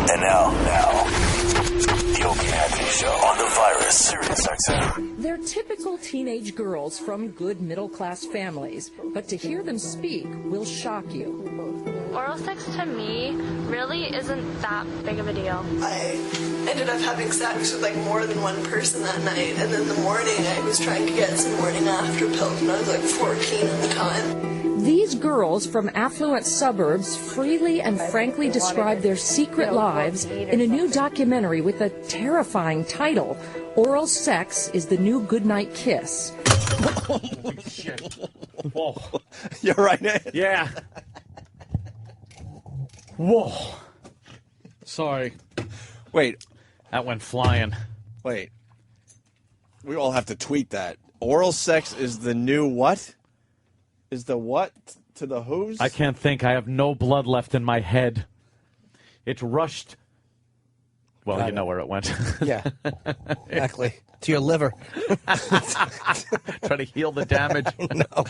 And now, the Opie and Anthony Show on the virus, Sirius XM. They're typical teenage girls from good middle-class families, but to hear them speak will shock you. Oral sex to me really isn't that big of a deal. I ended up having sex with like more than one person that night, and then in the morning I was trying to get some morning after pills, and I was like 14 at the time. These girls from affluent suburbs freely and frankly describe their secret lives in a new documentary with a terrifying title, Oral Sex is the New Goodnight Kiss. Holy shit. Whoa. You're right, Ed? Yeah. Whoa. Sorry. Wait. That went flying. Wait. We all have to tweet that. Oral sex is the new what? Is the what to the who's? I can't think. I have no blood left in my head. It rushed. Well, you know where it went. Yeah, exactly. To your liver. Try to heal the damage. No.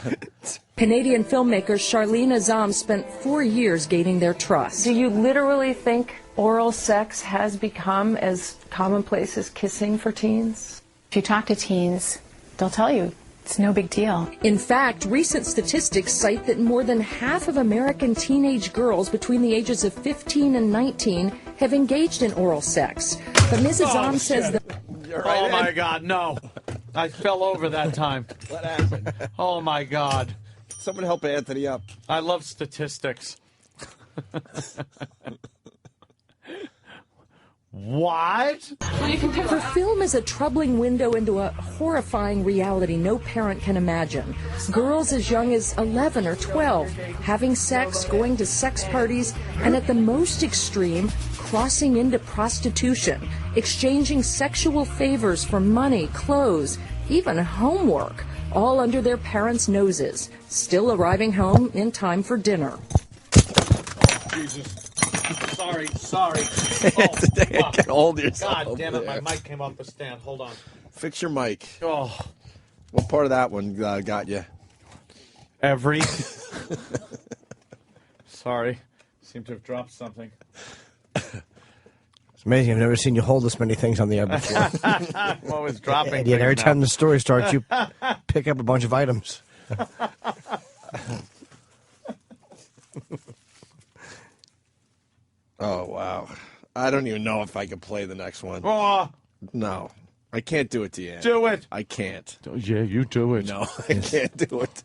Canadian filmmaker Charlene Azam spent 4 years gaining their trust. Do you literally think oral sex has become as commonplace as kissing for teens? If you talk to teens, they'll tell you it's no big deal. In fact, recent statistics cite that more than half of American teenage girls between the ages of 15 and 19 have engaged in oral sex. But Ms. Azam says that... Right, oh, my God, no. I fell over that time. What happened? Oh, my God. Someone help Anthony up. I love statistics. What? Her film is a troubling window into a horrifying reality no parent can imagine. Girls as young as 11 or 12 having sex, going to sex parties, and at the most extreme, crossing into prostitution, exchanging sexual favors for money, clothes, even homework, all under their parents' noses, still arriving home in time for dinner. Jesus. Sorry. Oh, get hold of yourself. God damn it, my mic came off the stand. Hold on. Fix your mic. Oh. What part of that one got you? Every. Sorry. Seem to have dropped something. It's amazing. I've never seen you hold this many things on the air before. I'm always dropping Yet every things time now. the story starts, you pick up a bunch of items. Oh, wow. I don't even know if I can play the next one. Oh, No. I can't do it to you. do it. I can't. Yeah, you do it. No, I can't do it.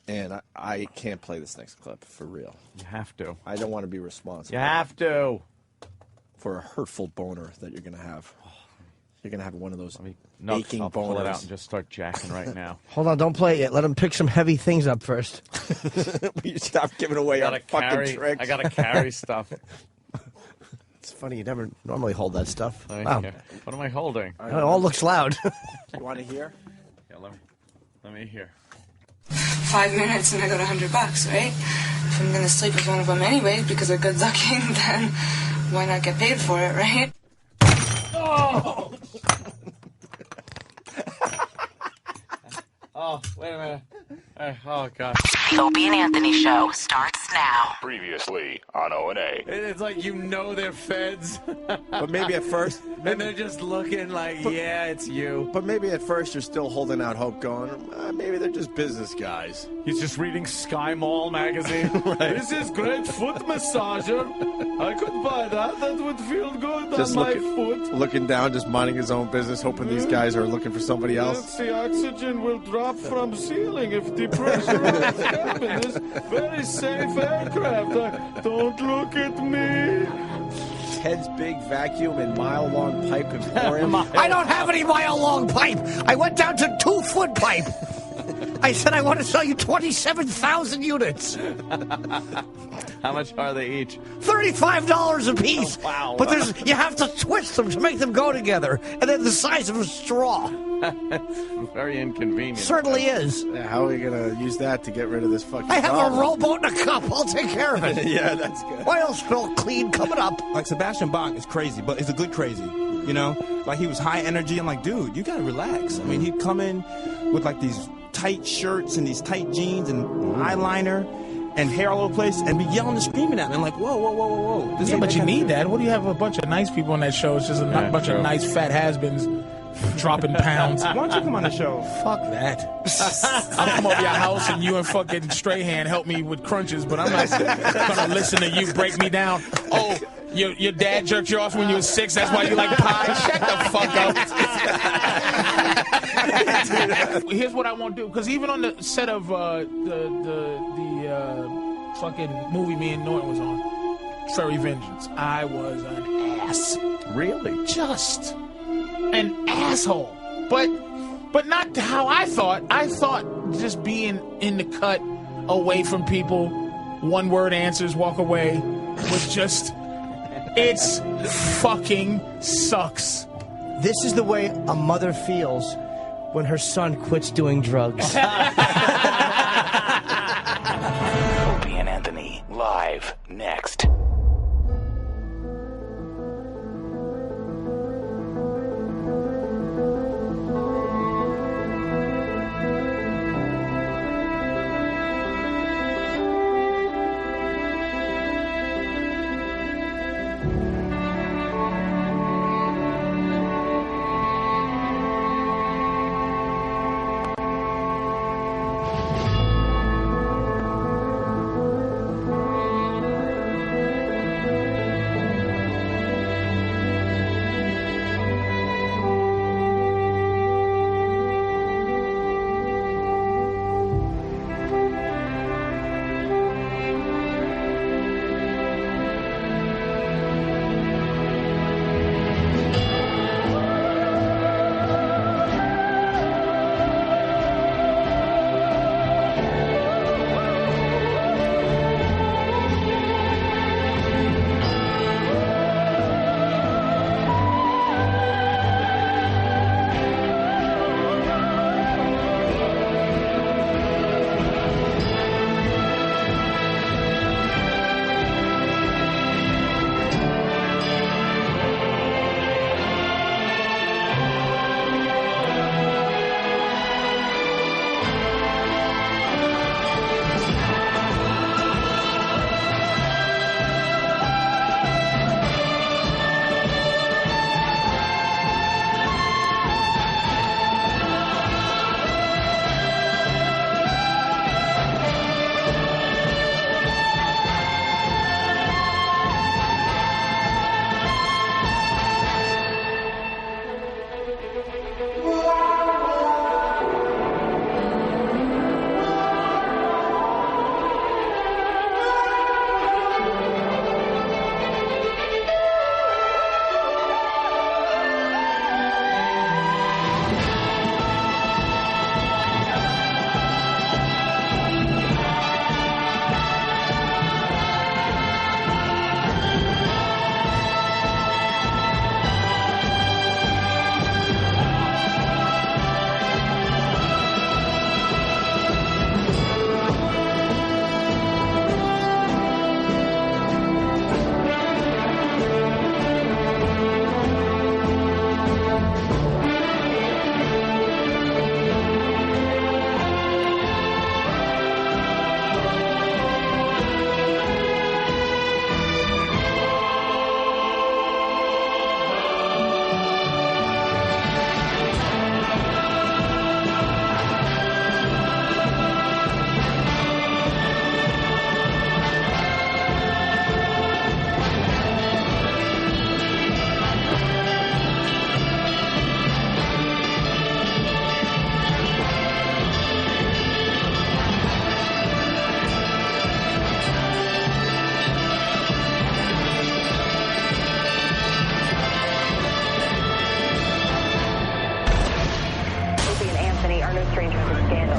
And I can't play this next clip, for real. You have to. I don't want to be responsible You have to. for a hurtful boner that you're going to have. You're going to have one of those No, aching I'll pull it out boners. and just start jacking right now. Hold on, don't play it yet. Let him pick some heavy things up first. Will you stop giving away our fucking tricks? I gotta carry stuff. It's funny, you never normally hold that stuff. Thank Wow. you. What am I holding? It all looks loud. You want to hear? Yeah, let me hear. 5 minutes and I got $100, right? If I'm gonna sleep with one of them anyway because they're good looking, then why not get paid for it, right? Oh! Oh, wait a minute. Oh, God. The Opie and Anthony Show starts now. Previously on O&A. It's like you know they're feds. But maybe at first... And they're just looking like, yeah, it's you. But maybe at first you're still holding out hope going, maybe they're just business guys. He's just reading Sky Mall magazine. Right. This is great foot massager. I could buy that. That would feel good Just on my foot. looking down, just minding his own business, hoping these guys are looking for somebody else. Yes, the oxygen will drop from ceiling if the pressure of the cabin is very safe aircraft. Don't look at me. Ted's big vacuum and mile-long pipe emporium. I don't have any mile-long pipe. I went down to 2-foot pipe. I said I want to sell you 27,000 units. How much are they each? $35 a piece. Oh, wow. But you have to twist them to make them go together. And they're the size of a straw. Very inconvenient. Certainly is. Yeah, how are we going to use that to get rid of this fucking I have problem? a rowboat and a cup. I'll take care of it. Yeah, that's good. Oil spill clean coming up. Like, Sebastian Bach is crazy, but it's a good crazy, you know? Like, he was high energy. I'm like, dude, you gotta relax. I mean, he'd come in with, like, these tight shirts and these tight jeans and eyeliner, and hair all over the place and be yelling and screaming at me. I'm like, whoa, whoa, whoa, whoa, whoa. Yeah, but you need that. What do you have a bunch of nice people on that show? It's just a bunch of nice fat has-beens dropping pounds. Why don't you come on the show? Fuck that. I'll come over your house and you and fucking Strahan help me with crunches, but I'm not gonna listen to you break me down. Oh, your dad jerked you off when you were 6. That's why you like pie. Shut the fuck up. Here's what I won't do, because even on the set of the fucking movie me and Norton was on, Furry Vengeance, I was an ass. Really? Just an asshole. But not how I thought. I thought just being in the cut, away from people, one-word answers, walk away, was just... It's fucking sucks. This is the way a mother feels when her son quits doing drugs. Opie and Anthony, live next.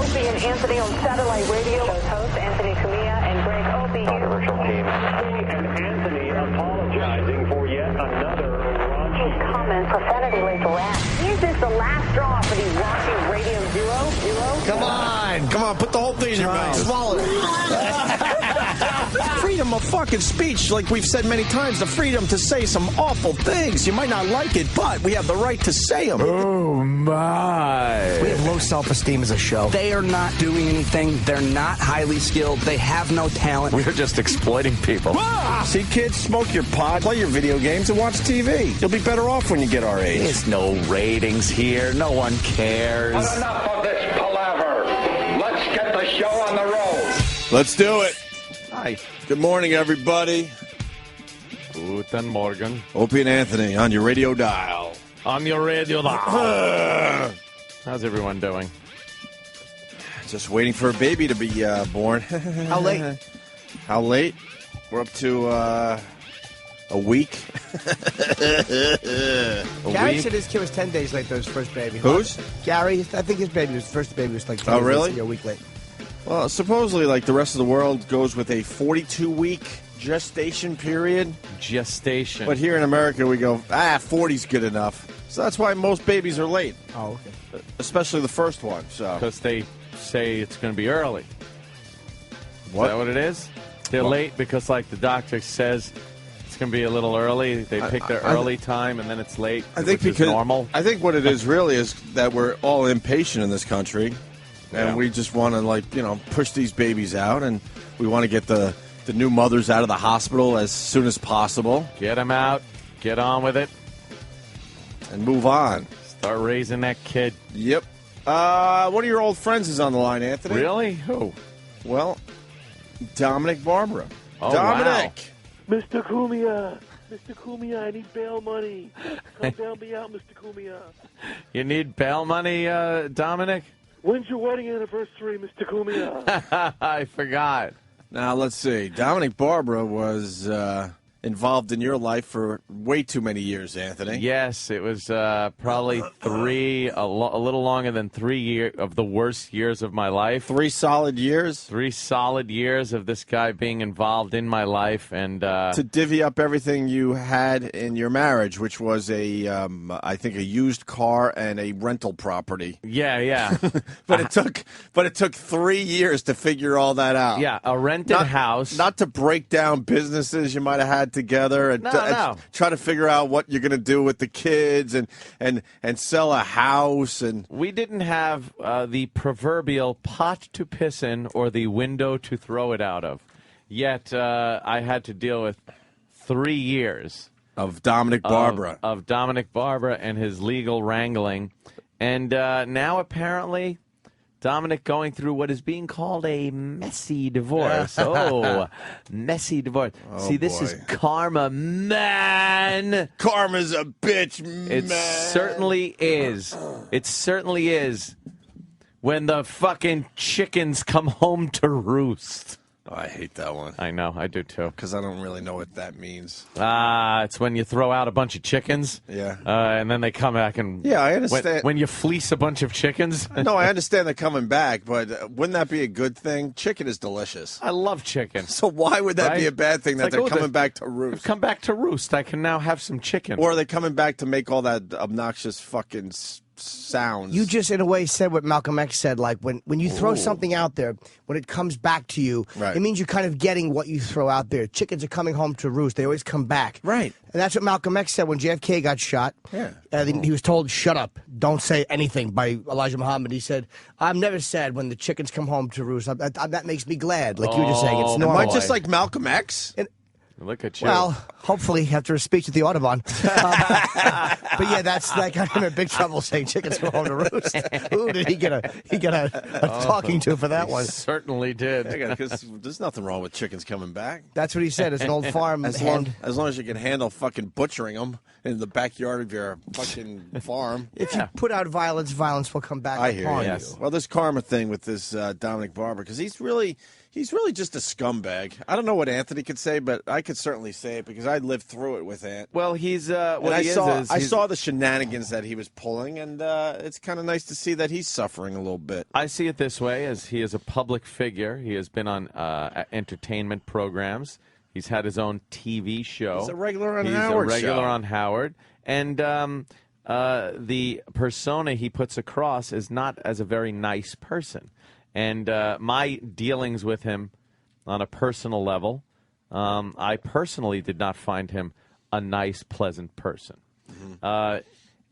Opie and Anthony on satellite radio. Host Anthony Cumia and Greg Opie. Controversial team. Opie and Anthony apologizing for yet another raunchy comment prophetically harassed. Is this the last straw for the raunchy Radio Zero? Come on. Come on, put the whole thing in your mouth. Swallow it. Freedom of fucking speech, like we've said many times, the freedom to say some awful things. You might not like it, but we have the right to say them. Oh, my. We have low self-esteem as a show. They are not doing anything. They're not highly skilled. They have no talent. We're just exploiting people. See, kids, smoke your pot, play your video games, and watch TV. You'll be better off when you get our age. There's no ratings here. No one cares. But enough of this palaver. Let's get the show on the road. Let's do it. Hi. Good morning, everybody. Guten Morgen. Opie and Anthony on your radio dial. On your radio dial. How's everyone doing? Just waiting for a baby to be born. How late? How late? We're up to a week. Gary said his kid was 10 days late to his first baby. Whose? Gary. I think his first baby was like 10 days really? late, a week late. Well, supposedly, like the rest of the world goes with a 42-week gestation period. Gestation. But here in America, we go, 40's good enough. So that's why most babies are late. Oh, okay. Especially the first one. So Because they say it's going to be early. What? Is that what it is? They're late because, like, the doctor says it's going to be a little early. They pick their early time, and then it's late, I think which is normal. I think what it is really is that we're all impatient in this country. And we just want to, push these babies out, and we want to get the new mothers out of the hospital as soon as possible. Get them out, get on with it, and move on. Start raising that kid. Yep. One of your old friends is on the line, Anthony. Really? Who? Well, Dominic Barbara. Oh, Dominic. Wow. Mr. Cumia, I need bail money. Come bail me out, Mr. Cumia. You need bail money, Dominic? When's your wedding anniversary, Mr. Cumia? I forgot. Now, let's see. Dominic Barbara was involved in your life for way too many years, Anthony. Yes, it was probably a little longer than 3 years of the worst years of my life. 3 solid years? 3 solid years of this guy being involved in my life. And to divvy up everything you had in your marriage, which was I think a used car and a rental property. Yeah. but it took 3 years to figure all that out. Yeah, a rented house. Not to break down businesses you might have had together and, and try to figure out what you're going to do with the kids and sell a house. And we didn't have the proverbial pot to piss in or the window to throw it out of. Yet I had to deal with 3 years of Dominic Barbara. Of Dominic Barbara and his legal wrangling. And now apparently Dominic going through what is being called a messy divorce. Oh, messy divorce. Oh, see, this boy. is karma, man. Karma's a bitch, man. It certainly is. It certainly is. When the fucking chickens come home to roost. Oh, I hate that one. I know, I do too. Because I don't really know what that means. It's when you throw out a bunch of chickens. Yeah. And then they come back and... Yeah, I understand. When you fleece a bunch of chickens. No, I understand they're coming back, but wouldn't that be a good thing? Chicken is delicious. I love chicken. So why would that be a bad thing that they're coming back to They've roost? come back to roost. I can now have some chicken. Or are they coming back to make all that obnoxious fucking sounds? You just, in a way, said what Malcolm X said. Like, when you throw something out there, when it comes back to you, right. It means you're kind of getting what you throw out there. Chickens are coming home to roost. They always come back. Right. And that's what Malcolm X said when JFK got shot. Yeah. He was told, shut up, don't say anything, by Elijah Muhammad. He said, I'm never sad when the chickens come home to roost. That makes me glad. Like you were just saying, it's normal. Am I just like Malcolm X? Look at you. Well, hopefully after a speech at the Audubon. But yeah, that got him in big trouble saying chickens go home to roost. Who did he get a talking to for that one? Certainly did. Because there's nothing wrong with chickens coming back. That's what he said. It's an old farm as long as you can handle fucking butchering them in the backyard of your fucking farm. If you put out violence, violence will come back I hear upon you. you. Well, this karma thing with this Dominic Barbara, because he's really just a scumbag. I don't know what Anthony could say, but I could certainly say it because I lived through it with Ant. Well, he's I saw the shenanigans that he was pulling, and it's kind of nice to see that he's suffering a little bit. I see it this way, as he is a public figure. He has been on entertainment programs. He's had his own TV show. He's a regular on Howard. And the persona he puts across is not as a very nice person. And my dealings with him on a personal level I personally did not find him a nice, pleasant person.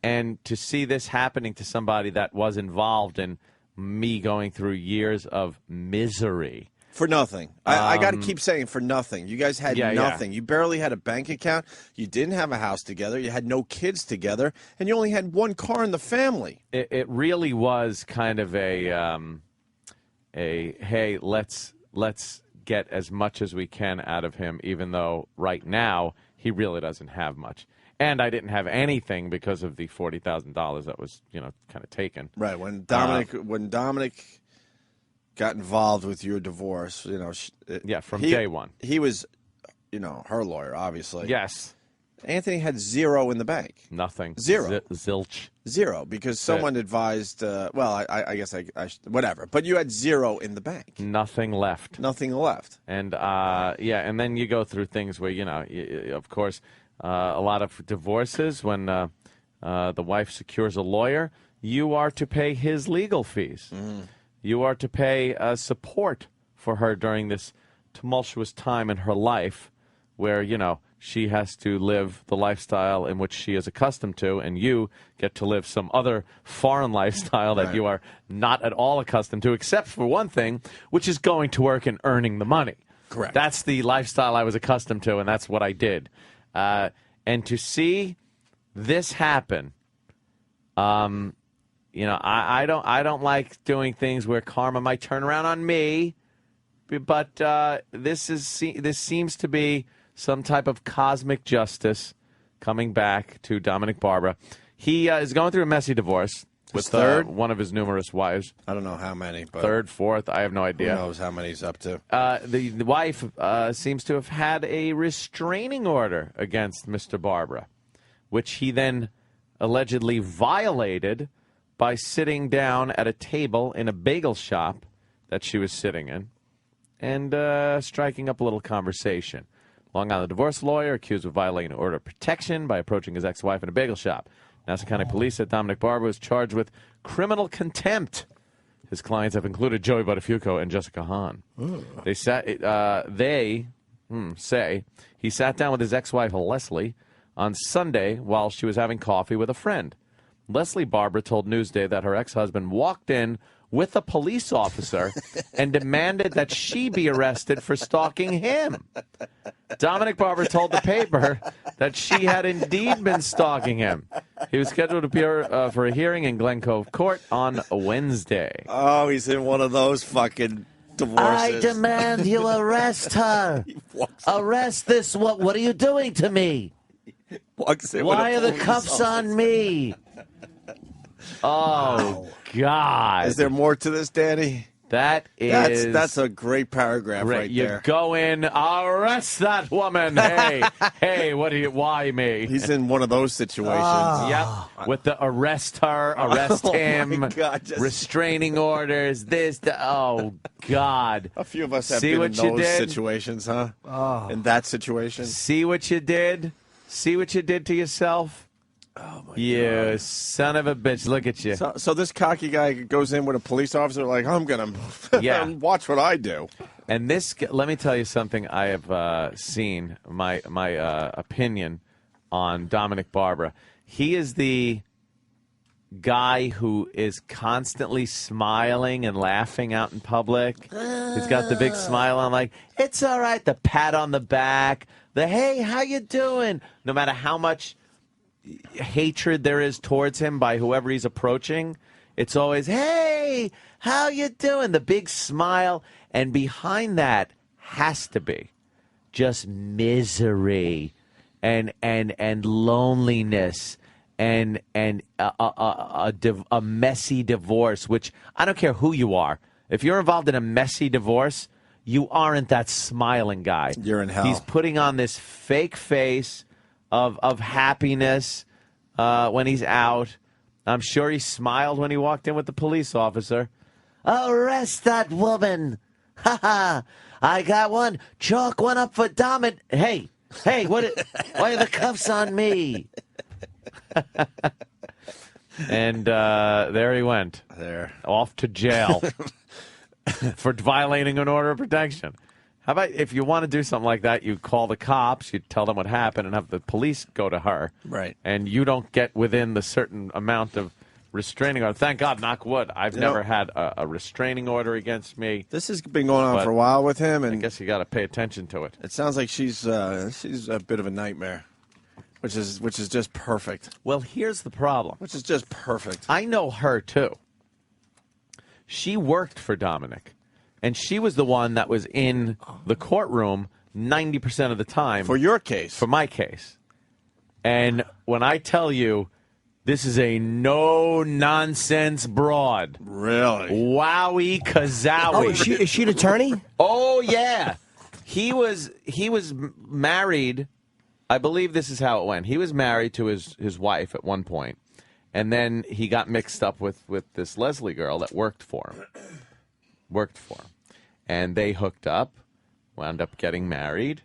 And to see this happening to somebody that was involved in me going through years of misery. For nothing. I got to keep saying for nothing. You guys had nothing. You barely had a bank account. You didn't have a house together. You had no kids together. And you only had one car in the family. It really was kind of a hey, let's get as much as we can out of him, even though right now he really doesn't have much. And I didn't have anything because of the $40,000 that was, kind of taken. Right. When Dominic got involved with your divorce, from day one. He was, her lawyer, obviously. Yes. Anthony had zero in the bank. Nothing. Zero. Zilch. Zero, because someone advised, I guess whatever. But you had zero in the bank. Nothing left. Nothing left. And, and then you go through things where, of course, a lot of divorces, when the wife secures a lawyer, you are to pay his legal fees. You are to pay support for her during this tumultuous time in her life where, she has to live the lifestyle in which she is accustomed to, and you get to live some other foreign lifestyle that you are not at all accustomed to, except for one thing, which is going to work and earning the money. Correct. That's the lifestyle I was accustomed to, and that's what I did. And to see this happen, I don't like doing things where karma might turn around on me, but this seems to be some type of cosmic justice coming back to Dominic Barbara. He is going through a messy divorce with one of his numerous wives. I don't know how many, but third, fourth, I have no idea. Who knows how many he's up to? The wife seems to have had a restraining order against Mr. Barbara, which he then allegedly violated by sitting down at a table in a bagel shop that she was sitting in and striking up a little conversation. Long Island divorce lawyer accused of violating an order of protection by approaching his ex-wife in a bagel shop. Nassau County Police said Dominic Barbara was charged with criminal contempt. His clients have included Joey Buttafuoco and Jessica Hahn. They say he sat down with his ex-wife Leslie on Sunday while she was having coffee with a friend. Leslie Barbara told Newsday that her ex-husband walked in with a police officer and demanded that she be arrested for stalking him. Dominic Barbara told the paper that she had indeed been stalking him. He was scheduled to appear for a hearing in Glen Cove Court on Wednesday. Oh, he's in one of those fucking divorces. I demand you arrest her. Arrest this. What are you doing to me? Why are the cuffs on me? Oh, God. Is there more to this, Danny? That is... That's a great paragraph right you there. Go in, arrest that woman. Hey, why me? He's in one of those situations. Yep, with the arrest her, arrest him, my God, restraining orders, oh, God. A few of us have been in those situations, huh? In that situation. See what you did? See what you did to yourself? Oh, my You God. son of a bitch. Look at you. So this cocky guy goes in with a police officer like, I'm going to watch what I do. And this, let me tell you something I have seen, my opinion on Dominic Barbara. He is the guy who is constantly smiling and laughing out in public. He's got the big smile on, like, it's all right, the pat on the back, the hey, how you doing? No matter how much hatred there is towards him by whoever he's approaching, it's always, hey, how you doing? The big smile. And behind that has to be just misery and loneliness and a messy divorce, which I don't care who you are. If you're involved in a messy divorce, you aren't that smiling guy. You're in hell. He's putting on this fake face of happiness when he's out. I'm sure he smiled when he walked in with the police officer. Arrest that woman. Ha ha. I got one. Chalk one up for Dominic. Hey, why are the cuffs on me? And there he went. There. Off to jail for violating an order of protection. How about if you want to do something like that, you call the cops, you tell them what happened, and have the police go to her. Right. And you don't get within the certain amount of restraining order. Thank God, knock wood, I've never had a restraining order against me. This has been going on for a while with him, and I guess you got to pay attention to it. It sounds like she's a bit of a nightmare, which is just perfect. Well, here's the problem. Which is just perfect. I know her, too. She worked for Dominic, and she was the one that was in the courtroom 90% of the time. For your case. For my case. And when I tell you, this is a no-nonsense broad. Really? Wowie kazowie. Oh, is she an attorney? Oh, yeah. He was married. I believe this is how it went. He was married to his wife at one point, and then he got mixed up with this Leslie girl that worked for him. And they hooked up, wound up getting married,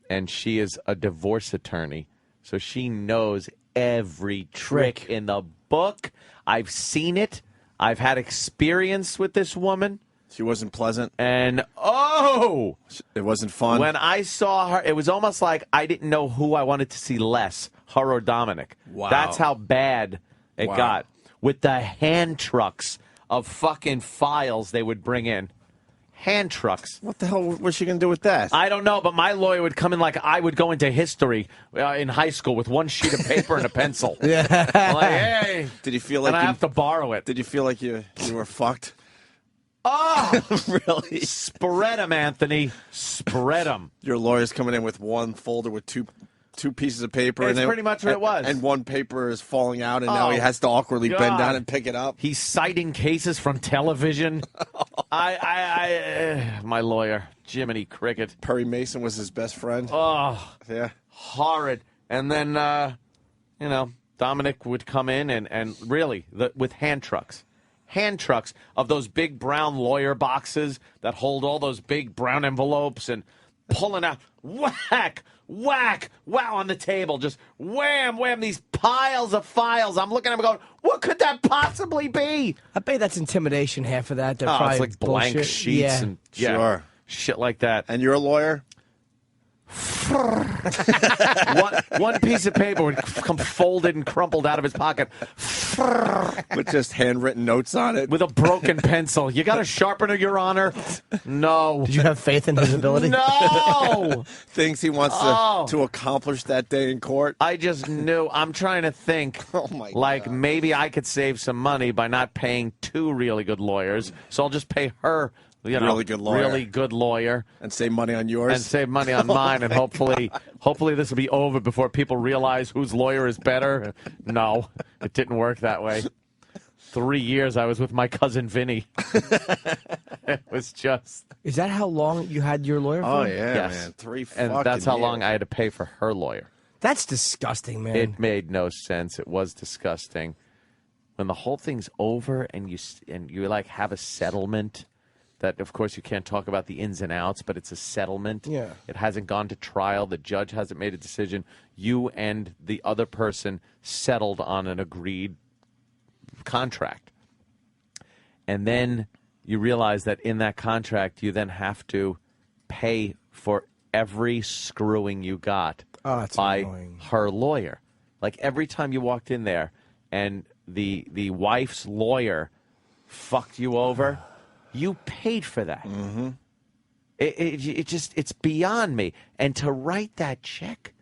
and she is a divorce attorney, so she knows every trick in the book. I've seen it. I've had experience with this woman. She wasn't pleasant. And, it wasn't fun. When I saw her, it was almost like I didn't know who I wanted to see less, her or Dominic. Wow. That's how bad it got. With the hand trucks of fucking files they would bring in. Hand trucks. What the hell was she going to do with that? I don't know, but my lawyer would come in like I would go into history in high school with one sheet of paper and a pencil. Yeah. I'm like, hey. Did you feel like and I have to borrow it. Did you feel like you were fucked? Oh, really? Spread them, Anthony. Spread them. Your lawyer's coming in with one folder with two pieces of paper. It's pretty much what it was. And one paper is falling out, and now he has to awkwardly bend down and pick it up. He's citing cases from television. My lawyer, Jiminy Cricket. Perry Mason was his best friend. Oh, yeah. Horrid. And then, Dominic would come in and really, with hand trucks of those big brown lawyer boxes that hold all those big brown envelopes and pulling out, whack, wow, on the table, just wham, these piles of files. I'm looking at them going, what could that possibly be? I bet that's intimidation, half of that. They're It's probably like blank bullshit. sheets and Sure. shit like that. And you're a lawyer? one piece of paper would come folded and crumpled out of his pocket. With just handwritten notes on it. With a broken pencil. You got a sharpener, Your Honor? No. Did you have faith in his ability? No! Things he wants to accomplish that day in court. I just knew. I'm trying to think. Oh, my like, God. maybe I could save some money by not paying two really good lawyers. So I'll just pay her. Really good lawyer. And save money on yours. And save money on mine. And hopefully this will be over before people realize whose lawyer is better. No, it didn't work that way. 3 years I was with my cousin Vinny. It was just... Is that how long you had your lawyer for? Oh, yeah, Yes. man. 3 And fucking that's how years. long I had to pay for her lawyer. That's disgusting, man. It made no sense. It was disgusting. When the whole thing's over and you like have a settlement... That, of course, you can't talk about the ins and outs, but it's a settlement. Yeah. It hasn't gone to trial. The judge hasn't made a decision. You and the other person settled on an agreed contract. And then you realize that in that contract, you then have to pay for every screwing you got by annoying. her lawyer. Like, every time you walked in there and the wife's lawyer fucked you over... You paid for that. Mm-hmm. It's beyond me. And to write that check,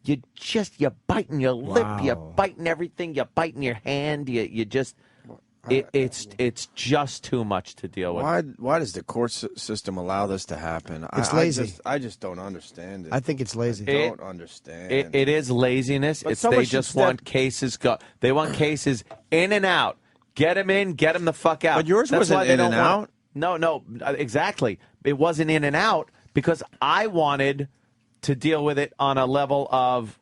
you're biting your lip, you're biting everything, you're biting your hand, it's just too much to deal with. Why does the court system allow this to happen? It's lazy. I just don't understand it. I think it's lazy. I don't understand. It is laziness. But It's someone they should just want cases they want cases in and out. Get them in, get them the fuck out. But yours That's wasn't why they in don't and want- out. No, exactly. It wasn't in and out because I wanted to deal with it on a level of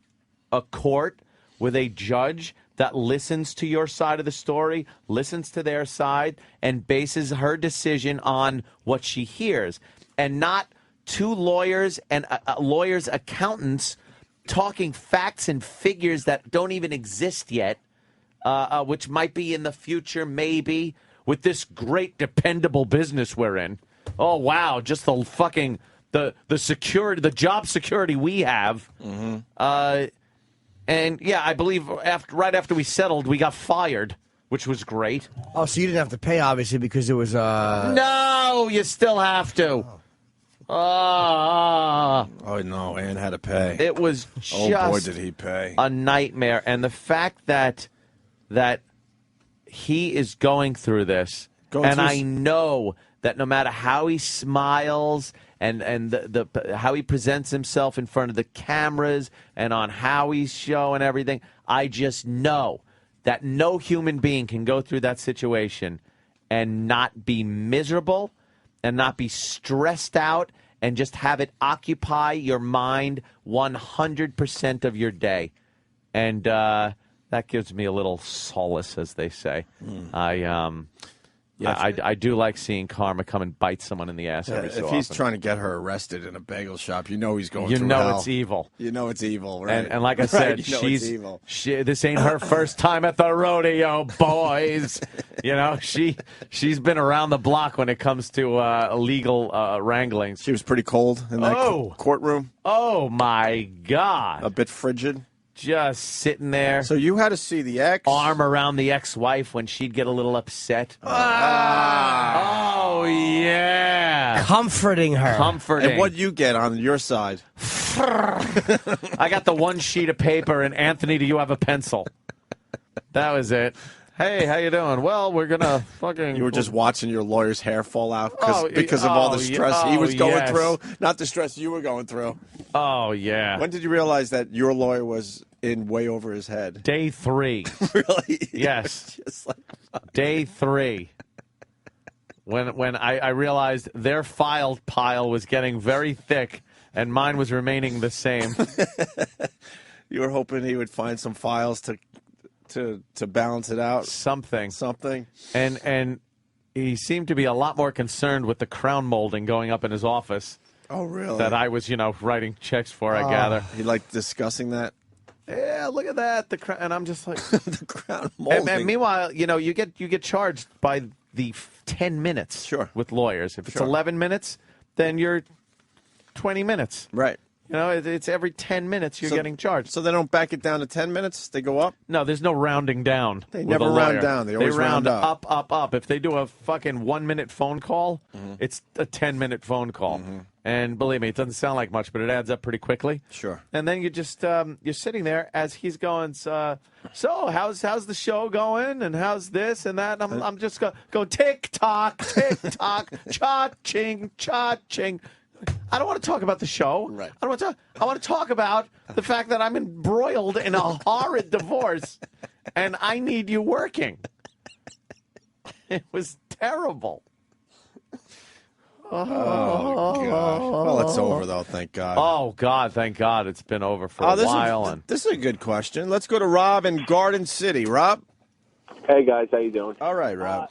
a court with a judge that listens to your side of the story, listens to their side, and bases her decision on what she hears, and not two lawyers and lawyers' accountants talking facts and figures that don't even exist yet. Which might be in the future, maybe, with this great dependable business we're in. Oh, wow, just the the security, the job security we have. And yeah, I believe right after we settled, we got fired, which was great. Oh, so you didn't have to pay, obviously, because it was... No, you still have to. Oh, no, Ann had to pay. It was just oh, boy, did he pay. A nightmare. And the fact that he is going through this, I know that no matter how he smiles and how he presents himself in front of the cameras and on Howie's show and everything, I just know that no human being can go through that situation and not be miserable and not be stressed out and just have it occupy your mind 100% of your day. And that gives me a little solace, as they say. I do like seeing karma come and bite someone in the ass every so often. If he's trying to get her arrested in a bagel shop, you know he's going through hell. It's evil. You know it's evil, right? And like I said, she's evil. This ain't her first time at the rodeo, boys. She's been around the block when it comes to illegal wranglings. She was pretty cold in that courtroom. Oh, my God. A bit frigid. Just sitting there. So you had to see the ex. Arm around the ex-wife when she'd get a little upset. Oh, yeah. Comforting her. And what'd you get on your side? I got the one sheet of paper, and Anthony, do you have a pencil? That was it. Hey, how you doing? Well, we're going to fucking... You were just watching your lawyer's hair fall out because of all the stress he was going through, not the stress you were going through. Oh, yeah. When did you realize that your lawyer was in way over his head? Day 3. Really? Yes. Just like... Day 3. When I realized their file pile was getting very thick and mine was remaining the same. You were hoping he would find some files to balance it out. Something. And he seemed to be a lot more concerned with the crown molding going up in his office. Oh, really? That I was, writing checks for, I gather. He liked discussing that? Yeah, look at that. The crown, and I'm just like... the crown molding. And meanwhile, you get charged by the 10 minutes with lawyers. If it's 11 minutes, then you're 20 minutes. Right. It's every 10 minutes you're getting charged. So they don't back it down to 10 minutes? They go up? No, there's no rounding down. They never round down. They always round up. Up. If they do a fucking 1-minute phone call, it's a 10-minute phone call. And believe me, it doesn't sound like much, but it adds up pretty quickly. Sure. And then you just you're sitting there as he's going, so how's the show going? And how's this and that? And I'm just go tick tock, cha-ching, cha-ching. I don't want to talk about the show. Right. I want to talk about the fact that I'm embroiled in a horrid divorce, and I need you working. It was terrible. Oh, gosh. Well, it's over, though, thank God. Oh, God, thank God it's been over for a while. This is a good question. Let's go to Rob in Garden City. Rob? Hey, guys, how you doing? All right, Rob.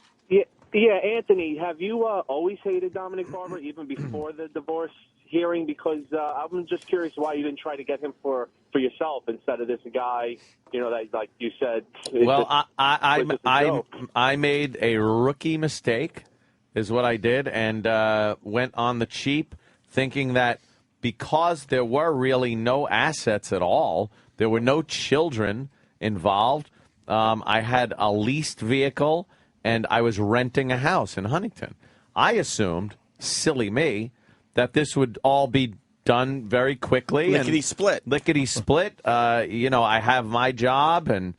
Yeah, Anthony, have you always hated Dominic Barbara, even before the divorce hearing? Because I'm just curious why you didn't try to get him for yourself instead of this guy, that, like you said. Well, I made a rookie mistake, is what I did, and went on the cheap, thinking that because there were really no assets at all, there were no children involved, I had a leased vehicle, and I was renting a house in Huntington. I assumed, silly me, that this would all be done very quickly. Lickety-split. Lickety-split. I have my job, and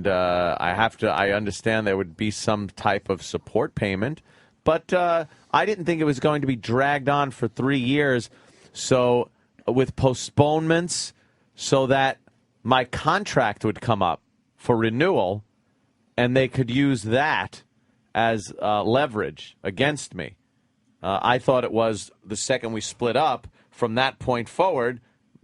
I understand there would be some type of support payment. But I didn't think it was going to be dragged on for 3 years, so with postponements, so that my contract would come up for renewal, and they could use that as leverage against me. I thought it was the second we split up, from that point forward,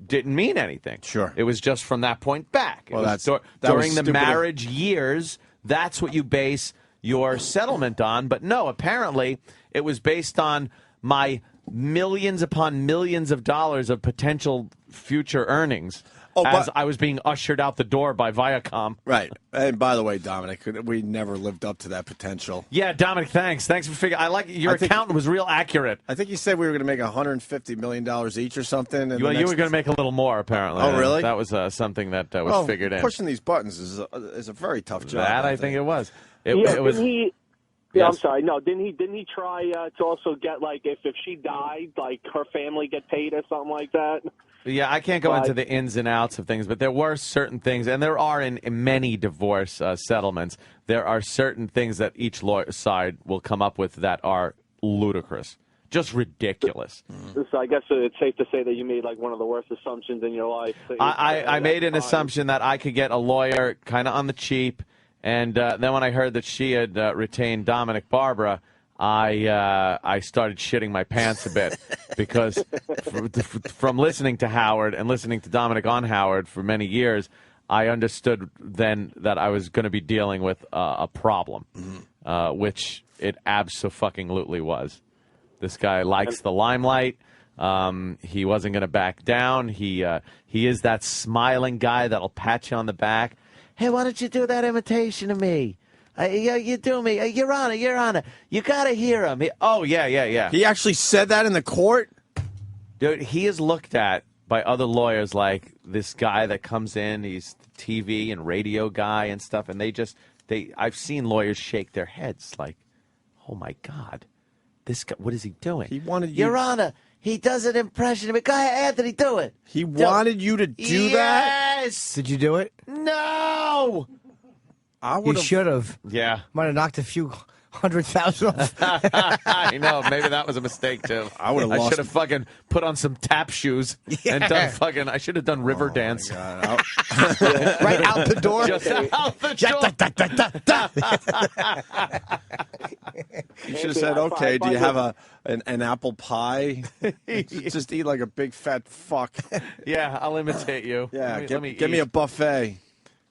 didn't mean anything. Sure. It was just from that point back. Well, during the marriage years, that's what you base your settlement on. But no, apparently it was based on my millions upon millions of dollars of potential future earnings. as I was being ushered out the door by Viacom. Right. And by the way, Dominic, we never lived up to that potential. Yeah, Dominic, thanks. Thanks for figuring. I like your accountant was real accurate. I think you said we were going to make $150 million each or something. You were going to make a little more, apparently. Oh, really? That was something that was figured in. Pushing these buttons is a very tough job. That I think it was. It was. Yeah, I'm sorry. No, didn't he try to also get like if she died, like her family get paid or something like that? Yeah, I can't go into the ins and outs of things, but there were certain things, and there are in many divorce settlements, there are certain things that each lawyer side will come up with that are ludicrous, just ridiculous. So I guess it's safe to say that you made like one of the worst assumptions in your life. I made an assumption that I could get a lawyer kind of on the cheap. And then when I heard that she had retained Dominic Barbara, I started shitting my pants a bit because from listening to Howard and listening to Dominic on Howard for many years, I understood then that I was going to be dealing with a problem, which it abso-fucking-lutely was. This guy likes the limelight. He wasn't going to back down. He is that smiling guy that'll pat you on the back. Hey, why don't you do that imitation of me? You do me. Your Honor. You got to hear him. Yeah. He actually said that in the court? Dude, he is looked at by other lawyers like this guy that comes in. He's the TV and radio guy and stuff. And I've seen lawyers shake their heads like, oh, my God. This guy, what is he doing? He wanted you. Your Honor, he does an impression of me. Go ahead, Anthony, do it. He wanted you to do that? Yes. Did you do it? No. You should have. Yeah. Might have knocked a few 100,000 off. I know. Maybe that was a mistake, too. I should have fucking put on some tap shoes and done fucking... I should have done river dance. Right out the door. Just out the door. You should have said, okay, do you have an apple pie? Just eat like a big fat fuck. Yeah, I'll imitate you. Yeah, give me a buffet.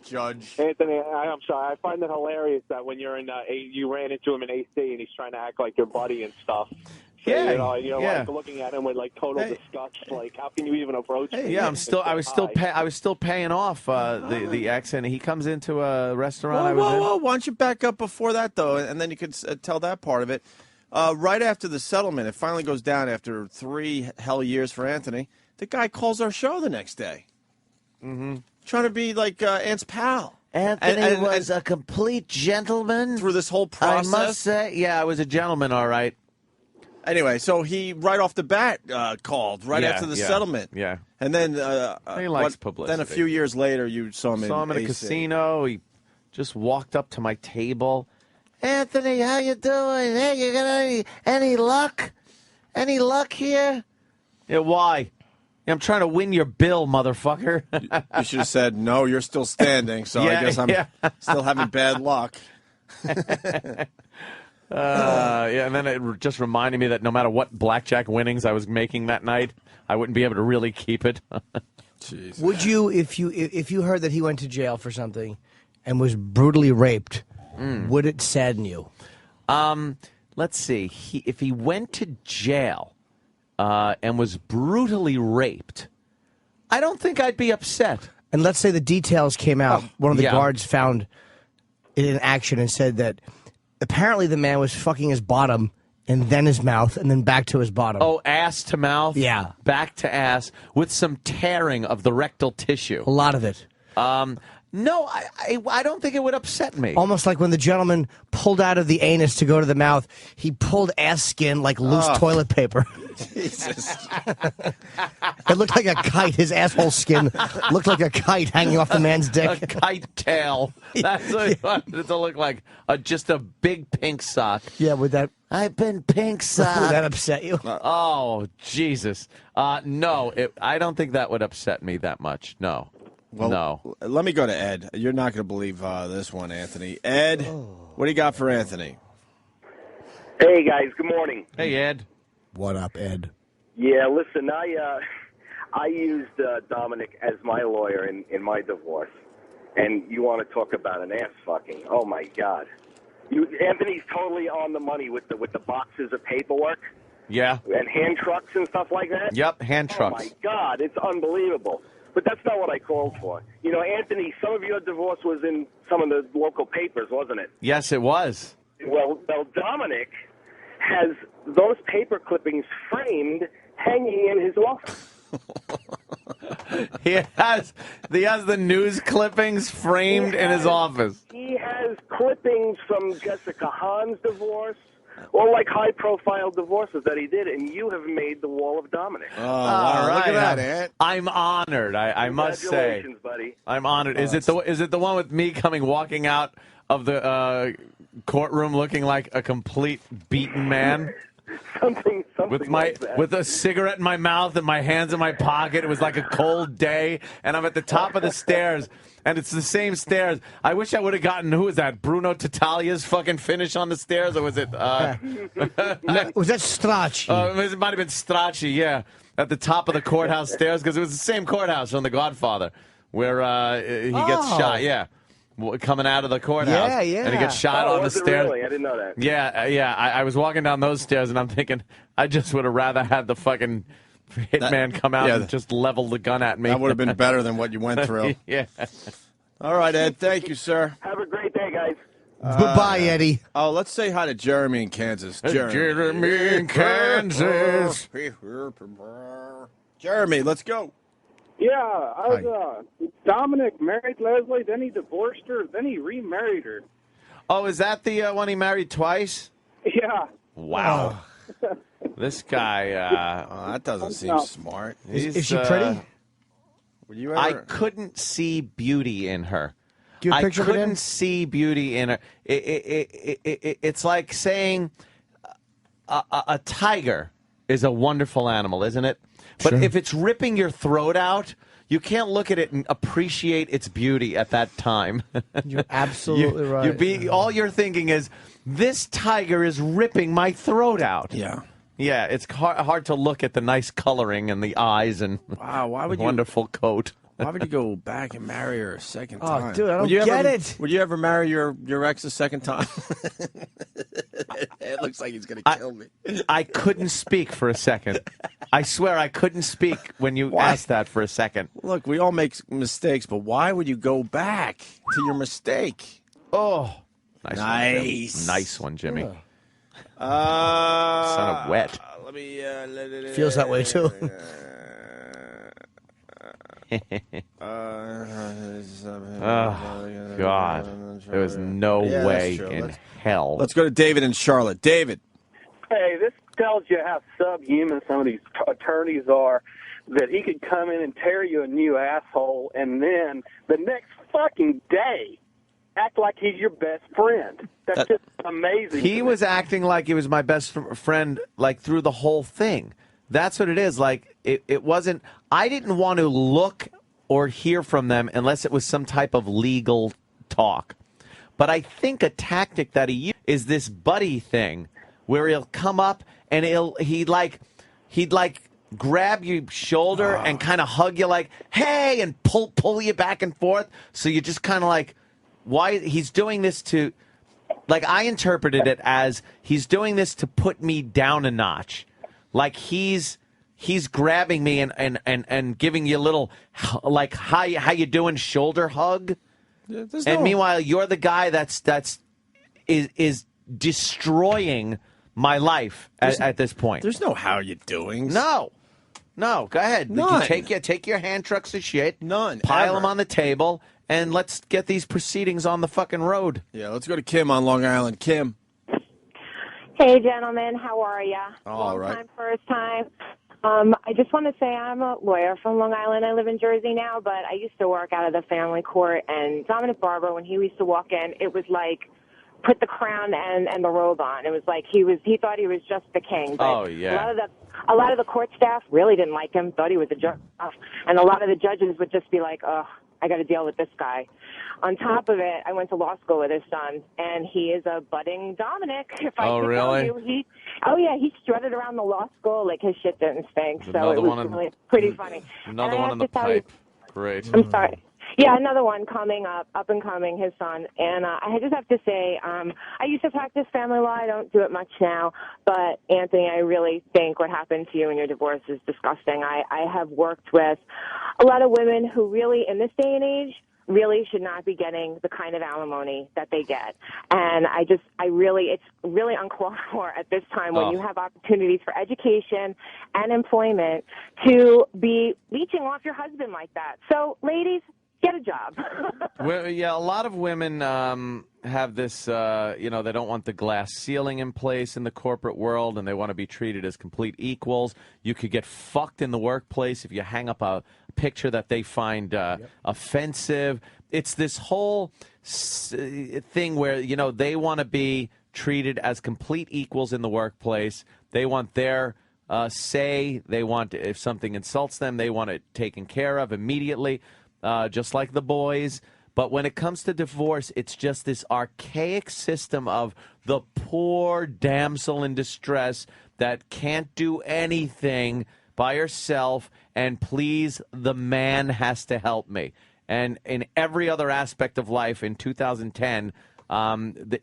Judge. Anthony, I'm sorry. I find it hilarious that when you're in you ran into him in AC and he's trying to act like your buddy and stuff. So, Yeah, you're like looking at him with like total disgust. Like, how can you even approach him? Yeah, I was still paying off the ex, and he comes into a restaurant. Whoa! Why don't you back up before that though, and then you could tell that part of it. Right after the settlement, it finally goes down after 3 hell years for Anthony. The guy calls our show the next day. Mm-hmm. Trying to be like Aunt's pal. Anthony was a complete gentleman. Through this whole process. I must say, yeah, I was a gentleman, all right. Anyway, so he right off the bat called after the settlement. Yeah. And then he likes publicity. Then a few years later, you saw him in a casino. He just walked up to my table. Anthony, how you doing? Hey, you got any luck? Any luck here? Yeah, why? I'm trying to win your bill, motherfucker. You should have said, no, you're still standing, so I guess I'm still having bad luck. And then it just reminded me that no matter what blackjack winnings I was making that night, I wouldn't be able to really keep it. Jeez. Would you, if you heard that he went to jail for something and was brutally raped, would it sadden you? Let's see. If he went to jail and was brutally raped, I don't think I'd be upset. And let's say the details came out. One of the guards found it in action and said that apparently the man was fucking his bottom and then his mouth and then back to his bottom. Oh, ass to mouth? Yeah. Back to ass with some tearing of the rectal tissue. A lot of it. No, I don't think it would upset me. Almost like when the gentleman pulled out of the anus to go to the mouth, he pulled ass skin like loose toilet paper. Jesus. It looked like a kite. His asshole skin looked like a kite hanging off the man's dick. A kite tail. That's what it wanted it to look like. Just a big pink sock. Yeah, with that. I've been pink sock. Would that upset you? Oh, Jesus. No, I don't think that would upset me that much. No. Well, no. Let me go to Ed. You're not going to believe this one, Anthony. Ed, what do you got for Anthony? Hey, guys. Good morning. Hey, Ed. What up, Ed? Yeah, listen, I used Dominic as my lawyer in my divorce, and you want to talk about an ass fucking? Oh my God, Anthony's totally on the money with the boxes of paperwork. Yeah. And hand trucks and stuff like that. Yep, hand trucks. Oh my God, it's unbelievable. but that's not what I called for. You know, Anthony, some of your divorce was in some of the local papers, wasn't it? Yes, it was. Well, Dominic has those paper clippings framed, hanging in his office. He has the news clippings framed in his office. He has clippings from Jessica Hahn's divorce, or like high-profile divorces that he did, and you have made the wall of Dominic. Oh, wow. Look at that, Ant. I'm honored. I must say, Congratulations, buddy. I'm honored. Is it the one with me walking out of the courtroom looking like a complete beaten man? Something with a cigarette in my mouth and my hands in my pocket. It was like a cold day, and I'm at the top of the stairs, and it's the same stairs. I wish I would have gotten, who was that, Bruno Tattaglia's fucking finish on the stairs, or was it? Was that Stracci? It might have been Stracci, yeah, at the top of the courthouse stairs, because it was the same courthouse from The Godfather, where he gets shot, yeah. Coming out of the courthouse, and he gets shot on the stairs. Really? I didn't know that. Yeah. I was walking down those stairs, and I'm thinking, I just would have rather had the fucking hitman come out and just level the gun at me. That would have been better than what you went through. Yeah. All right, Ed. Thank you, sir. Have a great day, guys. Goodbye, Eddie. Oh, let's say hi to Jeremy in Kansas. Jeremy in Kansas. Jeremy, let's go. Yeah, Dominic married Leslie, then he divorced her, then he remarried her. Oh, is that the one he married twice? Yeah. Wow. This guy, that doesn't seem smart. Is she pretty? Would you ever... I couldn't see beauty in her. Do you have a picture of it in? couldn't see beauty in her. It's like saying a tiger is a wonderful animal, isn't it? But if it's ripping your throat out, you can't look at it and appreciate its beauty at that time. You're absolutely right. All you're thinking is, this tiger is ripping my throat out. Yeah. Yeah, it's hard to look at the nice coloring and the eyes and why would wonderful coat. Why would you go back and marry her a second time? Oh, dude, I don't get it. Would you ever marry your ex a second time? It looks like he's going to kill me. I couldn't speak for a second. I swear I couldn't speak when you asked that for a second. Look, we all make mistakes, but why would you go back to your mistake? Oh, nice one, Jimmy. Son of wet. Let me. Feels that way too. Oh, God. There was no way in hell. Let's go to David in Charlotte. David. Hey, this tells you how subhuman some of these attorneys are, that he could come in and tear you a new asshole, and then the next fucking day act like he's your best friend. That's just amazing. He was acting like he was my best friend, like, through the whole thing. That's what it is. Like, it wasn't, I didn't want to look or hear from them unless it was some type of legal talk. But I think a tactic that he used is this buddy thing, where he'll come up and he'd grab your shoulder and kind of hug you like, hey, and pull you back and forth. So you just kind of like, why he's doing this to, like, I interpreted it as he's doing this to put me down a notch. Like he's grabbing me and giving you a little, like, how you doing shoulder hug. Meanwhile, you're the guy that's is destroying my life at this point. There's no how you doing. No, go ahead. None. You take your hand trucks of shit. None. Pile them on the table, and let's get these proceedings on the fucking road. Yeah, let's go to Kim on Long Island. Kim. Hey, gentlemen, how are ya? All right. Long time, first time. I just want to say I'm a lawyer from Long Island. I live in Jersey now, but I used to work out of the family court. And Dominic Barbara, when he used to walk in, it was like put the crown and the robe on. It was like he thought he was just the king. But oh yeah. A lot of the court staff really didn't like him. Thought he was a jerk, and a lot of the judges would just be like, "Oh, I got to deal with this guy." On top of it, I went to law school with his son, and he is a budding Dominic. If I could really? tell you, he strutted around the law school like his shit didn't stink. So Another it was really pretty funny. Another And I one have in the to tell you- pipe. Great. I'm sorry. Yeah, another one coming up and coming, his son. And I just have to say, I used to practice family law. I don't do it much now. But, Anthony, I really think what happened to you in your divorce is disgusting. I have worked with a lot of women who really, in this day and age, really should not be getting the kind of alimony that they get. And it's really uncalled for at this time when you have opportunities for education and employment to be leeching off your husband like that. So, ladies, get a job. Well, yeah, a lot of women have this, they don't want the glass ceiling in place in the corporate world, and they want to be treated as complete equals. You could get fucked in the workplace if you hang up a picture that they find offensive. It's this whole thing where, they want to be treated as complete equals in the workplace. They want their say. They want, if something insults them, they want it taken care of immediately. Just like the boys. But when it comes to divorce, it's just this archaic system of the poor damsel in distress that can't do anything by herself, and please, the man has to help me. And in every other aspect of life in 2010,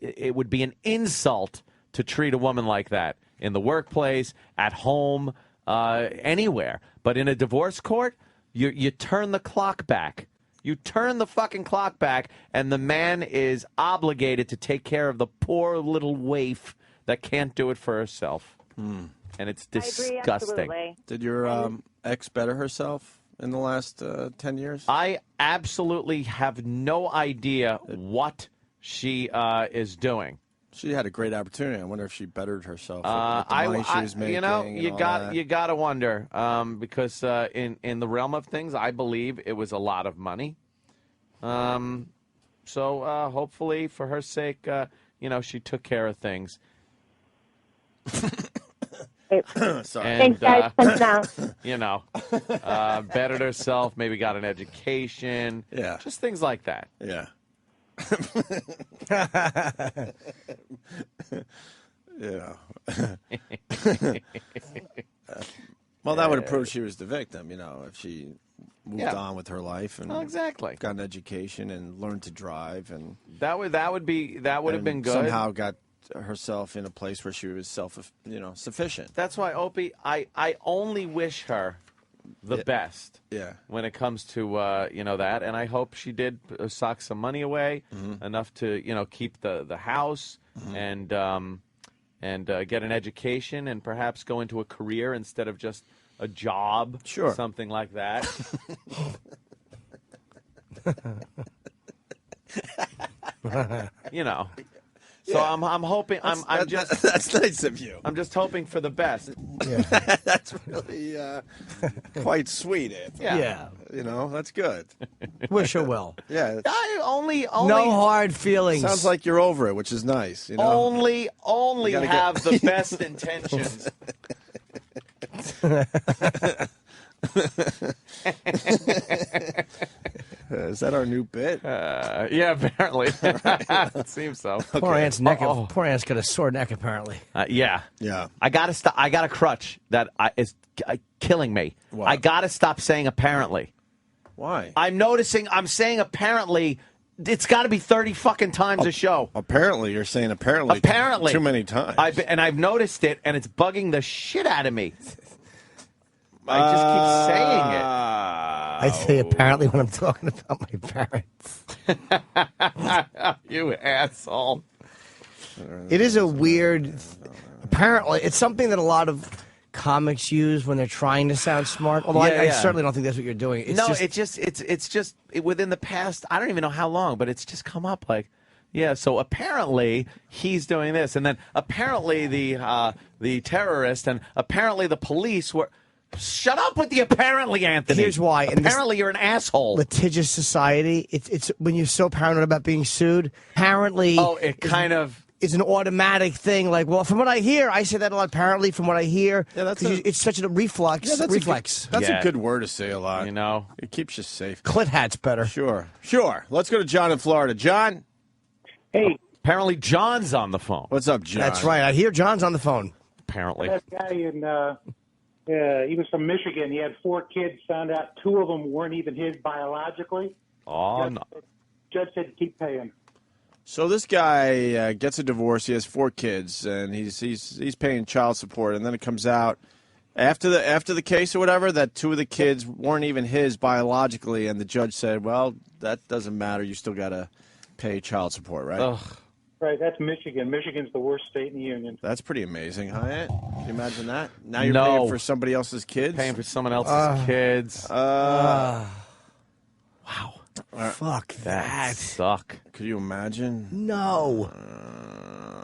it would be an insult to treat a woman like that in the workplace, at home, anywhere. But in a divorce court, you turn the clock back. You turn the fucking clock back, and the man is obligated to take care of the poor little waif that can't do it for herself. And it's disgusting. Did your ex better herself in the last 10 years? I absolutely have no idea what she is doing. She had a great opportunity. I wonder if she bettered herself with the money she was making. You got to wonder because in the realm of things, I believe it was a lot of money. So hopefully, for her sake, she took care of things. Sorry. And, Thanks, guys. Bettered herself. Maybe got an education. Yeah, just things like that. Yeah. Well, that would have proved she was the victim, if she moved on with her life and exactly got an education and learned to drive, and that would have been good. Somehow got herself in a place where she was sufficient. That's why, Opie, I only wish her the best. Yeah. When it comes to that, and I hope she did sock some money away enough to keep the house and get an education and perhaps go into a career instead of just a job. Sure. Something like that. So I'm hoping. That's nice of you. I'm just hoping for the best. Yeah. That's really quite sweet, Anthony. Yeah. That's good. Wish her well. Yeah. I only no hard feelings. Sounds like you're over it, which is nice. Only have the best intentions. Is that our new bit? Yeah, apparently. It seems so. Okay. Poor Aunt's neck. Poor Aunt's got a sore neck, apparently. Yeah. I gotta stop. I got a crutch that is killing me. What? I gotta stop saying apparently. Why? I'm noticing. I'm saying apparently. It's got to be 30 fucking times a show. Apparently, you're saying apparently too many times. I've noticed it, and it's bugging the shit out of me. I just keep saying it. I say apparently when I'm talking about my parents. You asshole. It is a weird. Apparently, it's something that a lot of comics use when they're trying to sound smart. Although I certainly don't think that's what you're doing. It's just within the past. I don't even know how long, but it's just come up like. Yeah, so apparently he's doing this, and then apparently the terrorist, and apparently the police were. Shut up with the apparently, Anthony. Here's why. Apparently, you're an asshole. Litigious society. It's when you're so paranoid about being sued. Apparently, it's an automatic thing. Like, well, from what I hear, I say that a lot. Apparently, from what I hear, it's such a reflex. Yeah, that's reflex. That's a good word to say a lot. It keeps you safe. Clit hat's better. Sure. Let's go to John in Florida. John. Hey. Apparently, John's on the phone. What's up, John? That's right. I hear John's on the phone. Apparently. That guy in. He was from Michigan. He had 4 kids. Found out 2 of them weren't even his biologically. Oh, no. Judge said keep paying. So this guy gets a divorce. He has 4 kids, and he's paying child support. And then it comes out after the case or whatever that 2 of the kids weren't even his biologically, and the judge said, "Well, that doesn't matter. You still got to pay child support, right?" Ugh. Right, that's Michigan. Michigan's the worst state in the union. That's pretty amazing, huh? Can you imagine that? Now you're No. paying for somebody else's kids? Paying for someone else's kids. Wow. Fuck that. Suck. Could you imagine? No.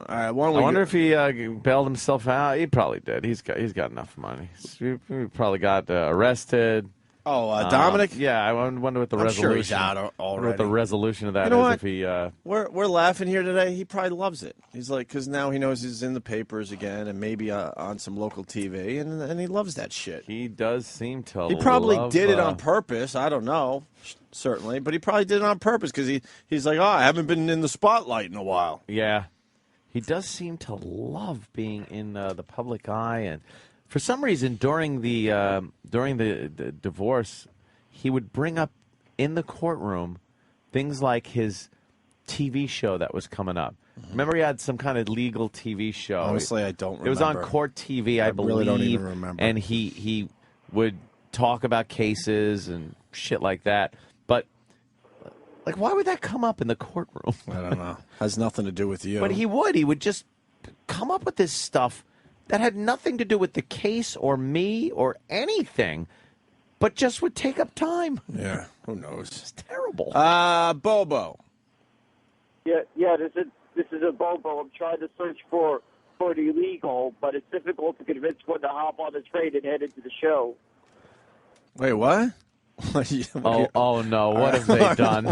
All right, I wonder if he bailed himself out. He probably did. He's got enough money. He probably got arrested. Oh, Dominic? Yeah, I wonder what the I'm resolution. sure he's out I wonder already. what the resolution of that You know is what? if he. We're laughing here today. He probably loves it. He's like, because now he knows he's in the papers again and maybe on some local TV, and he loves that shit. He does seem to. He probably love, did it on purpose. I don't know, certainly, but he probably did it on purpose because he's like, I haven't been in the spotlight in a while. Yeah, he does seem to love being in the public eye, and for some reason during the divorce, he would bring up in the courtroom things like his TV show that was coming up. Remember, he had some kind of legal TV show. Honestly, I don't remember. It was on Court TV, I believe. really don't even remember. And he would talk about cases and shit like that. But, like, why would that come up in the courtroom? I don't know. Has nothing to do with you. But he would just come up with this stuff that had nothing to do with the case or me or anything, but just would take up time. Yeah, who knows? It's terrible. Bobo. Yeah. This is a Bobo. I'm trying to search for the illegal, but it's difficult to convince one to hop on the train and head into the show. Wait, what? Oh no! What have they done?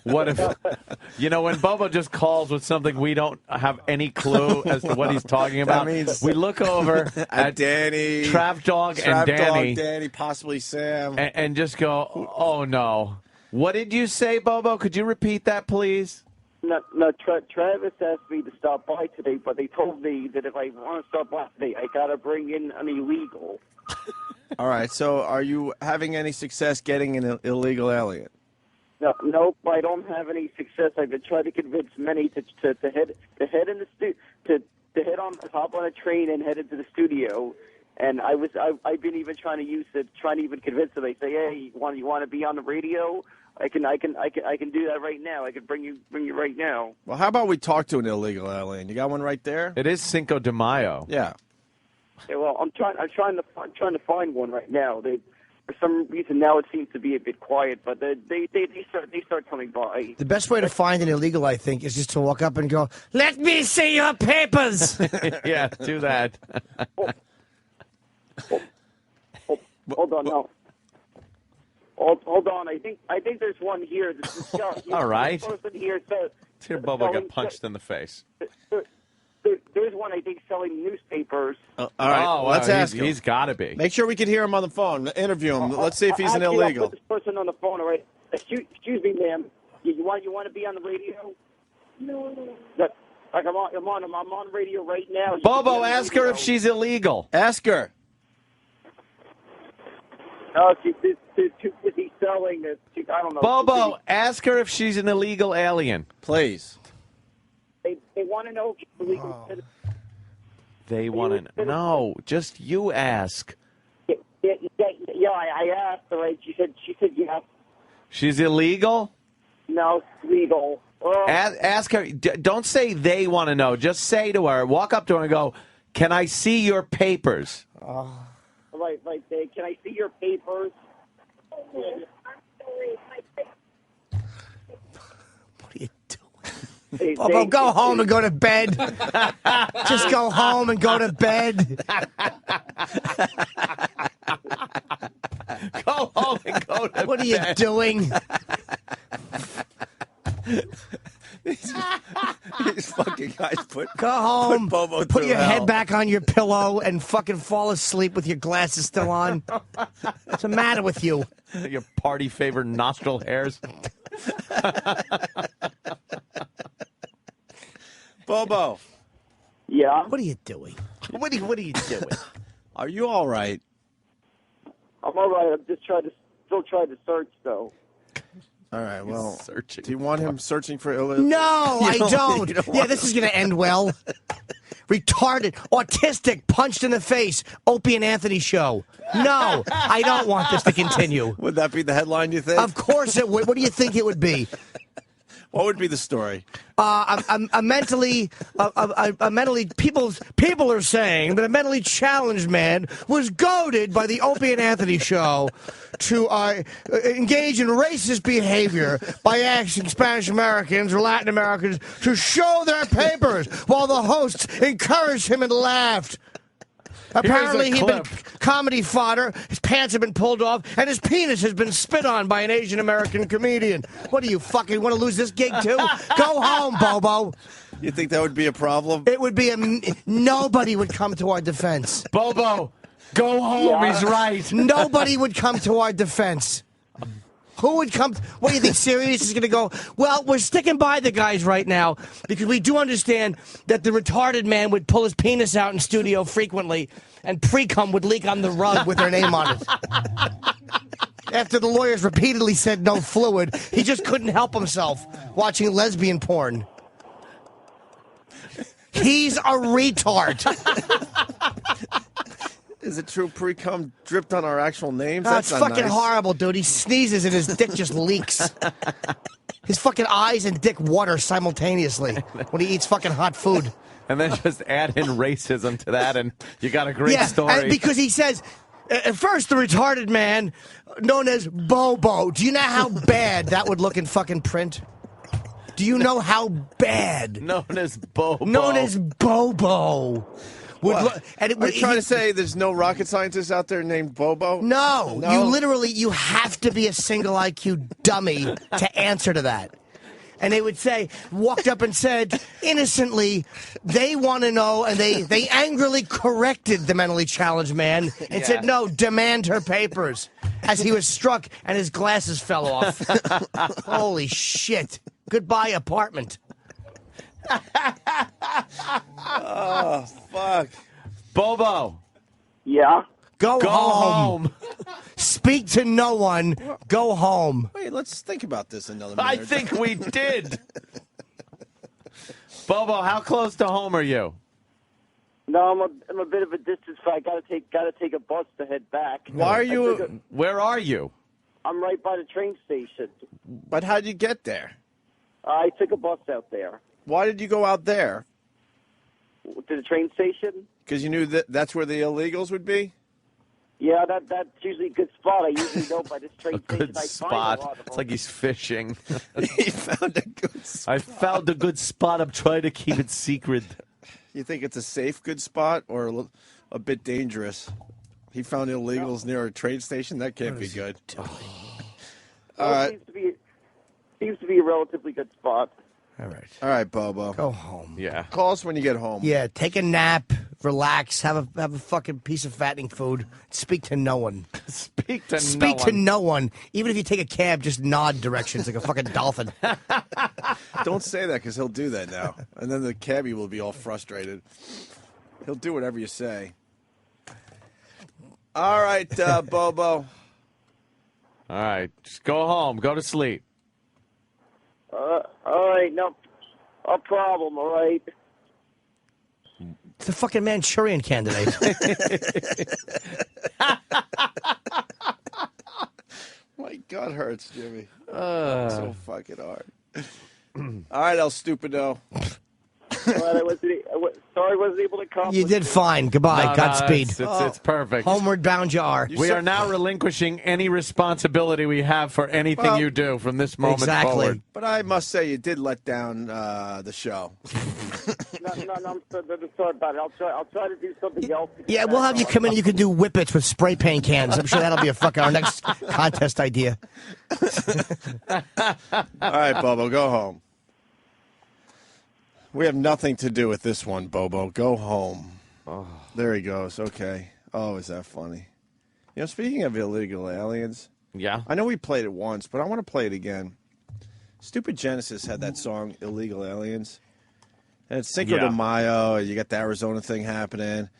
What if when Bobo just calls with something we don't have any clue as to what he's talking about? That means we look over at Danny, Trap Dog, and Danny, Danny, possibly Sam, and just go, "Oh no! What did you say, Bobo? Could you repeat that, please?" No, Travis asked me to stop by today, but they told me that if I want to stop by today, I got to bring in an illegal. All right, so are you having any success getting an illegal alien? No, nope, I don't have any success. I've been trying to convince many to head in the hop on a train and head into the studio. And I've been even trying to even convince them. They say, hey, you want to be on the radio? I can do that right now. I can bring you right now. Well, how about we talk to an illegal alien? You got one right there? It is Cinco de Mayo. Yeah. Yeah, well, I'm trying to find one right now. For some reason now it seems to be a bit quiet, but they start coming by. The best way to find an illegal, I think, is just to walk up and go, "Let me see your papers." Yeah, do that. Hold on, no. Hold on. I think there's one here. All right. Person here says. Here, Bobo got punched in the face. There's one, I think, selling newspapers. All right, wow, let's ask him. He's got to be. Make sure we can hear him on the phone. Interview him. Let's see if he's an Actually, illegal. I'll put this person on the phone, all right? Excuse me, ma'am. You want to be on the radio? No. Look, I'm on radio right now. Bobo, ask her if she's illegal. Ask her. No, she's too busy selling this. I don't know. Bobo, ask her if she's an illegal alien. Please. They want to know if she's illegal. They want to know. Just you ask. Yeah, I asked her. Right? She said yes. She's illegal? No, it's legal. Ask her. Don't say they want to know. Just say to her, walk up to her and go, "Can I see your papers?" Right. Can I see your papers? What are you doing? Bobo, go home and go to bed. Just go home and go to bed. Go home and go to bed. What are you doing? These fucking guys Go home, Bobo put through your hell. head back on your pillow, and fucking fall asleep with your glasses still on. What's the matter with you? Your party favorite nostril hairs. Bobo. Yeah? What are you doing? What are you doing? Are you all right? I'm all right. I'm just still trying to search, though. All right, well, do you want him searching for illegal? No, I don't. You don't Yeah, want this him- is going to end well. Retarded, autistic, punched in the face, Opie and Anthony show. No, I don't want this to continue. Would that be the headline, you think? Of course it would. What do you think it would be? What would be the story? A mentally people are saying that a mentally challenged man was goaded by the Opie and Anthony show to engage in racist behavior by asking Spanish Americans or Latin Americans to show their papers while the hosts encouraged him and laughed. Apparently, he'd been comedy fodder, his pants have been pulled off, and his penis has been spit on by an Asian American comedian. What do you fucking want to lose this gig too? Go home, Bobo. You think that would be a problem? It would be nobody would come to our defense. Bobo, go home. He's right. Nobody would come to our defense. Who would come? What do you think Sirius is going to go? Well, we're sticking by the guys right now because we do understand that the retarded man would pull his penis out in studio frequently and pre-cum would leak on the rug with their name on it. After the lawyers repeatedly said no fluid, he just couldn't help himself watching lesbian porn. He's a retard. Is it true pre-cum dripped on our actual names? That's That's not fucking nice. horrible, dude. He sneezes and his dick just leaks. His fucking eyes and dick water simultaneously when he eats fucking hot food. And then just add in racism to that, and you got a great story. And because he says, at first, the retarded man, known as Bobo. Do you know how bad that would look in fucking print? Do you know how bad? Known as Bobo. Known as Bobo. What? Are you trying to say there's no rocket scientist out there named Bobo? No. You have to be a single IQ dummy to answer to that. And they would say, walked up and said, innocently, they want to know, and they angrily corrected the mentally challenged man and said, no, demand her papers, as he was struck and his glasses fell off. Holy shit. Goodbye, apartment. Oh, fuck. Bobo. Yeah? Go home. Speak to no one. Go home. Wait, let's think about this another minute. I think we did. Bobo, how close to home are you? No, I'm a bit of a distance, but I gotta take a bus to head back. Why are you? Where are you? I'm right by the train station. But how'd you get there? I took a bus out there. Why did you go out there? To the train station? Because you knew that's where the illegals would be? Yeah, that's usually a good spot. I usually know by this train A station. good I find a spot. lot of It's like he's fishing. He found a good spot. I found a good spot. I'm trying to keep it secret. You think it's a safe, good spot or a bit dangerous? He found illegals near a train station? That can't be good. All right. Seems to be a relatively good spot. All right. All right, Bobo. Go home. Yeah. Call us when you get home. Yeah, take a nap, relax, have a fucking piece of fattening food. Speak to no one. Speak to no one. Even if you take a cab, just nod directions like a fucking dolphin. Don't say that because he'll do that now. And then the cabbie will be all frustrated. He'll do whatever you say. All right, Bobo. All right. Just go home. Go to sleep. All right, no problem, all right. It's the fucking Manchurian candidate. My gut hurts, Jimmy. So fucking hard. All right, El Stupido. Sorry I wasn't able to come. You did fine. Goodbye. No, Godspeed. It's perfect. Homeward bound you are. We are now relinquishing any responsibility we have for anything you do from this moment forward. But I must say, you did let down the show. No, I'm sorry about it. I'll try to do something else. Yeah, we'll have you come in. You can do whippets with spray paint cans. I'm sure that'll be our next contest idea. All right, Bobo, go home. We have nothing to do with this one, Bobo. Go home. Oh. There he goes. Okay. Oh, is that funny? You know, speaking of illegal aliens. Yeah. I know we played it once, but I want to play it again. Stupid Genesis had that song, Illegal Aliens. And it's Cinco de Mayo. You got the Arizona thing happening.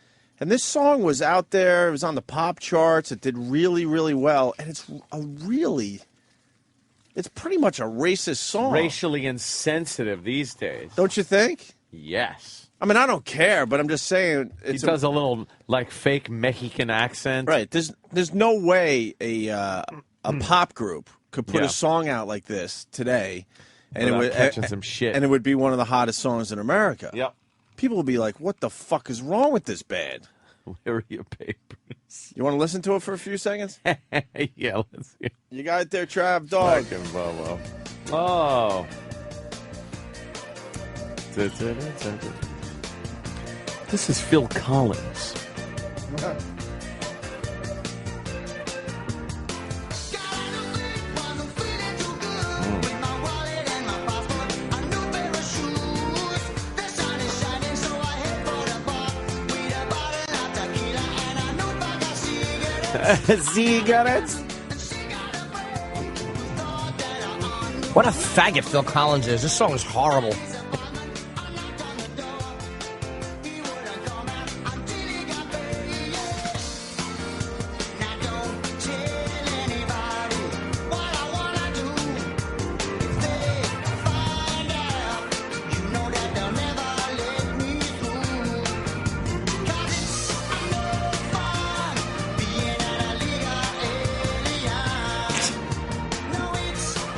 And this song was out there. It was on the pop charts. It did really, really well. And it's a really It's pretty much a racist song. Racially insensitive these days. Don't you think? Yes. I mean, I don't care, but I'm just saying. He does a little, like, fake Mexican accent. Right. There's no way a pop group could put a song out like this today, and Without it would catching some shit. and it would be one of the hottest songs in America. Yep. People would be like, "What the fuck is wrong with this band?" Where are your papers? You want to listen to it for a few seconds? Yeah, let's see. You got it there, Trav Dog. Fucking Bobo. Oh. This is Phil Collins. Cigarettes. What a faggot Phil Collins is. This song is horrible.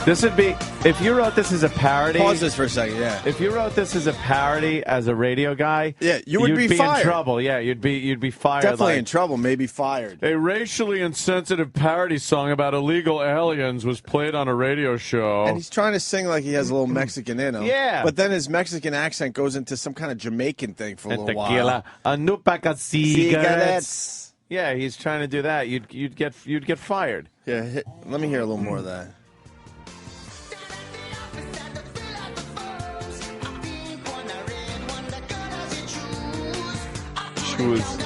This would be, if you wrote this as a parody. Pause this for a second, yeah. If you wrote this as a parody as a radio guy, yeah, you would be fired. in trouble. Yeah, you'd be fired. Definitely in trouble, maybe fired. A racially insensitive parody song about illegal aliens was played on a radio show. And he's trying to sing like he has a little Mexican in him. Yeah. But then his Mexican accent goes into some kind of Jamaican thing for a little while. Cigarettes. Yeah, he's trying to do that. You'd get fired. Yeah, let me hear a little more of that. Shoes.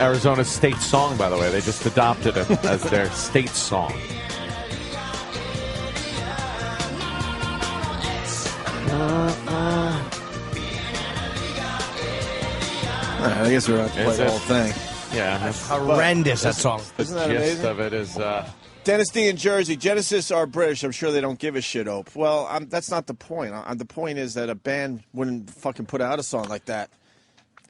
Arizona's state song, by the way. They just adopted it as their state song. I guess we're going to play the whole thing. Yeah. That's horrendous, that song. Isn't that The gist amazing? of it is... Dennis D in Jersey. Genesis are British. I'm sure they don't give a shit, Ope. Well, that's not the point. The point is that a band wouldn't fucking put out a song like that.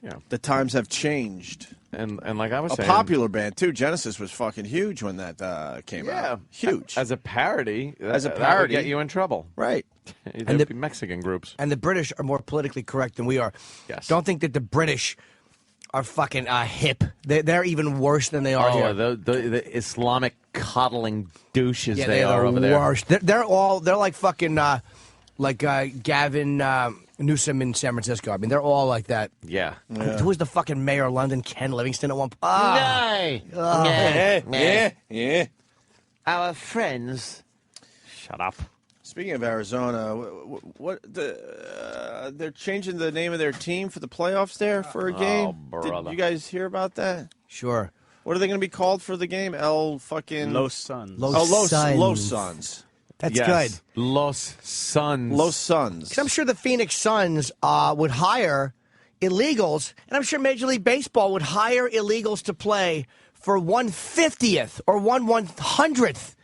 Yeah. The times have changed. And like I was saying... A popular band, too. Genesis was fucking huge when that came out. Huge. As a parody. As a that parody. would get you in trouble. Right. There'd be Mexican groups. And the British are more politically correct than we are. Yes. Don't think that the British are fucking hip. They're even worse than they are here. The Islamic coddling douches Yeah, they are over there. Worst. They're like fucking Gavin Newsom in San Francisco. I mean, they're all like that. Yeah. Who was the fucking mayor of London? Ken Livingston at one point. Yeah. Our friends. Shut up. Speaking of Arizona, they're changing the name of their team for the playoffs there for a game. Oh, brother. Did you guys hear about that? Sure. What are they going to be called for the game? Los Suns. Los Suns. That's good. Los Suns. Los Suns. Because I'm sure the Phoenix Suns would hire illegals, and I'm sure Major League Baseball would hire illegals to play for 1/50th or 1/100th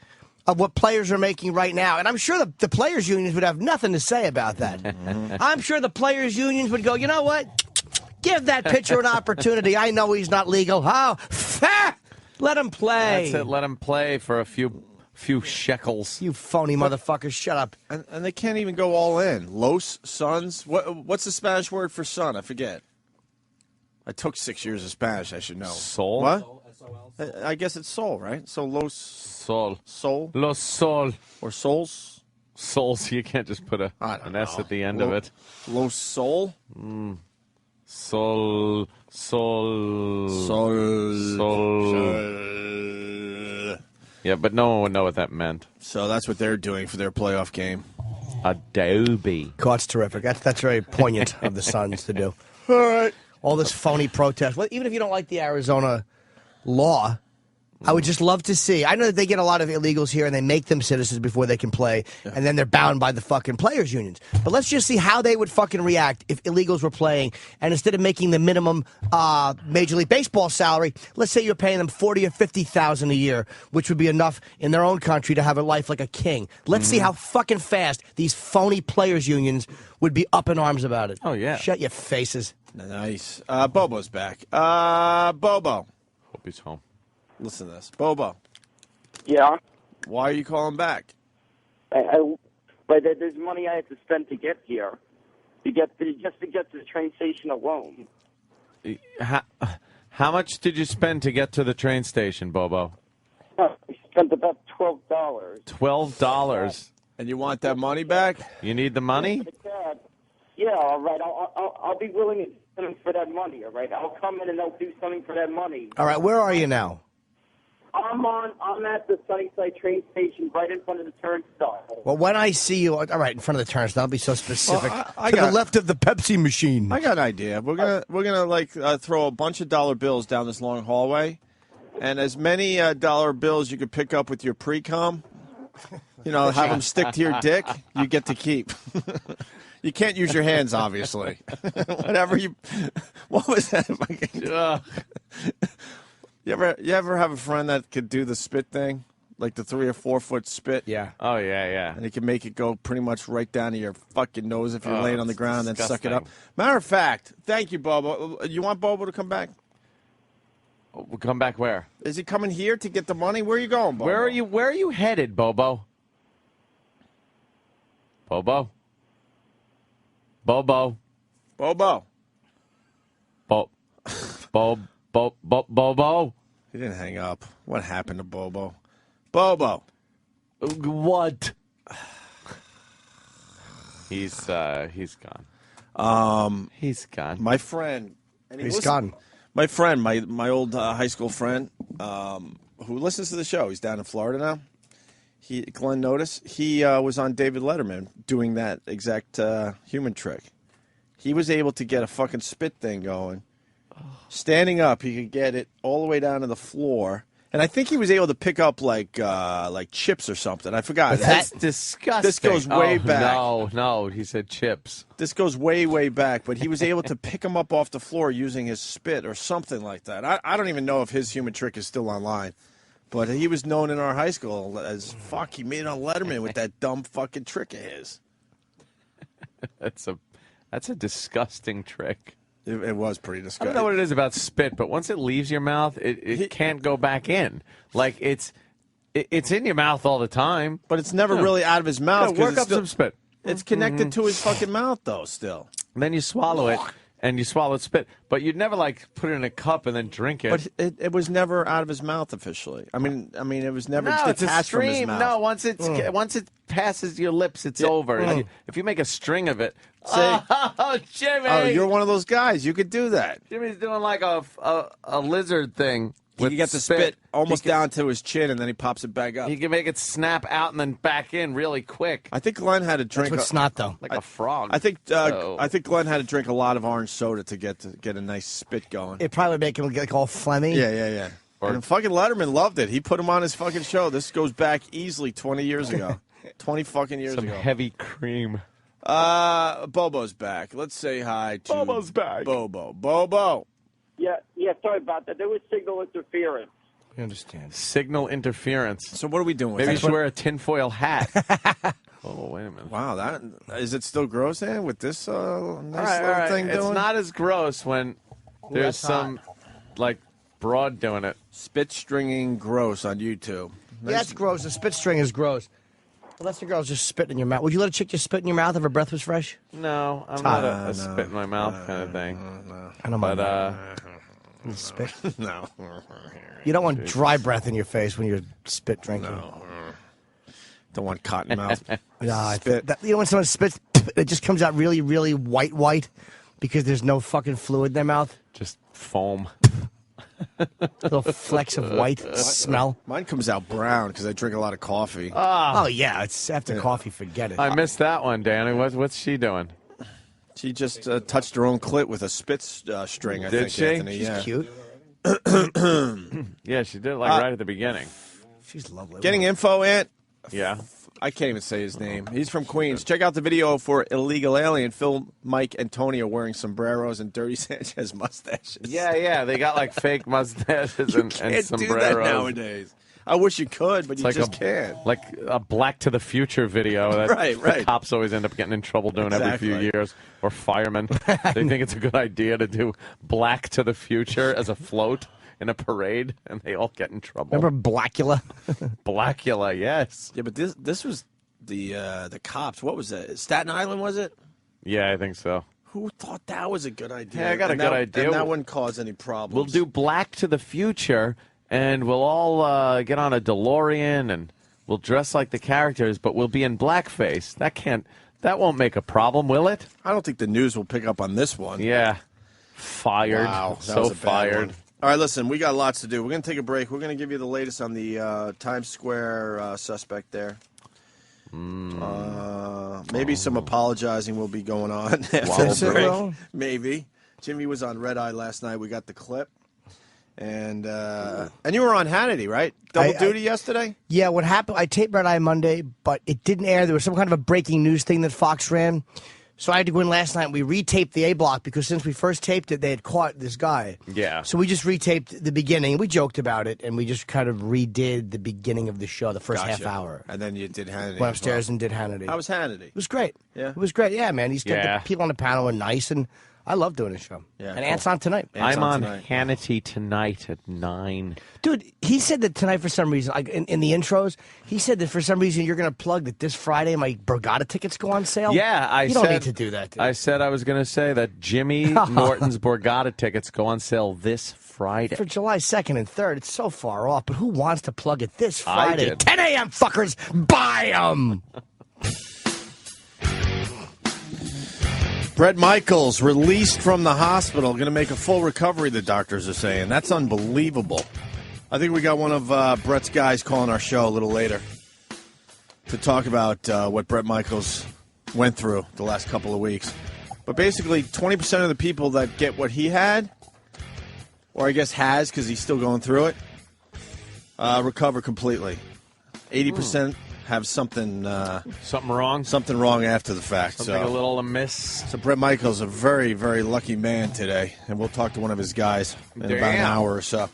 of what players are making right now. And I'm sure the players' unions would have nothing to say about that. I'm sure the players' unions would go, you know what? Give that pitcher an opportunity. I know he's not legal. Oh, let him play. That's it. Let him play for a few shekels. You phony motherfuckers. Shut up. And they can't even go all in. Los Suns? What's the Spanish word for sun? I forget. I took 6 years of Spanish. I should know. Soul? What? I guess it's soul, right? So Los... Sol. Soul? Los Sol. Or souls? Souls. You can't just put an S at the end of it. Los Soul? Sol. Yeah, but no one would know what that meant. So that's what they're doing for their playoff game. Adobe. Oh, it's terrific. That's very poignant of the Suns to do. All right. All this phony protest. Well, even if you don't like the Arizona law, I would just love to see. I know that they get a lot of illegals here and they make them citizens before they can play, and then they're bound by the fucking players' unions. But let's just see how they would fucking react if illegals were playing, and instead of making the minimum Major League Baseball salary, let's say you're paying them $40,000 or $50,000 a year, which would be enough in their own country to have a life like a king. Let's see how fucking fast these phony players' unions would be up in arms about it. Oh, yeah. Shut your faces. Nice. Bobo's back. Bobo. Hope he's home. Listen to this. Bobo. Yeah. Why are you calling back? But there's money I have to spend to get here, just to get to the train station alone. How much did you spend to get to the train station, Bobo? I spent about $12. $12. And you want that money back? You need the money? Yeah, all right. I'll be willing to do something for that money, all right? I'll come in and I'll do something for that money. All right, where are you now? I'm at the Sunnyside train station right in front of the turnstile. Well, when I see you, all right, in front of the turnstile, I'll be so specific. I to got- the left of the Pepsi machine. I got an idea. We're gonna like throw a bunch of dollar bills down this long hallway, and as many dollar bills you could pick up with your pre-com, have them stick to your dick. You get to keep. You can't use your hands, obviously. Whatever you. What was that? You ever have a friend that could do the spit thing, like the 3 or 4 foot spit? Yeah. Oh yeah. And he can make it go pretty much right down to your fucking nose if you're laying on the ground and then suck it up. disgusting. Matter of fact, thank you, Bobo. You want Bobo to come back? We'll come back where? Is he coming here to get the money? Where are you going, Bobo? Where are you headed, Bobo? Bobo. Bobo. Bobo. Bobo. He didn't hang up. What happened to Bobo? Bobo. What? He's gone. He's gone. My friend. And He's gone. My friend, my old high school friend, who listens to the show. He's down in Florida now. Glenn Notice. He was on David Letterman doing that exact human trick. He was able to get a fucking spit thing going. Standing up, he could get it all the way down to the floor. And I think he was able to pick up like chips or something. I forgot. That's disgusting. This goes way back. No, he said chips. This goes way, way back. But he was able to pick them up off the floor using his spit or something like that. I don't even know if his human trick is still online. But he was known in our high school as, he made it on Letterman with that dumb fucking trick of his. That's a disgusting trick. It was pretty I disgusting. don't know what it is about spit, but once it leaves your mouth, it can't go back in. Like it's in your mouth all the time, but it's never really out of his mouth. Yeah, work up some spit. It's connected to his fucking mouth, though. Still, and then you swallow it, and you swallow spit. But you'd never put it in a cup and then drink it. But it was never out of his mouth officially. I mean, it was never no, it's a detached from his stream. mouth. No, once it passes your lips, it's over. If you make a string of it, oh, Jimmy! Oh, you're one of those guys. You could do that. Jimmy's doing like a lizard thing. He gets the spit almost down to his chin, and then he pops it back up. He can make it snap out and then back in really quick. I think Glenn had to drink. That's what's not though. Like a frog. I think Glenn had to drink a lot of orange soda to get a nice spit going. It probably would make him get all phlegmy. Yeah. And fucking Letterman loved it. He put him on his fucking show. This goes back easily 20 years ago. 20 fucking years Some ago. heavy cream. Bobo's back. Let's say hi to Bobo's back. Bobo. Yeah, sorry about that. There was signal interference. I understand. Signal interference. So what are we doing with Maybe you that? should wear a tinfoil hat. Oh, wait a minute. Wow, is it still gross, Ann, with this nice All little right. thing It's doing? not as gross when there's that's some broad doing it. Spit stringing gross on YouTube. Yeah, it's gross. The spit string is gross. Unless the girl's just spitting in your mouth. Would you let a chick just spit in your mouth if her breath was fresh? No, I'm not a spit in my mouth kind of thing. I don't mind. Spit. No. You don't want dry breath in your face when you're spit drinking. No. Don't want cotton mouth. Spit. You know when someone spits, it just comes out really, really white because there's no fucking fluid in their mouth? Just foam. Little flecks of white smell. Mine comes out brown because I drink a lot of coffee. Oh, yeah. It's after coffee, forget it. I missed that one, Danny. What's she doing? She just touched her own clit with a spit string, I Did think, she? Anthony. She's yeah. cute. Yeah, she did it right at the beginning. She's lovely. Getting info, Ant. Yeah. I can't even say his name. He's from Queens. Check out the video for Illegal Alien. Phil, Mike, and Tony are wearing sombreros and Dirty Sanchez mustaches. Yeah. They got like fake mustaches and sombreros. Do that nowadays. I wish you could, but you just can't. Like a Black to the Future video that Right. the cops always end up getting in trouble doing every few years, or firemen. They think it's a good idea to do Black to the Future as a float in a parade, and they all get in trouble. Remember Blackula? Blackula, yes. Yeah, but this was the cops. What was that? Staten Island, was it? Yeah, I think so. Who thought that was a good idea? Yeah, I got a good idea. And that wouldn't cause any problems. We'll do Black to the Future, and we'll all get on a DeLorean, and we'll dress like the characters, but we'll be in blackface. That won't make a problem, will it? I don't think the news will pick up on this one. Yeah. Fired. Wow, that so was a bad fired. one. All right, listen, we got lots to do. We're going to take a break. We're going to give you the latest on the Times Square suspect there. Maybe some apologizing will be going on after the break. Maybe. Jimmy was on Red Eye last night. We got the clip. And you were on Hannity, right? Double duty yesterday? Yeah, what happened, I taped Red Eye Monday, but it didn't air. There was some kind of a breaking news thing that Fox ran. So I had to go in last night and we retaped the A block because since we first taped it, they had caught this guy. Yeah. So we just retaped the beginning. We joked about it and we just kind of redid the beginning of the show, the first half hour. And then you did Hannity. Went upstairs and did Hannity. How was Hannity? It was great. Yeah. It was great. Yeah, man. The people on the panel were nice and I love doing a show. Yeah, and Ant's on tonight. I'm on Hannity tonight at 9. Dude, he said that tonight for some reason, like in the intros, he said that for some reason you're going to plug that this Friday my Borgata tickets go on sale. Yeah, you don't need to do that, dude. I said I was going to say that Jimmy Norton's Borgata tickets go on sale this Friday. For July 2nd and 3rd. It's so far off, but who wants to plug it this Friday? I did. 10 a.m. fuckers, buy them! Bret Michaels released from the hospital, going to make a full recovery, the doctors are saying. That's unbelievable. I think we got one of Bret's guys calling our show a little later to talk about what Bret Michaels went through the last couple of weeks. But basically, 20% of the people that get what he had, or I guess has because he's still going through it, recover completely. 80% have something wrong. Something wrong after the fact. Something a little amiss. So Bret Michaels, a very, very lucky man today, and we'll talk to one of his guys in about an hour or so.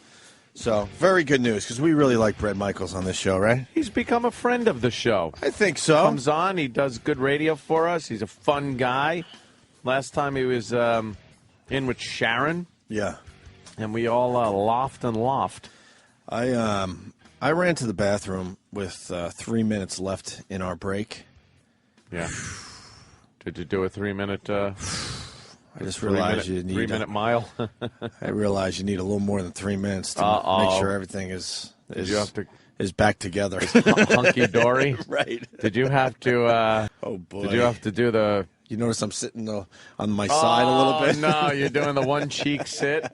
So very good news because we really like Bret Michaels on this show, right? He's become a friend of the show. I think so. Comes on, he does good radio for us. He's a fun guy. Last time he was in with Sharon. Yeah. And we all laughed and laughed. I ran to the bathroom with 3 minutes left in our break. Yeah. Did you do a 3-minute? I just realized you need 3-minute mile. I realized you need a little more than 3 minutes to make sure everything is back together. Hunky dory. Right. Did you have to? Oh boy. Did you have to do the? You notice I'm sitting on my side a little bit. No, you're doing the one cheek sit.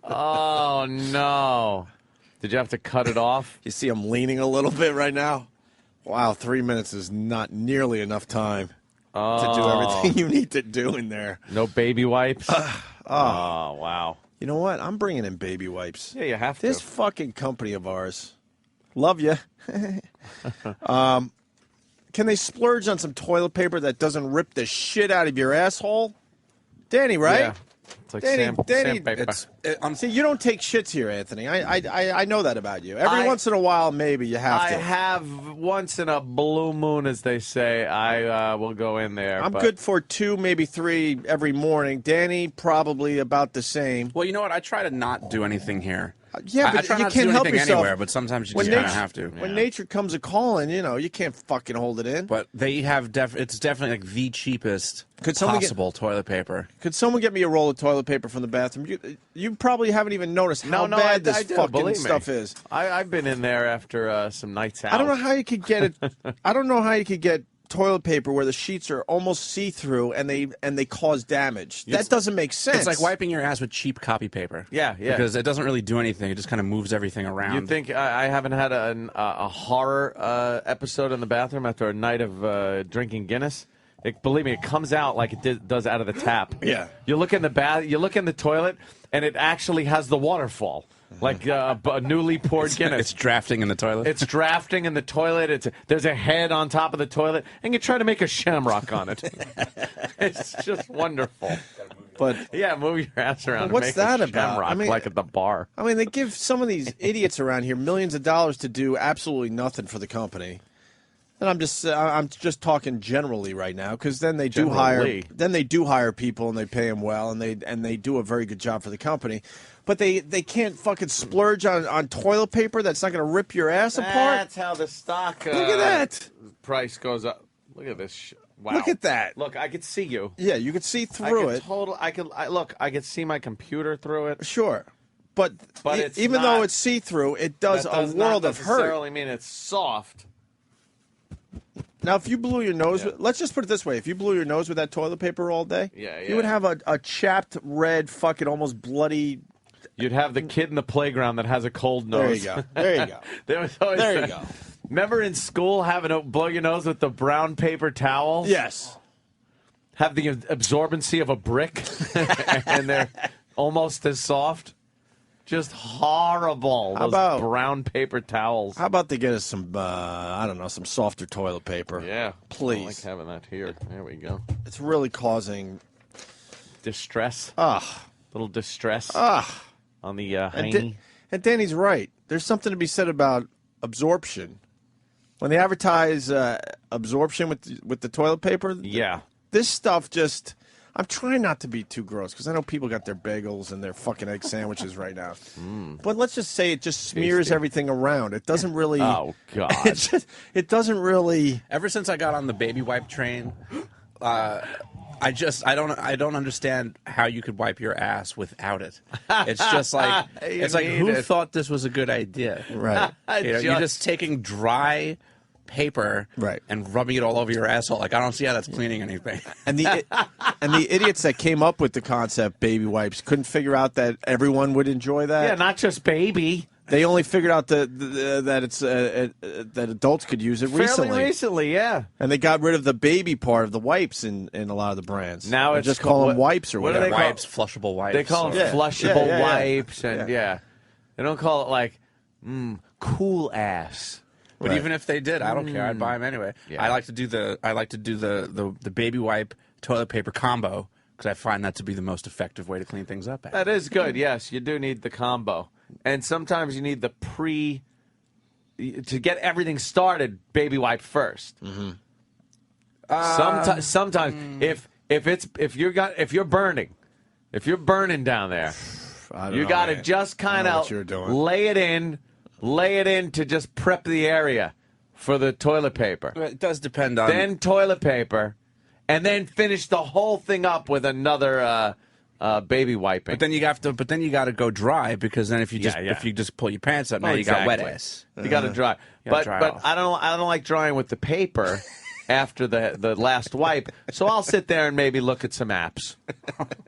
Oh no. Did you have to cut it off? You see I'm leaning a little bit right now? Wow, 3 minutes is not nearly enough time to do everything you need to do in there. No baby wipes? Wow. You know what? I'm bringing in baby wipes. Yeah, you have to. This fucking company of ours, love you. Can they splurge on some toilet paper that doesn't rip the shit out of your asshole? Danny, right? Yeah. It's like Danny, sandpaper. See, you don't take shits here, Anthony. I know that about you. Every once in a while, maybe you have to. I have once in a blue moon, as they say. I will go in there. I'm good for 2, maybe 3 every morning. Danny, probably about the same. Well, you know what? I try to not do anything here. Yeah, but I try you not can't to do help anything yourself. anywhere, but sometimes you just kind of have to. When nature comes a calling, you can't fucking hold it in. But they have it's definitely like the cheapest possible toilet paper. Could someone get me a roll of toilet paper from the bathroom? You probably haven't even noticed how bad this fucking stuff is. I've been in there after some nights out. I don't know how you could get it. I don't know how you could get toilet paper where the sheets are almost see-through and they cause damage. That doesn't make sense. It's like wiping your ass with cheap copy paper. Yeah. Because it doesn't really do anything. It just kind of moves everything around. You think I haven't had a horror episode in the bathroom after a night of drinking Guinness? Believe me, it comes out like it does out of the tap. Yeah. You look in the you look in the toilet, and it actually has the waterfall. Like a newly poured Guinness. It's drafting in the toilet. It's drafting in the toilet. There's a head on top of the toilet, and you try to make a shamrock on it. It's just wonderful. But yeah, move your ass around. What's and make that a about? Shamrock, I mean, like at the bar. I mean, they give some of these idiots around here millions of dollars to do absolutely nothing for the company. And I'm just talking generally right now, because then they do hire people and they pay them well, and they do a very good job for the company. But they can't fucking splurge on toilet paper that's not going to rip your ass apart. That's how the stock Look at that price goes up. Look at this. Wow. Look at that. Look, I could see you. Yeah, you could see through it. I could see my computer through it. Sure. But it's even though it's see-through, it does a world of hurt. That doesn't necessarily mean it's soft. Now, if you blew your nose, let's just put it this way: if you blew your nose with that toilet paper all day, you would have a chapped, red, fucking almost bloody. You'd have the kid in the playground that has a cold nose. There you go. There you go. There you go. Remember in school having to blow your nose with the brown paper towels? Yes. Have the absorbency of a brick, and they're almost as soft. Just horrible. Those brown paper towels. How about they get us some, I don't know, some softer toilet paper? Yeah. Please. I like having that here. There we go. It's really causing distress. Little distress on the hiney. And Danny's right. There's something to be said about absorption. When they advertise absorption with the toilet paper, this stuff just... I'm trying not to be too gross, because I know people got their bagels and their fucking egg sandwiches right now. But let's just say it just smears everything around. It doesn't really... Oh, God. It doesn't really... Ever since I got on the baby wipe train, I don't understand how you could wipe your ass without it. It's just like who thought this was a good idea? Right. You're just taking dry paper and rubbing it all over your asshole. Like, I don't see how that's cleaning anything. And the idiots that came up with the concept baby wipes couldn't figure out that everyone would enjoy that. Yeah, not just baby. They only figured out that it's that adults could use it recently. Fairly recently, yeah. And they got rid of the baby part of the wipes in a lot of the brands. Now they it's just call them wipes or what whatever. Do they call wipes, flushable wipes. They call them flushable wipes, and they don't call it like cool ass. But even if they did, I don't care. I'd buy them anyway. Yeah. I like to do the baby wipe toilet paper combo, because I find that to be the most effective way to clean things up. That is good. Yes, you do need the combo, and sometimes you need the to get everything started. Baby wipe first. Sometimes if you're burning down there, you got to just kind of lay it in to just prep the area for the toilet paper. It does depend on... Then toilet paper, and then finish the whole thing up with another baby wiping. But then you got to go dry, because then if you just pull your pants up, now you got wet ass. You got to dry. But I don't like drying with the paper after the last wipe. So I'll sit there and maybe look at some apps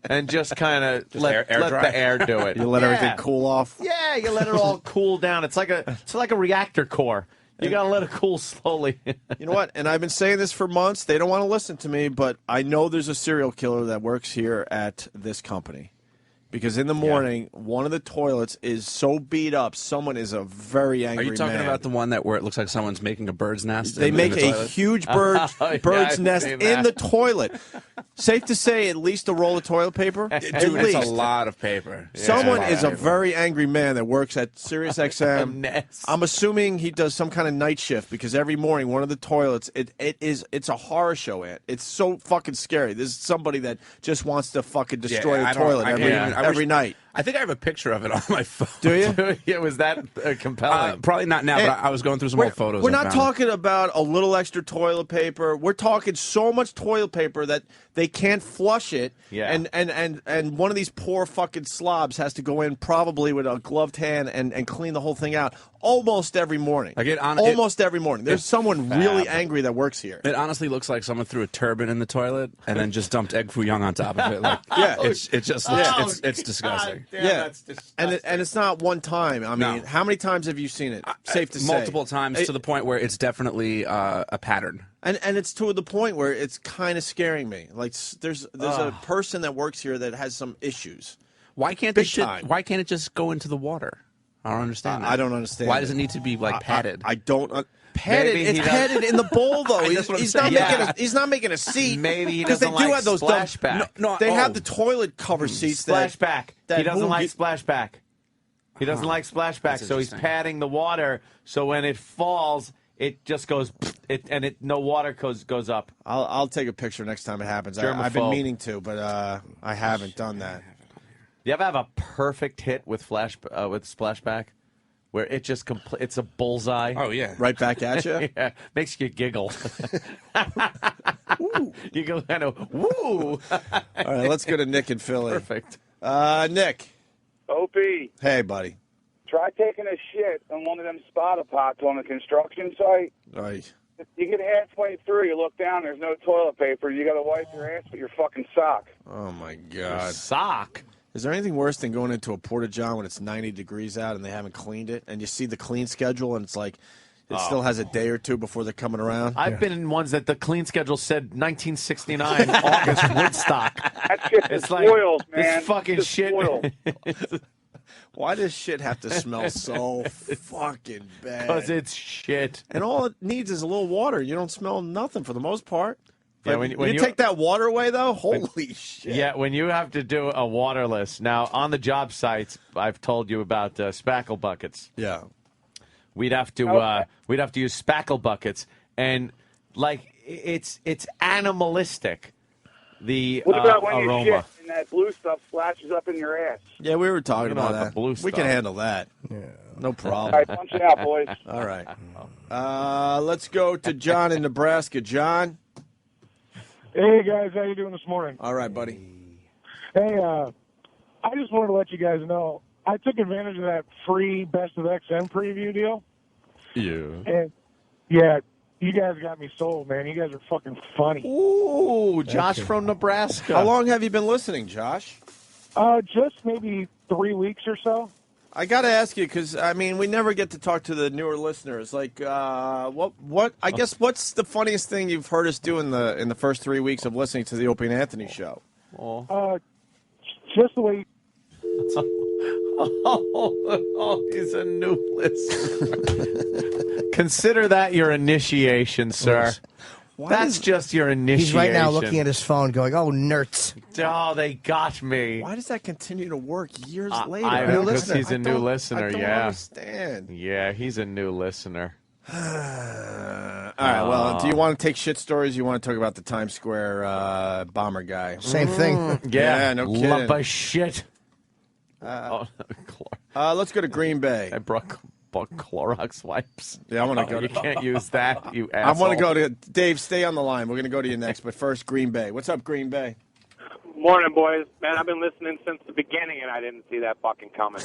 and just kind of let the air do it. You let everything cool off. Yeah, you let it all cool down. It's like a reactor core. You got to let it cool slowly. You know what? And I've been saying this for months. They don't want to listen to me, but I know there's a serial killer that works here at this company. Because in the morning, one of the toilets is so beat up, someone is a very angry man. Are you talking about the one where it looks like someone's making a bird's nest? They make a huge bird's nest in the toilet. Safe to say, at least a roll of toilet paper? Dude, it's a lot of paper. Someone is a very angry man that works at Sirius XM. I'm assuming he does some kind of night shift, because every morning, one of the toilets, it's a horror show, Ant. It's so fucking scary. This is somebody that just wants to fucking destroy a toilet every night. I think I have a picture of it on my phone. Do you? Yeah, was that compelling? Probably not now, but I was going through some old photos. We're not talking about a little extra toilet paper. We're talking so much toilet paper that they can't flush it. Yeah. And one of these poor fucking slobs has to go in probably with a gloved hand and clean the whole thing out almost every morning. Every morning. There's someone really angry that works here. It honestly looks like someone threw a turban in the toilet and then just dumped egg foo young on top of it. Like, it's disgusting. That's disgusting. And it's not one time. I mean, how many times have you seen it? Safe to say. Multiple times, to the point where it's definitely a pattern. And it's to the point where it's kind of scaring me. Like there's a person that works here that has some issues. Why can't Why can't it just go into the water? I don't understand. I don't understand. Why does it need to be like padded? I don't. Padded. It's padded in the bowl, though. He's not making a seat. Maybe he because doesn't they do like have those splashback. They have the toilet cover seats. Splashback. He doesn't like splashback. He doesn't like splashback, so he's padding the water. So when it falls, it just goes, no water goes up. I'll take a picture next time it happens. I've been meaning to, but I haven't done that. You ever have a perfect hit with splashback? Where it just it's a bullseye. Oh, yeah. Right back at you? Yeah. Makes you giggle. You go kind of, woo. All right, let's go to Nick in Philly. Perfect. Nick. Opie. Hey, buddy. Try taking a shit on one of them spotter pots on a construction site. Right. You get halfway through, you look down, there's no toilet paper. You got to wipe your ass with your fucking sock. Oh, my God. Your sock? Is there anything worse than going into a porta-john when it's 90 degrees out and they haven't cleaned it? And you see the clean schedule and it's like it still has a day or two before they're coming around? I've been in ones that the clean schedule said 1969 August Woodstock. That shit is like spoiled, man. This fucking It's shit. spoiled. Why does shit have to smell so fucking bad? Because it's shit. And all it needs is a little water. You don't smell nothing for the most part. Yeah, when you take that water away, though, holy shit. Yeah, when you have to do a waterless. Now, on the job sites, I've told you about spackle buckets. Yeah. We'd have to use spackle buckets, and like it's animalistic. The What about when aroma. you shit and that blue stuff splashes up in your ass? Yeah, we were talking about the that. blue We stuff. can handle that. Yeah. No problem. All right, punch it out, boys. All right. Let's go to John in Nebraska. John. Hey, guys. How you doing this morning? All right, buddy. Hey, I just wanted to let you guys know, I took advantage of that free Best of XM preview deal. Yeah. And, yeah, you guys got me sold, man. You guys are fucking funny. Ooh, Josh from Nebraska. How long have you been listening, Josh? Just maybe 3 weeks or so. I got to ask you because I mean we never get to talk to the newer listeners. Like, what? I guess what's the funniest thing you've heard us do in the first 3 weeks of listening to the Opie and Anthony show? Just the way. He's a new listener. Consider that your initiation, sir. That's just your initiation. He's right now looking at his phone going, oh, nerds. Oh, they got me. Why does that continue to work years later? Because he's a new listener, I don't understand. Yeah, he's a new listener. All right, well, do you want to take shit stories? Or you want to talk about the Times Square bomber guy? Same thing. Yeah, no kidding. Love my shit. Let's go to Green Bay. I brought Clorox wipes. Yeah, I want to go. You can't use that, you asshole. I want to go to Dave. Stay on the line. We're going to go to you next, but first, Green Bay. What's up, Green Bay? Morning, boys. Man, I've been listening since the beginning, and I didn't see that fucking coming.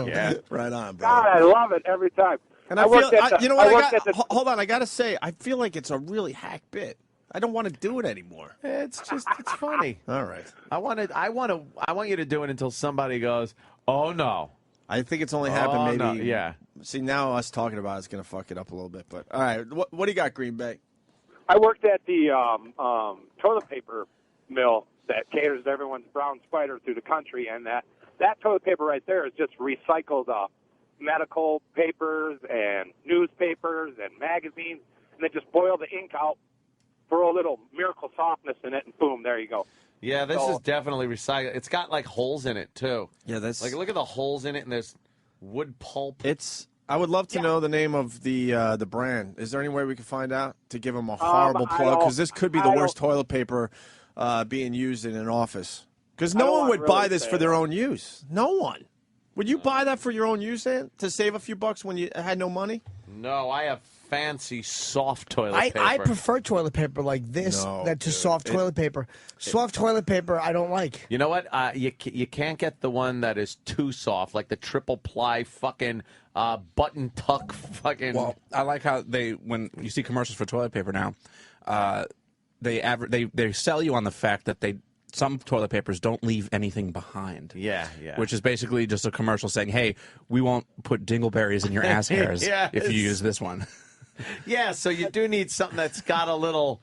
Yeah, right on, bro. God, I love it every time. And I feel, you know what? Hold on, I got to say, I feel like it's a really hack bit. I don't want to do it anymore. It's funny. All right. I want you to do it until somebody goes, oh no. I think it's only happened maybe. No. Yeah. See, now us talking about it's going to fuck it up a little bit. But all right, what do you got, Green Bay? I worked at the toilet paper mill that caters to everyone's brown spider through the country, and that toilet paper right there is just recycled medical papers and newspapers and magazines, and they just boil the ink out, throw a little miracle softness in it, and boom, there you go. Yeah, this is definitely recycled. It's got like holes in it too. Yeah, that's like look at the holes in it, and there's wood pulp. I would love to know the name of the brand. Is there any way we can find out to give them a horrible plug? Because this could be the worst toilet paper being used in an office. Because no one would buy this for their own use. No one. Would you buy that for your own use, Dan, to save a few bucks when you had no money? No, I have fancy soft toilet paper. I prefer toilet paper like this to soft toilet paper. Soft toilet paper I don't like. You know what? You can't get the one that is too soft, like the triple ply fucking button tuck fucking. Well, I like how when you see commercials for toilet paper now, they sell you on the fact that they some toilet papers don't leave anything behind. Yeah. Which is basically just a commercial saying, "Hey, we won't put dingleberries in your ass hairs if you use this one." Yeah, so you do need something that's got a little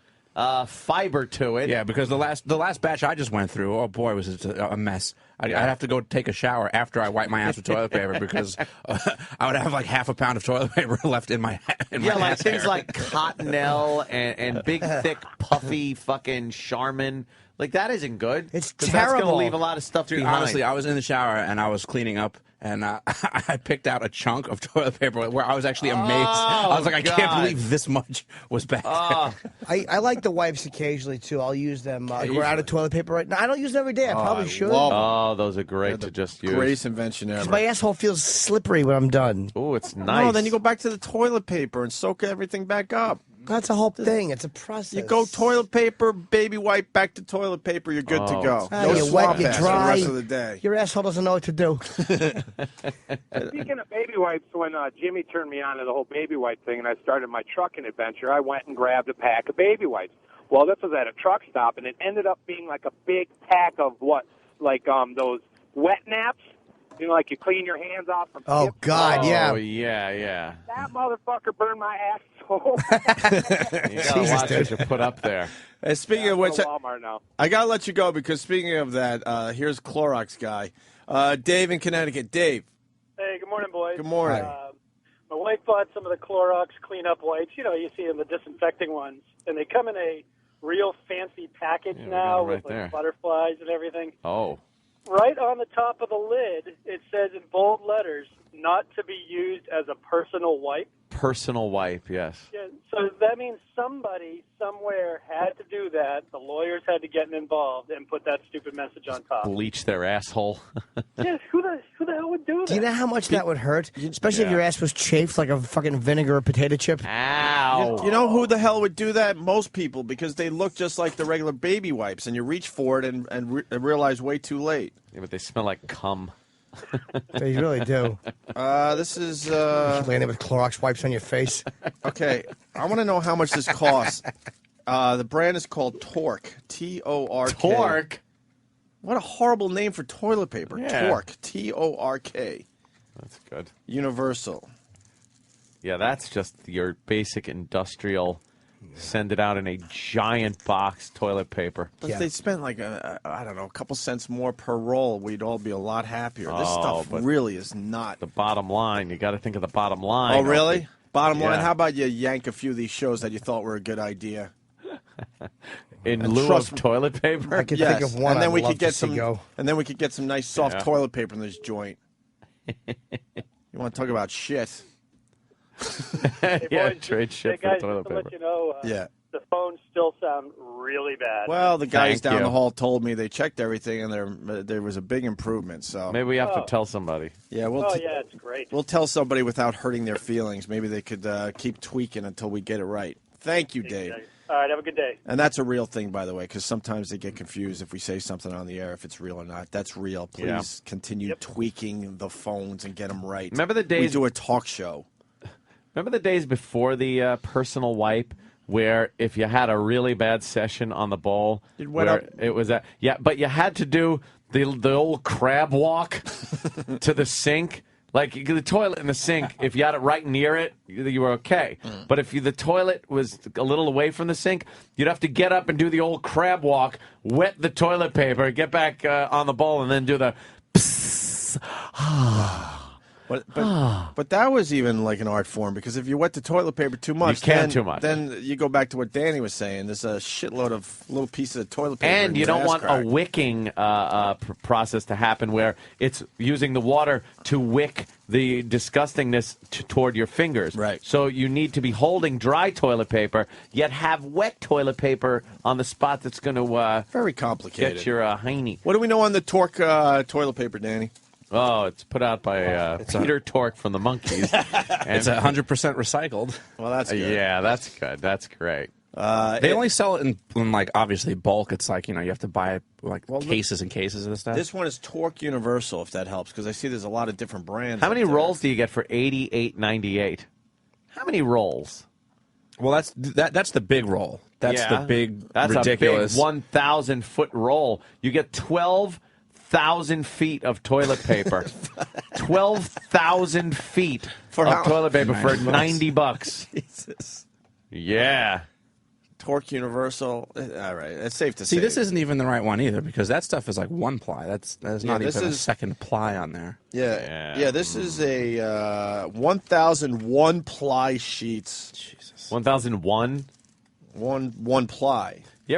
fiber to it. Yeah, because the last batch I just went through, oh boy, was it a mess. I'd have to go take a shower after I wipe my ass with toilet paper because I would have like half a pound of toilet paper left in my like things hair. like Cottonelle and big, thick, puffy fucking Charmin. Like, that isn't good. It's 'cause terrible. That's going to leave a lot of stuff Dude, behind. honestly, I was in the shower and I was cleaning up, and I picked out a chunk of toilet paper where I was actually amazed. I was like, I can't believe this much was back there. I like the wipes occasionally, too. I'll use them. We're out of toilet paper right now. I don't use them every day. I probably should. Oh, those are great to just use. Greatest invention ever. My asshole feels slippery when I'm done. Oh, it's nice. No, then you go back to the toilet paper and soak everything back up. That's a whole thing. It's a process. You go toilet paper, baby wipe, back to toilet paper. You're good to go. No you swamp wet, you ass dry. the rest of the day. Your asshole doesn't know what to do. Speaking of baby wipes, when Jimmy turned me on to the whole baby wipe thing and I started my trucking adventure, I went and grabbed a pack of baby wipes. Well, this was at a truck stop, and it ended up being like a big pack of those wet naps. You know, like you clean your hands off from Oh, tips. God, yeah. Oh, yeah. That motherfucker burned my asshole. You got to watch what you put up there. And speaking of which, Walmart now. I got to let you go because speaking of that, here's Clorox guy. Dave in Connecticut. Dave. Hey, good morning, boys. Good morning. My wife bought some of the Clorox cleanup wipes. You know, you see them, the disinfecting ones. And they come in a real fancy package now with like butterflies and everything. Oh. Right on the top of the lid, it says in bold letters, not to be used as a personal wipe. Personal wipe, yes. Yeah, so that means somebody somewhere had to do that. The lawyers had to get involved and put that stupid message on top. Bleach their asshole. Yeah, who the hell would do that? Do you know how much that would hurt? Especially if your ass was chafed like a fucking vinegar or potato chip. Ow. You know who the hell would do that? Most people, because they look just like the regular baby wipes, and you reach for it and realize way too late. Yeah, but they smell like cum. They really do. This is... laying there with Clorox wipes on your face. Okay, I want to know how much this costs. The brand is called Torque. T-O-R-K. Torque? What a horrible name for toilet paper. Yeah. Torque. T-O-R-K. That's good. Universal. Yeah, that's just your basic industrial... Send it out in a giant box toilet paper. But if they spent like a couple cents more per roll, we'd all be a lot happier. This stuff really is not. The bottom line. You got to think of the bottom line. Oh, really? Opie. Bottom line, Yeah. how about you yank a few of these shows that you thought were a good idea? In And lieu trust of me- toilet paper? I could think of one and then I'd we love could get to see some. go. And then we could get some nice soft Yeah. toilet paper in this joint. You want to talk about shit? Yeah, boys, trade shit hey, for guys, toilet just to paper. let you know, Yeah. the phones still sound really bad. Well, the guys Thank down you. the hall told me they checked everything and there was a big improvement. So Maybe we have to Oh. tell somebody. yeah, yeah, it's great. we'll tell somebody without hurting their feelings. Maybe they could keep tweaking until we get it right. Thank you, Dave. All right, have a good day. And that's a real thing, by the way, because sometimes they get confused if we say something on the air, if it's real or not. That's real. Please Yeah. continue tweaking the phones and get them right. Remember the days- we do a talk show. Remember the days before the personal wipe, where if you had a really bad session on the bowl, It went where up- it was at, but you had to do the old crab walk to the sink. Like the toilet and the sink, if you had it right near it, you were okay. But if the toilet was a little away from the sink, you'd have to get up and do the old crab walk, wet the toilet paper, get back on the bowl, and then do the But that was even like an art form, because if you wet the toilet paper too much, then you go back to what Danny was saying. There's a shitload of little pieces of toilet paper. And in you your don't ass want crack. a wicking process to happen where it's using the water to wick the disgustingness toward your fingers. Right. So you need to be holding dry toilet paper, yet have wet toilet paper on the spot that's going to very complicated. Get your hiney. What do we know on the Torque toilet paper, Danny? Oh, it's put out by Peter Tork from the Monkees. It's 100% recycled. Well, that's good. Yeah, that's good. That's great. They only sell it in like obviously bulk. It's like you have to buy like cases and cases of this stuff. This one is Torque Universal, if that helps, because I see there's a lot of different brands. How many rolls do you get for $88.98? How many rolls? Well, that's the big roll. That's the big, That's ridiculous. a big 1,000-foot roll. You get 12,000 feet of toilet paper. 12,000 feet of toilet paper for $90. Jesus. Yeah. Torque Universal. All right, it's safe to say. See, this isn't even the right one either because that stuff is like one ply. There's not even a second ply on there. Yeah. This is a 1,001 ply sheets. Jesus. 1,001. One ply. You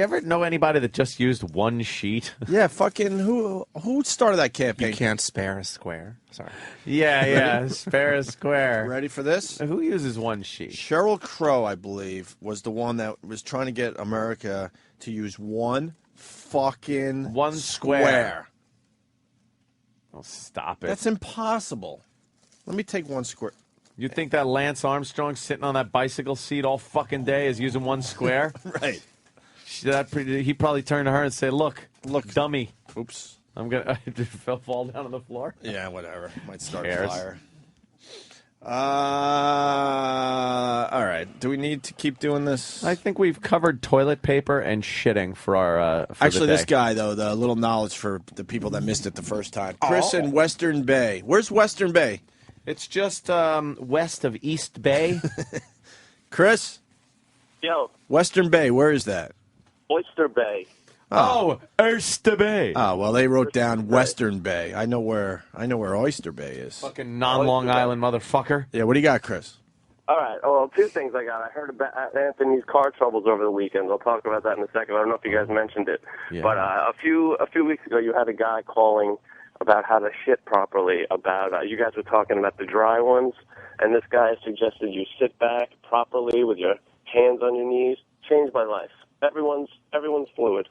ever know anybody that just used one sheet? Yeah, fucking who started that campaign? You can't spare a square. Sorry. Yeah, spare a square. Ready for this? Who uses one sheet? Sheryl Crow, I believe, was the one that was trying to get America to use one fucking square. Oh, stop it. That's impossible. Let me take one square. You think that Lance Armstrong sitting on that bicycle seat all fucking day is using one square? Right. He probably turned to her and said, look, dummy. Oops. I'm going to fall down on the floor. Yeah, whatever. Might start Cares. a fire. All right. Do we need to keep doing this? I think we've covered toilet paper and shitting for our Actually, the day. this guy, though, the little knowledge for the people that missed it the first time. Chris in Western Bay. Where's Western Bay? It's just west of East Bay. Chris? Yo, Western Bay, where is that? Oyster Bay. Oh, Oyster Bay. Oh, well, they wrote down Western Bay. I know where Oyster Bay is. Fucking non-Long Island motherfucker. Yeah, what do you got, Chris? All right. Well, two things I got. I heard about Anthony's car troubles over the weekend. I'll talk about that in a second. I don't know if you guys mentioned it, but a few weeks ago, you had a guy calling about how to shit properly. About you guys were talking about the dry ones, and this guy suggested you sit back properly with your hands on your knees. Changed my life. Everyone's fluid.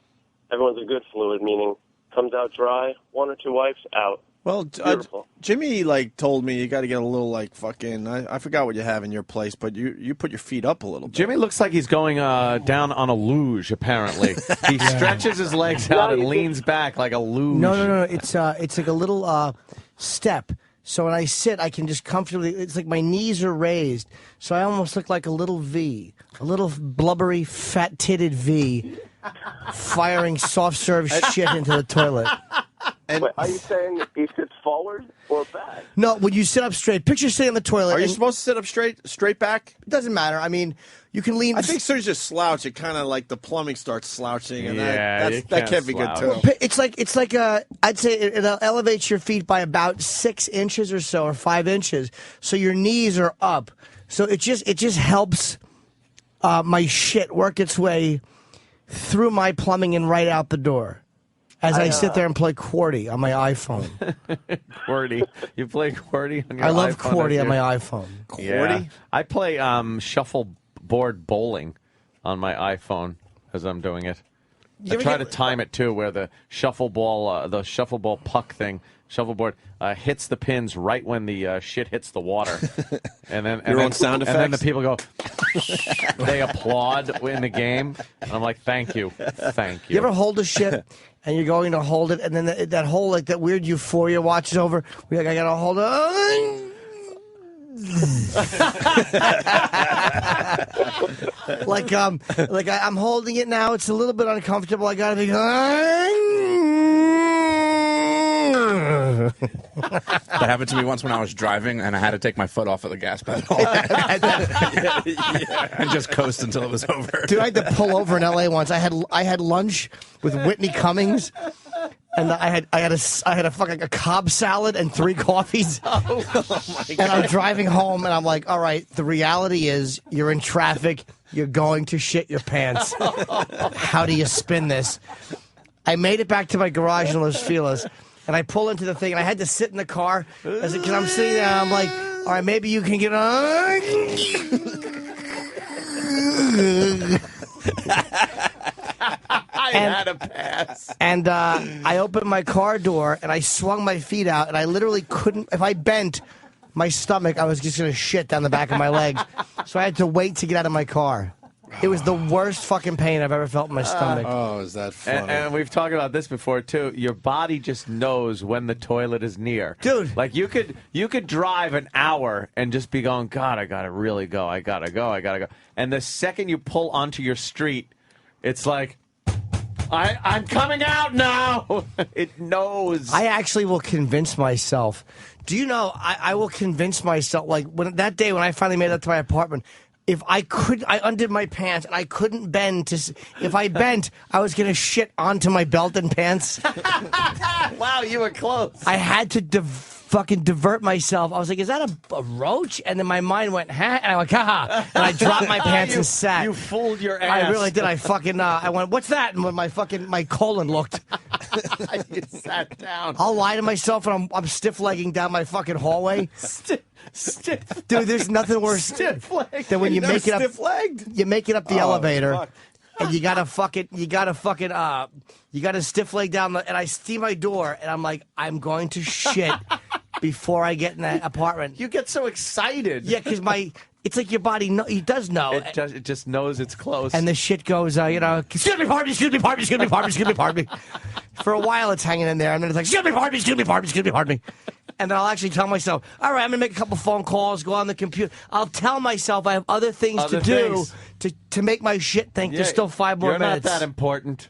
Everyone's a good fluid, meaning comes out dry, one or two wipes, out. Well, Jimmy told me you got to get a little fucking. I forgot what you have in your place, but you put your feet up a little bit. Jimmy looks like he's going down on a luge. Apparently, he stretches his legs out and leans back like a luge. No. It's like a little step. So when I sit, I can just comfortably. It's like my knees are raised, so I almost look like a little V, a little blubbery, fat-titted V, firing soft serve shit into the toilet. And wait, are you saying he sits forward or back? No, when you sit up straight, picture sitting on the toilet. Are you supposed to sit up straight back? It doesn't matter. I mean, you can lean. I think as soon as you slouch, it kind of the plumbing starts slouching, and Yeah, that can't be good too. It's like I'd say it elevates your feet by about 6 inches or so, or 5 inches, so your knees are up. So it just helps my shit work its way through my plumbing and right out the door. As I sit there and play QWERTY on my iPhone. QWERTY. You play QWERTY on your iPhone? I love QWERTY on my iPhone. Yeah. I play shuffleboard bowling on my iPhone as I'm doing it. I try to time it, too, where the shuffleball puck thing, shuffleboard, hits the pins right when the shit hits the water. And then Your own sound effects? And then the people go, they applaud in the game. And I'm like, thank you. Thank you. You ever hold a shit and you're going to hold it, and then that whole, that weird euphoria watches over? We're like, I got to hold it. like I'm holding it now. It's a little bit uncomfortable. I got to be. That happened to me once when I was driving, and I had to take my foot off of the gas pedal and just coast until it was over. Dude, I had to pull over in L.A. once. I had lunch with Whitney Cummings, and I had a Cobb salad and 3 coffees. Oh my God. And I'm driving home, and I'm like, all right, the reality is you're in traffic. You're going to shit your pants. How do you spin this? I made it back to my garage in Los Feliz. And I pull into the thing, and I had to sit in the car because I'm sitting there. And I'm like, all right, maybe you can get on. I had a pass. And I opened my car door, and I swung my feet out, and I literally couldn't. If I bent my stomach, I was just going to shit down the back of my legs. So I had to wait to get out of my car. It was the worst fucking pain I've ever felt in my stomach. Oh, is that funny? And we've talked about this before too. Your body just knows when the toilet is near, dude. Like you could drive an hour and just be going, God, I gotta really go. I gotta go. And the second you pull onto your street, it's like, I'm coming out now. It knows. I actually will convince myself. Do you know? I will convince myself. Like that day when I finally made it to my apartment. If I undid my pants and I couldn't bend if I bent, I was gonna shit onto my belt and pants. Wow, you were close. I had to fucking divert myself. I was like, "Is that a roach?" And then my mind went, "Ha!" And I went, "Ha!" And I dropped my pants and sat. You fooled your ass. I really did. I fucking. I went, "What's that?" And when my colon looked, you sat down. I'll lie to myself and I'm stiff-legging down my fucking hallway. Stiff. Dude, there's nothing worse stiff-legged. than when you make it up. Stiff-legged? You make it up the elevator, fuck. and you gotta stiff leg down and I see my door, and I'm like, I'm going to shit before I get in that apartment. You get so excited. Yeah, because it's like your body it does know. It just knows it's close. And the shit goes, excuse me, pardon me. For a while, it's hanging in there, and then it's like, excuse me, pardon me. And then I'll actually tell myself, all right, I'm going to make a couple phone calls, go on the computer. I'll tell myself I have other things to do to make my shit think there's still 5 more minutes. You're not that important.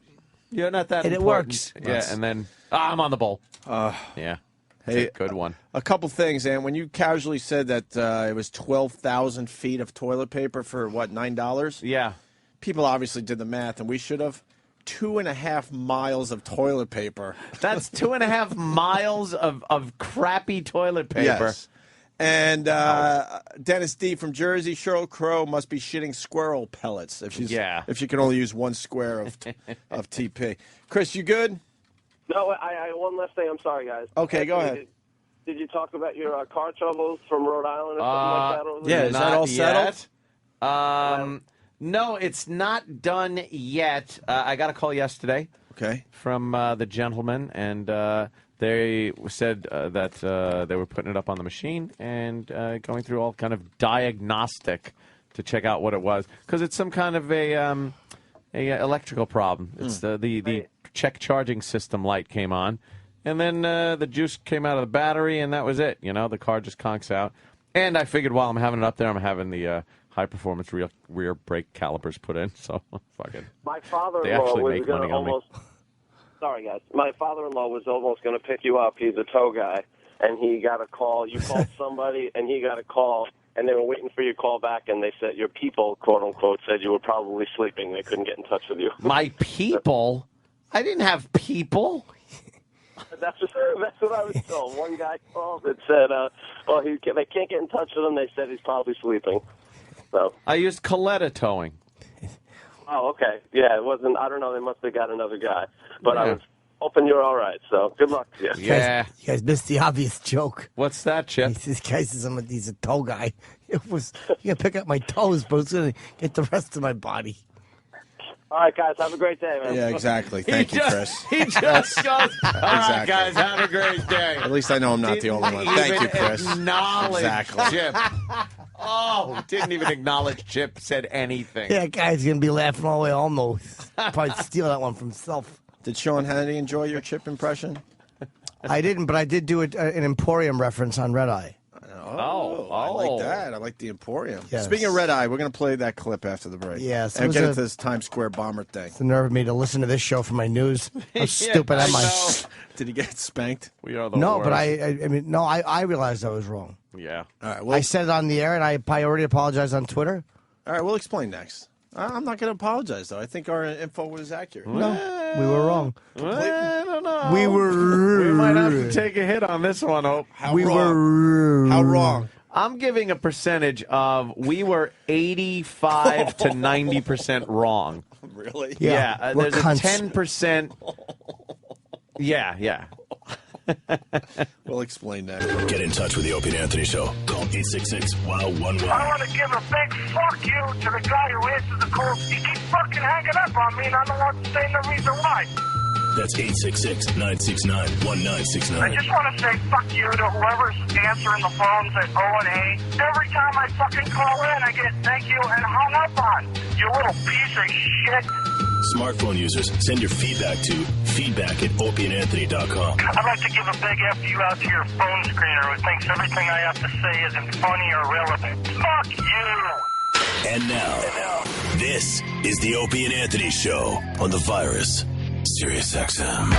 You're not that and important. And it works. Yeah, and then, I'm on the bowl. Yeah. Hey, good one. A couple things, and when you casually said that it was 12,000 feet of toilet paper for, what, $9? Yeah. People obviously did the math, and we should have 2.5 miles of toilet paper. That's 2.5 miles of crappy toilet paper. Yes. And Dennis D. from Jersey, Sheryl Crow must be shitting squirrel pellets if she can only use 1 square of TP. Chris, you good? No, I one last thing. I'm sorry, guys. Okay, go ahead. Did you talk about your car troubles from Rhode Island or something like that? Yeah, is that all settled? No, it's not done yet. I got a call yesterday. Okay. From the gentleman, and they said that they were putting it up on the machine and going through all kind of diagnostic to check out what it was, because it's some kind of a electrical problem. It's the check charging system light came on, and then the juice came out of the battery, and that was it. The car just conks out. And I figured while I'm having it up there, I'm having the high-performance rear brake calipers put in. So, fuck it. My father-in-law They actually was make going money to on me. almost... Sorry, guys. My father-in-law was almost going to pick you up. He's a tow guy, and he got a call. You called somebody, and he got a call, and they were waiting for your call back, and they said your people, quote-unquote, said you were probably sleeping. They couldn't get in touch with you. My people? I didn't have people. That's what I was told. One guy called and said, they can't get in touch with him. They said he's probably sleeping. So I used Coletta towing. Oh, okay. Yeah, it wasn't. I don't know. They must have got another guy. But I was hoping you're all right. So good luck to you. Yeah. You guys missed the obvious joke. What's that, Chip? This guy says he's a toe guy. It was, you can pick up my toes, but it's going to get the rest of my body. All right, guys. Have a great day, man. Yeah, exactly. Thank you, Chris. He just goes, all right, Exactly. guys, have a great day. At least I know I'm not the only one. Thank you, Chris. Acknowledge Exactly. Chip. Oh, didn't even acknowledge Chip said anything. Yeah, guy's going to be laughing all the way home, though. Probably steal that one from himself. Did Sean Hannity enjoy your Chip impression? I didn't, but I did do an Emporium reference on Red Eye. I like that. I like the Emporium. Yes. Speaking of Red Eye, we're going to play that clip after the break. Yes, and get into this Times Square bomber thing. It's the nerve of me to listen to this show for my news. How stupid am I? Did he get spanked? We are the No, worst. but I realized I was wrong. Yeah. All right. I said it on the air, and I already apologized on Twitter. All right, we'll explain next. I'm not going to apologize, though. I think our info was accurate. No, we were wrong. I don't know. We were. We might have to take a hit on this one, Hope. How wrong? I'm giving a percentage of we were 85 to 90% wrong. Really? Yeah. We're There's a cunts. 10%. Yeah. We'll explain that. Get in touch with the Opie and Anthony Show. Call 866-WOW-11. I want to give a big fuck you to the guy who answered the call. He keeps fucking hanging up on me, and I'm the one saying the reason why. That's 866-969-1969. I just want to say fuck you to whoever's answering the phones at O&A. Every time I fucking call in, I get thank you and hung up on. You little piece of shit. Smartphone users, send your feedback to feedback@opieandanthony.com. I'd like to give a big F you out to your phone screener who thinks everything I have to say isn't funny or relevant. Fuck you! And now, this is the Opie and Anthony Show on the Virus, Sirius XM.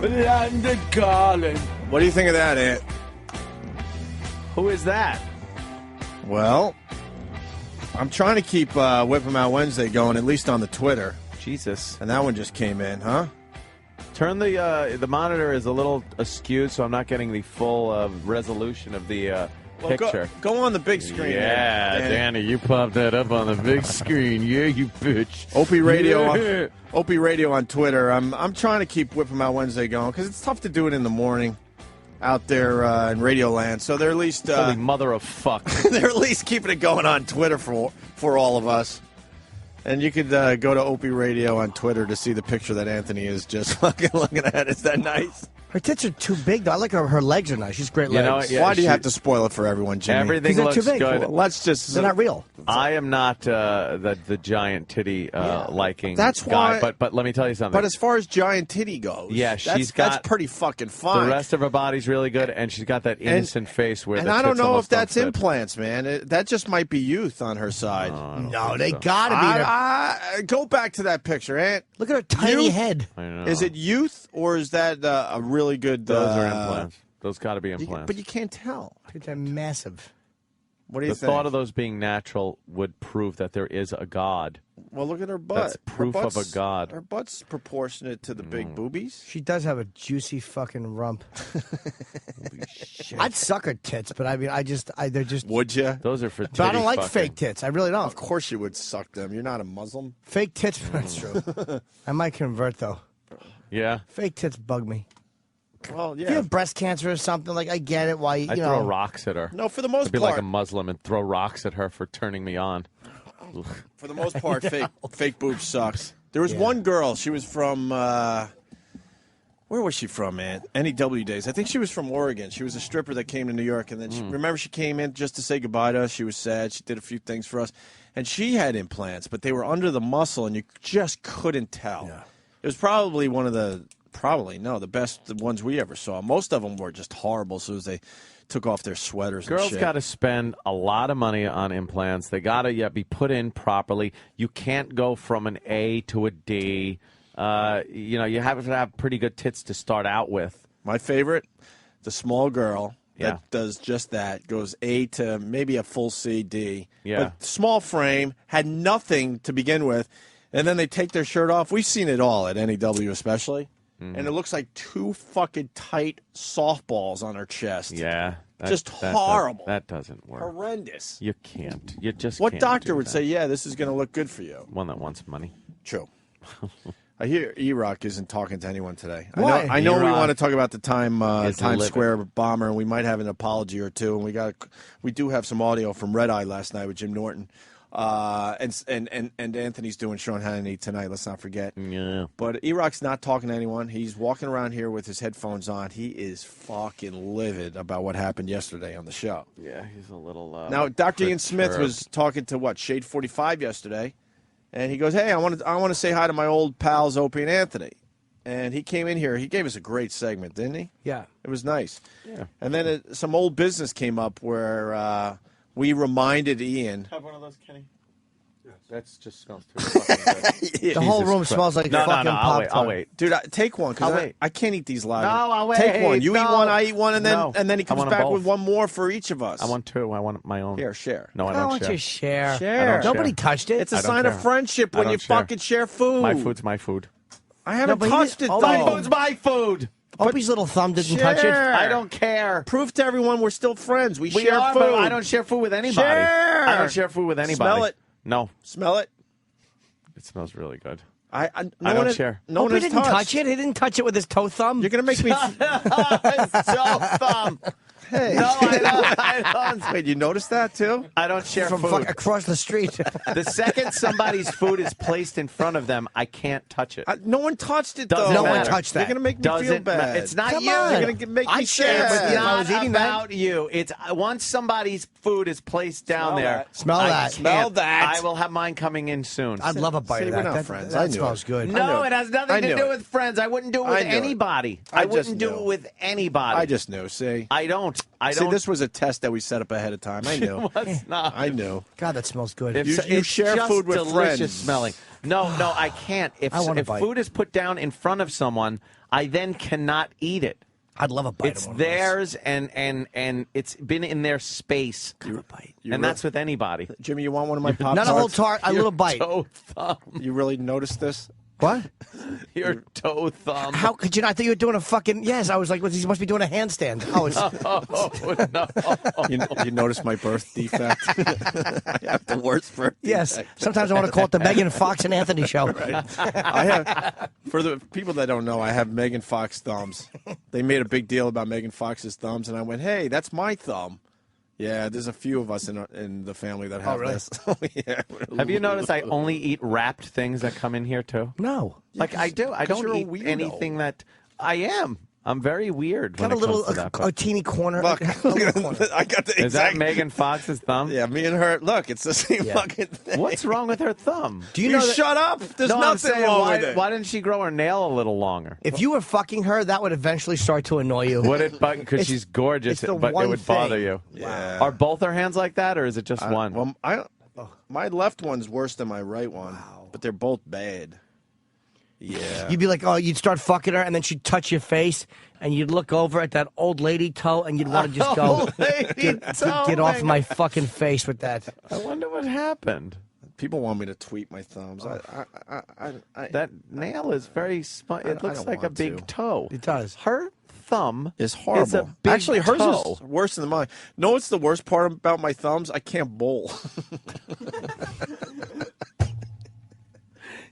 London calling. What do you think of that, Ant? Who is that? Well, I'm trying to keep Whip 'em Out Wednesday going, at least on the Twitter. Jesus. And that one just came in, huh? Turn the monitor is a little askew, so I'm not getting the full resolution of the picture. Go on the big screen. Yeah, Danny, you popped that up on the big screen. Yeah, you bitch. Opie Radio, Yeah. Opie Radio on Twitter. I'm trying to keep Whip 'em Out Wednesday going because it's tough to do it in the morning out there in Radio Land. So they're at least Holy mother of fuck. they're at least keeping it going on Twitter for all of us. And you could go to Opie Radio on Twitter to see the picture that Anthony is just fucking looking at. Is that nice? Her tits are too big, though. I like her legs are nice. She's great You know, legs. yeah, Why do you have to spoil it for everyone, Jimmy? Everything 'Cause they're looks too big. good. Well, let's just... They're not real. I am not the giant titty liking That's guy, why- but let me tell you something. But as far as giant titty goes, Yeah, that's pretty fucking fine. The rest of her body's really good, and she's got that innocent face where And the I don't tits know if almost don't that's fit. implants, man. That just might be youth on her side. No, they gotta be. Go back to that picture, Ant. Look at her tiny Youth? head. I know. Is it youth or is that a really good? Those are implants. Those got to be implants. But you can't tell. They're massive. What do you the think? thought of those being natural would prove that there is a God. Well, look at her butt. That's proof Her of a butt's- God. Her butt's proportionate to the big boobies. She does have a juicy fucking rump. I'd suck her tits, but I mean, they're just. Would you? Those are for But I don't titty like fucking. fake tits. I really don't. Of course you would suck them. You're not a Muslim. Fake tits, that's true. I might convert, though. Yeah. Fake tits bug me. Well, If you yeah. have breast cancer or something, like, I get it, why, you I'd know. throw rocks at her. No, for the most I'd be part. like a Muslim and throw rocks at her for turning me on. For the most part, fake boobs sucks. There was one girl. She was from where was she from, man? NEW days. I think she was from Oregon. She was a stripper that came to New York, and then remember she came in just to say goodbye to us. She was sad. She did a few things for us, and she had implants, but they were under the muscle, and you just couldn't tell. Yeah. It was probably one of the best ones we ever saw. Most of them were just horrible. As soon as they took off their sweaters and Girls shit. got to spend a lot of money on implants. They got to be put in properly. You can't go from an A to a D. You have to have pretty good tits to start out with. My favorite, the small girl that Yeah. does just that, goes A to maybe a full C, D. Yeah. But small frame, had nothing to begin with, and then they take their shirt off. We've seen it all at NEW especially. And it looks like two fucking tight softballs on her chest. Yeah. Just horrible. That doesn't work. Horrendous. You can't. You just What can't doctor do would that. say, yeah, this is going to look good for you? One that wants money. True. I hear E-Rock isn't talking to anyone today. Why? I know we E-Rock want to talk about the Times livid. Square bomber, and we might have an apology or two. And we do have some audio from Red Eye last night with Jim Norton, and Anthony's doing Sean Hannity tonight. Let's not forget. Yeah. But E-Rock's not talking to anyone. He's walking around here with his headphones on. He is fucking livid about what happened yesterday on the show. Yeah, he's a little. Now, Dr. Ian Smith perturbed. was talking to Shade 45 yesterday, and he goes, "Hey, I want to say hi to my old pals Opie and Anthony." And he came in here. He gave us a great segment, didn't he? Yeah. It was nice. Yeah. And then some old business came up where we reminded Ian. Have one of those, Kenny. That just smells too fucking good. The whole Jesus room Christ. smells like no, fucking no, I'll wait. Pop-Tart. I'll wait. Dude, take one I'll because wait. I can't eat these live. No, I'll wait. Take one. You eat No. one, I eat one, and then No. he I comes want 'em back both. with one more for each of us. I want two. I want my own. Here, share. No, I I don't want share. you to share. Share. Nobody share. touched it. It's a I don't sign of share. friendship I when don't you share. fucking share food. My food's my food. I haven't No, but touched he- it, oh, though. my food's my food. Opie's little thumb didn't touch it. Share. I don't care. Prove to everyone we're still friends. We We share are, food. but I don't share food with anybody. Share. I don't share food with anybody. Smell it. No, Smell it. it smells really good. No I one don't has- share. No one Opie has didn't touched. touch it. He didn't touch it with his toe thumb. You're gonna make me. It's so thumb. Hey. No, I don't. Wait, you noticed that too? I don't share From food. across the street. The second somebody's food is placed in front of them, I can't touch it. No one touched it, Doesn't though. No one matter. touched that. You're going to make me feel Doesn't bad. It's not Come you. on. You're going to make me I'd share sad. with you if I was Not eating that. about you. It's once somebody's food is placed down there. Smell that. Smell that. I will have mine coming in soon. I'd love a bite See, of we're that. not That, friends. that I knew smells it. good. No, it has nothing to knew do it. with friends. I wouldn't do it with I knew it. anybody. I I just wouldn't do knew. it with anybody. I just knew, see? I don't. See, this was a test that we set up ahead of time. I knew. It's not. I knew. God, that smells good. You It's share just food with delicious friends. smelling. No, I can't. If I want a if bite. food is put down in front of someone, I then cannot eat it. I'd love a bite It's of one of those. theirs, and it's been in their space. And that's with anybody. Jimmy, you want one of my Pop-Tarts? Not a whole tart, a little bite. Toe thumb. You really noticed this? What? Your toe thumb. How could you not? I thought you were doing a fucking... Yes, I was like, he must be doing a handstand. Oh, it's... No. You noticed my birth defect? I have the worst birth Yes. defect. Sometimes I want to call it the Megan Fox and Anthony show. I have, for the people that don't know, I have Megan Fox thumbs. They made a big deal about Megan Fox's thumbs, and I went, hey, that's my thumb. Yeah, there's a few of us in the family that have really? this. Yeah. Have you noticed I only eat wrapped things that come in here, too? No. Like, I do. I 'cause don't you're a eat weirdo. anything that... I am. I'm very weird Got when a it little, comes to that. a teeny corner. Look, A little corner. I got the Is that exact... Megan Fox's thumb? Yeah, me and her. Look, it's the same fucking thing. What's wrong with her thumb? Do you know that, shut up? There's No, I'm nothing saying, wrong why, with it. why didn't she grow her nail a little longer? if you were fucking her, that would eventually start to annoy you. Would it? Because It's- she's gorgeous, it's the but it one would bother thing. you. Yeah. Are both her hands like that, or is it just one? Well, my left one's worse than my right one, but they're both bad. Yeah. You'd be like, oh, you'd start fucking her, and then she'd touch your face, and you'd look over at that old lady toe, and you'd want to just go, Old lady toe, get off man. my fucking face with that. I wonder what happened. People want me to tweet my thumbs. That nail is very small. It looks don't like a want big to. toe. It does. Her thumb It's horrible. is a big Actually, hers toe. is worse than mine. No, what's the worst part about my thumbs? I can't bowl.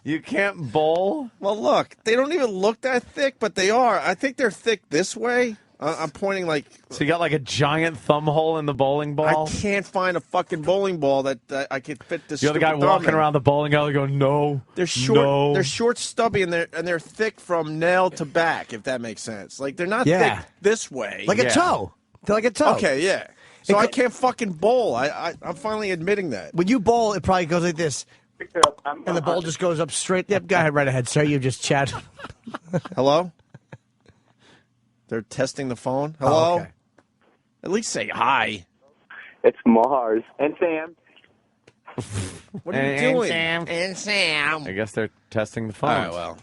You can't bowl? Well, look, they don't even look that thick, but they are. I think they're thick this way. I'm pointing like... So you got like a giant thumb hole in the bowling ball? I can't find a fucking bowling ball that I could fit this. You're the guy stupid thumb walking in. around the bowling alley going, no. They're short. No. They're short, stubby, and they're thick from nail to back. If that makes sense. Like they're not Yeah. thick this way. Like a toe. They're like a toe. Okay, yeah. So I can't fucking bowl. I'm finally admitting that. When you bowl, it probably goes like this. And the ball just goes up straight. Yep, go ahead, right ahead, sir. You just chat. Hello? They're testing the phone. Hello? Oh, okay. At least say hi. It's Mars and Sam. What are you And doing? Sam. And Sam. I guess they're testing the phone. All right, well.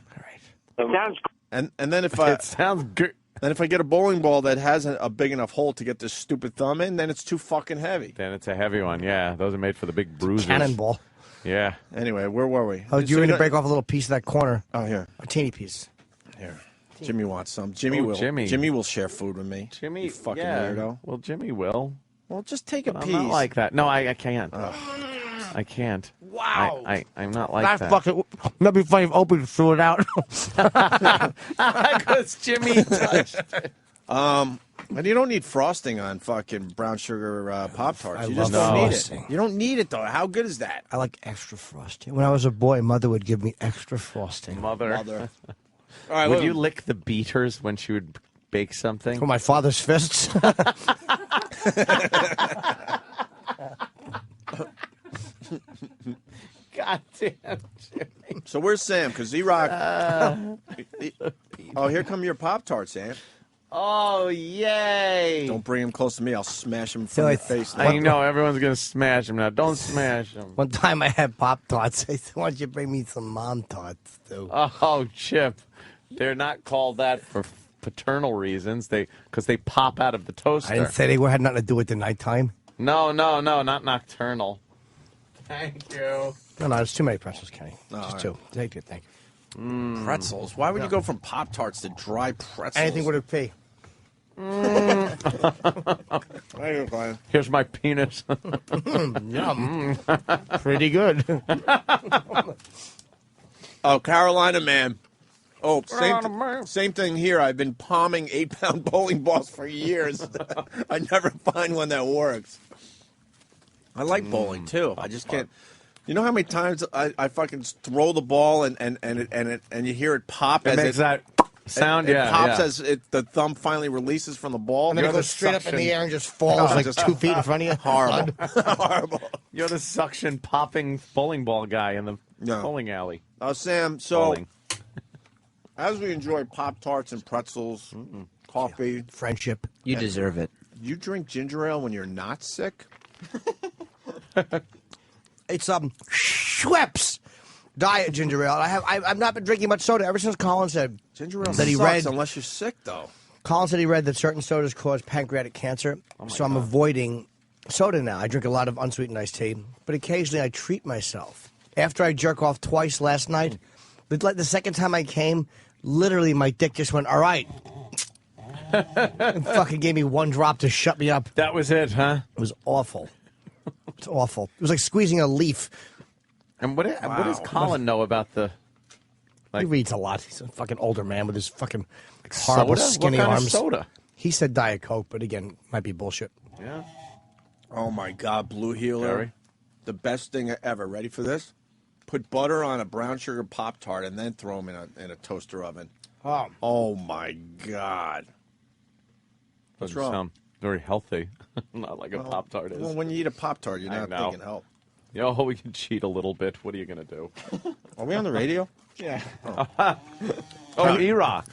It sounds And then if I It sounds good. then if I get a bowling ball that has a big enough hole to get this stupid thumb in, then it's too fucking heavy. Then it's a heavy one, yeah. Those are made for the big bruisers. Cannonball. Yeah. Anyway, where were we? Oh, you were going to break off a little piece of that corner. Oh, here. A teeny piece. Here. Jimmy wants some. Jimmy Oh, will. Jimmy. Jimmy will share food with me. Jimmy, You fucking yeah. weirdo. Well, Jimmy will. Well, just take a But piece. I'm not like that. No, I can't. I can't. Wow. I'm not like That that. fucking. That'd be funny if Opie threw it out. Because Jimmy touched it. And you don't need frosting on fucking brown sugar Pop-Tarts. I You just love don't need frosting. it. You don't need it, though. How good is that? I like extra frosting. When I was a boy, Mother would give me extra frosting. Mother. All right, Would look. you lick the beaters when she would bake something? For my father's fists. God damn, Jimmy. So where's Sam? Because Z-Rock... Oh, here come your Pop-Tarts, Sam. Oh, yay. Don't bring him close to me. I'll smash him from So your it's- face. I know, everyone's going to smash him now. Don't smash him. One time I had Pop-Tarts. I said, why don't you bring me some Mom-Tarts, too? Oh, Chip. They're not called that for paternal reasons. Because they pop out of the toaster. I didn't say they had nothing to do with the nighttime. No, not nocturnal. Thank you. No, there's too many pretzels, Kenny. Oh, Just all two. Thank you, thank you. Pretzels? Why would you go from Pop-Tarts to dry pretzels? Anything with a P. Here's my penis. Yum. Pretty good. Oh, Carolina man. Oh, same thing here. I've been palming 8-pound bowling balls for years. I never find one that works. I like bowling too. I just can't. You know how many times I fucking throw the ball and you hear it pop It as makes that sound. it pops as the thumb finally releases from the ball, And then it goes straight up in the air and just falls like 2 feet in front of you. Horrible. Horrible. You're the suction popping bowling ball guy in the bowling alley. Sam, so as we enjoy Pop-Tarts and pretzels, coffee, friendship, you deserve it. You drink ginger ale when you're not sick? It's Schweppes diet ginger ale. I've not been drinking much soda ever since Colin said ginger ale that he sucks read unless you're sick though. Colin said he read that certain sodas cause pancreatic cancer, so I'm avoiding soda now. I drink a lot of unsweetened iced tea, but occasionally I treat myself. After I jerk off twice last night, the second time I came, literally my dick just went, all right. And fucking gave me one drop to shut me up. That was it, huh? It was awful. It's awful. It was like squeezing a leaf. And what does Colin know about the... He reads a lot. He's a fucking older man with his fucking horrible soda? skinny What kind arms. of soda? He said Diet Coke, but again, might be bullshit. Yeah. Oh my God, Blue Healer. Jerry? The best thing ever. Ready for this? Put butter on a brown sugar Pop-Tart and then throw them in a toaster oven. Oh my God. What's Doesn't wrong? sound very healthy. Not like a Pop-Tart is. Well, when you eat a Pop-Tart, you're I not know. thinking health. Yo, we can cheat a little bit. What are you going to do? Are we on the radio? Yeah. Oh, E-Rock.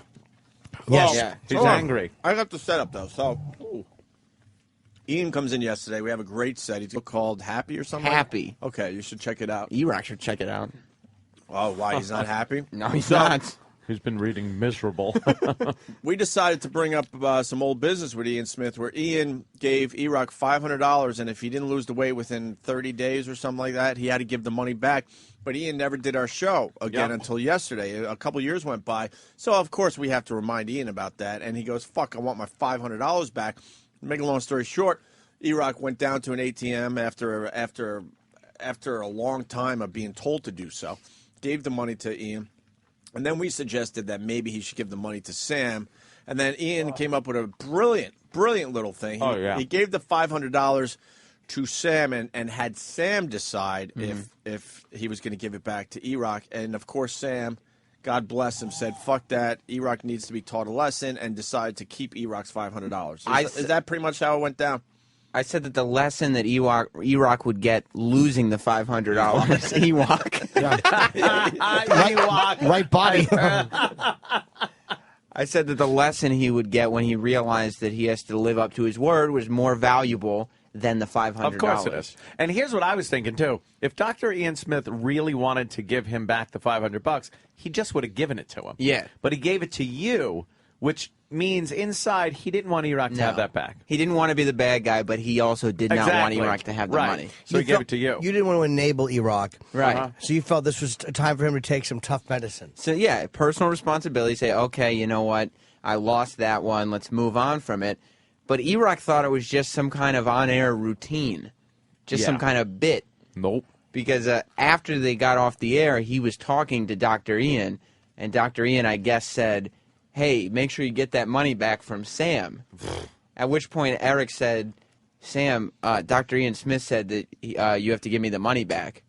Yes. Yeah. He's Hold on. angry. I got the setup, though. So, Ian comes in yesterday. We have a great set. He's called Happy or something? Happy. Okay, you should check it out. E-Rock should check it out. Oh, why? He's not happy? No, he's So, not. He's been reading miserable. We decided to bring up some old business with Ian Smith, where Ian gave E-Rock $500, and if he didn't lose the weight within 30 days or something like that, he had to give the money back. But Ian never did our show again until yesterday. A couple years went by. So, of course, we have to remind Ian about that. And he goes, fuck, I want my $500 back. Make a long story short, E-Rock went down to an ATM after a long time of being told to do so, gave the money to Ian. And then we suggested that maybe he should give the money to Sam. And then Ian came up with a brilliant little thing. He gave the $500 to Sam and had Sam decide if he was going to give it back to E-Rock. And, of course, Sam, God bless him, said, fuck that. E-Rock needs to be taught a lesson and decided to keep E-Rock's $500. Is that pretty much how it went down? I said that the lesson that E-Rock would get losing the $500, E-Rock. Right body. I said that the lesson he would get when he realized that he has to live up to his word was more valuable than the $500. Of course it is. And here's what I was thinking, too. If Dr. Ian Smith really wanted to give him back the $500, he just would have given it to him. Yeah. But he gave it to you, which means inside he didn't want E-Rock to have that back. He didn't want to be the bad guy, but he also did not want E-Rock to have the money. So he gave it to you. You didn't want to enable E-Rock. Right. So you felt this was a time for him to take some tough medicine. So, yeah, personal responsibility. Say, okay, you know what? I lost that one. Let's move on from it. But E-Rock thought it was just some kind of on-air routine. Just some kind of bit. Nope. Because after they got off the air, he was talking to Dr. Ian, and Dr. Ian, I guess, said, hey, make sure you get that money back from Sam. At which point Eric said, Sam, Dr. Ian Smith said that you have to give me the money back.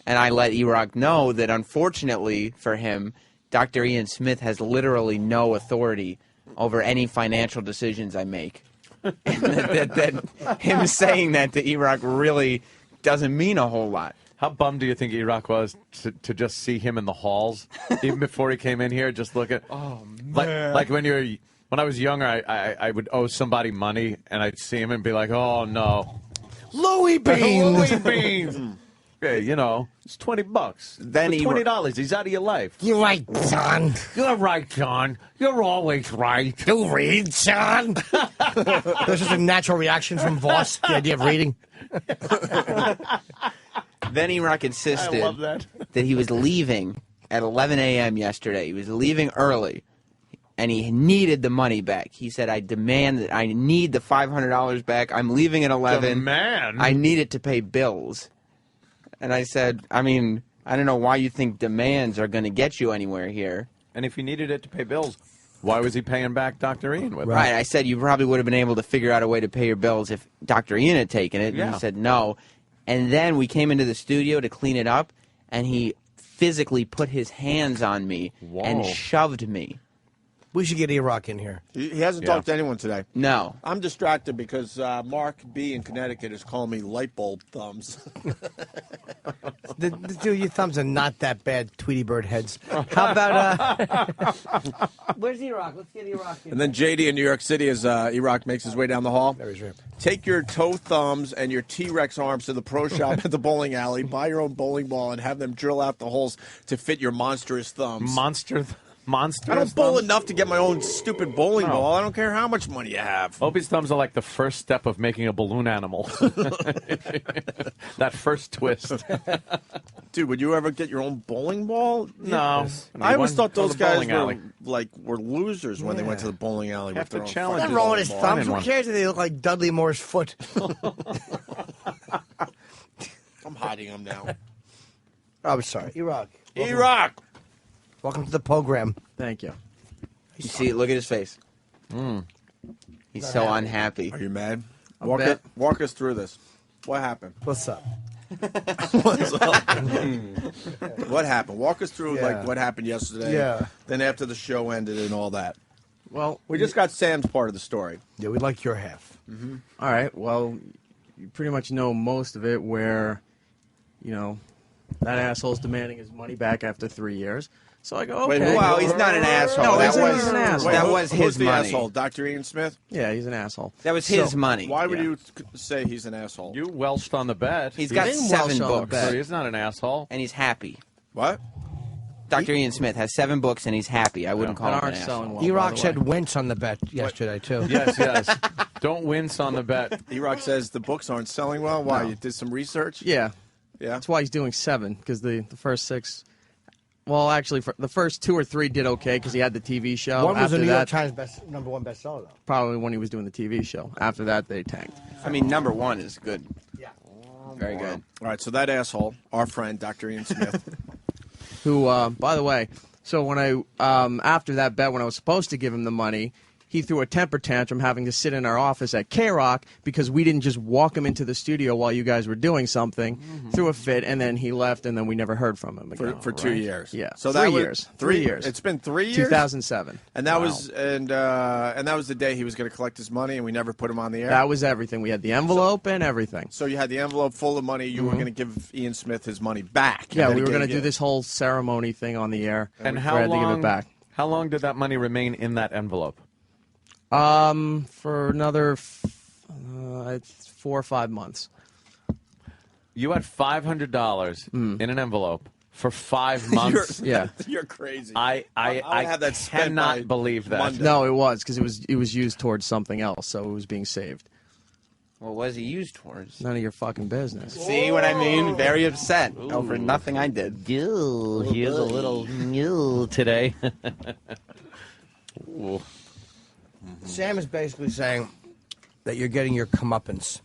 And I let E-Rock know that unfortunately for him, Dr. Ian Smith has literally no authority over any financial decisions I make. And that him saying that to E-Rock really doesn't mean a whole lot. How bummed do you think E-Rock was to just see him in the halls, even before he came in here, just look at... Oh, man. Like when I was younger, I would owe somebody money, and I'd see him and be like, oh, no. Louis Beans! Louis Beans! Yeah, you know, it's $20. Then For $20, he's out of your life. You're right, John. You're right, John. You're always right. You read, John. There's just a natural reaction from Voss, the idea of reading. Then E-Rock insisted I love that he was leaving at 11 a.m. yesterday. He was leaving early, and he needed the money back. He said, I demand that I need the $500 back. I'm leaving at 11. Demand? I need it to pay bills. And I said, I mean, I don't know why you think demands are going to get you anywhere here. And if he needed it to pay bills, why was he paying back Dr. Ian with it? Right. I said you probably would have been able to figure out a way to pay your bills if Dr. Ian had taken it. And he said no. And then we came into the studio to clean it up, and he physically put his hands on me and shoved me. We should get E-Rock in here. He hasn't talked to anyone today. No. I'm distracted because Mark B. in Connecticut is calling me light bulb thumbs. Dude, your thumbs are not that bad, Tweety Bird heads. How about... Where's E-Rock? Let's get E-Rock in. And then JD in New York City, as E-Rock makes his way down the hall. There he's right. Take your toe thumbs and your T-Rex arms to the pro shop at the bowling alley. Buy your own bowling ball and have them drill out the holes to fit your monstrous thumbs. Monstrous I don't bowl enough to get my own stupid bowling ball. I don't care how much money you have. Opie's thumbs are like the first step of making a balloon animal. That first twist. Dude, would you ever get your own bowling ball? No. I always thought those guys were losers when they went to the bowling alley with their own What's wrong with his thumbs? Who cares if they look like Dudley Moore's foot? I'm hiding them now. Oh, I'm sorry. E-Rock. E-Rock! Welcome to the program. Thank you. You see, look at his face. He's so unhappy. Are you mad? A Walk bit. walk us through this. What happened? What's up? What's up? What happened? Walk us through like what happened yesterday. Yeah. Then after the show ended and all that. Well, we just got Sam's part of the story. Yeah, we'd like your half. Mm-hmm. All right. Well, you pretty much know most of it where, you know, that asshole's demanding his money back after 3 years. So I go, okay. Well, he's not an asshole. No, that he's an asshole. That was his Who's the money. asshole? Dr. Ian Smith? Yeah, he's an asshole. That was his money. Why would you say he's an asshole? You welched on the bet. He's got 7 books. So he's not an asshole. And he's happy. What? Dr. Ian Smith has 7 books and he's happy. I wouldn't call him an asshole. E-Rock said wince on the bet yesterday, too. Yes. Don't wince on the bet. E-Rock says the books aren't selling well. Why? You did some research? Yeah. Yeah. That's why he's doing 7, because the first 6... Well, actually, the first 2 or 3 did okay because he had the TV show. One was After the New that, York Times #1 bestseller, though. probably when he was doing the TV show. After that, they tanked. I mean, #1 is good. Yeah. Very good. All right, so that asshole, our friend, Dr. Ian Smith. Who, by the way, so when I, after that bet, when I was supposed to give him the money, he threw a temper tantrum having to sit in our office at K-Rock because we didn't just walk him into the studio while you guys were doing something, threw a fit, and then he left, and then we never heard from him again. For 2 years. Yeah. So 3 that was years. 3 years. It's been 3 years? 2007. And that was and that was the day he was going to collect his money, and we never put him on the air? That was everything. We had the envelope and everything. So you had the envelope full of money. You were going to give Ian Smith his money back. Yeah, we were going to do this whole ceremony thing on the air, And we how had to give long? it back. How long did that money remain in that envelope? For another 4 or 5 months. You had $500 in an envelope for 5 months. You're crazy. I have that spent cannot by believe that. Monday. No, it was because it was used towards something else, so it was being saved. What was he used towards? None of your fucking business. See what I mean? Very upset over nothing I did. Ew, here's a little ew today. Sam is basically saying that you're getting your comeuppance.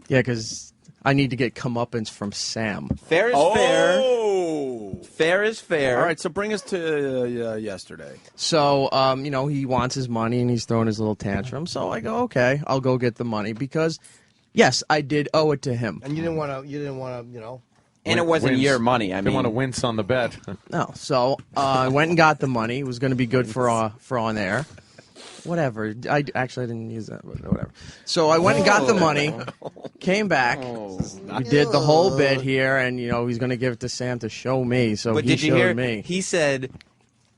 Yeah, because I need to get comeuppance from Sam. Fair is fair. Fair is fair. All right, so bring us to yesterday. So, you know, he wants his money and he's throwing his little tantrum. So I go, okay, I'll go get the money because, yes, I did owe it to him. And you didn't want to, you know. And it wasn't your money. I didn't want to wince on the bet. No, so I went and got the money. It was going to be good for on air. Whatever. I didn't use that, but whatever. So I went and got the money, came back. We did the whole bit here, and you know he's going to give it to Sam to show me. So But he did you showed hear? me. He said,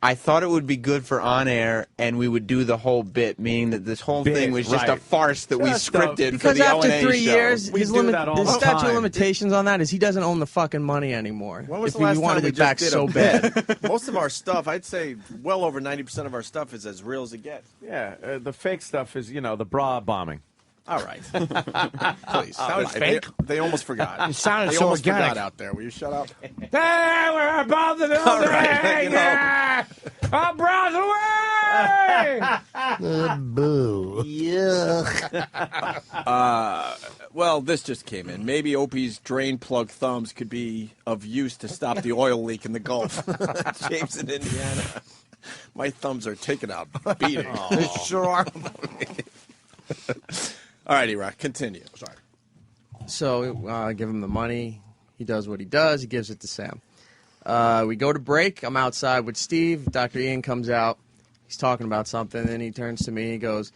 I thought it would be good for on air, and we would do the whole bit, meaning that this whole thing was just a right. farce that we Just scripted for Because the after O&A 3 show. years, We his do that all the the statute time. of limitations on that is he doesn't own the fucking money anymore. When was if the last we wanted time we it back just did so a bad. bit? Most of our stuff, I'd say well over 90% of our stuff is as real as it gets. Yeah, the fake stuff is, the bra bombing. All right. Please. That was fake. They almost forgot. It sounded they so almost organic. forgot out there. Will you shut up? Hey, we're above the building! All right, you know. Our brows away! Boo. Yeah. Well, this just came in. Maybe Opie's drain plug thumbs could be of use to stop the oil leak in the Gulf. James in Indiana. My thumbs are taking a beating. They sure are. All right, E-Rock, continue. Sorry. So I give him the money. He does what he does. He gives it to Sam. We go to break. I'm outside with Steve. Dr. Ian comes out. He's talking about something, and he turns to me. He goes,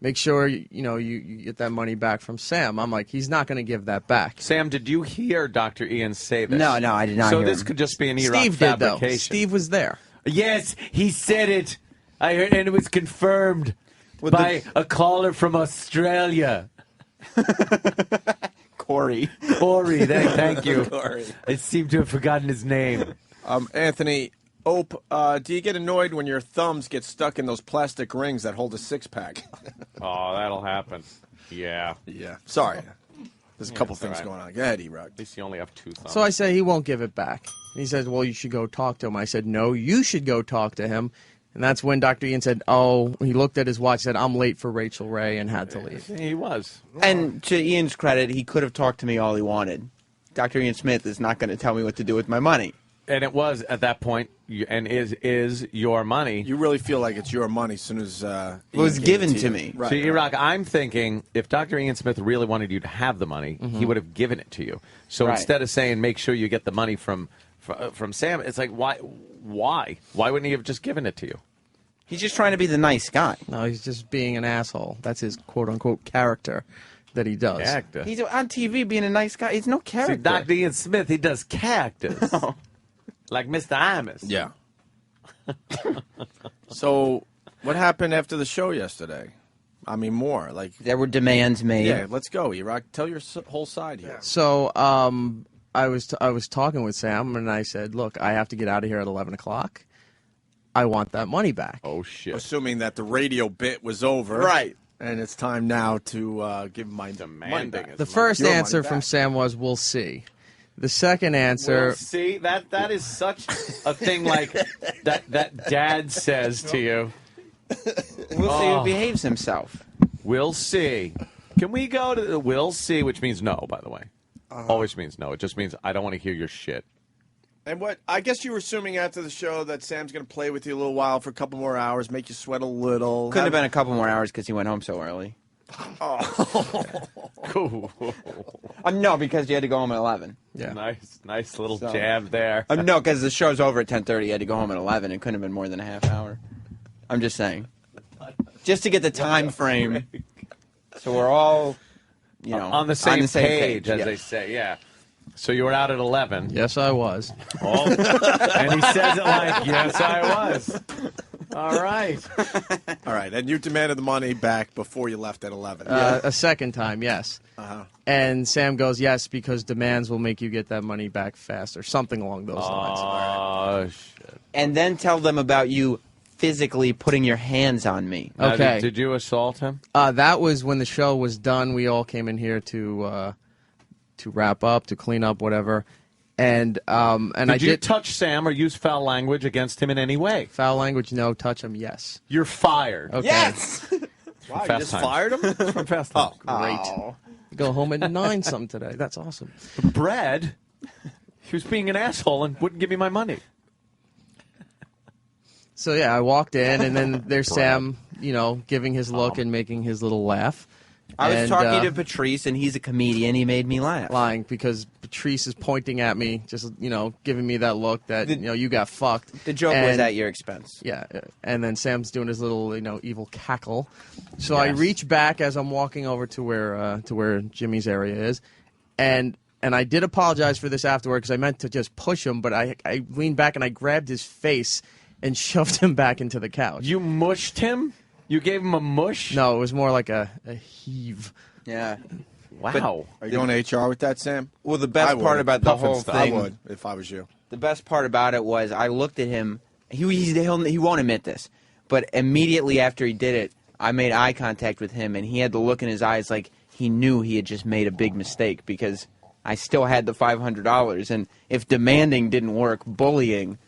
make sure you get that money back from Sam. I'm like, he's not going to give that back. Sam, did you hear Dr. Ian say this? No, I did not So hear this him. could just be an E-Rock Steve did, though. fabrication. Steve was there. Yes, he said it. I heard, and it was confirmed by a caller from Australia. Corey, thank you. Corey. I seem to have forgotten his name. Anthony, do you get annoyed when your thumbs get stuck in those plastic rings that hold a six-pack? Oh, that'll happen. Yeah. Yeah. Sorry. There's a couple it's things all right. going on. Go ahead, E-Rock. At least you only have 2 thumbs. So I say he won't give it back. And he says, well, you should go talk to him. I said, no, you should go talk to him. And that's when Dr. Ian said, oh, he looked at his watch, said, I'm late for Rachel Ray, and had to leave. He was. And to Ian's credit, he could have talked to me all he wanted. Dr. Ian Smith is not going to tell me what to do with my money. And it was at that point, and is your money. You really feel like it's your money as soon as it was given to me. Right, so, E-Rock, I'm thinking if Dr. Ian Smith really wanted you to have the money, he would have given it to you. So instead of saying make sure you get the money from Sam, it's like why? Why wouldn't he have just given it to you? He's just trying to be the nice guy. No, he's just being an asshole. That's his quote-unquote character that he does. Character. He's on TV being a nice guy. He's no character. See, Dr. Ian Smith, he does characters. Like Mr. Imus. Yeah. So, what happened after the show yesterday? I mean, more. Like there were demands made. Yeah, let's go, E-Rock. Tell your whole side here. So I was talking with Sam, and I said, look, I have to get out of here at 11 o'clock. I want that money back. Oh, shit. Assuming that the radio bit was over. Right. And it's time now to give my money back. The first answer from Sam was, we'll see. The second answer... Well, see, that is such a thing like that Dad says to you. We'll see who behaves himself. We'll see. Can we go to the we'll see, which means no, by the way. Always means no. It just means I don't want to hear your shit. And what I guess you were assuming after the show that Sam's going to play with you a little while for a couple more hours, make you sweat a little. Couldn't have been a couple more hours because he went home so early. No, because you had to go home at 11. Yeah. Nice little jab there. No, because the show's over at 10:30. You had to go home at 11. It couldn't have been more than a half hour. I'm just saying. Just to get the time frame. So we're all, on the same page, as yeah. they say, yeah. So you were out at 11. Yes, I was. Oh. And he says it like, yes, I was. All right. All right, and you demanded the money back before you left at 11. A second time, yes. Uh-huh. And Sam goes, yes, because demands will make you get that money back faster. Something along those lines. Oh, shit. And then tell them about you physically putting your hands on me. Okay. Did you assault him? That was when the show was done. We all came in here to wrap up, to clean up, whatever. And did you touch Sam or use foul language against him in any way? Foul language, no. Touch him, yes. You're fired. Okay. Yes! Wow, you Fast just Times. fired him? From Fast Times. Great. Go home at 9 some today. That's awesome. Brad, he was being an asshole and wouldn't give me my money. So, yeah, I walked in, and then there's Sam, giving his look and making his little laugh. I was talking to Patrice, and he's a comedian. He made me laugh. Lying, because Patrice is pointing at me, just, giving me that look that, you got fucked. The joke was at your expense. Yeah, and then Sam's doing his little, evil cackle. So I reach back as I'm walking over to where Jimmy's area is, and I did apologize for this afterward because I meant to just push him, but I leaned back and I grabbed his face and shoved him back into the couch. You mushed him? You gave him a mush? No, it was more like a heave. Yeah. Wow. Are you going to HR with that, Sam? Well, the best part about the whole thing... I would, if I was you. The best part about it was I looked at him. He won't admit this, but immediately after he did it, I made eye contact with him, and he had the look in his eyes like he knew he had just made a big mistake because I still had the $500, and if demanding didn't work, bullying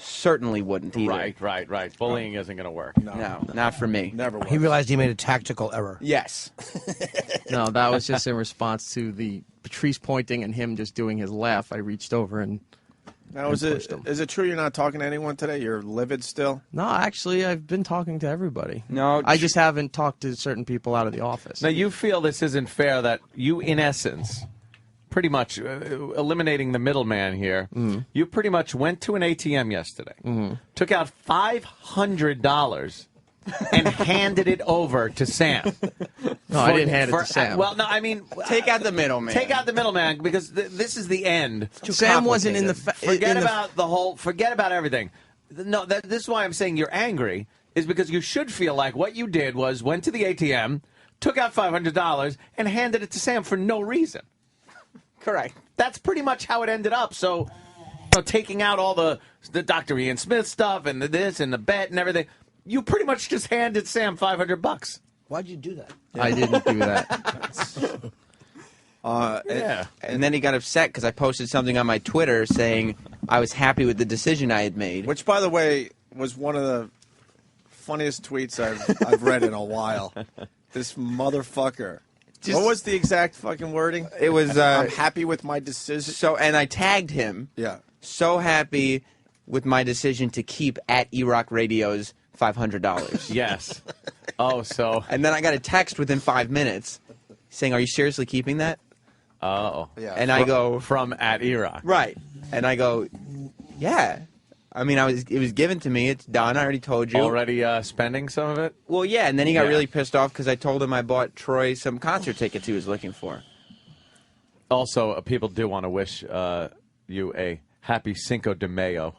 certainly wouldn't either. Right. Bullying isn't going to work. No, not for me. Never He realized he made a tactical error. Yes. No, that was just in response to the Patrice pointing and him just doing his laugh. I reached over and Now, is it true you're not talking to anyone today? You're livid still? No, actually, I've been talking to everybody. No, I just haven't talked to certain people out of the office. Now, you feel this isn't fair that you, in essence, pretty much eliminating the middleman here, you pretty much went to an ATM yesterday, took out $500 and handed it over to Sam. No, I didn't hand it to Sam. Well, no, I mean... Take out the middleman. Take out the middleman, because this is the end. Sam wasn't in the... Forget about the whole... Forget about everything. No, this is why I'm saying you're angry, is because you should feel like what you did was went to the ATM, took out $500, and handed it to Sam for no reason. Correct. That's pretty much how it ended up. So, taking out all the Dr. Ian Smith stuff and this and the bet and everything, you pretty much just handed Sam $500. Why'd you do that? I didn't do that. Yeah. And then he got upset because I posted something on my Twitter saying I was happy with the decision I had made. Which, by the way, was one of the funniest tweets I've read in a while. This motherfucker. What was the exact fucking wording? It was... I'm happy with my decision. So, and I tagged him. Yeah. So happy with my decision to keep at E-Rock Radio's $500. Yes. Oh, so... And then I got a text within 5 minutes saying, are you seriously keeping that? Oh. Yeah. And I go... From at E-Rock. Right. And I go, yeah. I mean, it was given to me. It's done. I already told you. Already spending some of it? Well, yeah. And then he got really pissed off because I told him I bought Troy some concert tickets he was looking for. Also, people do want to wish you a happy Cinco de Mayo.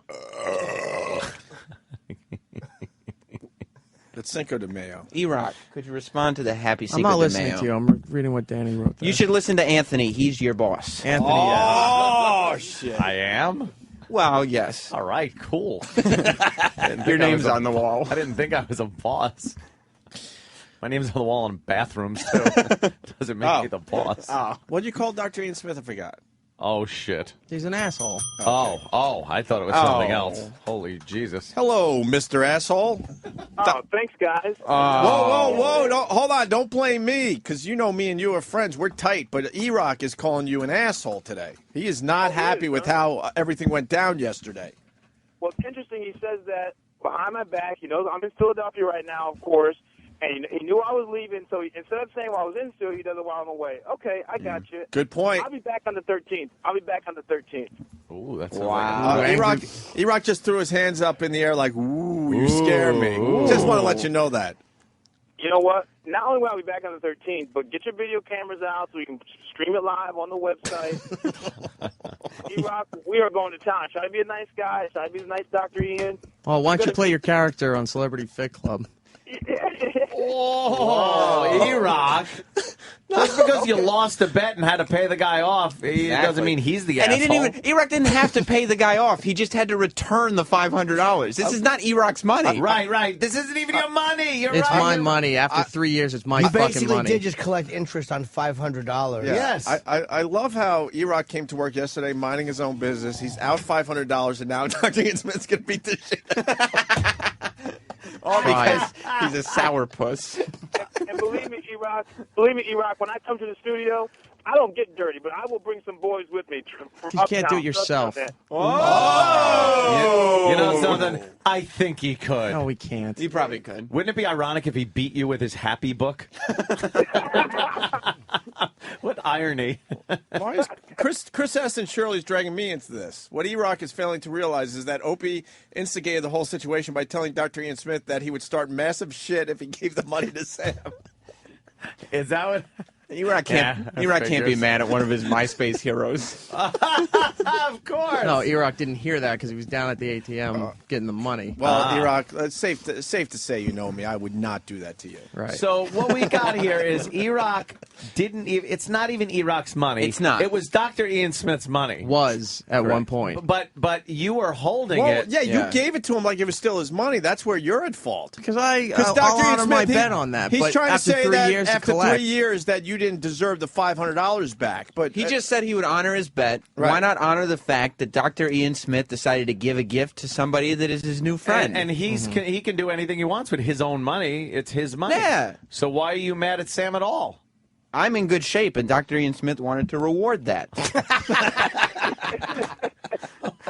It's Cinco de Mayo. E-Rock, could you respond to the happy Cinco I'm not de listening Mayo? to you. I'm reading what Danny wrote there. You should listen to Anthony. He's your boss. Anthony, Oh, shit. I am? Well, yes. All right, cool. Your name's on the wall. I didn't think I was a boss. My name's on the wall in bathrooms, too. Doesn't make me the boss. What did you call Dr. Ian Smith? I forgot. Oh, shit. He's an asshole. Oh, I thought it was something else. Holy Jesus. Hello, Mr. Asshole. Oh, thanks, guys. Whoa. Hold on. Don't blame me, because you know me and you are friends. We're tight, but E-Rock is calling you an asshole today. He is not happy with how everything went down yesterday. Well, it's interesting. He says that behind my back. He knows I'm in Philadelphia right now, of course, and he knew I was leaving. So instead of saying, well, I was in Philly, he does it while I'm away. Okay, I got you. Good point. I'll be back on the 13th. Ooh, that's wow. E-Rock just threw his hands up in the air like, ooh, you scare me. Just want to let you know that. You know what? Not only will I be back on the 13th, but get your video cameras out so we can stream it live on the website. E-Rock, we are going to town. Should I be a nice guy? Should I be the nice Dr. Ian? Well, why don't you play your character on Celebrity Fit Club? Oh, E-Rock. Just because you lost a bet and had to pay the guy off, it doesn't mean he's the asshole. And E-Rock didn't have to pay the guy off. He just had to return the $500. This is not E-Rock's money. Right. This isn't even your money. It's my money. After 3 years, it's my fucking money. You basically did just collect interest on $500. Yeah. Yes. I love how E-Rock came to work yesterday minding his own business. He's out $500, and now Dr. Ian Smith's going to beat the shit. All because he's a sourpuss. And believe me, E-Rock, when I come to the studio, I don't get dirty, but I will bring some boys with me. You can't do it yourself. Oh! You know something? I think he could. No, we can't. He probably could. Wouldn't it be ironic if he beat you with his happy book? What irony. Why is Chris S. and Shirley's dragging me into this? What E-Rock is failing to realize is that Opie instigated the whole situation by telling Dr. Ian Smith that he would start massive shit if he gave the money to Sam. Is that what... E-Rock can't be mad at one of his MySpace heroes. Of course. No, E-Rock didn't hear that because he was down at the ATM getting the money. Well, E-Rock, it's safe to say you know me. I would not do that to you. Right. So what we got here is E-Rock didn't even... It's not even E-Rock's money. It's not. It was Dr. Ian Smith's money. Was at one point. But you were holding it. Yeah, you gave it to him like it was still his money. That's where you're at fault. Because I'll honor my bet on that. He's but trying to after say 3 that years after to collect, 3 years that you didn't deserve the $500 back. But he just said he would honor his bet. Right. Why not honor the fact that Dr. Ian Smith decided to give a gift to somebody that is his new friend? And he can do anything he wants with his own money. It's his money. Yeah. So why are you mad at Sam at all? I'm in good shape, and Dr. Ian Smith wanted to reward that.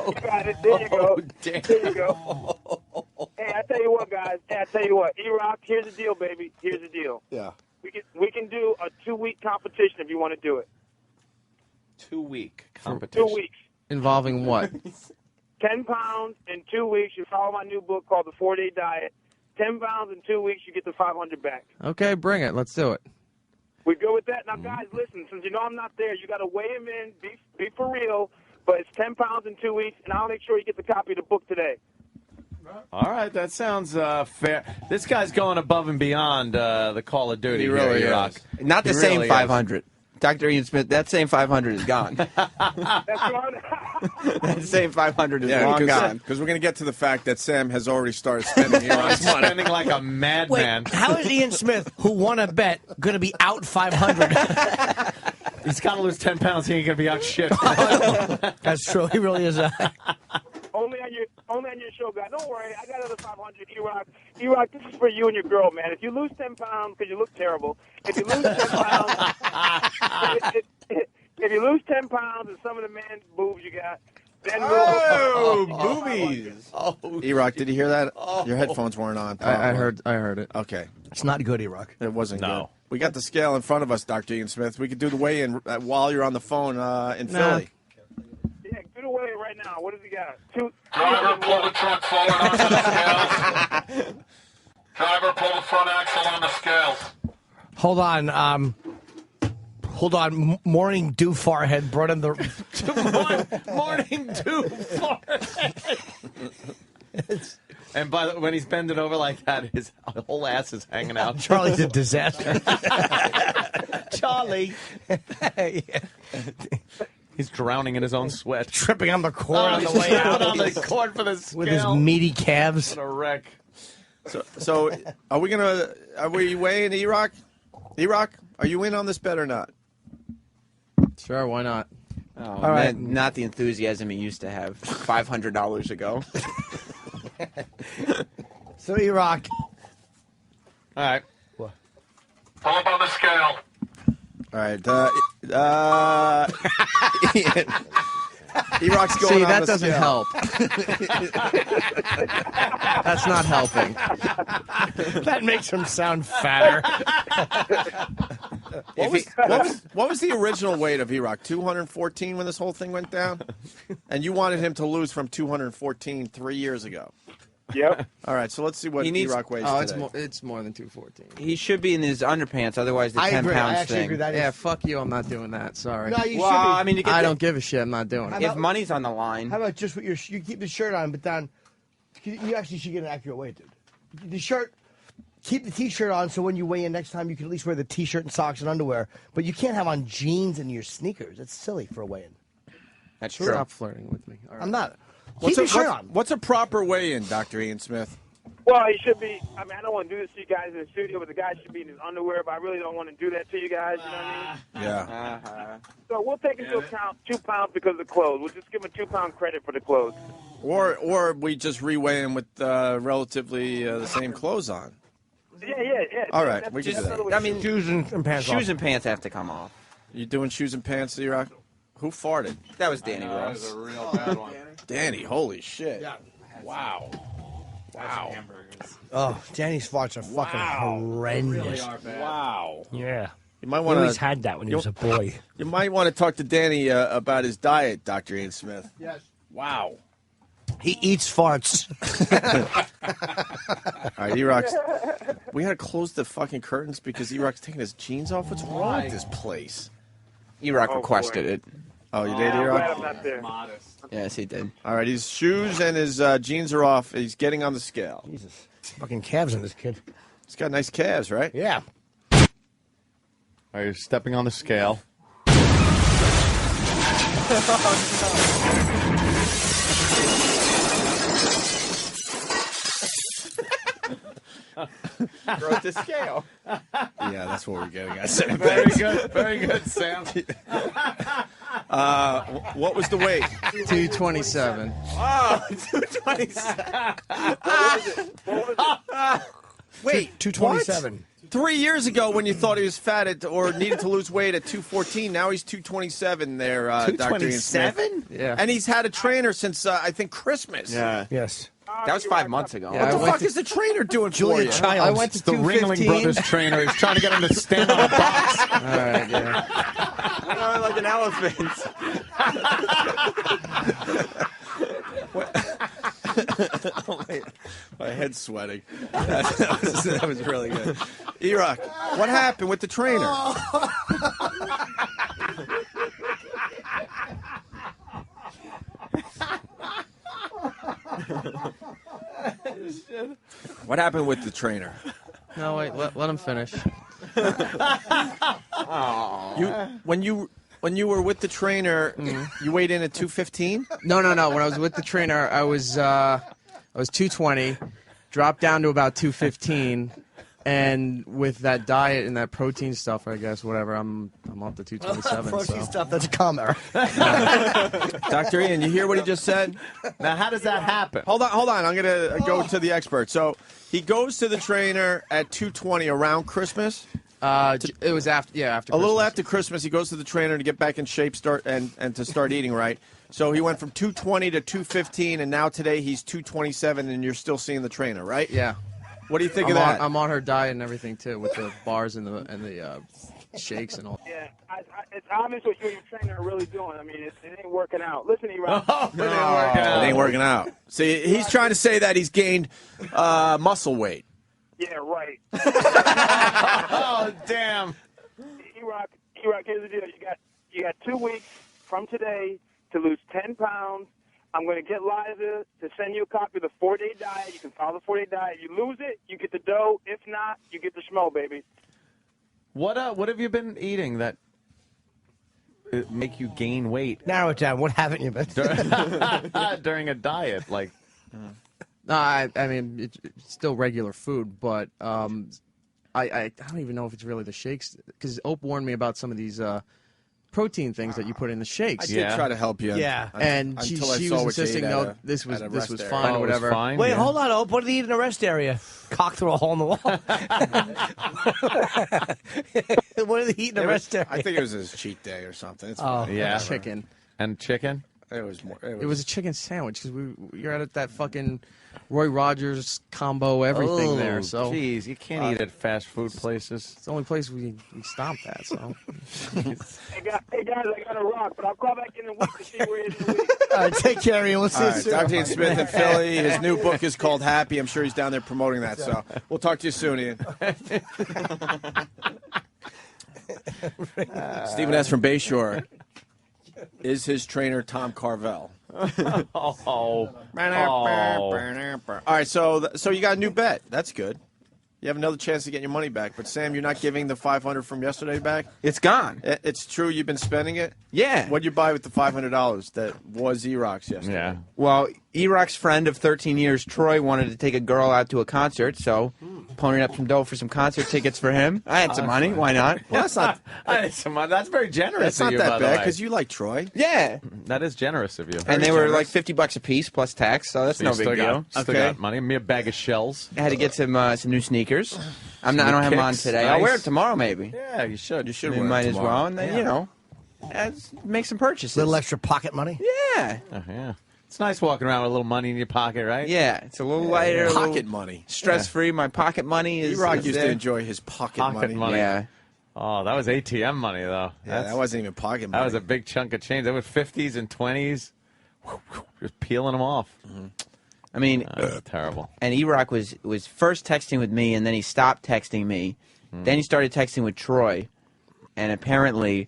You got it. There you go. There you go. Hey, I tell you what, guys. Hey, I tell you what. E-Rock, here's the deal, baby. Here's the deal. Yeah. We can do a 2-week competition if you want to do it. 2-week competition. 2 weeks. Involving what? 10 pounds in 2 weeks. You follow my new book called The 4-Day Diet. 10 pounds in 2 weeks, you get the 500 back. Okay, bring it. Let's do it. We good with that? Now, guys, listen. Since you know I'm not there, you got to weigh him in. Be for real. But it's 10 pounds in 2 weeks, and I'll make sure you get the copy of the book today. All right, that sounds fair. This guy's going above and beyond the Call of Duty. He really here, is. Rock. Not the He same really 500. Dr. Ian Smith, that same 500 is gone. That's right. That same 500 is long gone. Because we're going to get to the fact that Sam has already started spending E-Rock's money. Spending like a madman. Wait, how is Ian Smith, who won a bet, going to be out 500? He's got to lose 10 pounds. He ain't going to be out shit. That's true. He really is. Only on your show, guys. Don't worry. I got another 500. E-Rock. E-Rock, this is for you and your girl, man. If you lose 10 pounds, because you look terrible, if you lose 10 pounds, if you lose 10 pounds and some of the man's boobs you got, then we'll... boobies. E-Rock, did you hear that? Your headphones weren't on. I heard it. Okay. It's not good, E-Rock. It wasn't No. good. We got the scale in front of us, Dr. Ian Smith. We could do the weigh-in while you're on the phone in Philly. Yeah, do the weigh right now. What does he got? Driver, pull the truck forward onto the scales. Driver, pull the front axle on the scales. Hold on. Morning dew forehead brought in the... Morning dew forehead. And when he's bending over like that, his whole ass is hanging out. Charlie's a disaster. Charlie. He's drowning in his own sweat. Tripping on the cord on the way out. On the cord for the scale. With his meaty calves. What a wreck. So are we weighing E-Rock? E-Rock, are you in on this bet or not? Sure, why not? Oh, all right. Not the enthusiasm he used to have $500 ago. So, E-Rock. All right. Pull up on the scale. All right. E-Rock's going See, on that the doesn't scale. help. That's not helping. That makes him sound fatter. What was the original weight of E-Rock? 214 when this whole thing went down? And you wanted him to lose from 214 3 years ago. Yep. All right, so let's see what E-Rock weighs today. It's more than 214. He should be in his underpants, otherwise the 10 pounds thing. Yeah, fuck you. I'm not doing that. Sorry. No, you should be. I mean, I don't give a shit. I'm not doing it. If money's on the line. How about just with you keep the shirt on, but down. You actually should get an accurate weight, dude. The shirt, keep the T-shirt on, so when you weigh in next time, you can at least wear the T-shirt and socks and underwear. But you can't have on jeans and your sneakers. That's silly for a weigh-in. That's true. Stop flirting with me. All right. I'm not. Keep your shirt on. What's a proper weigh-in, Dr. Ian Smith? Well, he should be. I mean, I don't want to do this to you guys in the studio, but the guy should be in his underwear. But I really don't want to do that to you guys. You know what I mean? Yeah. So we'll take into account 2 pounds because of the clothes. We'll just give him a 2 pound credit for the clothes. Or we just re-weigh him with relatively the same clothes on. Yeah. All right, we can do that. I mean, shoes and pants. Shoes and pants have to come off. You doing shoes and pants, E-Rock? Who farted? That was Danny That Ross. was a real bad one. Danny, holy shit. Yeah. Wow. Wow. Oh, Danny's farts are fucking horrendous. Wow. Yeah. You might He want always had that when he was a boy. You might want to talk to Danny about his diet, Dr. Ian Smith. Yes. Wow. He eats farts. All right, E-Rock's. We had to close the fucking curtains because E-Rock's taking his jeans off. What's wrong with this place? E-Rock requested it. Oh, you did, I'm E-Rock? glad I'm not there. Yes, he did. All right, his shoes and his jeans are off. He's getting on the scale. Jesus. Fucking calves in this kid. He's got nice calves, right? Yeah. All right, you're stepping on the scale. Broke the scale. Yeah, that's what we're getting at. Very good, Sam. What was the weight? 227. Oh, 227. Wait, 227. what? 3 years ago, when you thought he was fat or needed to lose weight at 214, now he's 227 there, Dr. Ian Smith. 227? Yeah. And he's had a trainer since, I think, Christmas. Yeah. Yes. That was 5 months ago. What the fuck is the trainer doing for you? I went to the Ringling 215. Brothers trainer. He's trying to get him to stand on a box. All right, yeah. I'm like an elephant. My head's sweating. That was really good. E-Rock, what happened with the trainer? What happened with the trainer? No, wait, let him finish. When you were with the trainer, you weighed in at 215? No. When I was with the trainer, I was 220, dropped down to about 215, and with that diet and that protein stuff, I guess whatever, I'm up to 227. Protein so. stuff, that's a comer. Dr. Ian, you hear what he just said? Now, how does that happen? Hold on. I'm going to go to the expert. So he goes to the trainer at 220 around Christmas. It was after Christmas. A little after Christmas, he goes to the trainer to get back in shape, and to start eating right. So he went from 220 to 215, and now today he's 227, and you're still seeing the trainer, right? Yeah. What do you think of that? I'm on her diet and everything too, with the bars and the shakes and all. Yeah, it's obvious what you and your trainer are really doing. I mean, it ain't working out. Listen, E-Rock. It ain't working out. See, he's trying to say that he's gained muscle weight. Yeah, right. Oh, damn. E-Rock, here's the deal. You got 2 weeks from today to lose 10 pounds. I'm going to get Liza to send you a copy of the 4-day diet. You can follow the 4-day diet. You lose it, you get the dough. If not, you get the schmo, baby. What have you been eating that make you gain weight? Narrow it down. What haven't you been? During a diet, like... No, I mean, it's still regular food, but I don't even know if it's really the shakes, because Ope warned me about some of these protein things that you put in the shakes. I did try to help you. Yeah. And she was insisting, no, this was fine or whatever. Fine, Wait, hold on, Ope. What did he eat in the rest area? Cock through a hole in the wall. What did he eat in the rest area? I think it was his cheat day or something. It's Oh, yeah. Chicken. And chicken? It was more. It was a chicken sandwich, because you're at that fucking Roy Rogers combo everything there. So Jeez, you can't eat at fast food places. It's the only place we stopped at. So. Hey, guys, I got to rock, but I'll call back in a week to see where it is in a week. All right, take care, Ian. We'll see you soon. Dr. Ian Smith in Philly. His new book is called Happy. I'm sure he's down there promoting that. So we'll talk to you soon, Ian. Stephen S. from Bayshore. Is his trainer Tom Carvel? All right, so you got a new bet. That's good. You have another chance to get your money back. But Sam, you're not giving the $500 from yesterday back? It's gone. It's true you've been spending it? Yeah. What'd you buy with the $500 that was E-Rock's yesterday? Yeah. Well, E-Rock's friend of 13 years, Troy, wanted to take a girl out to a concert, so ponied up some dough for some concert tickets for him. I had some money. Why not? Well, that's not. I had some money. That's very generous That's of not you, that by the bad way. because you like Troy. Yeah. That is generous of you. And they were like $50 a piece plus tax, so that's So you no big deal. Still got money. Me a bag of shells. I had to get some new sneakers. I don't have them on kicks. today. Nice. I'll wear it tomorrow, maybe. Yeah, you should. You should We wear it might as tomorrow. well, and then make some purchases. Little extra pocket money. Yeah. Yeah. It's nice walking around with a little money in your pocket, right? Yeah, it's a little lighter. Pocket money. Stress-free. My pocket money is... E-Rock is used there. to enjoy his pocket money. Yeah. Oh, that was ATM money, though. Yeah, that wasn't even pocket money. That was a big chunk of change. That was 50s and 20s. Just peeling them off. I mean... terrible. And E-Rock was first texting with me, and then he stopped texting me. Then he started texting with Troy. And apparently,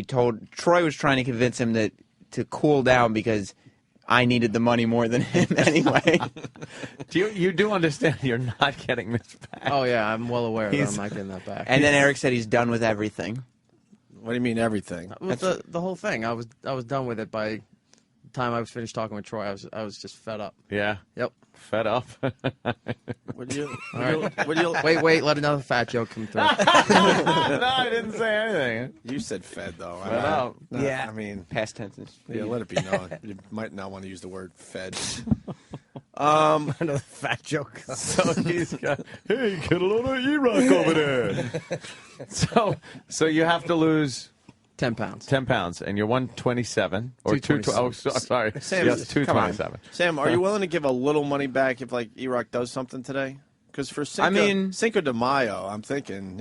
Troy was trying to convince him to cool down because I needed the money more than him anyway. You do understand you're not getting this back. Oh, yeah, I'm well aware that I'm not getting that back. And then Eric said he's done with everything. What do you mean everything? With the whole thing. I was done with it by time I was finished talking with Troy, I was just fed up. Yeah. Yep. Fed up. Would you? All right. Wait, let another fat joke come through. No, I didn't say anything. You said fed though. Fed up. No, Yeah. I mean, Past tenses. yeah, let it be known. You might not want to use the word fed. Another fat joke. So he's got, hey, get a load of E-Rock over there. So you have to lose 10 pounds. 10 pounds, and you're 127 or 227. Oh, sorry. Sam, yes, 227. Sam, are you willing to give a little money back if like E-Rock does something today? Because for Cinco de Mayo, I'm thinking,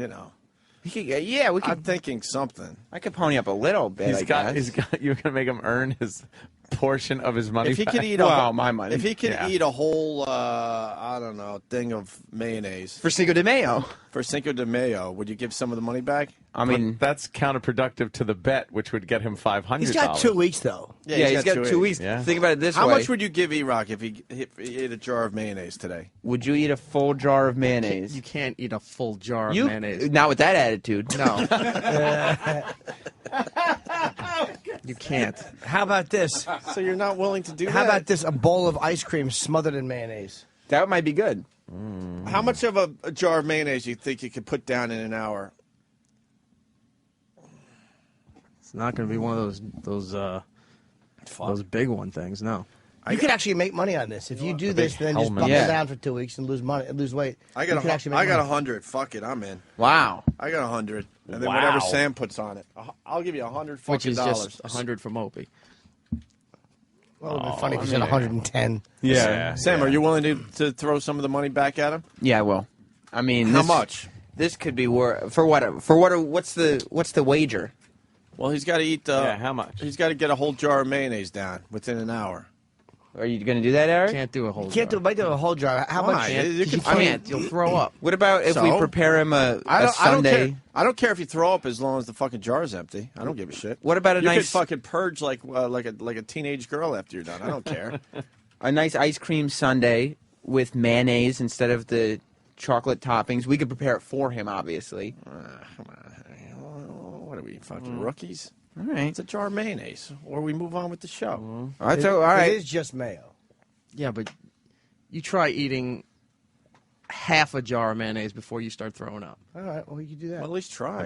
We could, yeah, we could. I'm thinking something. I could pony up a little bit. He's got. You're gonna make him earn his portion of his money. If he back. could eat my money. If he could eat a whole, I don't know, thing of mayonnaise for Cinco de Mayo. For Cinco de Mayo, would you give some of the money back? I mean, but that's counterproductive to the bet, which would get him $500. He's got 2 weeks though. Yeah, he's got 2 weeks. Yeah. Think about it this way. How much would you give E-Rock if he ate a jar of mayonnaise today? Would you eat a full jar of mayonnaise? You can't eat a full jar of mayonnaise. Not with that attitude. No. You can't. How about this? So you're not willing to do that? How about this? A bowl of ice cream smothered in mayonnaise. That might be good. How much of a jar of mayonnaise do you think you could put down in an hour? It's not going to be one of those big one things. No. You could actually make money on this if you do this, then just buckle down for 2 weeks and lose money, lose weight. I got 100. Fuck it, I'm in. Wow. I got 100, and then whatever Sam puts on it, I'll give you $100 fucking Which is dollars. just 100 from Opie. Well, it would be funny if you said 110. Yeah. Sam, are you willing to throw some of the money back at him? Yeah, I will. I mean, how much? This could be for what? What's the wager? Well, he's got to eat. How much? He's got to get a whole jar of mayonnaise down within an hour. Are you going to do that, Eric? Can't do a whole. Can't do a whole jar. How Why? much? You can't. You'll throw up. What about if we prepare him a Sunday? I don't care if you throw up as long as the fucking jar is empty. I don't give a shit. What about you could fucking purge like a teenage girl after you're done. I don't care. A nice ice cream sundae with mayonnaise instead of the chocolate toppings. We could prepare it for him, obviously. Come on. What are we, fucking rookies? All right. It's a jar of mayonnaise, or we move on with the show. All right. It is just mayo. Yeah, but you try eating half a jar of mayonnaise before you start throwing up. All right, well, you can do that. Well, at least try.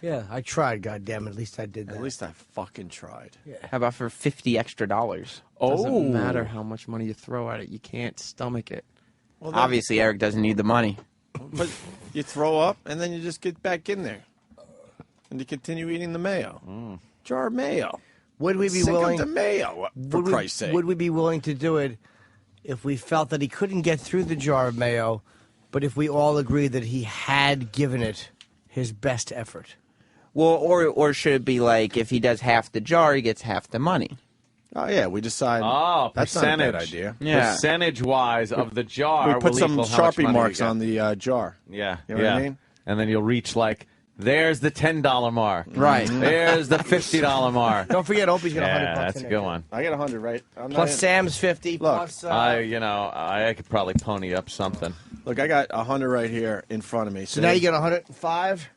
Yeah, I tried, goddammit. At least I did that. At least I fucking tried. Yeah. How about for $50 extra? Doesn't matter how much money you throw at it. You can't stomach it. Well, obviously, Eric doesn't need the money. But you throw up, and then you just get back in there. And you continue eating the mayo. Jar of mayo. Would we be Sick willing of the mayo, for Christ's sake. Would we be willing to do it if we felt that he couldn't get through the jar of mayo, but if we all agreed that he had given it his best effort? Well, or should it be like if he does half the jar, he gets half the money? Oh, yeah, we decide. Oh, that's percentage. not a bad idea. Yeah. Percentage-wise of the jar. We put will some equal how much Sharpie money marks you get. on the jar. Yeah. You know what I mean? And then you'll reach there's the $10 mark. Right. There's the $50 mark. Don't forget, Opie's got $100. That's a good one. I got 100, right? Plus Sam's 50. Plus, I could probably pony up something. Look, I got 100 right here in front of me. So now you get 105.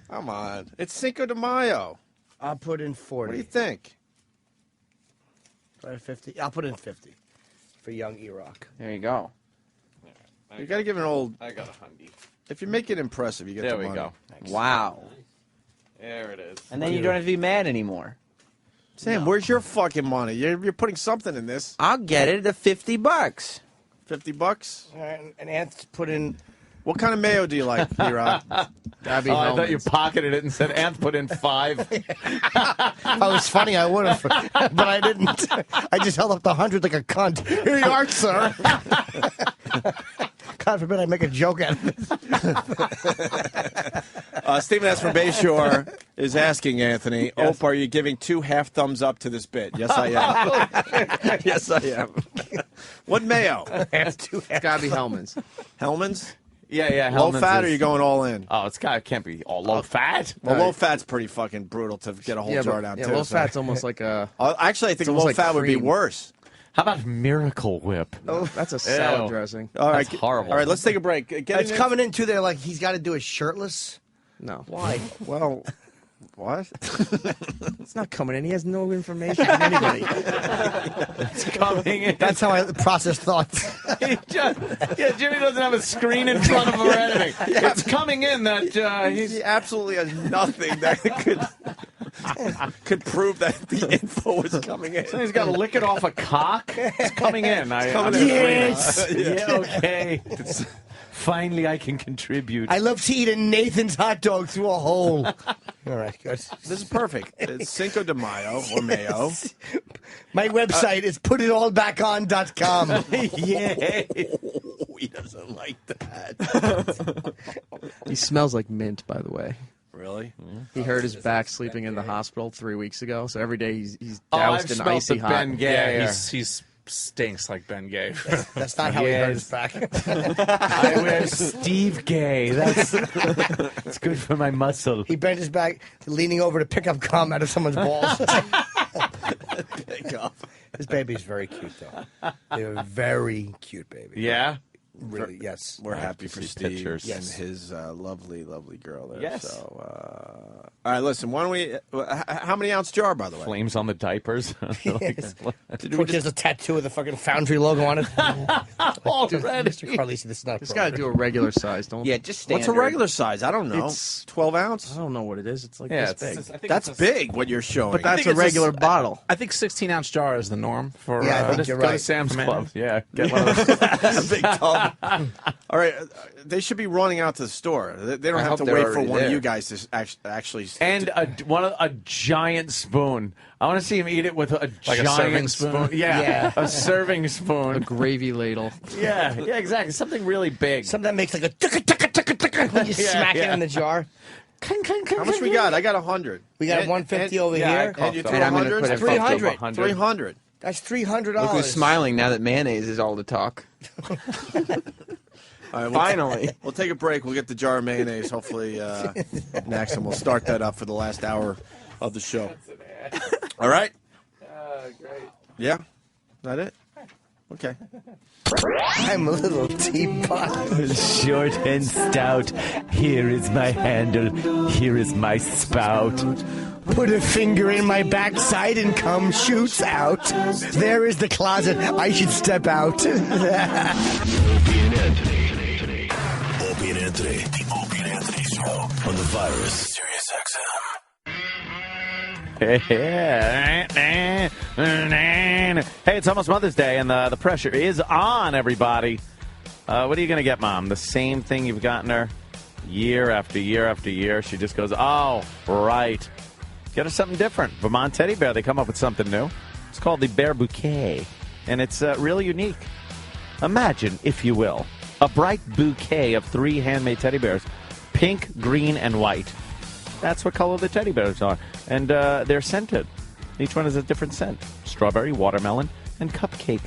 Come on, it's Cinco de Mayo. I'll put in 40. What do you think? Try 50. I'll put in 50 for young E-Rock. There you go. You got to give an old. I got 100. If you make it impressive, you get There the we money. go. Wow. There it is. And then you don't have to be mad anymore. Sam, where's your fucking money? You're putting something in this. I'll get it at $50. $50? All right, and Anth put in. What kind of mayo do you like, E-Rock? That'd be I thought you pocketed it and said, Anth put in 5. That was funny. I would have, but I didn't. I just held up the 100 like a cunt. Here you are, sir. God forbid I make a joke out of this. Stephen S. from Bayshore is asking Anthony, Ope, are you giving 2 half thumbs up to this bit? Yes, I am. Yes, I am. What mayo? It's got to be Hellman's. Hellman's? Yeah. Low Hellman's fat, or is- are you going all in? Oh, can't be all low fat. Well, low fat's pretty fucking brutal to get a whole jar down, too. Low so- fat's almost like a. Actually, I think it's almost low like fat would be cream. worse. How about Miracle Whip? Oh, that's a salad Ew. dressing. All right, That's horrible. All right, let's take a break. It's coming in too. They're like he's got to do it shirtless. No. Why? Well, What? It's not coming in. He has no information from anybody. It's coming in. That's how I process thoughts. Jimmy doesn't have a screen in front of him or anything. It's coming in that he absolutely has nothing that could prove that the info was coming in. So he's got to lick it off a cock. It's coming in. Yes. Yeah, okay. Finally, I can contribute. I love to eat a Nathan's hot dog through a hole. All right, good. This is perfect. It's Cinco de Mayo or mayo. My website is putitallbackon.com. Yeah. He doesn't like that. He smells like mint, by the way. Really? He hurt his back sleeping in the hospital 3 weeks ago, so every day he's doused in icy hot. Ben Gay. Yeah, he's stinks like Ben Gay. That's not how he hurt his back. I wear Steve Gay. That's good for my muscle. He bent his back, leaning over to pick up cum out of someone's balls. Pick up. His baby's very cute, though. They're a very cute baby. Yeah? Really, yes. We're happy for Steve pictures. and his lovely, lovely girl there. Yes. So, all right, listen, why don't we, how many ounce jar, by the way? Flames on the diapers. Yes. There's a tattoo with the fucking Foundry logo on it. Already. Mr. Carlisi, this is not Just got to do a regular size, don't Yeah, just standard. What's a regular size? I don't know. It's 12 ounce? I don't know what it is. It's like Yeah, this big. That's big, what you're showing. But that's a regular bottle. I think 16-ounce jar is the norm for. Yeah, I think you're Go to right. Sam's Club. Yeah, get one of those. Big tub. All right, they should be running out to the store. They don't I have hope to they're wait for already one there. of you guys to actually. And a giant spoon. I want to see him eat it with a Like a giant serving spoon? Yeah, a serving spoon. A gravy ladle. Yeah, exactly. Something really big. Something that makes like a ticka when you smack it in the jar. How much we got? I got 100. We got 150 over here. And you threw And I'm gonna 100? put a 300. 300. That's $300. Look who's smiling now that mayonnaise is all the talk. All right, Finally. We'll take a break. We'll get the jar of mayonnaise hopefully next, and we'll start that up for the last hour of the show. All right? Great. Yeah? That it? Okay. I'm a little teapot. Short and stout. Here is my handle. Here is my spout. Put a finger in my backside and cum shoots out. There is the closet. I should step out. Opie and Anthony. Opie and Anthony. The Opie and Anthony Show on the Virus. Sirius XM. Hey, it's almost Mother's Day, and the pressure is on, everybody. What are you going to get, Mom? The same thing you've gotten her year after year after year. She just goes, oh, right. Get her something different. Vermont Teddy Bear, they come up with something new. It's called the Bear Bouquet, and it's really unique. Imagine, if you will, a bright bouquet of 3 handmade teddy bears, pink, green, and white. That's what color the teddy bears are. And they're scented. Each one has a different scent. Strawberry, watermelon, and cupcake.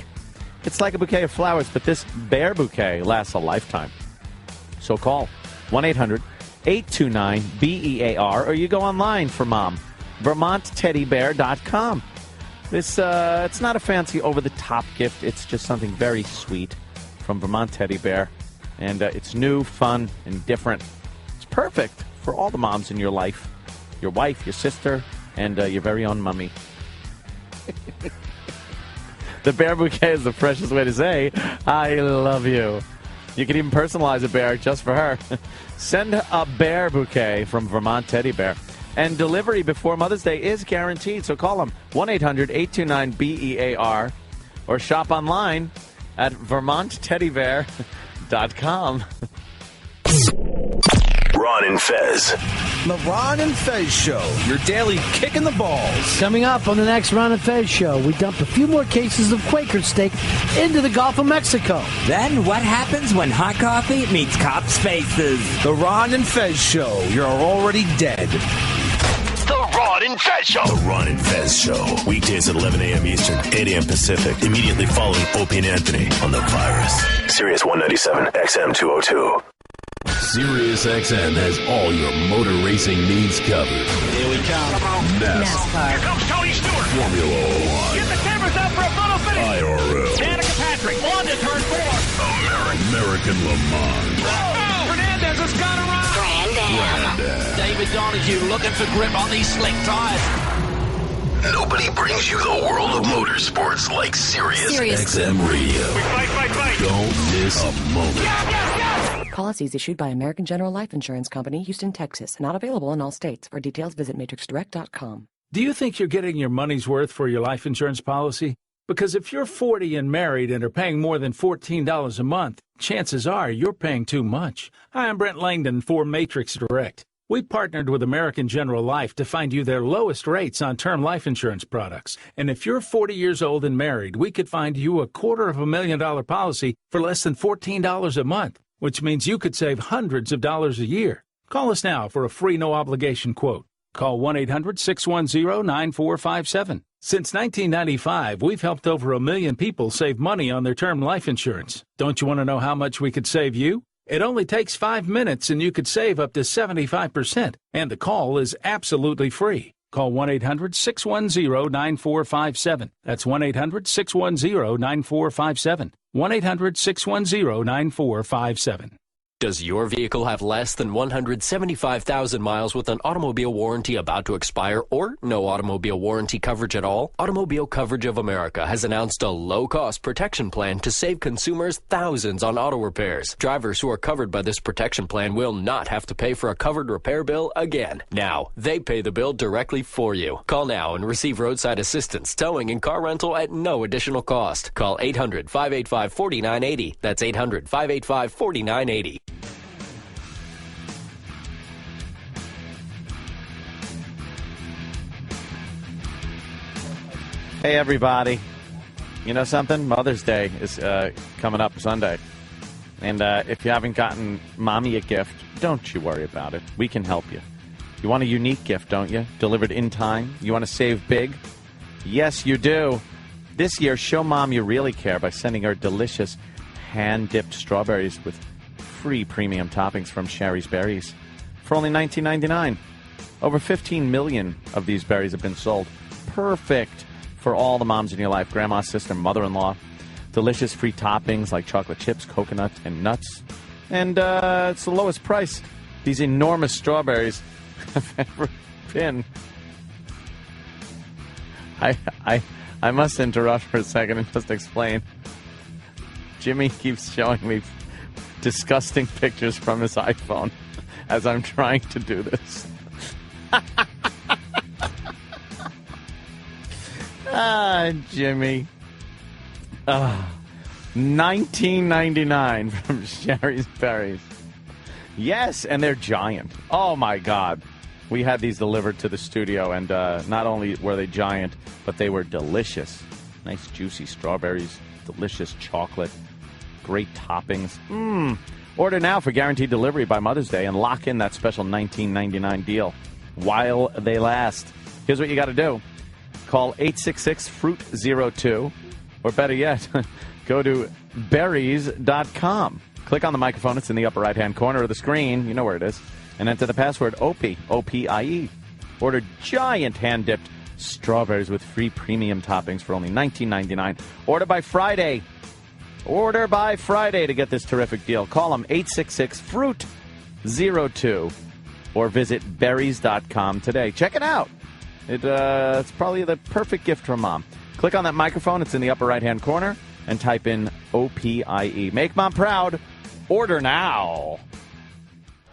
It's like a bouquet of flowers, but this bear bouquet lasts a lifetime. So call 1-800-829-BEAR, or you go online for Mom. VermontTeddyBear.com. This it's not a fancy over-the-top gift. It's just something very sweet from Vermont Teddy Bear. And it's new, fun, and different. It's perfect for all the moms in your life. Your wife, your sister, and your very own mummy. The bear bouquet is the freshest way to say, I love you. You can even personalize a bear just for her. Send a bear bouquet from Vermont Teddy Bear. And delivery before Mother's Day is guaranteed. So call them 1-800-829-BEAR or shop online at VermontTeddyBear.com. Ron and Fez. The Ron and Fez Show, your daily kick in the balls. Coming up on the next Ron and Fez Show, we dump a few more cases of Quaker steak into the Gulf of Mexico. Then what happens when hot coffee meets cops' faces? The Ron and Fez Show, you're already dead. The Ron and Fez Show. The Ron and Fez Show. Weekdays at 11 a.m. Eastern, 8 a.m. Pacific. Immediately following Opie and Anthony on the Virus. Sirius 197, XM 202. Sirius XM has all your motor racing needs covered. Here we come. NASCAR. Here comes Tony Stewart. Formula One. Get the cameras out for a photo finish. IRL. Danica Patrick. On to turn 4. American Le Mans. Fernandez has gone around. friend. David Donahue looking for grip on these slick tires. Nobody brings you the world of motorsports like Sirius XM Radio. Fight. Don't miss a moment. Policies issued by American General Life Insurance Company, Houston, Texas. Not available in all states. For details, visit matrixdirect.com. Do you think you're getting your money's worth for your life insurance policy? Because if you're 40 and married and are paying more than $14 a month, chances are you're paying too much. Hi, I'm Brent Langdon for Matrix Direct. We partnered with American General Life to find you their lowest rates on term life insurance products. And if you're 40 years old and married, we could find you a $250,000 policy for less than $14 a month, which means you could save hundreds of dollars a year. Call us now for a free no-obligation quote. Call 1-800-610-9457. Since 1995, we've helped over 1 million people save money on their term life insurance. Don't you want to know how much we could save you? It only takes 5 minutes and you could save up to 75%. And the call is absolutely free. Call 1-800-610-9457. That's 1-800-610-9457. 1-800-610-9457. Does your vehicle have less than 175,000 miles with an automobile warranty about to expire or no automobile warranty coverage at all? Automobile Coverage of America has announced a low-cost protection plan to save consumers thousands on auto repairs. Drivers who are covered by this protection plan will not have to pay for a covered repair bill again. Now, they pay the bill directly for you. Call now and receive roadside assistance, towing, and car rental at no additional cost. Call 800-585-4980. That's 800-585-4980. Hey, everybody. You know something? Mother's Day is coming up Sunday. And if you haven't gotten Mommy a gift, don't you worry about it. We can help you. You want a unique gift, don't you? Delivered in time? You want to save big? Yes, you do. This year, show Mom you really care by sending her delicious hand-dipped strawberries with free premium toppings from Sherry's Berries for only $19.99. Over 15 million of these berries have been sold. Perfect for all the moms in your life, grandma, sister, mother-in-law. Delicious free toppings like chocolate chips, coconut, and nuts. And it's the lowest price these enormous strawberries have ever been. I must interrupt for a second and just explain. Jimmy keeps showing me disgusting pictures from his iPhone as I'm trying to do this. Jimmy. $19.99 from Sherry's Berries. Yes, and they're giant. Oh, my God. We had these delivered to the studio, and not only were they giant, but they were delicious. Nice, juicy strawberries, delicious chocolate, great toppings. Order now for guaranteed delivery by Mother's Day and lock in that special $19.99 deal while they last. Here's what you got to do. Call 866-FRUIT-02, or better yet, go to berries.com. Click on the microphone. It's in the upper right-hand corner of the screen. You know where it is. And enter the password Opie, O-P-I-E. Order giant hand-dipped strawberries with free premium toppings for only $19.99. Order by Friday. Order by Friday to get this terrific deal. Call them 866-FRUIT-02 or visit berries.com today. Check it out. It's probably the perfect gift for Mom. Click on that microphone. It's in the upper right-hand corner. And type in O-P-I-E. Make Mom proud. Order now.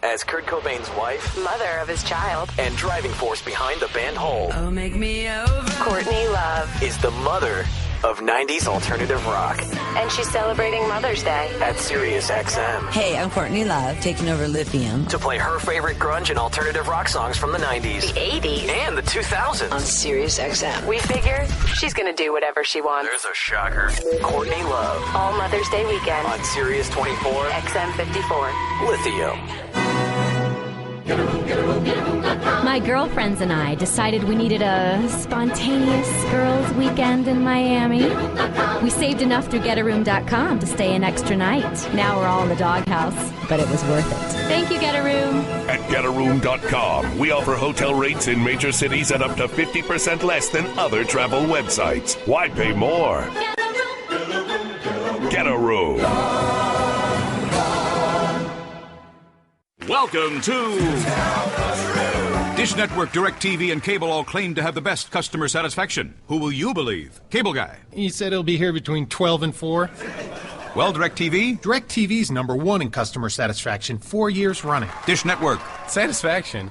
As Kurt Cobain's wife, mother of his child, and driving force behind the band Hole, oh, make me over, Courtney Love is the mother of 90s alternative rock. And she's celebrating Mother's Day at Sirius XM. Hey, I'm Courtney Love, taking over Lithium. To play her favorite grunge and alternative rock songs from the 90s, the 80s, and the 2000s. On Sirius XM. We figure she's going to do whatever she wants. There's a shocker. Courtney Love. All Mother's Day weekend. On Sirius 24. XM 54. Lithium. My girlfriends and I decided we needed a spontaneous girls' weekend in Miami. We saved enough through GetARoom.com to stay an extra night. Now we're all in the doghouse, but it was worth it. Thank you, GetARoom. At GetARoom.com, we offer hotel rates in major cities at up to 50% less than other travel websites. Why pay more? Welcome to Dish Network, DirecTV, and cable all claim to have the best customer satisfaction. Who will you believe? Cable guy. You said it'll be here between 12 and 4? Well, DirecTV? DirecTV's #1 in customer satisfaction, 4 years running. Dish Network. Satisfaction?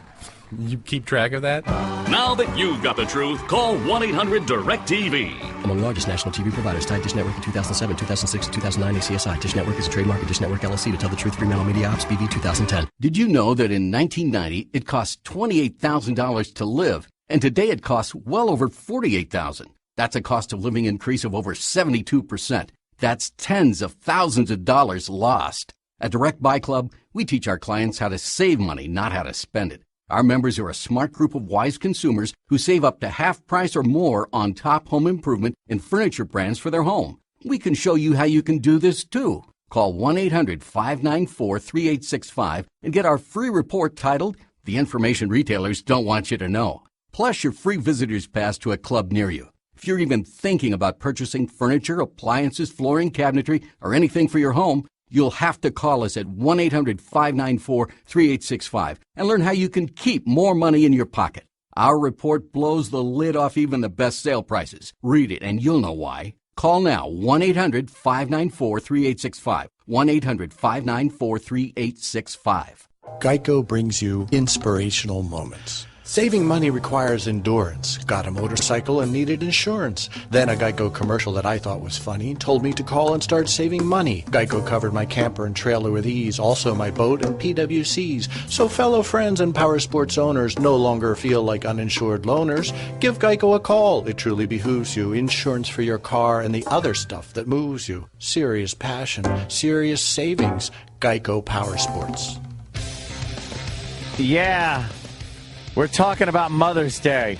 You keep track of that? Now that you've got the truth, call 1-800-DIRECTV. Among the largest national TV providers, tied Dish Network in 2007, 2006, and 2009 ACSI. Dish Network is a trademark of Dish Network LLC. To tell the truth, Fremantle Media Ops, BV 2010. Did you know that in 1990, it cost $28,000 to live, and today it costs well over $48,000? That's a cost of living increase of over 72%. That's tens of thousands of dollars lost. At Direct Buy Club, we teach our clients how to save money, not how to spend it. Our members are a smart group of wise consumers who save up to half price or more on top home improvement and furniture brands for their home. We can show you how you can do this too. Call 1-800-594-3865 and get our free report titled, The Information Retailers Don't Want You to Know. Plus your free visitor's pass to a club near you. If you're even thinking about purchasing furniture, appliances, flooring, cabinetry, or anything for your home, you'll have to call us at 1-800-594-3865 and learn how you can keep more money in your pocket. Our report blows the lid off even the best sale prices. Read it and you'll know why. Call now, 1-800-594-3865, 1-800-594-3865. Geico brings you inspirational moments. Saving money requires endurance. Got a motorcycle and needed insurance. Then a Geico commercial that I thought was funny told me to call and start saving money. Geico covered my camper and trailer with ease, also my boat and PWCs. So fellow friends and power sports owners no longer feel like uninsured loners. Give Geico a call. It truly behooves you. Insurance for your car and the other stuff that moves you. Serious passion, serious savings. Geico Power Sports. Yeah. We're talking about Mother's Day.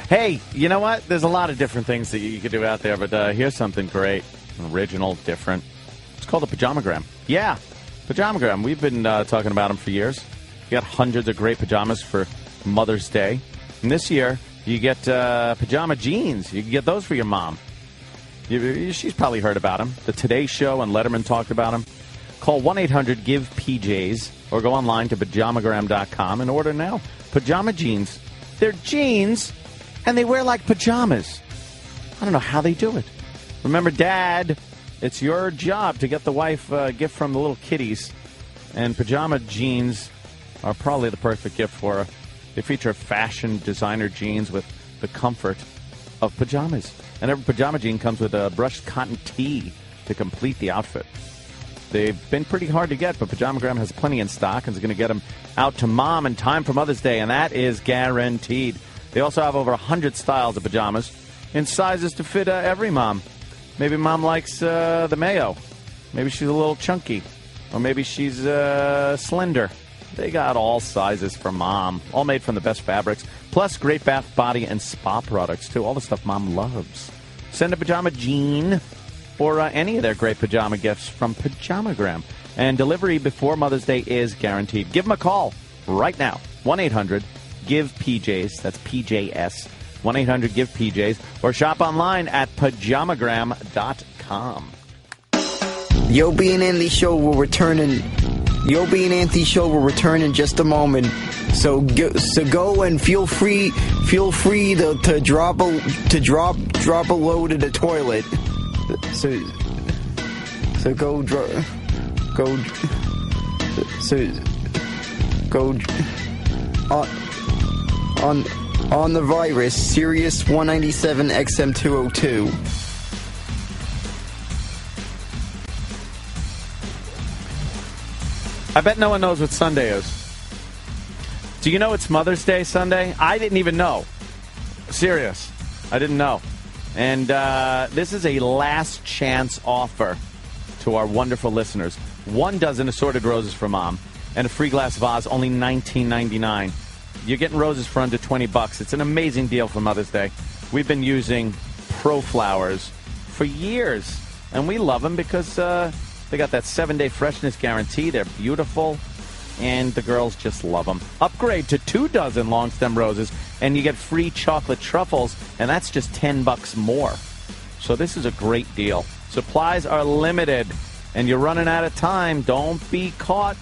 Hey, you know what? There's a lot of different things that you could do out there, but here's something great, original, different. It's called a pajamagram. Yeah, pajamagram. We've been talking about them for years. You got hundreds of great pajamas for Mother's Day. And this year, you get pajama jeans. You can get those for your mom. She's probably heard about them. The Today Show and Letterman talked about them. Call 1-800-GIVE-PJs or go online to pajamagram.com and order now. Pajama jeans. They're jeans, and they wear like pajamas. I don't know how they do it. Remember, Dad, it's your job to get the wife a gift from the little kiddies, and pajama jeans are probably the perfect gift for her. They feature fashion designer jeans with the comfort of pajamas. And every pajama jean comes with a brushed cotton tee to complete the outfit. They've been pretty hard to get, but Pajamagram has plenty in stock and is going to get them out to Mom in time for Mother's Day, and that is guaranteed. They also have over 100 styles of pajamas in sizes to fit every mom. Maybe Mom likes the mayo. Maybe she's a little chunky. Or maybe she's slender. They got all sizes for Mom, all made from the best fabrics, plus great bath, body, and spa products, too. All the stuff Mom loves. Send a pajama jean or any of their great pajama gifts from Pajamagram. And delivery before Mother's Day is guaranteed. Give them a call right now. 1-800-GIVE-PJs. That's PJS. 1-800-GIVE-PJs. Or shop online at pajamagram.com. The Opie and Anthony Show will return in just a moment. So go and feel free to drop a load in the toilet. So go on the virus, Sirius 197 XM 202. I bet no one knows what Sunday is. Do you know it's Mother's Day Sunday? I didn't even know. Serious. I didn't know. And this is a last chance offer to our wonderful listeners. 1 dozen assorted roses for Mom and a free glass vase, only $19.99. You're getting roses for under $20. It's an amazing deal for Mother's Day. We've been using Pro Flowers for years, and we love them because they got that 7-day freshness guarantee. They're beautiful, and the girls just love them. Upgrade to 2 dozen long stem roses, and you get free chocolate truffles, and that's just $10 more. So this is a great deal. Supplies are limited. and you're running out of time, don't be caught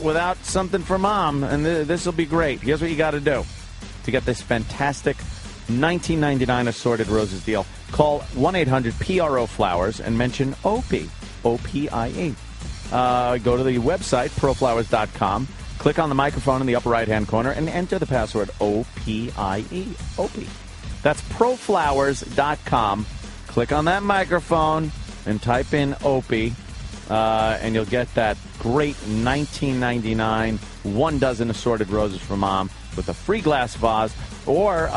without something for Mom. And this will be great. Here's what you got to do to get this fantastic $19.99 assorted roses deal. Call 1-800-PRO-FLOWERS and mention Opie, O-P-I-E. Go to the website, proflowers.com. Click on the microphone in the upper right-hand corner and enter the password O-P-I-E, Opie. That's proflowers.com. Click on that microphone and type in Opie, and you'll get that great $19.99 1 dozen assorted roses for Mom with a free glass vase, or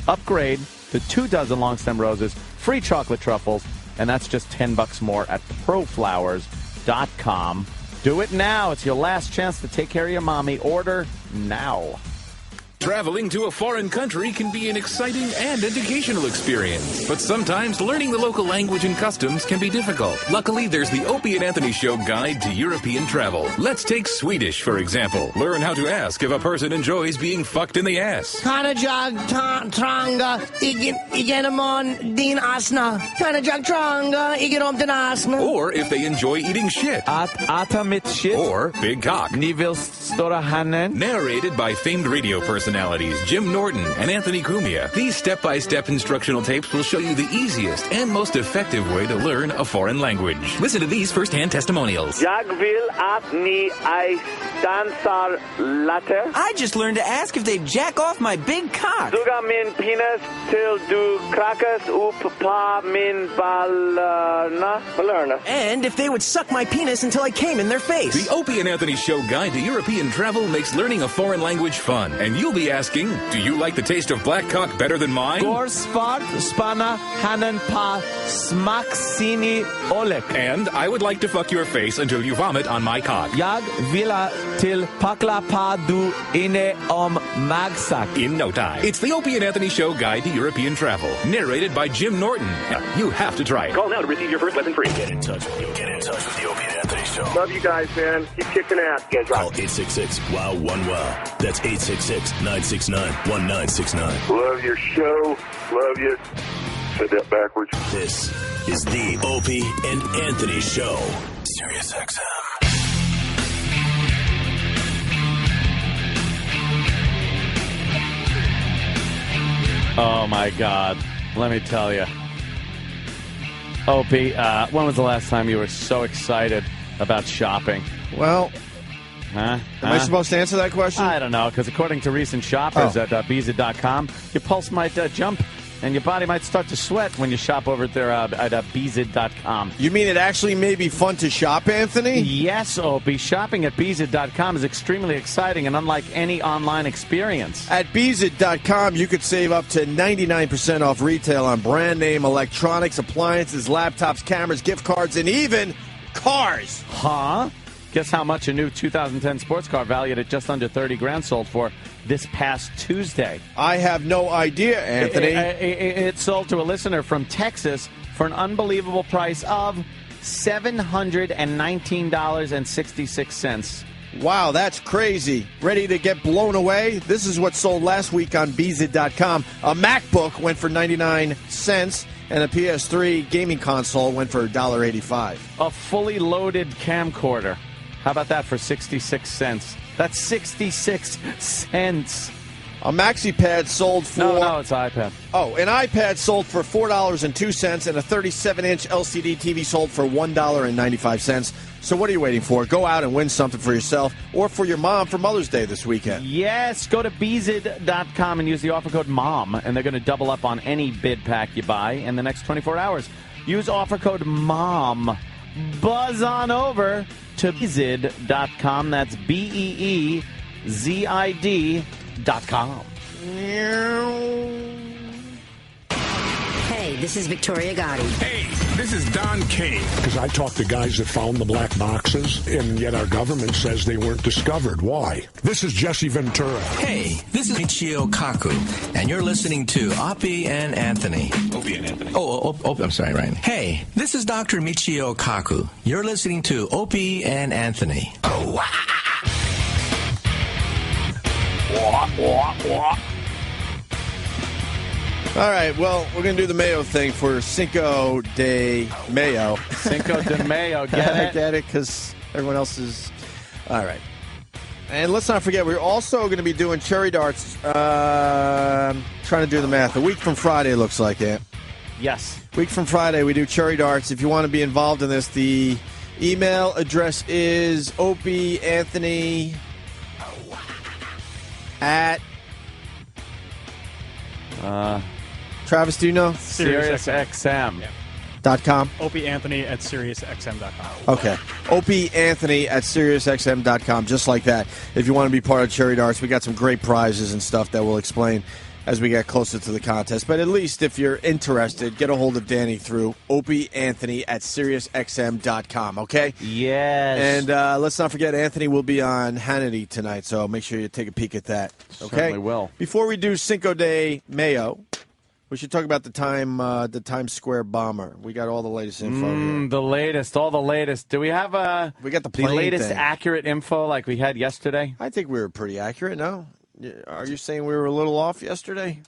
upgrade to 2 dozen long stem roses, free chocolate truffles, and that's just $10 more at proflowers.com. Do it now. It's your last chance to take care of your mommy. Order now. Traveling to a foreign country can be an exciting and educational experience, but sometimes learning the local language and customs can be difficult. Luckily, there's the Opie and Anthony Show Guide to European Travel. Let's take Swedish, for example. Learn how to ask if a person enjoys being fucked in the ass. Kana jag tranga igenom din asna. Kana jag tranga igenom din asna. Or if they enjoy eating shit. Ata mitt shit. Or big cock. Ni vill stora hannen. Narrated by famed radio personalities Jim Norton and Anthony Cumia. These step-by-step instructional tapes will show you the easiest and most effective way to learn a foreign language. Listen to these first-hand testimonials. Jag vill att ni dansar latte. I just learned to ask if they'd jack off my big cock. Suga min penis till du krakas upp på min balerna. And if they would suck my penis until I came in their face. The Opie and Anthony Show Guide to European Travel makes learning a foreign language fun. And you'll be asking, do you like the taste of black cock better than mine? Gorsfart spana hanen pa smaksini olek. And I would like to fuck your face until you vomit on my cock. Jag villa till pakla pa du inne magsak. In no time. It's the Opie and Anthony Show Guide to European Travel. Narrated by Jim Norton. You have to try it. Call now to receive your first lesson free. Get in touch with the Opie and Anthony Show. Love you guys, man. Keep kicking ass. Guys, call 866-WOW-1-WOW. That's 866-969-1969. Love your show. Love you. Said that backwards. This is the Opie and Anthony Show. Sirius XM. Oh, my God. Let me tell you. Opie, when was the last time you were so excited about shopping? Well, am I supposed to answer that question? I don't know, because according to recent shoppers at Beezid.com, your pulse might jump and your body might start to sweat when you shop over there at Beezid.com. You mean it actually may be fun to shop, Anthony? Yes, Opie. Shopping at Beezid.com is extremely exciting and unlike any online experience. At Beezid.com, you could save up to 99% off retail on brand name electronics, appliances, laptops, cameras, gift cards, and even cars. Huh? Guess how much a new 2010 sports car valued at just under $30,000 sold for this past Tuesday? I have no idea, Anthony. It sold to a listener from Texas for an unbelievable price of $719.66. Wow, that's crazy. Ready to get blown away? This is what sold last week on Beezid.com. A MacBook went for 99 cents. And a PS3 gaming console went for $1.85. A fully loaded camcorder. How about that for 66 cents? That's 66 cents. A MaxiPad sold for... No, it's an iPad. Oh, an iPad sold for $4.02, and a 37-inch LCD TV sold for $1.95. So what are you waiting for? Go out and win something for yourself or for your mom for Mother's Day this weekend. Yes, go to Beezid.com and use the offer code MOM, and they're going to double up on any bid pack you buy in the next 24 hours. Use offer code MOM. Buzz on to Beezid.com. That's BEEZID.com. Hey, this is Victoria Gotti. Hey, this is Don King. Because I talked to guys that found the black boxes, and yet our government says they weren't discovered. Why? This is Jesse Ventura. Hey, this is Michio Kaku, and you're listening to Opie and Anthony. Opie and Anthony. Oh, I'm sorry, Ryan. Hey, this is Dr. Michio Kaku. You're listening to Opie and Anthony. Oh, wow. All right, well, we're going to do the mayo thing for Cinco de Mayo. Cinco de Mayo, get it? Get it, because everyone else is... All right. And let's not forget, we're also going to be doing cherry darts. Trying to do the math. A week from Friday, it looks like, yeah. Yes. Week from Friday, we do cherry darts. If you want to be involved in this, the email address is opieanthony at... Travis, do you know? Sirius XM. .com. OpieAnthony at SiriusXM.com. Okay. OpieAnthony at SiriusXM.com, just like that. If you want to be part of Cherry Darts, we got some great prizes and stuff that we'll explain as we get closer to the contest. But at least if you're interested, get a hold of Danny through OpieAnthony at SiriusXM.com, okay? Yes. And let's not forget, Anthony will be on Hannity tonight, so make sure you take a peek at that, okay? Certainly will. Before we do Cinco de Mayo, we should talk about the Times Square bomber. We got all the latest info here. The latest, all the latest. Do we have we got the latest thing. accurate info like we had yesterday? I think we were pretty accurate, no? Are you saying we were a little off yesterday?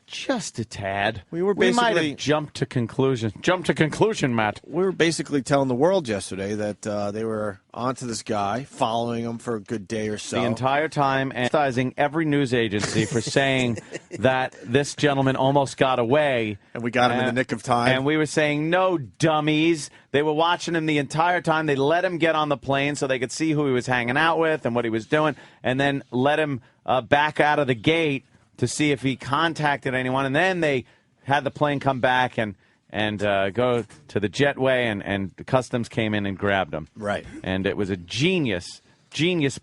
Just a tad. We might have jumped to conclusion. Jumped to conclusion, Matt. We were basically telling the world yesterday that they were onto this guy, following him for a good day or so. The entire time, and criticizing every news agency for saying that this gentleman almost got away. And we got him in the nick of time. And we were saying, no, dummies. They were watching him the entire time. They let him get on the plane so they could see who he was hanging out with and what he was doing, and then let him back out of the gate to see if he contacted anyone. And then they had the plane come back and go to the jetway, and the customs came in and grabbed him. Right. And it was a genius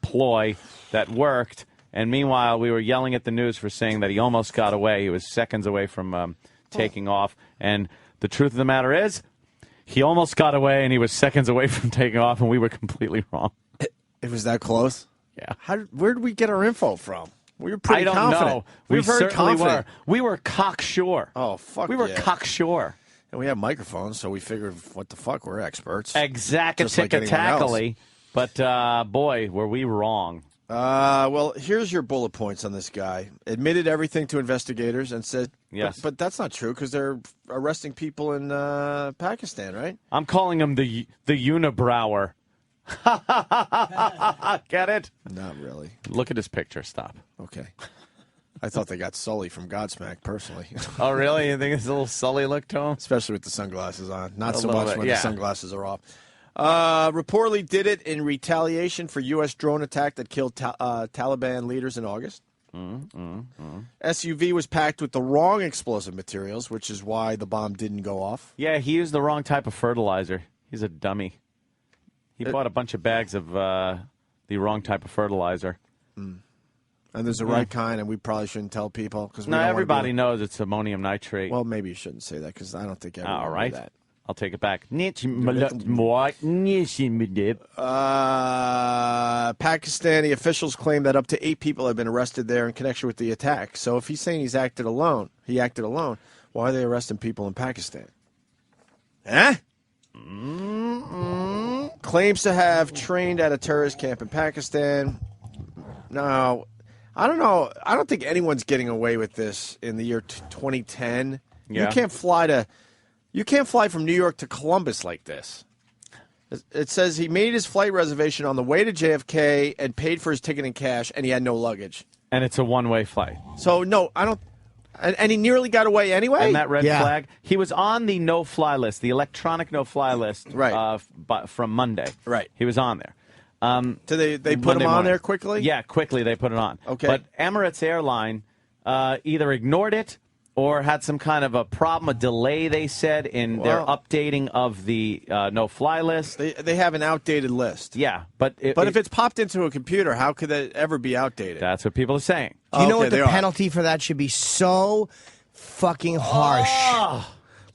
ploy that worked. And meanwhile, we were yelling at the news for saying that he almost got away. He was seconds away from taking off. And the truth of the matter is, he almost got away, and he was seconds away from taking off, and we were completely wrong. It was that close? Yeah. Where did we get our info from? We were pretty confident. confident. Know. We were very certainly confident. We were cocksure. Oh, fuck We were yeah. cocksure. And we have microphones, so we figured, what the fuck, we're experts. Exact-a-tick-a-tackly. But, boy, were we wrong. Well, here's your bullet points on this guy. Admitted everything to investigators and said, yes. But that's not true because they're arresting people in Pakistan, right? I'm calling him the unibrower. Get it? Not really. Look at his picture. Stop. Okay. I thought they got Sully from Godsmack, personally. Oh, really? You think it's a little Sully look to him? Especially with the sunglasses on. Not A so little much bit, when yeah. the sunglasses are off. Reportedly did it in retaliation for U.S. drone attack that killed Taliban leaders in August. SUV was packed with the wrong explosive materials, which is why the bomb didn't go off. Yeah, he used the wrong type of fertilizer. He's a dummy. He bought a bunch of bags of the wrong type of fertilizer. And there's the right kind, and we probably shouldn't tell people. No, everybody knows it's ammonium nitrate. Well, maybe you shouldn't say that, because I don't think everyone all right. knew that. I'll take it back. Pakistani officials claim that up to 8 people have been arrested there in connection with the attack. So if he's saying he acted alone, why are they arresting people in Pakistan? Huh? Claims to have trained at a terrorist camp in Pakistan. No, I don't know. I don't think anyone's getting away with this in the year 2010. Yeah. You can't fly from New York to Columbus like this. It says he made his flight reservation on the way to JFK and paid for his ticket in cash, and he had no luggage. And it's a one-way flight. So, no, I don't... And he nearly got away anyway? And that red flag? He was on the no-fly list, the electronic no-fly list right. From Monday. Right. He was on there. So they put him on there quickly? Yeah, quickly they put it on. Okay. But Emirates Airline either ignored it or had some kind of a problem, a delay, they said, in their updating of the no-fly list. They have an outdated list. Yeah, but if it's popped into a computer, how could that ever be outdated? That's what people are saying. Do you know what the penalty for that should be? So fucking harsh.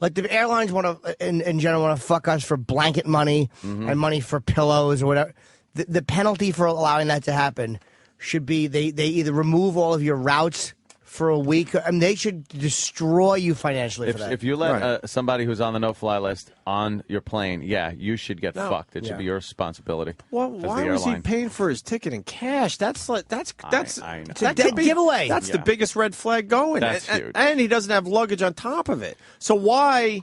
Like the airlines want to, in general, want to fuck us for blanket money and money for pillows or whatever. The penalty for allowing that to happen should be they either remove all of your routes for a week. I mean, they should destroy you financially for that. If you let somebody who's on the no-fly list on your plane, you should get fucked. It should be your responsibility. Well, why was he paying for his ticket in cash? That's I know. that could be, giveaway. That's the biggest red flag going. That's huge. And he doesn't have luggage on top of it. So why?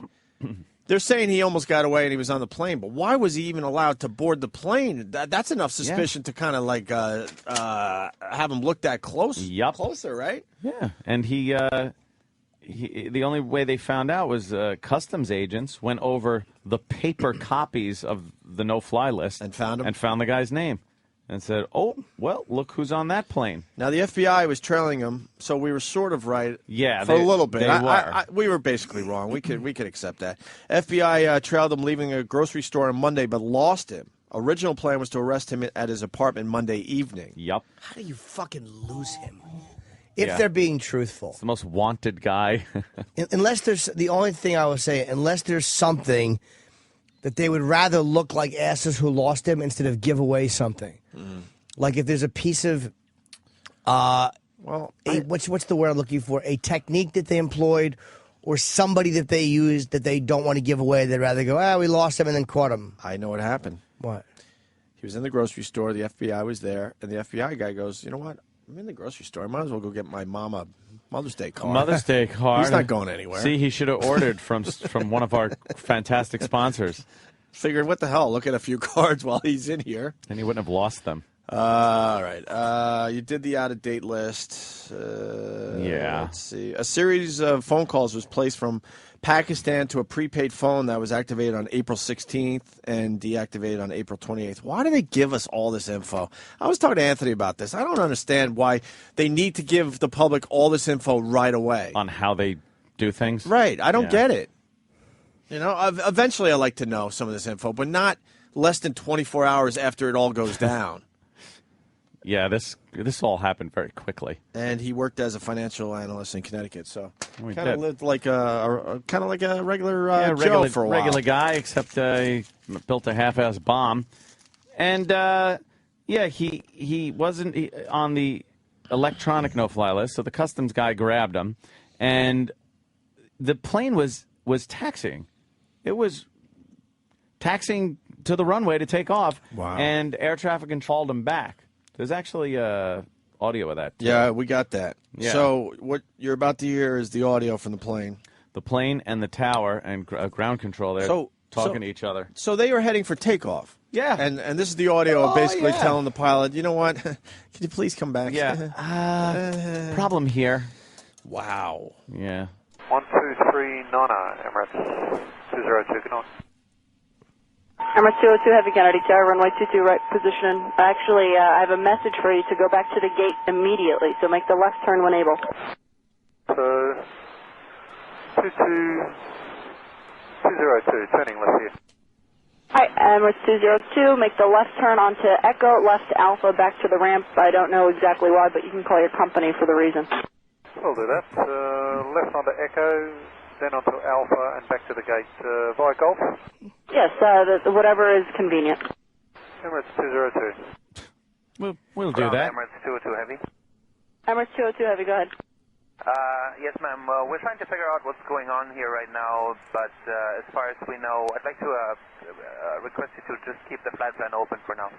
They're saying he almost got away and he was on the plane, but why was he even allowed to board the plane? That's enough suspicion to kind of like have him look that closer, right? Yeah, and he the only way they found out was customs agents went over the paper copies of the no-fly list and found him and found the guy's name. And said, "Oh, well, look who's on that plane." Now the FBI was trailing him, so we were sort of right. Yeah, for a little bit. They we were basically wrong. We could accept that. FBI trailed him leaving a grocery store on Monday, but lost him. Original plan was to arrest him at his apartment Monday evening. Yep. How do you fucking lose him? If they're being truthful, it's the most wanted guy. Unless there's the only thing I will say, unless there's something that they would rather look like asses who lost him instead of give away something. Like if there's a piece of, what's the word I'm looking for? A technique that they employed, or somebody that they used that they don't want to give away. They'd rather go, we lost him and then caught him. I know what happened. What? He was in the grocery store. The FBI was there, and the FBI guy goes, "You know what? I'm in the grocery store. I might as well go get my mom a Mother's Day card." Mother's Day card. He's not going anywhere. See, he should have ordered from one of our fantastic sponsors. Figured, what the hell? Look at a few cards while he's in here. And he wouldn't have lost them. All right. You did the out-of-date list. Let's see. A series of phone calls was placed from Pakistan to a prepaid phone that was activated on April 16th and deactivated on April 28th. Why do they give us all this info? I was talking to Anthony about this. I don't understand why they need to give the public all this info right away. On how they do things? Right. I don't get it. You know, eventually I'd like to know some of this info, but not less than 24 hours after it all goes down. Yeah, this all happened very quickly. And he worked as a financial analyst in Connecticut, so kind of did. lived like a regular Joe for a while. Regular guy, except he built a half-ass bomb. And he wasn't on the electronic no-fly list, so the customs guy grabbed him, and the plane was taxiing. It was taxiing to the runway to take off, and air traffic controlled him back. There's actually audio of that, too. Yeah, we got that. Yeah. So what you're about to hear is the audio from the plane. The plane and the tower and ground control there talking to each other. So they were heading for takeoff. Yeah. And this is the audio of basically telling the pilot, you know what, can you please come back? Yeah. Problem here. Wow. Yeah. 123 Nana, Emirates 202, good on. Emirates 202 Heavy Kennedy Tower, runway 22 right position. Actually, I have a message for you to go back to the gate immediately, so make the left turn when able. 202, turning left here. Hi, Emirates 202, make the left turn onto Echo, left Alpha, back to the ramp. I don't know exactly why, but you can call your company for the reason. We'll do that. Left onto Echo, then onto Alpha, and back to the gate via Golf. Yes, whatever is convenient. Emirates 202. We'll do that. Emirates 202 Heavy. Emirates 202 Heavy, go ahead. Yes, ma'am. We're trying to figure out what's going on here right now, but as far as we know, I'd like to request you to just keep the flight plan open for now.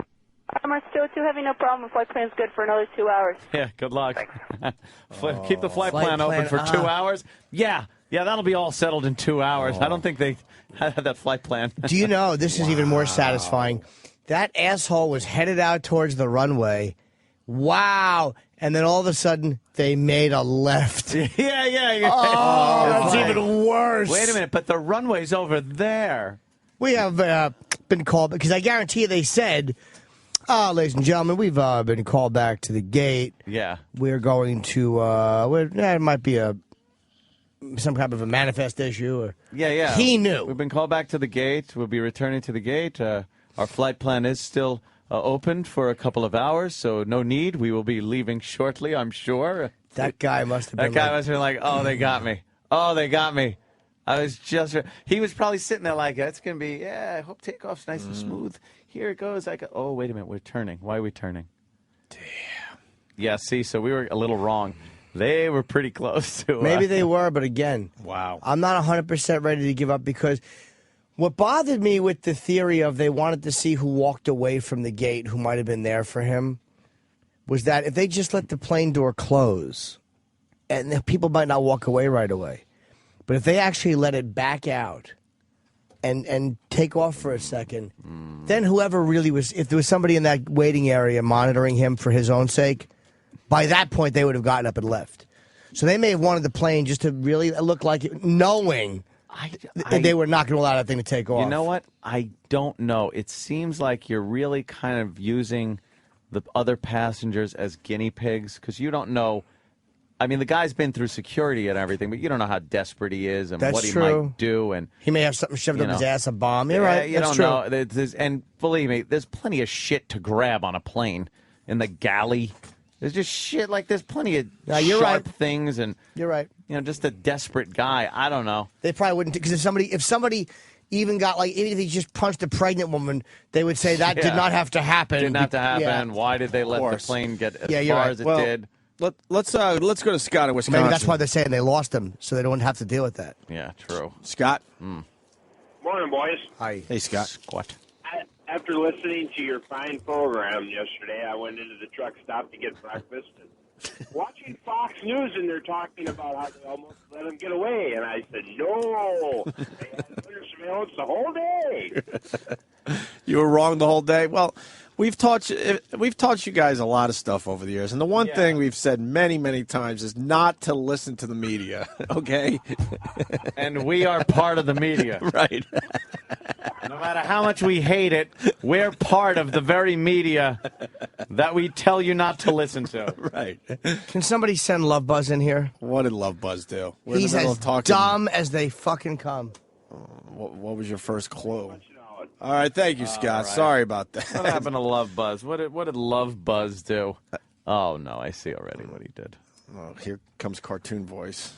Emirates 202 Heavy, no problem. Flight plan's good for another 2 hours. Yeah, good luck. Keep the flight plan open for 2 hours? Yeah, that'll be all settled in 2 hours. I don't think they had that flight plan. Do you know, this is even more satisfying. That asshole was headed out towards the runway. Wow. And then all of a sudden, they made a left. Yeah. Oh, that's even worse. Wait a minute, but the runway's over there. We have been called, because I guarantee you they said, ladies and gentlemen, we've been called back to the gate. Yeah. We're going to, it might be some kind of a manifest issue. Or, Yeah. He knew. We've been called back to the gate. We'll be returning to the gate. Our flight plan is still open for a couple of hours, so no need. We will be leaving shortly, I'm sure. That guy must have been must have been like, oh, they got me. Oh, they got me. I was just... He was probably sitting there like, it's going to be, I hope takeoff's nice and smooth. Here it goes. Oh, wait a minute. We're turning. Why are we turning? Damn. Yeah, see, so we were a little wrong. They were pretty close to. Maybe they were, but again, wow. I'm not 100% ready to give up because what bothered me with the theory of they wanted to see who walked away from the gate, who might have been there for him, was that if they just let the plane door close, and the people might not walk away right away, but if they actually let it back out and take off for a second, then whoever really was, if there was somebody in that waiting area monitoring him for his own sake, by that point they would have gotten up and left. So they may have wanted the plane just to really look like it, knowing they were not going to allow that thing to take off. You know what? I don't know. It seems like you're really kind of using the other passengers as guinea pigs because you don't know. I mean, the guy's been through security and everything, but you don't know how desperate he is and what he might do. And he may have something shoved up his ass, a bomb. You're right. You That's don't true. know. And believe me, there's plenty of shit to grab on a plane in the galley. There's just shit like there's plenty of sharp things and you're right. Just a desperate guy. I don't know. They probably wouldn't because if somebody even got even if he just punched a pregnant woman, they would say that did not have to happen. Didn't have to happen. Yeah. Why did they let the plane get as you're far right. as it Well, did? Let's go to Scott in Wisconsin. Maybe that's why they're saying they lost him, so they don't have to deal with that. Yeah, true. Scott. Morning, boys. Hi. Hey, Scott. Squat. After listening to your fine program yesterday, I went into the truck stop to get breakfast. And watching Fox News, and they're talking about how they almost let him get away. And I said, no, they had under surveillance the whole day. You were wrong the whole day. Well, we've taught you guys a lot of stuff over the years, and the one thing we've said many, many times is not to listen to the media. Okay, and we are part of the media, right? No matter how much we hate it, we're part of the very media that we tell you not to listen to. Right? Can somebody send Love Buzz in here? What did Love Buzz do? We're in He's the middle as of talking. dumb as they fucking come. What was your first clue? All right, thank you, Scott. All right. Sorry about that. What happened to Love Buzz? What did Love Buzz do? Oh no, I see already what he did. Oh, here comes cartoon voice.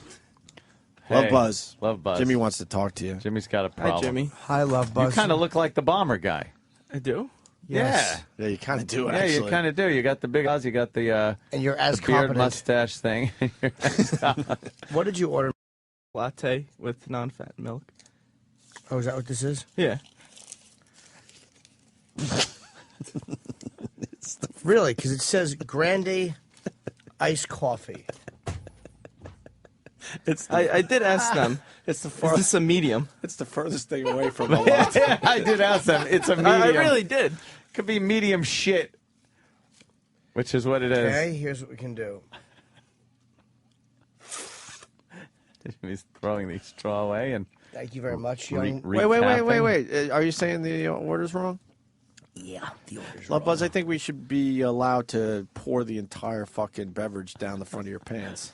Hey, Love Buzz. Love Buzz. Jimmy wants to talk to you. Jimmy's got a problem. Hi, Jimmy. Hi, Love Buzz. You kind of look like the bomber guy. I do? Yes. Yeah, you kind of do, Yeah, actually. you kind of do. You got the big eyes. You got the and you're as the beard competent. mustache thing. What did you order? Latte with non-fat milk. Oh, is that what this is? Yeah. Really? Because it says grande iced coffee. I did ask them. It's the Is farthest. this a medium? It's the furthest thing away from a latte. I did ask them. It's a medium. I really did. Could be medium shit, which is what it is. Okay, here's what we can do. He's throwing the straw away and. Thank you very much, young. Wait. Are you saying the order's wrong? Yeah, the order's Love wrong. Buzz, I think we should be allowed to pour the entire fucking beverage down the front of your pants.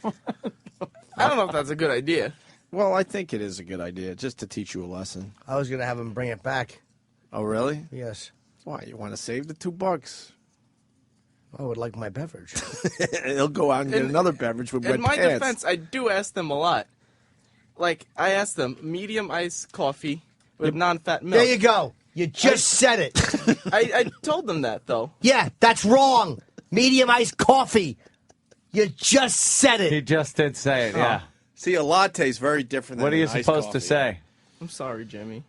I don't know if that's a good idea. Well, I think it is a good idea, just to teach you a lesson. I was going to have him bring it back. Oh, really? Yes. Why? You want to save the $2? I would like my beverage. He'll go out and get another beverage with wet In my pants. defense, I do ask them a lot. Like, I asked them, medium iced coffee with non-fat milk. There you go. You just said it. I told them that, though. Yeah, that's wrong. Medium iced coffee. You just said it. He just did say it, yeah. See, a latte is very different than What are you an iced supposed to coffee. say? I'm sorry, Jimmy.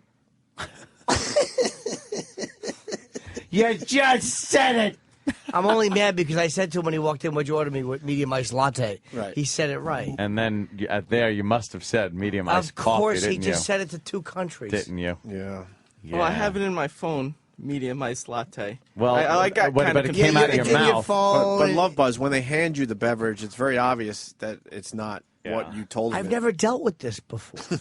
You just said it. I'm only mad because I said to him when he walked in, "Would you order me with medium iced latte?" Right. He said it right. And then there you must have said medium iced Of coffee, course, didn't he you? just said it to 2 countries. Didn't you? Yeah. Well, I have it in my phone, medium iced latte. Well, I got but kind of it came out of your mouth. But Love Buzz, when they hand you the beverage, it's very obvious that it's not what you told him. I've never dealt with this before.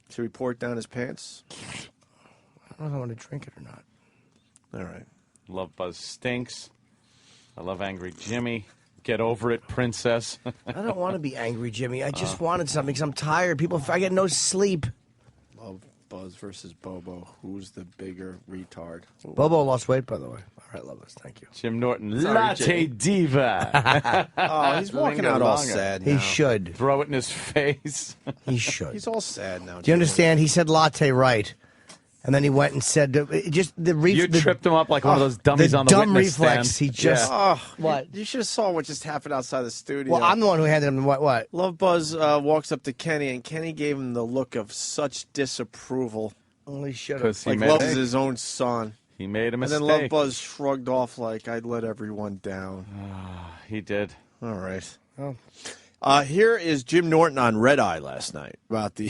Should we pour it down his pants? I don't know if I want to drink it or not. All right. Love Buzz stinks. I love Angry Jimmy. Get over it, princess. I don't want to be angry, Jimmy. I just wanted something because I'm tired. I get no sleep. Love Buzz versus Bobo. Who's the bigger retard? Bobo lost weight, by the way. All right, love us. Thank you. Jim Norton, Sorry, latte Jimmy. diva. Oh, he's walking out all sad now. He should. Throw it in his face. He should. He's all sad now. Do you understand? He said latte right. And then he went and said, You tripped him up like one of those dummies on the dumb witness reflex. stand. He just what? You should have saw what just happened outside the studio. Well, I'm the one who handed him the what? Love Buzz walks up to Kenny, and Kenny gave him the look of such disapproval. Only should have. Like Love is his own son. He made a mistake. And then Love Buzz shrugged off like, I'd let everyone down. He did. All right. Oh. Here is Jim Norton on Red Eye last night about the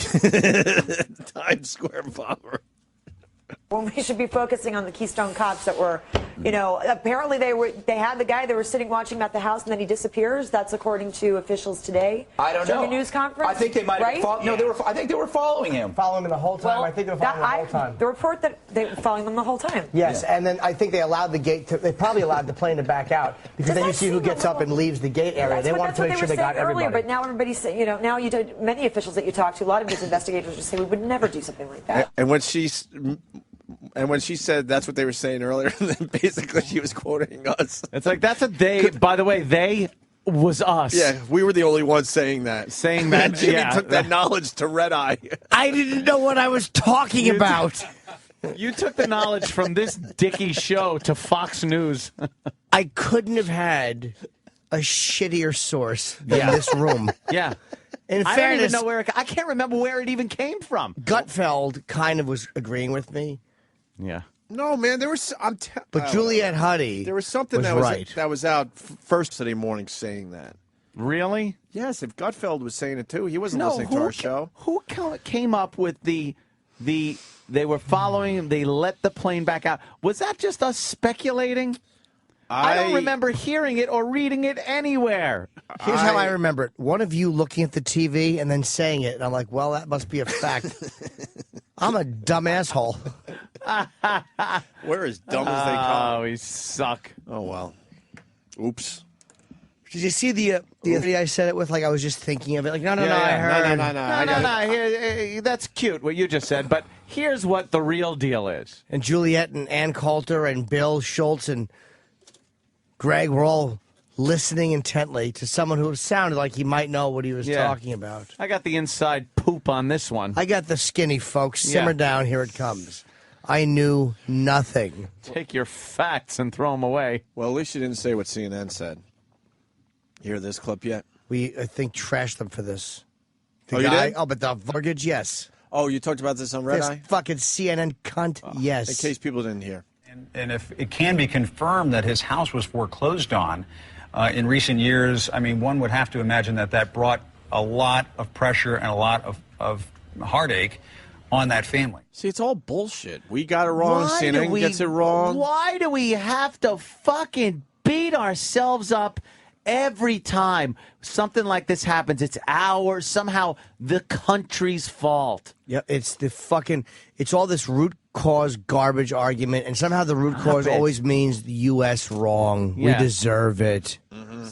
Times Square bomber. When we should be focusing on the Keystone Cops that were, apparently they had the guy, they were sitting watching him at the house, and then he disappears. That's according to officials today. I don't know. During a news conference. I think they might have I think they were following him. Following him the whole time. Well, I think they were following him the whole time. The report that they were following them the whole time. Yes, and then I think they allowed they probably allowed the plane to back out because then you see who gets up and leaves the gate area. They wanted to make sure they got everybody. Earlier, but now everybody's saying, now you did, many officials that you talk to, a lot of these investigators just say we would never do something like that. And when she said that's what they were saying earlier, then basically she was quoting us. It's like, that's a they. By the way, they was us. Yeah, we were the only ones saying that. Jimmy took that knowledge to Red Eye. I didn't know what I was talking about. You took the knowledge from this dicky show to Fox News. I couldn't have had a shittier source than this room. Yeah. In I fairness, don't even know I can't remember where it even came from. Gutfeld kind of was agreeing with me. Yeah. No, man, there was. But Juliet Huddy, there was something that was out first today morning saying that. Really? Yes, if Gutfeld was saying it too, he wasn't listening to our show. Who came up with they were following him, they let the plane back out? Was that just us speculating? I don't remember hearing it or reading it anywhere. Here's how I remember it. One of you looking at the TV and then saying it, and I'm like, well, that must be a fact. I'm a dumb asshole. We're as dumb as they come. Oh, we suck. Oh, well. Oops. Did you see the other day I said it with, like I was just thinking of it? Like, no, I heard. No. That's cute, what you just said. But here's what the real deal is. And Juliet and Ann Coulter and Bill Schultz and Greg were all listening intently to someone who sounded like he might know what he was talking about. I got the inside poop on this one. I got the skinny, folks. Simmer down. Here it comes. I knew nothing. Take your facts and throw them away. Well, at least you didn't say what CNN said. You hear this clip yet? We, I think, trashed them for this. You did? Oh, but the mortgage, yes. Oh, you talked about this on Red Eye? This fucking CNN cunt, yes. In case people didn't hear. And if it can be confirmed that his house was foreclosed on in recent years, I mean, one would have to imagine that brought a lot of pressure and a lot of heartache on that family. See, it's all bullshit. We got it wrong. CNN gets it wrong. Why do we have to fucking beat ourselves up every time something like this happens? It's somehow the country's fault. Yeah, it's all this root cause garbage argument, and somehow the root cause always means the U.S. wrong. Yeah. We deserve it.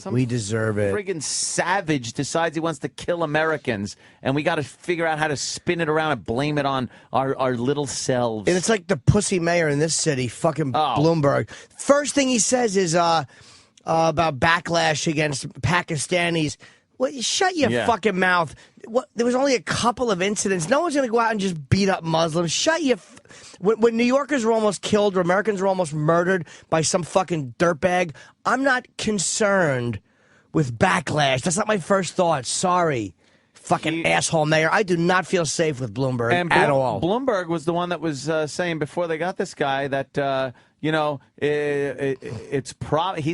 We deserve it. Friggin' savage decides he wants to kill Americans, and we got to figure out how to spin it around and blame it on our little selves. And it's like the pussy mayor in this city, fucking Bloomberg. First thing he says is about backlash against Pakistanis. Well, shut your fucking mouth. There was only a couple of incidents. No one's going to go out and just beat up Muslims. Shut your... When New Yorkers were almost killed or Americans were almost murdered by some fucking dirtbag, I'm not concerned with backlash. That's not my first thought. Sorry, fucking asshole mayor. I do not feel safe with Bloomberg at all. Bloomberg was the one that was saying before they got this guy that... he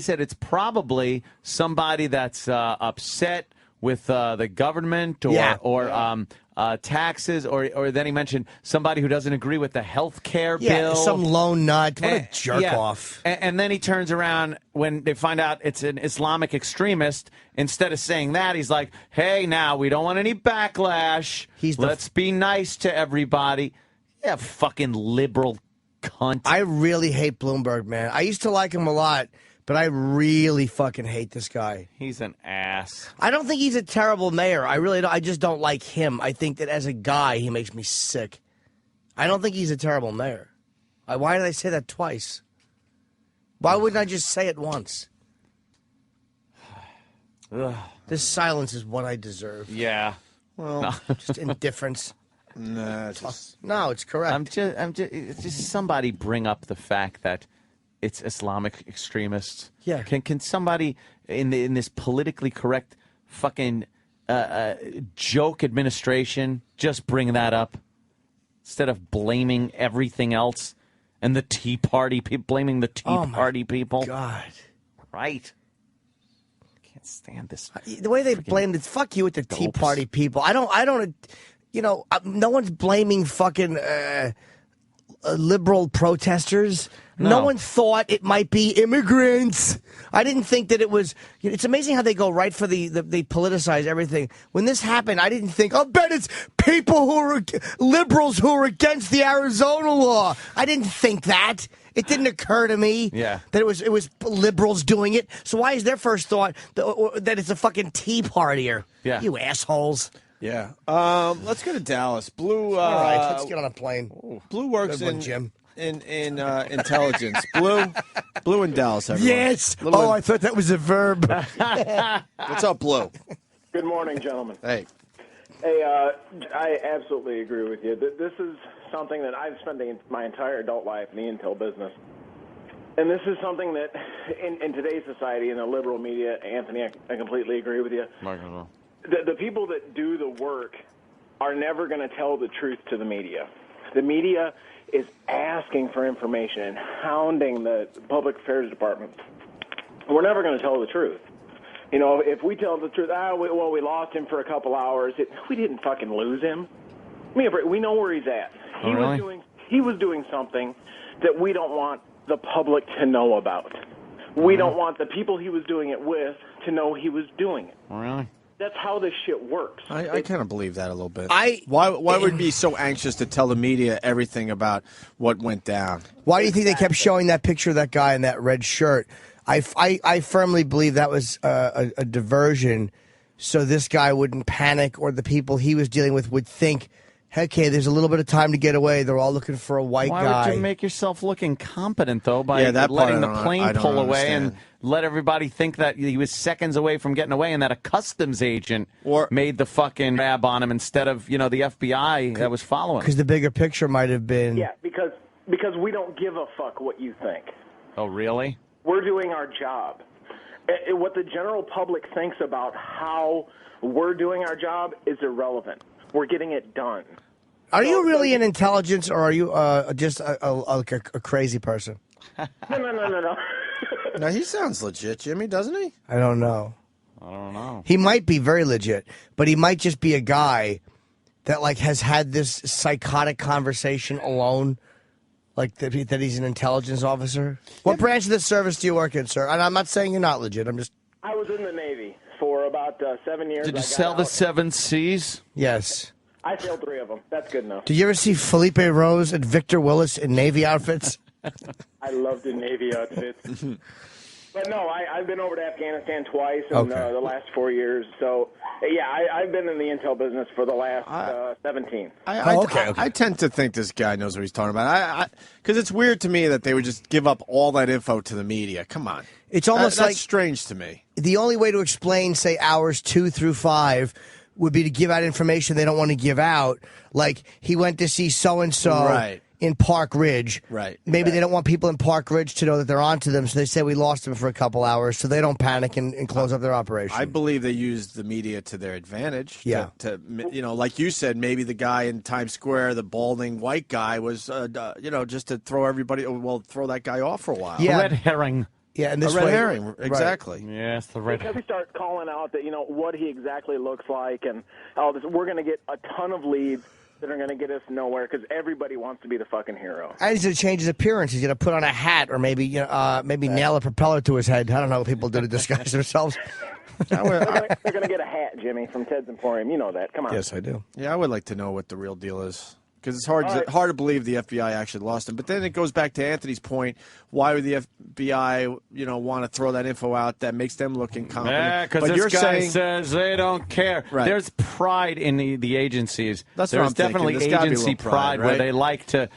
said it's probably somebody that's upset with the government or taxes, or then he mentioned somebody who doesn't agree with the health care bill. Some lone nut. What a jerk off. And then he turns around when they find out it's an Islamic extremist. Instead of saying that, he's like, hey, now, we don't want any backlash. Let's be nice to everybody. Yeah, fucking liberal cunt. I really hate Bloomberg, man. I used to like him a lot, but I really fucking hate this guy. He's an ass. I don't think he's a terrible mayor. I really don't. I just don't like him. I think that as a guy, he makes me sick. I don't think he's a terrible mayor. Why did I say that twice? Why wouldn't I just say it once? This silence is what I deserve. Yeah. Well, just indifference. Nah, no, it's correct. It's just somebody bring up the fact that it's Islamic extremists. Yeah. Can somebody in this politically correct fucking joke administration just bring that up instead of blaming everything else and the Tea Party people, blaming the Tea Party people? God. Right. Can't stand this. The way they blamed it, fuck you with the Tea Party people. I don't, no one's blaming fucking liberal protesters. No one thought it might be immigrants. I didn't think that it was. It's amazing how they go right for they politicize everything. When this happened, I didn't think, I'll bet it's people who are liberals who are against the Arizona law. I didn't think that. It didn't occur to me that it was liberals doing it. So why is their first thought that it's a fucking Tea Partier? Yeah. You assholes. Yeah. Let's go to Dallas. Blue. All right, let's get on a plane. Blue works Good one, Jim. in intelligence. Blue in Dallas, everyone. Yes. I thought that was a verb. What's up, Blue? Good morning, gentlemen. Hey. Hey, I absolutely agree with you. This is something that I've spent my entire adult life in the intel business. And this is something that, in today's society, in the liberal media, Anthony, I completely agree with you. The people that do the work are never going to tell the truth to the media. The media is asking for information and hounding the public affairs department. We're never going to tell the truth. You know, if we tell the truth, we lost him for a couple hours. We didn't fucking lose him. We know where he's at. He was doing something that we don't want the public to know about. We don't want the people he was doing it with to know he was doing it. Really? That's how this shit works. I kind of believe that a little bit. Why would we be so anxious to tell the media everything about what went down? Why do you think they kept showing that picture of that guy in that red shirt? I firmly believe that was a diversion so this guy wouldn't panic or the people he was dealing with would think, okay, there's a little bit of time to get away. They're all looking for a white guy. Why would you make yourself look incompetent, though, by that letting the part plane pull away understand. and let everybody think that he was seconds away from getting away and that a customs agent made the fucking grab on him instead of, the FBI that was following him? Because the bigger picture might have been... Yeah, because we don't give a fuck what you think. Oh, really? We're doing our job. What the general public thinks about how we're doing our job is irrelevant. We're getting it done. Are you really in intelligence, or are you just a crazy person? No. No, he sounds legit, Jimmy, doesn't he? I don't know. I don't know. He might be very legit, but he might just be a guy that has had this psychotic conversation alone, that he's an intelligence officer. What branch of the service do you work in, sir? And I'm not saying you're not legit. I was in the Navy for about 7 years. Did you sell the 7 C's? Yes. I sailed 3 of them. That's good enough. Did you ever see Felipe Rose and Victor Willis in Navy outfits? I loved the Navy outfits. But no, I've been over to Afghanistan twice in the last 4 years. So, yeah, I've been in the intel business for the last 17. I tend to think this guy knows what he's talking about. Because it's weird to me that they would just give up all that info to the media. Come on. It's almost that's strange to me. The only way to explain, say, hours 2 through 5 would be to give out information they don't want to give out. Like, he went to see so-and-so in Park Ridge. Right. Maybe they don't want people in Park Ridge to know that they're onto them, so they say we lost him for a couple hours, so they don't panic and close up their operation. I believe they used the media to their advantage. Yeah. To like you said, maybe the guy in Times Square, the balding white guy, was, just to throw throw that guy off for a while. Yeah. Red herring. Yeah, and this a red way, herring, exactly. Yes, the red Because we start calling out that, what he exactly looks like and all this, we're going to get a ton of leads that are going to get us nowhere because everybody wants to be the fucking hero. And he's going to change his appearance. He's going to put on a hat or maybe nail a propeller to his head. I don't know what people do to disguise themselves. They're going to get a hat, Jimmy, from Ted's Emporium. You know that. Come on. Yes, I do. Yeah, I would like to know what the real deal is. Because it's hard to believe the FBI actually lost him. But then it goes back to Anthony's point. Why would the FBI, want to throw that info out that makes them look incompetent? Yeah, because this guy says they don't care. Right. There's pride in the agencies. That's what I'm There's definitely thinking. agency pride right? where they like to,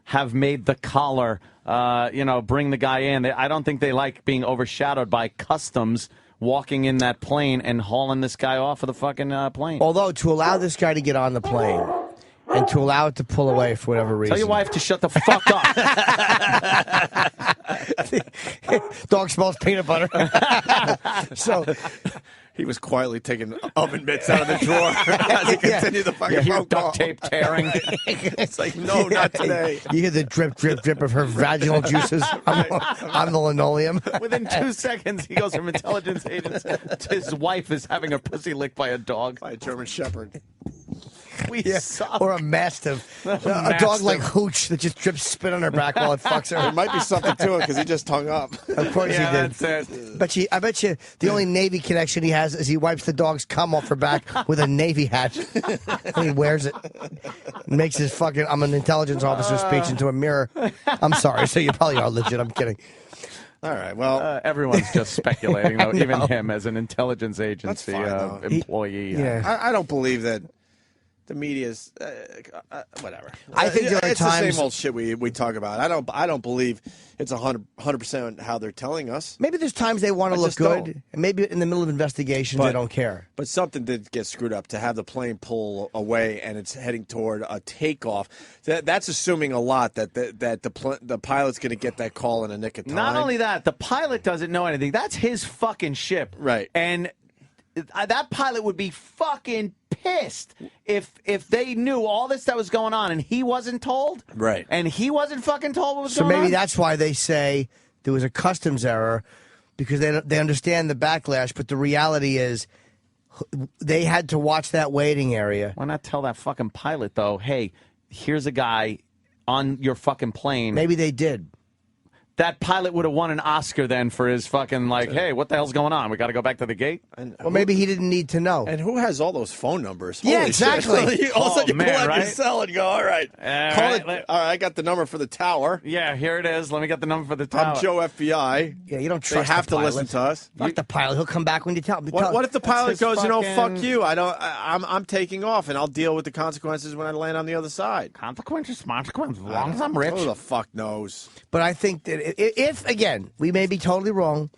have made the collar, bring the guy in. I don't think they like being overshadowed by customs walking in that plane and hauling this guy off of the fucking plane. Although, to allow this guy to get on the plane, and to allow it to pull away for whatever reason. Tell your wife to shut the fuck up. Dog smells peanut butter. So he was quietly taking oven mitts out of the drawer as he continued the fucking phone call. Duct tape tearing. It's like, no, not today. You hear the drip, drip, drip of her vaginal juices on the linoleum. Within 2 seconds, he goes from intelligence agent to his wife is having her pussy licked by a dog. By a German Shepherd. We suck. Or a Mastiff. A dog like Hooch that just drips spit on her back while it fucks her. There might be something to it because he just hung up. Of course he did. That's it. I bet you the only Navy connection he has is he wipes the dog's cum off her back with a Navy hat. And he wears it. Makes his fucking I'm an intelligence officer speech into a mirror. I'm sorry, so you probably are legit. I'm kidding. All right, well. Everyone's just speculating, though, even him as an intelligence agency employee. I don't believe that the media's whatever. I think there are it's times the same old shit we talk about. I don't believe it's 100% how they're telling us. Maybe there's times they want to look good, don't. and maybe in the middle of investigations they don't care. But something did get screwed up to have the plane pull away and it's heading toward a takeoff. That's assuming a lot that the pilot's going to get that call in a nick of time. Not only that, the pilot doesn't know anything. That's his fucking ship. Right. And that pilot would be fucking pissed if they knew all this that was going on and he wasn't told. Right. And he wasn't fucking told what was So going on. maybe that's why they say there was a customs error, because they understand the backlash, but the reality is they had to watch that waiting area. Why not tell that fucking pilot, though, hey, here's a guy on your fucking plane. Maybe they did. That pilot would have won an Oscar then for his fucking, like, hey, what the hell's going on? We got to go back to the gate? Well, maybe he didn't need to know. And who has all those phone numbers? Yeah, Holy exactly. Shit. All of a sudden you pull out right? your cell and you go, all right. All right, I got the number for the tower. Yeah, here it is. Let me get the number for the tower. I'm Joe FBI. Yeah, you don't They trust have the to pilot. listen to us. Fuck the pilot. He'll come back when you tell him. What if the pilot goes, fucking... fuck you. I'm taking off and I'll deal with the consequences when I land on the other side. Consequences, as long as I'm rich. Who the fuck knows? But I think that if again, we may be totally wrong,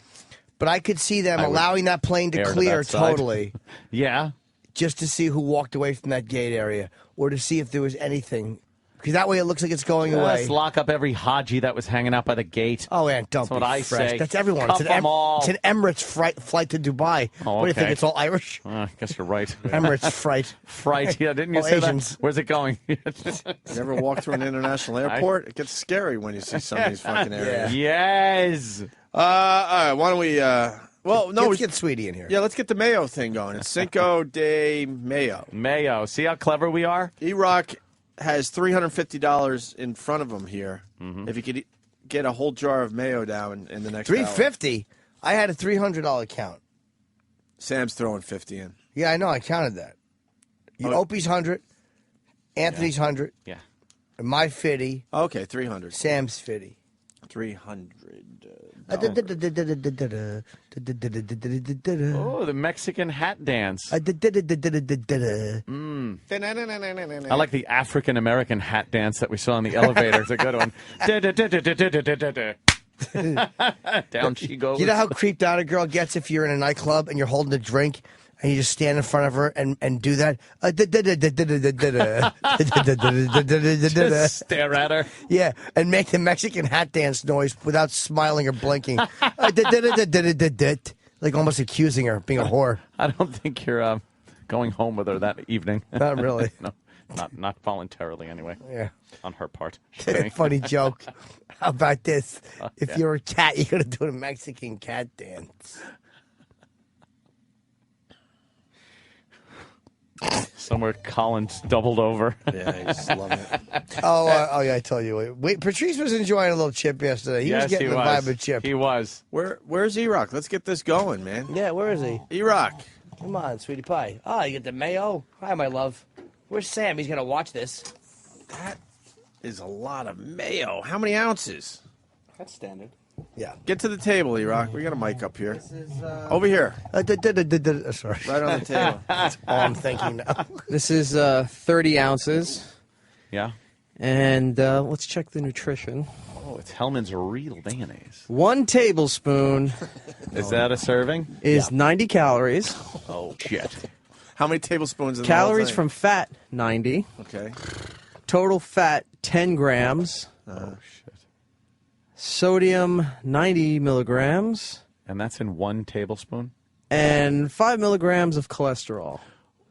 but I could see them allowing that plane to clear totally. Yeah. Just to see who walked away from that gate area, or to see if there was anything. Because that way it looks like it's going away. Let's lock up every Haji that was hanging out by the gate. Oh, man, don't That's what be I fresh. say. That's everyone. Cuff them all. It's an Emirates flight to Dubai. Oh, What do you think? okay. It's all Irish? I guess you're right. Emirates fright. Fright. Yeah, didn't you All say Asians. that? Where's it going? You ever walk through an international airport? It gets scary when you see some of these fucking areas. Yes. All right, why don't we... Let's get Sweetie in here. Yeah, let's get the mayo thing going. It's Cinco de Mayo. Mayo. See how clever we are? E-Rock has $350 in front of him here. If he could get a whole jar of mayo down in the next hour. $350. I had a $300 count. Sam's throwing 50 in. Yeah, I know. I counted that. Opie's 100, Anthony's 100. Yeah. And my 50. Okay, 300. Sam's 50. 300. Oh, the Mexican hat dance. I like the African American hat dance that we saw in the elevator. It's a good one. Down she goes. You know how creeped out a girl gets if you're in a nightclub and you're holding a drink and you just stand in front of her and do that? Just stare at her. Yeah, and make the Mexican hat dance noise without smiling or blinking. Like almost accusing her of being a whore. I don't think you're going home with her that evening. Not really. No, not voluntarily anyway. Yeah. On her part. Funny joke. How about this? If you're a cat, you're going to do a Mexican cat dance. Somewhere Colin's doubled over. Yeah, he's loving it. Oh, yeah, I told you. Wait, Patrice was enjoying a little chip yesterday. He was getting the vibe of chip. He was. Where's E-Rock? Let's get this going, man. Yeah, where is he? E-Rock. Come on, sweetie pie. Oh, you get the mayo? Hi, my love. Where's Sam? He's going to watch this. That is a lot of mayo. How many ounces? That's standard. Yeah. Get to the table, E-Rock. We got a mic up here. Over here. Sorry. Right on the table. That's all I'm thinking now. This is 30 ounces. Yeah. And let's check the nutrition. Oh, it's Hellman's real mayonnaise. 1 tablespoon. Is that a serving? Is 90 calories. Oh, shit. How many tablespoons? In Calories the whole from fat, 90. Okay. Total fat, 10 grams. Oh, shit. Sodium, 90 milligrams. And that's in 1 tablespoon? And 5 milligrams of cholesterol.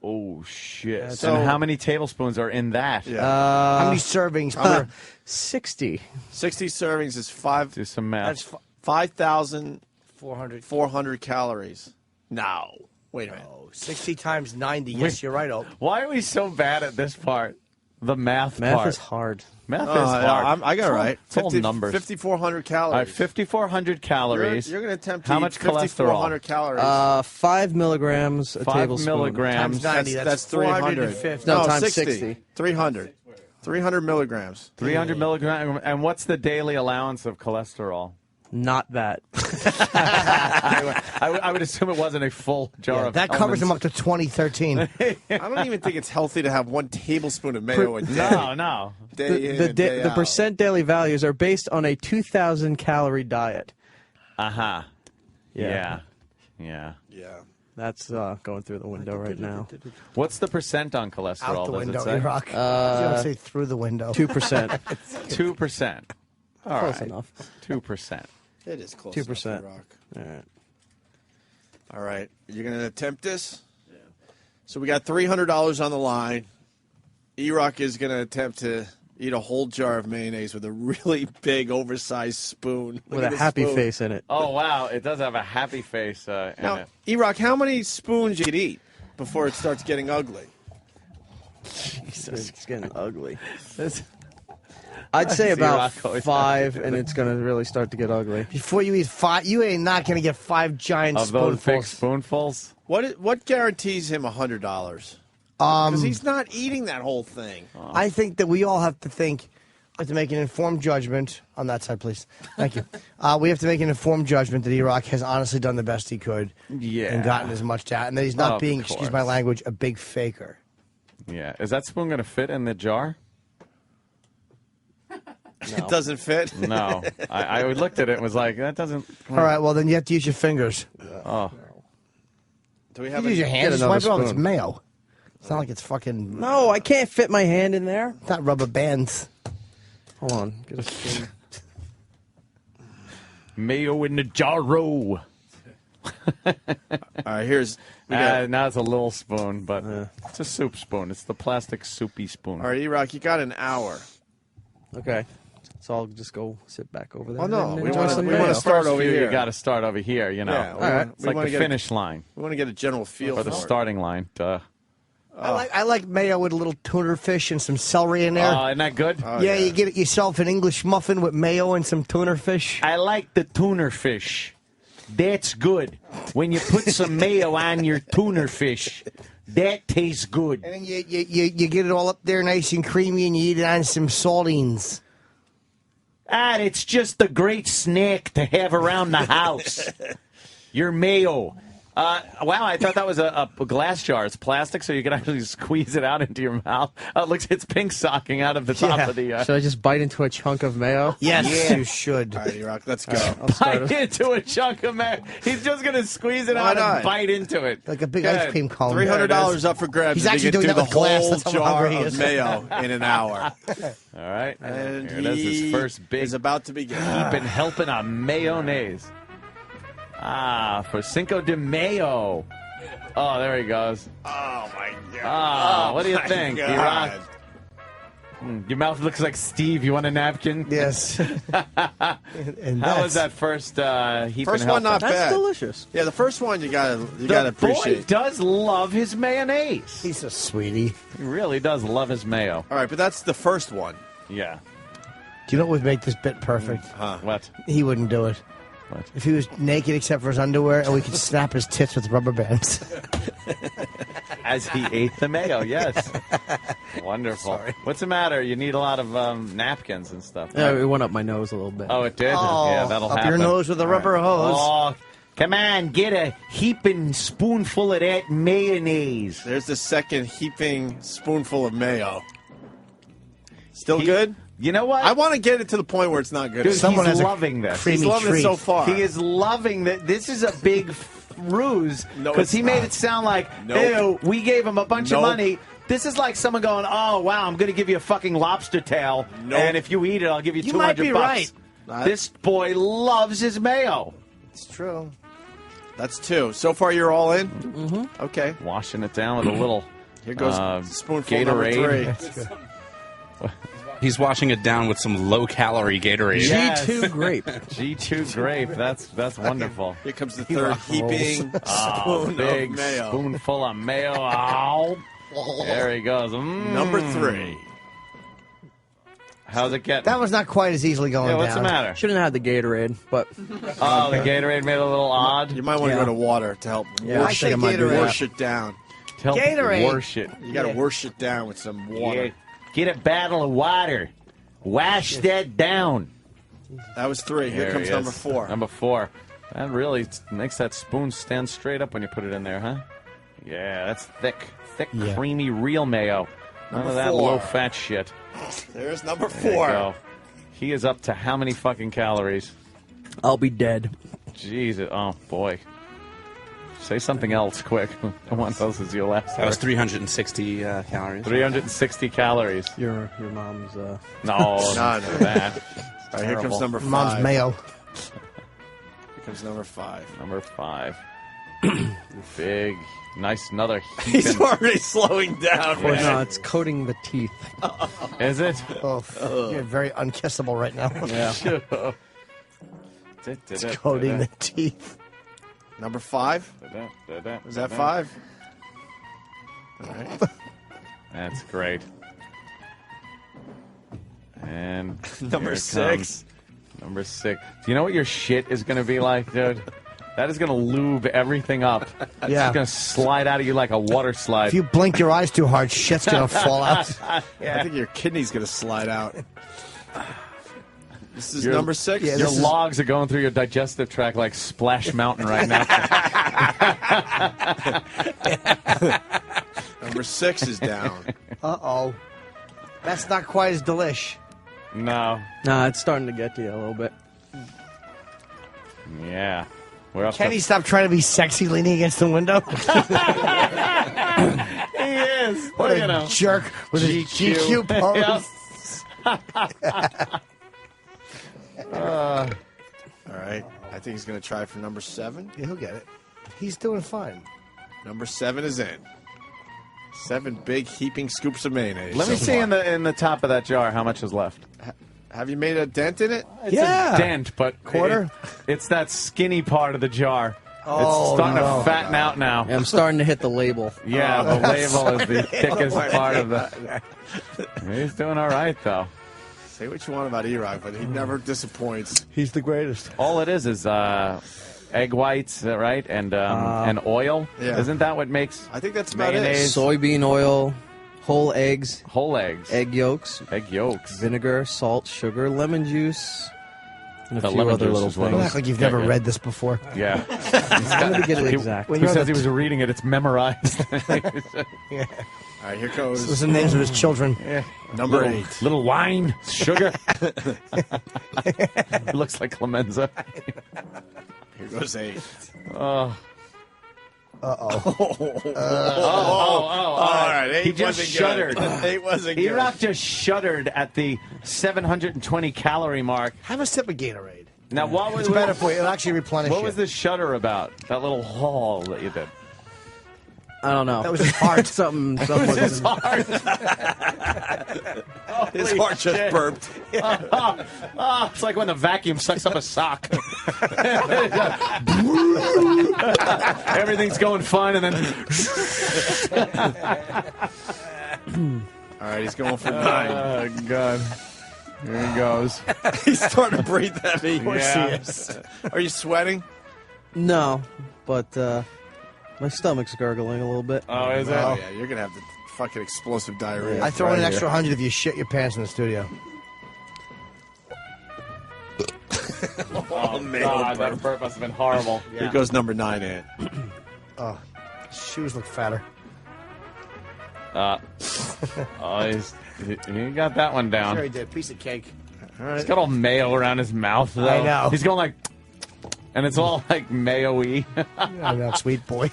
Oh, shit. So- And how many tablespoons are in that? How many servings per? 60. 60 servings is 5. Do some math. That's 5,400 calories. No. Wait a minute. 60 times 90. Yes, you're right, Ope. Why are we so bad at this part? The math Math part. is hard. Math is hard. I got it right. It's all numbers. 5,400 calories. All right, 5,400 calories. You're going to attempt to How eat much 5,400 cholesterol? calories. 5 milligrams a 5 tablespoon. milligrams. Times 90, That's 300. 450. No, times 60. 300. 300 milligrams. 300 milligrams. And what's the daily allowance of cholesterol? Not that. I would assume it wasn't a full jar of That covers him almonds. up to 2013. I don't even think it's healthy to have 1 tablespoon of mayo a day. No. Day in The and day out. percent daily values are based on a 2,000 calorie diet. Uh-huh. Yeah. Yeah. That's going through the window right now. What's the percent on cholesterol? Out the does window, it say? Rock. You don't say through the window. 2%. 2%. All Close right. enough. 2%. It is close 2%. enough, Rock. All right. All right. You're going to attempt this? Yeah. So we got $300 on the line. E-Rock is going to attempt to eat a whole jar of mayonnaise with a really big, oversized spoon. Look With at a this happy spoon. face in it. Oh, wow. It does have a happy face in Now, it. E-Rock, how many spoons you could eat before it starts getting ugly? Jesus, it's getting ugly. I'd say about 5, and it's going to really start to get ugly. Before you eat 5, you ain't not going to get 5 giant Of those big spoonfuls. spoonfuls? What guarantees him $100? Because he's not eating that whole thing. I think that we all have to think, to make an informed judgment on that side, please. Thank you. We have to make an informed judgment that E-Rock has honestly done the best he could. Yeah. And gotten as much out, and that he's not Of being, course. excuse my language, a big faker. Yeah. Is that spoon going to fit in the jar? It doesn't fit? No. I looked at it and was like, that doesn't... All right, well, then you have to use your fingers. Oh. Do we You have use your hands. Get Just wipe it another off. It's spoon. mayo. It's not like it's fucking... No, I can't fit my hand in there. It's not rubber bands. Hold on. Get a spoon. Mayo in the jarro. All right, here's... We got, Now it's a little spoon, but it's a soup spoon. It's the plastic soupy spoon. all right, E-Rock, you got an hour. Okay. So I'll just go sit back over there. Oh, no, and we enjoy wanna- some we mayo. wanna start First over few, here. You got to start over here, you know. Yeah, we All right. wanna- It's we like wanna the get a- finish line We want to get a general feel or the for it. starting line. Duh. I like mayo with a little tuna fish and some celery in there. Isn't that good? yeah, you get yourself an English muffin with mayo and some tuna fish. I like the tuner fish. That's good. When you put some mayo on your tuner fish, that tastes good. And then you get it all up there nice and creamy, and you eat it on some saltines. It's just a great snack to have around the house. Your mayo. Wow, I thought that was a glass jar. It's plastic, so you can actually squeeze it out into your mouth. It's pink socking out of the top of the... Should I just bite into a chunk of mayo? Yes, you should. All right, E-Rock, let's go. Bite into a chunk of mayo. He's just going to squeeze it Why out not? and bite into it. Like a big Good. ice cream cone. $300 up for grabs. He's if actually he can doing do that the with glass. whole That's how jar hungry he of is. mayo in an hour. All right. And Here it is, his first big is about to begin. heaping helping a mayonnaise. For Cinco de Mayo. Oh, there he goes. Oh, my God. What do you think? God. E-Rock? Your mouth looks like Steve. You want a napkin? Yes. And How was that first heaping First one not That's bad. delicious. Yeah, the first one you gotta The boy appreciate. does love his mayonnaise. He's a sweetie. He really does love his mayo. All right, but that's the first one. Yeah. Do you know what would make this bit perfect? What? He wouldn't do it. What? If he was naked except for his underwear, and we could snap his tits with rubber bands. As he ate the mayo, yes. Wonderful. What's the matter? You need a lot of napkins and stuff. Yeah, it went up my nose a little bit. Oh, it did? Oh, yeah, that'll up happen. your nose with a rubber hose. Oh, come on, get a heaping spoonful of that mayonnaise. There's the second heaping spoonful of mayo. Still good? You know what? I want to get it to the point where it's not good. Dude, Someone he's has a loving this. creamy He's loving treat. it so far. He is loving that. This is a big ruse No, because it's he made not. it sound like, Nope. ew, we gave him a bunch of Nope. money. This is like someone going, oh, wow, I'm going to give you a fucking lobster tail, Nope. and if you eat it, I'll give you You 200 might be bucks. right. This boy loves his mayo. It's true. That's 2. So far, you're all in? Mm-hmm. Okay. Washing it down with a little Here goes spoonful number Gatorade. 3. He's washing it down with some low-calorie Gatorade. Yes. G2 grape. G2 grape. That's wonderful. Here comes the third heaping spoon Big of mayo. spoonful of mayo. Ow. There he goes. Number 3. How's it getting? That was not quite as easily going Yeah, what's down. the matter? Shouldn't have had the Gatorade, but Oh, the Gatorade made it a little odd. You might want to Yeah. go to water to help Yeah, I think I might do that. wash it down. To help Gatorade. wash it. You got to wash it down with some water. Yeah. Get a bottle of water. Wash that down. That was 3. Here There comes he number is. 4. Number 4. That really makes that spoon stand straight up when you put it in there, huh? Yeah, that's thick, Yeah. creamy, real mayo. None Number of that 4. low-fat shit. There's number There you 4. go. He is up to how many fucking calories? I'll be dead. Jesus. Oh, boy. Say something else quick. What else is your last That was word? 360 calories. 360 calories. Your mom's. No, No. bad. All right, here comes Terrible. number 5. Mom's mayo. Here comes number 5. Number 5. Big, nice, another He's heaping. already slowing down. Or no, it's coating the teeth. Is it? Oh, you're very unkissable right now. Yeah. It's coating the teeth. Number 5. Was that 5? All right. That's great. And Number here it 6. comes. Number 6. Do you know what your shit is going to be like, dude? That is going to lube everything up. It's Yeah. going to slide out of you like a water slide. If you blink your eyes too hard, shit's gonna fall out. I think your kidney's going to slide out. This is Your- number 6. Yeah, Your this is- logs are going through your digestive tract like Splash Mountain right now. Number 6 is down. Uh-oh. That's not quite as delish. No. Nah, it's starting to get to you a little bit. Yeah. We're up Can he to... stop trying to be sexy leaning against the window? He is. What Look at a him. jerk with his GQ pose. Yep. All right. I think he's going to try for number 7. Yeah, he'll get it. He's doing fine. Number 7 is in. 7 big heaping scoops of mayonnaise. Let me so see far. in the top of that jar how much is left. Have you made a dent in it? It's Yeah. a dent, but Quarter? it's that skinny part of the jar. Oh, it's starting no. to fatten out now. Yeah, I'm starting to hit the label. Yeah, the label is the thickest Oh, part of the. He's doing all right though. Say what you want about E-Rock, but he never disappoints. He's the greatest. All it is egg whites, right, and oil. Yeah. Isn't that what makes I think that's about mayonnaise? Soybean oil, whole eggs, Whole eggs, egg yolks, egg yolks. vinegar, salt, sugar, lemon juice, and a The few lemon other juice little is one Don't of things. act like you've Yeah, never yeah. read this before. Yeah. I'm going to get it exact. When Who you're says the- he was reading it? It's memorized. Yeah. All right, here Those are goes the names of his children. number little, 8. little wine, sugar. It looks like Clemenza. Here goes 8. Oh. Uh-oh. All right, 8 He just wasn't shuddered. good. 8 wasn't good. E-Rock just shuddered at the 720 calorie mark. Have a sip of Gatorade. Now, what was It's better for you. It'll actually replenish what you. was the shudder about? That little haul that you did. I don't know. That was his heart. something It was his was heart. His heart just burped. It's like when the vacuum sucks up a sock. Everything's going fine, and then All right, he's going for 9. oh god, here he goes. He's starting to breathe heavy. Yeah. Are you sweating? No, but my stomach's gurgling a little bit. Oh, is it? Oh, yeah, you're going to have the fucking explosive diarrhea. I throw in an Right extra here. 100 if you shit your pants in the studio. Oh man, god, that burp must have been horrible. Here goes number 9 in. Oh, shoes look fatter. He got that one down. Sure he did. Piece of cake. All right. He's got all mayo around his mouth, though. I know. He's going like, And it's all like mayo-y. I'm not sweet boy.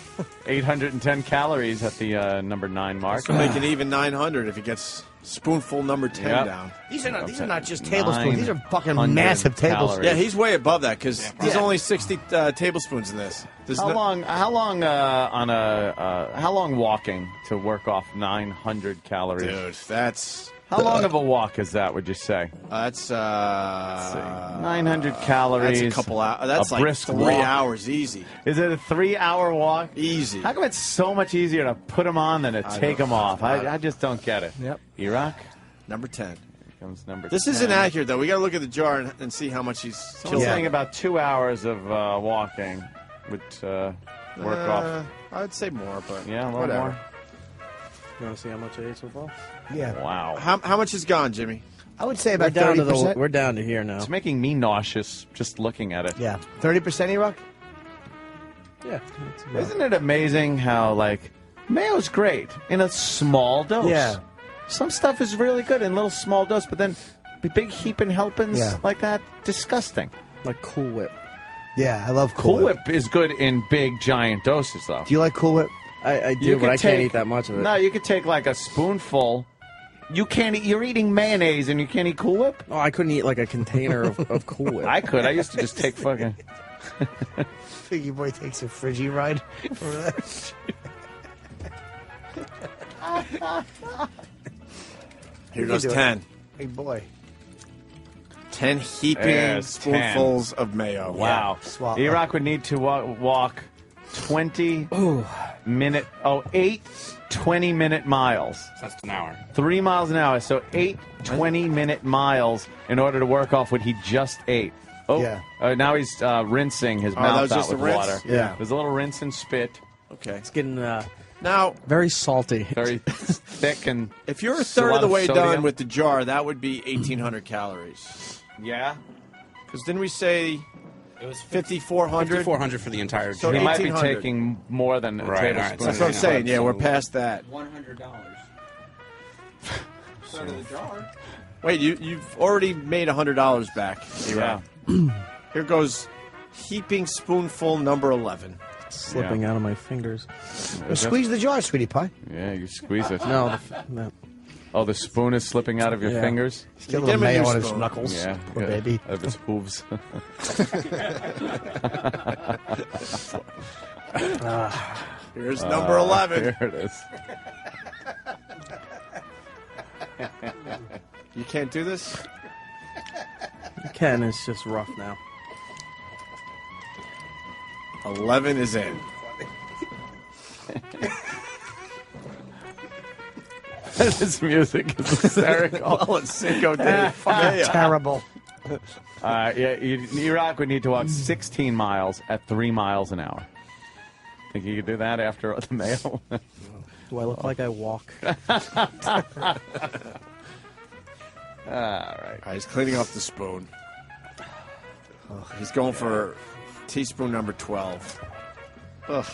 810 calories at the number 9 mark. This will make it even 900 if he gets spoonful number 10 Yep. down. These are not just tablespoons. These are fucking massive tablespoons. Yeah, he's way above that because there's only 60 tablespoons in this. How long walking to work off 900 calories? Dude, that's... How long of a walk is that, would you say? That's 900 calories. That's a couple hours. That's a like brisk 3 walk. hours easy. Is it a 3-hour walk? Easy. How come it's so much easier to put them on than to take them off? I just don't get it. Yep. Iraq? Number 10. Here comes number 10. This isn't accurate, though. We got to look at the jar and see how much he's Someone's saying about 2 hours of walking would work off. I'd say more, but Yeah, a little whatever. more. You want to see how much I ate so far? Yeah. Wow. How much is gone, Jimmy? I would say We're about down 30%. we're down to here now. It's making me nauseous just looking at it. Yeah. 30%, Iraq? Yeah. Isn't it amazing how, like, mayo's great in a small dose? Yeah. Some stuff is really good in little small dose, but then big heaping helpings Yeah. like that, disgusting. Like Cool Whip. Yeah, I love Cool Whip is good in big, giant doses, though. Do you like Cool Whip? I do, You but could I can't eat that much of it. No, you could take like a spoonful. You can't eat. You're eating mayonnaise and you can't eat Cool Whip? Oh, I couldn't eat like a container of Cool Whip. I could. I used to just take fucking... Figgy boy takes a Friggy ride. Here goes 10. Big boy. 10 heaping There's spoonfuls of mayo. Wow. Swallow. Iraq would need to walk 8 20-minute miles. So that's an hour. 3 miles an hour. So 8 20-minute miles in order to work off what he just ate. Oh, Yeah. Now he's rinsing his that mouth was out just with a rinse? water. Yeah. There's a little rinse and spit. Okay. It's getting Now, very salty. Very thick and... if you're a So third a of the lot way of sodium. done with the jar, that would be 1,800 calories. Yeah? Because didn't we say It was 5,400? 5,400 for the entire So He jar. might be 1,800. taking more than a Right, tablespoon. all right, That's what I'm saying. Yeah, we're So- past that. $100. Third of the jar. Wait, you've already made $100 back. Yeah. Here goes heaping spoonful number 11. Slipping out of my fingers. Well, squeeze the jar, sweetie pie. Yeah, you squeeze it. No, no. Oh, the spoon is slipping out of your Yeah. fingers? Get a Get little him a mayo new on his spoon. knuckles. Yeah. Poor yeah, baby. Of his hooves. Here's number 11. Here it is. You can't do this? You can, it's just rough now. 11 is in. This music is hysterical. Well, it's Cinco de Mayo. Terrible. Yeah, Iraq would need to walk 16 miles at 3 miles an hour. Think you could do that after the mayo? Do I look like I walk? All right. All right, he's cleaning off the spoon. He's going for teaspoon number 12. Ugh.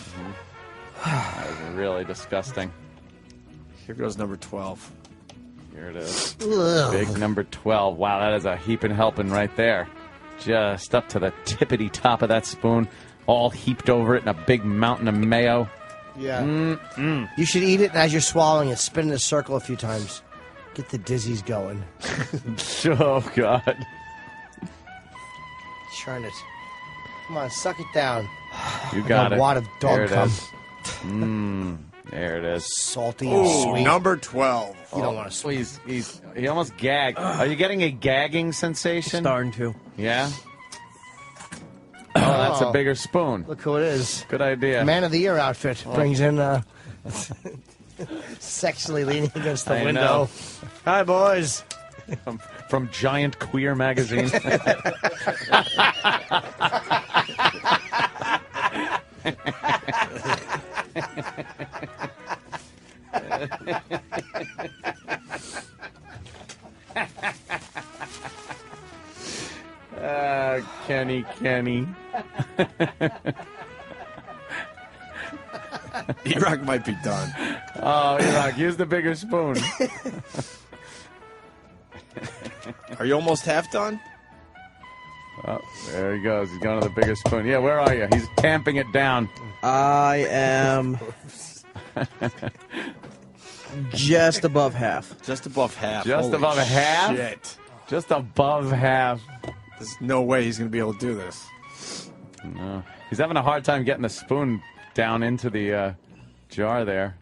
That was really disgusting. Here goes number 12. Here it is. Ugh. Big number 12. Wow, that is a heaping helping right there. Just up to the tippity top of that spoon, all heaped over it in a big mountain of mayo. Yeah. You should eat it, and as you're swallowing it, spin in a circle a few times. Get the dizzies going. Oh, God. Churn it. Come on, suck it down. You got a it. wad of dog There it cum. is. There it is. Salty and Ooh, sweet. number 12. You don't want to sweet. He almost gagged. Are you getting a gagging sensation? Starting to. Yeah? Oh, that's a bigger spoon. Look who it is. Good idea. Man of the Year outfit. Brings in sexually leaning against the I window. know. Hi, boys. From Giant Queer magazine. Kenny. Iraq might be done. Oh, Iraq, use the bigger spoon. Are you almost half done? Oh, there he goes. He's going to the bigger spoon. Yeah, where are you? He's tamping it down. I am just above half. Just above half. Just Holy above half? Shit. Just above half. There's no way he's going to be able to do this. No. He's having a hard time getting the spoon down into the jar there.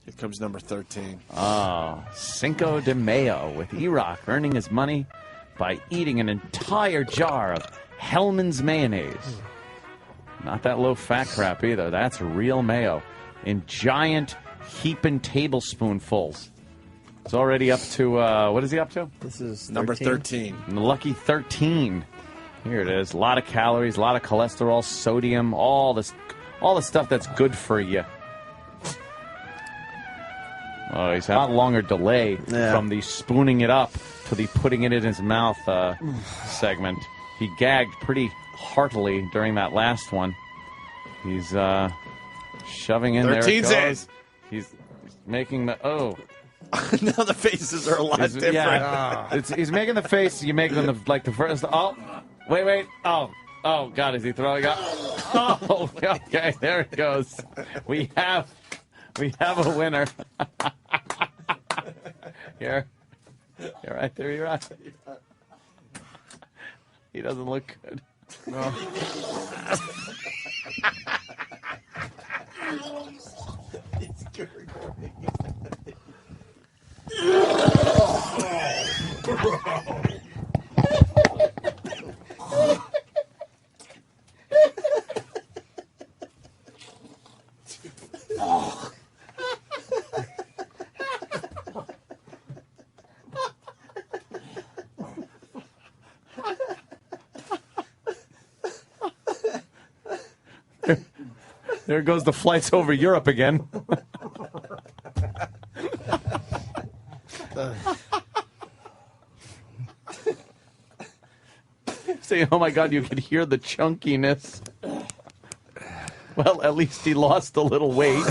Here comes number 13. Oh, Cinco de Mayo with E-Rock earning his money by eating an entire jar of Hellman's mayonnaise. Not that low-fat crap either. That's real mayo in giant heaping tablespoonfuls. It's already up to, what is he up to? This is number 13. Lucky 13. Here it is. A lot of calories, a lot of cholesterol, sodium, all the stuff that's good for you. Oh, he's had a lot longer delay from the spooning it up to the putting it in his mouth segment. He gagged pretty heartily during that last one. He's shoving in there. 13's in. He's making the now the faces are a lot different. Yeah, he's making the face. You make them the first. Oh, wait. Oh, God, is he throwing up? Oh, okay, there it goes. We have a winner. Here. You're right there, you're right. He doesn't look good. No. There goes the flights over Europe again. Say, oh my God, you could hear the chunkiness. Well, at least he lost a little weight.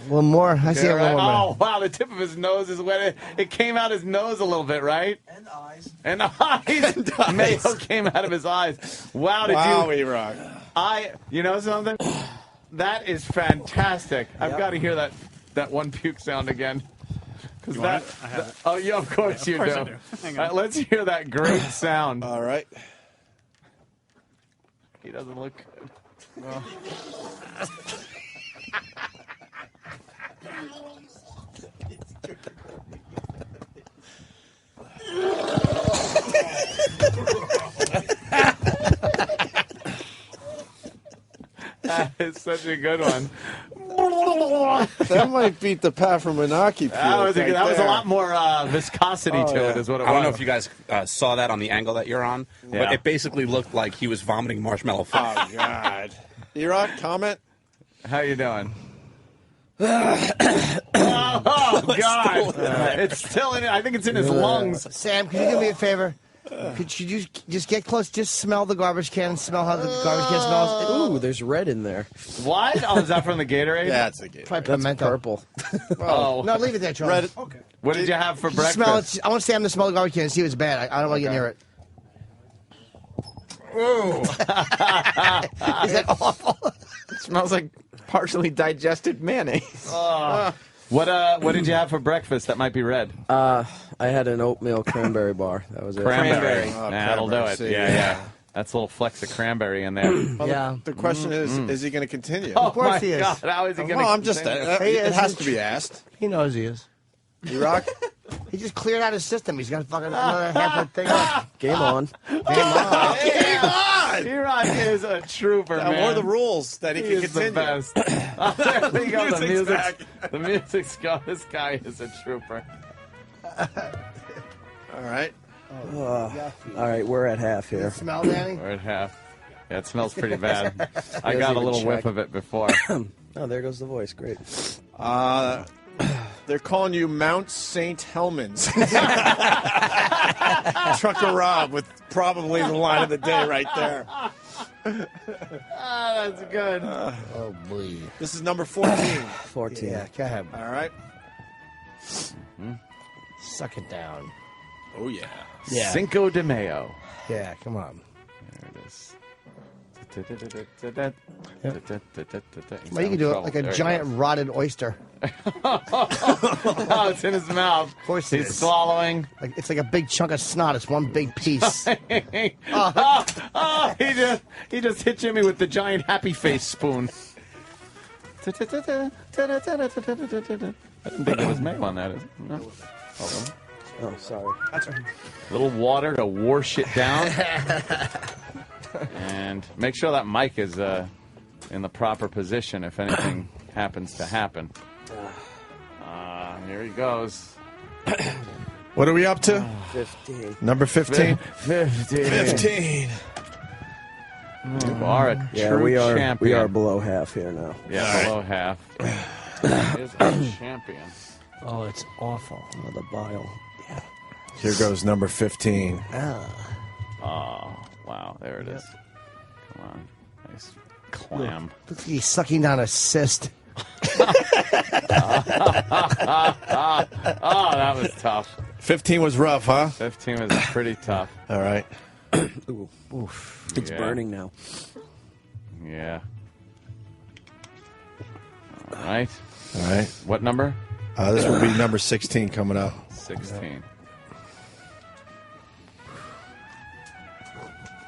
One more. I see a little more. Oh, wow, the tip of his nose is wet. It came out his nose a little bit, right? And eyes. Mayo came out of his eyes. Wow, did you? E-Rock. You know something? That is fantastic. I've got to hear that one puke sound again. You want it? I have it. Oh, yeah, of course you do. I do. Hang on. All right, let's hear that great sound. All right. He doesn't look good. No. That is such a good one. That might beat the Pat from Menaki. That was a lot more viscosity to it, is what it was. I don't know if you guys saw that on the angle that you're on, but it basically looked like he was vomiting marshmallow fire. Oh, God. E-Rock, comment? How you doing? Oh, God. It's still in it. I think it's in his lungs. Sam, can you do me a favor? Could you just get close? Just smell the garbage can and smell how the garbage can smells. Ooh, there's red in there. What? Oh, is that from the Gatorade? Yeah, it's the Gatorade. Probably That's pimento. purple. Oh. No, leave it there, Charlie. Red. Okay. What did you have for breakfast? Smell it. I want Sam to smell the garbage can and see if it's bad. I don't want to get near it. Ooh. Is that awful? It smells like partially digested mayonnaise. What did you have for breakfast that might be red? I had an oatmeal cranberry bar. That was it. Cranberry. Oh, That'll do it. see, Yeah. That's a little flex of cranberry in there. Well, Yeah. The question is he going to continue? Oh, Of course my he is. God. How is he going to Well, I'm just. It has to be asked. He knows he is. E-Rock? He just cleared out his system. He's got fucking another half a thing up. Game on. Game on. Game on! E-Rock is a trooper, man. What are the rules that he can is the continue? best. Oh, there we go. The Music's music's, back. the music's gone. This guy is a trooper. All right. All right, we're at half here. Smell, Danny? We're at half. Yeah, it smells pretty bad. I Doesn't got a even little whiff check. of it before. Oh, there goes the voice. Great. They're calling you Mount St. Helmans. Trucker Rob with probably the line of the day right there. That's good. Oh, boy. This is number 14. 14. Yeah, go ahead. All right. Suck it down. Oh, yeah. Yeah. Cinco de Mayo. Yeah, come on. There it is. Well, you can do it like a giant rotted oyster. Oh, it's in his mouth. Of course He's swallowing. Like, it's like a big chunk of snot. It's one big piece. He just hit Jimmy with the giant happy face spoon. I didn't think there was mayo on that. No. Hold on. Oh, sorry. That's right. A little water to wash it down. And make sure that mic is in the proper position if anything happens to happen. Here he goes. What are we up to? 15. Number 15? 15. You are a true champion. We are below half here now. Yeah, below half. Here's our champion. Oh, it's awful. Oh, the bile. Yeah. Here goes number 15. Oh, wow. There it is. Come on. Nice clam. Looks like he's sucking down a cyst. Oh, that was tough. 15 was rough, huh? 15 was pretty tough. All right. Ooh. Oof. It's burning now. Yeah. All right. All right. What number? This will be number 16 coming up. 16.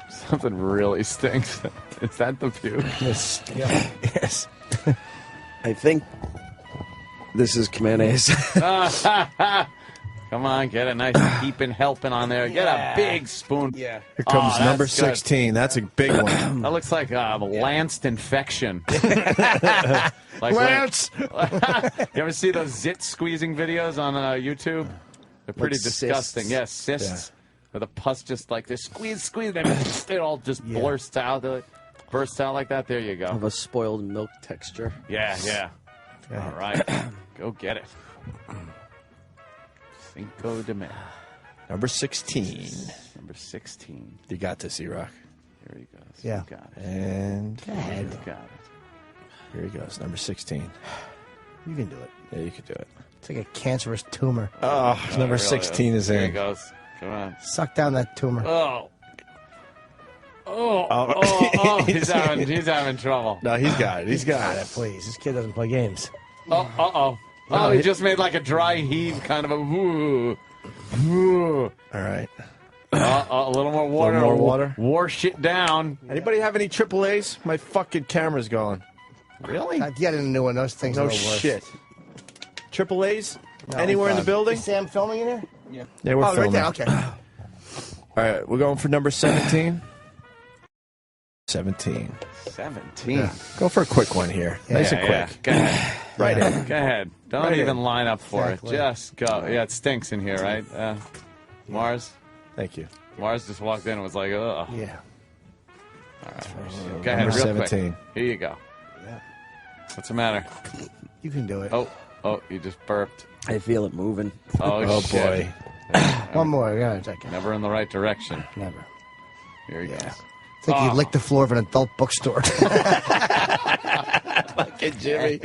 Something really stinks. Is that the puke? Yes. Yeah. Yes. I think this is mayonnaise. Come on, get a nice heaping helping on there. Get a big spoon. Yeah. Here comes number that's good. 16. That's a big one. That looks like a lanced infection. Like Lance! you ever see those zit squeezing videos on YouTube? They're pretty Like disgusting. cysts. Yes, cysts. Where the pus just like they squeeze, and it all just bursts out. Bursts out like that. There you go. Of a spoiled milk texture. Yeah. All right. Go get it. Cinco de Mayo. Number 16. Number 16. You got this, E-Rock. Here he goes. Yeah. You got it. And Go ahead. You got it. here he goes. Number 16. You can do it. Yeah, you can do it. It's like a cancerous tumor. Oh, number Really 16 is Here he in. goes. Come on. Suck down that tumor. He's having trouble. No, he's got it. He's got it. Please. This kid doesn't play games. Oh, he just made like a dry heave, kind of a woo. All right. A little more water. A little more water? Wash it down. Anybody have any AAAs? My fucking camera's going. Really? Get a new one. Those things No are the worst. shit. AAAs? No, Anywhere in the building? Is Sam filming in here? Yeah, we're right filming. there. Okay. All right, we're going for number 17. 17. 17. Yeah. Go for a quick one here. Nice and quick. Yeah. Go ahead. Right in. Go ahead. Don't Right even in. line up for Exactly. it. Just go. Yeah, it stinks in here, right? Mars? Thank you. Mars just walked in and was like, ugh. Yeah. All right. Go ahead, Number real 17. quick. Here you go. Yeah. What's the matter? You can do it. Oh, you just burped. I feel it moving. Oh shit. Boy. One more. Yeah, it's okay. Never in the right direction. Never. Here he goes. It's like you licked the floor of an adult bookstore. Fucking Jimmy.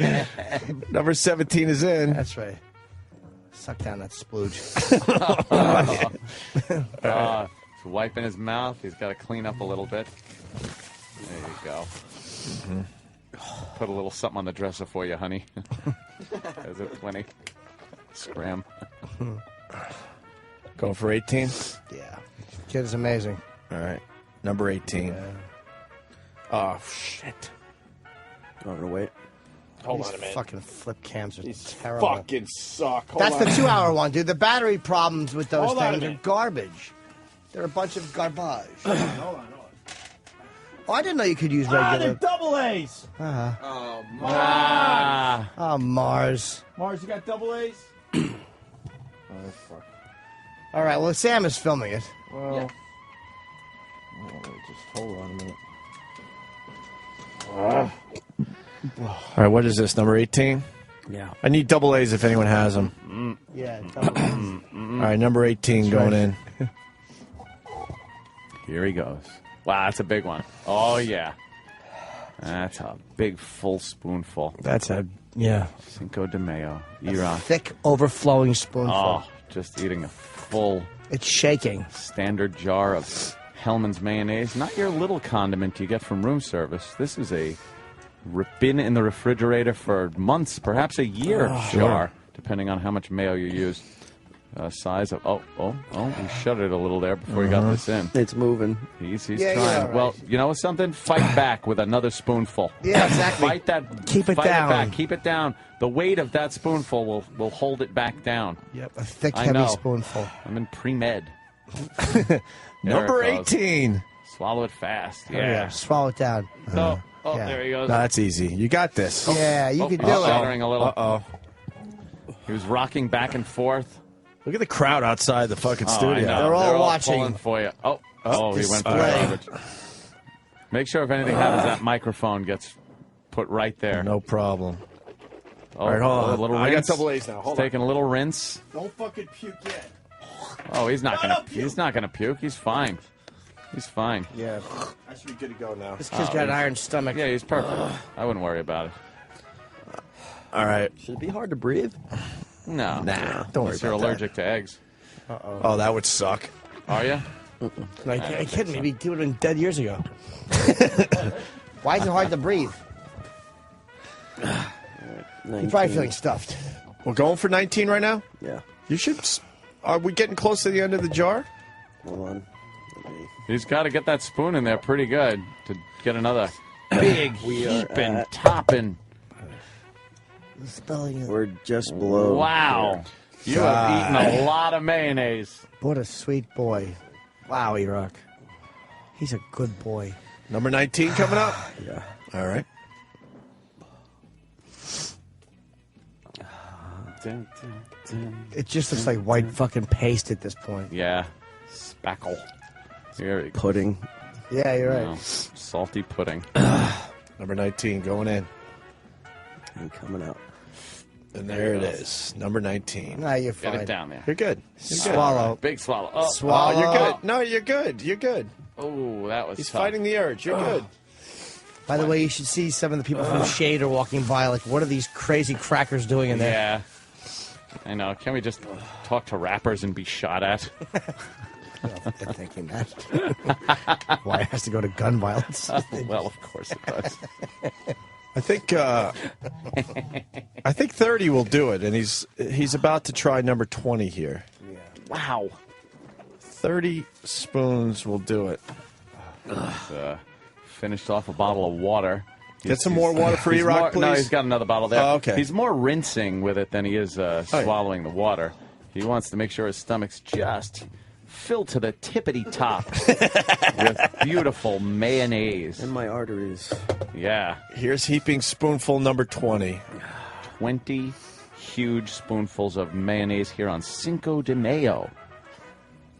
Number 17 is in. That's right. Suck down that splooge. He's wiping his mouth. He's got to clean up a little bit. There you go. Mm-hmm. Put a little something on the dresser for you, honey. Is it 20? Scram. Going for 18? Yeah. Kid is amazing. All right. Number 18. Oh, shit. I'm going to wait. Hold These on a minute. fucking flip cams are These terrible. fucking suck. Hold That's on. the 2-hour one, dude. The battery problems with those Hold on a things are minute. garbage. They're a bunch of garbage. Hold on. Oh, I didn't know you could use They're regular. double A's. Uh-huh. Oh, Mars. Oh, Mars. Mars, you got double A's? Oh, fuck. All right, well, Sam is filming it. Well, just hold on a minute. All right, what is this, number 18? Yeah. I need double A's if anyone has them. Yeah. All right, number 18 going in. Here he goes. Wow, that's a big one. Oh, yeah. That's a big full spoonful. That's a, yeah. Cinco de Mayo. A thick, overflowing spoonful. Oh, just eating a full It's shaking. Standard jar of Hellman's mayonnaise. Not your little condiment you get from room service. This is been in the refrigerator for months, perhaps a year jar, depending on how much mayo you use. Size of he shuddered a little there before he got this in. It's moving. He's trying. Right. Well, you know something? Fight back with another spoonful. Yeah, exactly. Fight that. Keep it fight down. It back. Keep it down. The weight of that spoonful will hold it back down. Yep, a thick, heavy spoonful. I'm in pre-med. Number 18. Swallow it fast. Yeah. Swallow it down. There he goes. That's easy. You got this. Yeah, you can do he's it. shuddering a little. Uh-oh. He was rocking back and forth. Look at the crowd outside the fucking studio. They're all watching. Pulling for you. He went for garbage. Make sure if anything happens, that microphone gets put right there. No problem. All right, hold on. A little rinse. I got double A's now. Hold on. Taking a little rinse. Don't fucking puke yet. Oh, he's not gonna. He's not gonna puke. He's fine. He's fine. Yeah, I should be good to go now. This kid's got an iron stomach. Yeah, he's perfect. I wouldn't worry about it. All right. Should it be hard to breathe? No. Nah, don't worry Unless you're about allergic to eggs. Oh, that would suck. Are you? Like, are you kidding me? We did it dead years ago. Why is it hard to breathe? You're probably feeling stuffed. We're going for 19 right now? Yeah. You should. Are we getting close to the end of the jar? Hold on. He's got to get that spoon in there pretty good to get another big heaping, topping. We're just below. Wow. You have eaten a lot of mayonnaise. What a sweet boy. Wow, E-Rock. He's a good boy. Number 19 coming up? Yeah. All right. It just looks like white fucking paste at this point. Yeah. Spackle. Here we go. Pudding. Yeah, you're right. No, salty pudding. Number 19 going in. And coming out. And there it is. Number 19. Nah, you're fine. Get it down there. You're good. You're good. Swallow. Big swallow. Oh, Swallow. Oh, you're good. No, you're good. You're good. Oh, that was He's tough. fighting the urge. You're good. By the way, you should see some of the people from Shade are walking by. Like, what are these crazy crackers doing in there? Yeah. I know. Can't we just talk to rappers and be shot at? They're thinking that. Why it has to go to gun violence? Well, of course it does. I think 30 will do it, and he's about to try number 20 here. Yeah. Wow. 30 spoons will do it. Finished off a bottle of water. Get some more water for E-Rock, please. No, he's got another bottle there. Oh, okay. He's more rinsing with it than he is swallowing the water. He wants to make sure his stomach's just filled to the tippity top with beautiful mayonnaise. And my arteries. Yeah. Here's heaping spoonful number 20. 20 huge spoonfuls of mayonnaise here on Cinco de Mayo,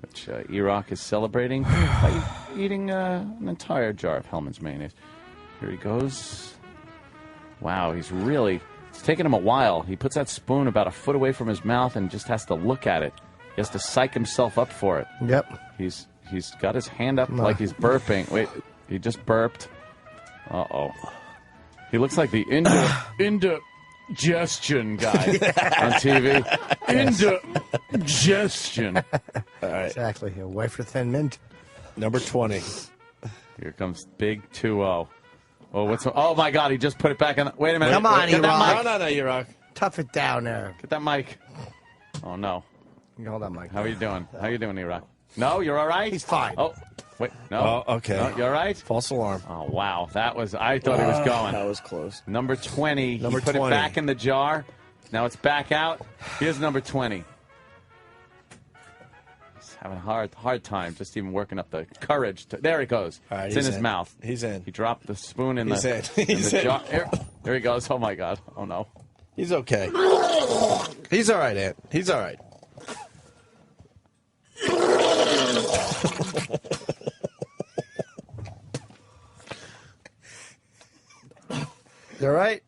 which E-Rock is celebrating by eating an entire jar of Hellman's mayonnaise. Here he goes. Wow, it's taking him a while. He puts that spoon about a foot away from his mouth and just has to look at it. He has to psych himself up for it. Yep. He's got his hand up like he's burping. Wait, he just burped. Uh-oh. He looks like the indigestion guy on TV. Indigestion. All right. Exactly. A wife for thin mint. Number 20. Here comes big 2-0. Oh, my God, he just put it back in. Wait a minute. Come on, Get that mic. No, E-Rock. Tough it down there. Get that mic. Oh, no. Hold on, Mike. How are you doing? How you doing, E-Rock? No, you're all right? He's fine. Oh, wait, no. Oh, okay. No, you all right? False alarm. Oh, wow. I thought he was going. That was close. Number 20. Number he put 20. it back in the jar. Now it's back out. Here's number 20. He's having a hard time just even working up the courage. There he goes. All right, it's in his mouth. He's in. He dropped the spoon in He's the, in. in He's the in. jar. There he goes. Oh, my God. Oh, no. He's okay. He's all right, Ant. He's all right. You all right?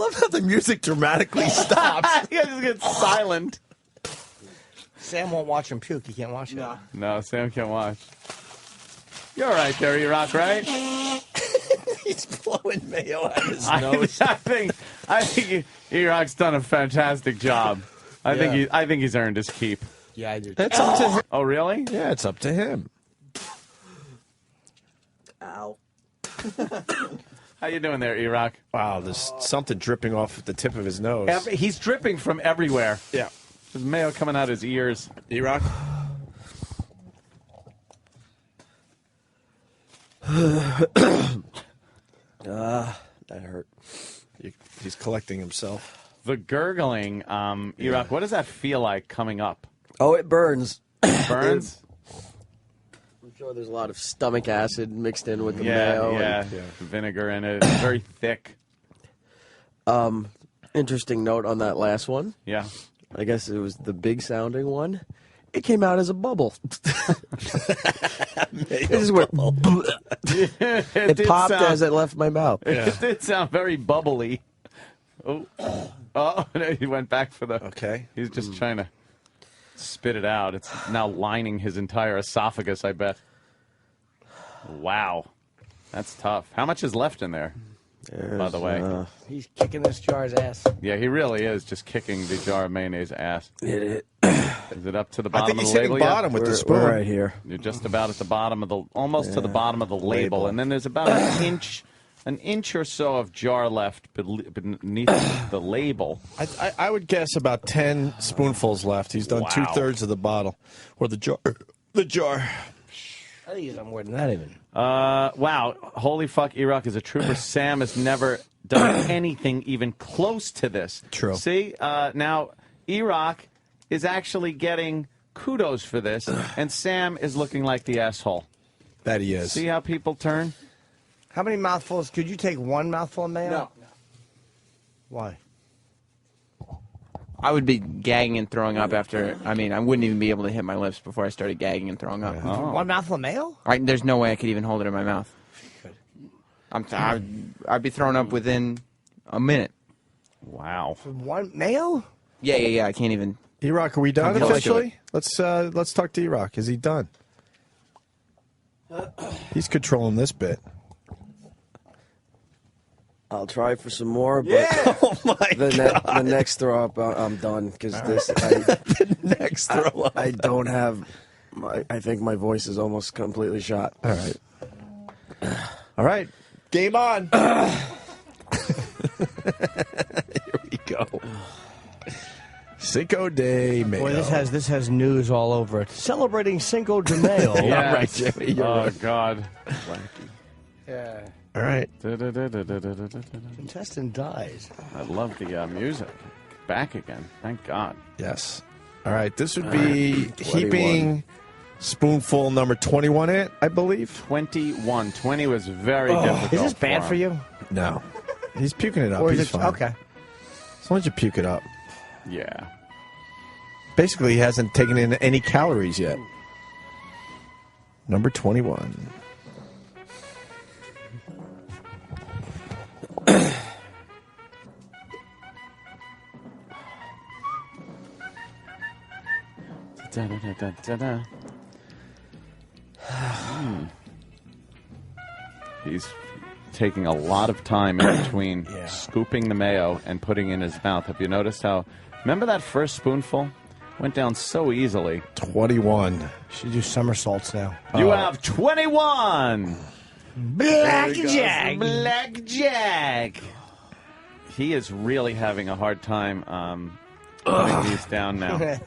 love how the music dramatically stops. You guys just get silent. Sam won't watch him puke. He can't watch it. No, Sam can't watch. You're all right there, E-Rock, right? He's blowing mayo out his nose. I think E-Rock's done a fantastic job. I think he's earned his keep. Yeah, I do. It's up to him. Oh, really? Yeah, it's up to him. Ow. How you doing there, E-Rock? Wow, there's something dripping off the tip of his nose. He's dripping from everywhere. Yeah. There's mayo coming out his ears. E-Rock? That hurt. He's collecting himself. The gurgling, E-Rock, what does that feel like coming up? Oh, it burns. Burns? I'm sure there's a lot of stomach acid mixed in with the mayo. Yeah, vinegar in it. It's very thick. Interesting note on that last one. Yeah. I guess it was the big sounding one. It came out as a bubble. This is where it popped as it left my mouth. It did sound very bubbly. Oh, he went back for the... Okay. He's just trying to spit it out. It's now lining his entire esophagus, I bet. Wow. That's tough. How much is left in there, by the way? He's kicking this jar's ass. Yeah, he really is just kicking the jar of mayonnaise ass. Is it up to the bottom of the label? I think he's hitting bottom with the spoon. We're right here. You're just about at the bottom of the... Almost to the bottom of the label. And then there's about an inch or so of jar left beneath the label. I would guess about 10 spoonfuls left. He's done 2/3 of the bottle. Or the jar. The jar. I think he's done more than that even. Wow. Holy fuck, E-Rock is a trooper. Sam has never done anything even close to this. True. See, now E-Rock is actually getting kudos for this, and Sam is looking like the asshole. That he is. See how people turn? How many mouthfuls? Could you take one mouthful of mayo? No. Why? I would be gagging and throwing up after. I mean, I wouldn't even be able to hit my lips before I started gagging and throwing up. One mouthful of mayo? There's no way I could even hold it in my mouth. I'd be throwing up within a minute. Wow. For one mayo? Yeah. I can't even. E-Rock, are we done Come close officially? Let's talk to E-Rock. Is he done? He's controlling this bit. I'll try for some more, but the next throw up, I'm done because the next throw up. I don't have. I think my voice is almost completely shot. All right. Game on. Here we go. Cinco de Mayo. Boy, this has news all over it. Celebrating Cinco de Mayo. Yeah, right, Jimmy. Oh, God. Yeah. All right. Contestant dies. I love the music. Back again. Thank God. Yes. All right. This would be heaping spoonful number 21 in, I believe. 21. 20 was very difficult. Is this bad for you? No. He's puking it up. Or is He's it fine. okay? As long as you puke it up. Yeah. Basically, he hasn't taken in any calories yet. Number 21. He's taking a lot of time in between scooping the mayo and putting it in his mouth. Have you noticed how... Remember that first spoonful? Went down so easily. 21. Should do somersaults now. You have 21! Blackjack! Blackjack! He is really having a hard time putting these down now.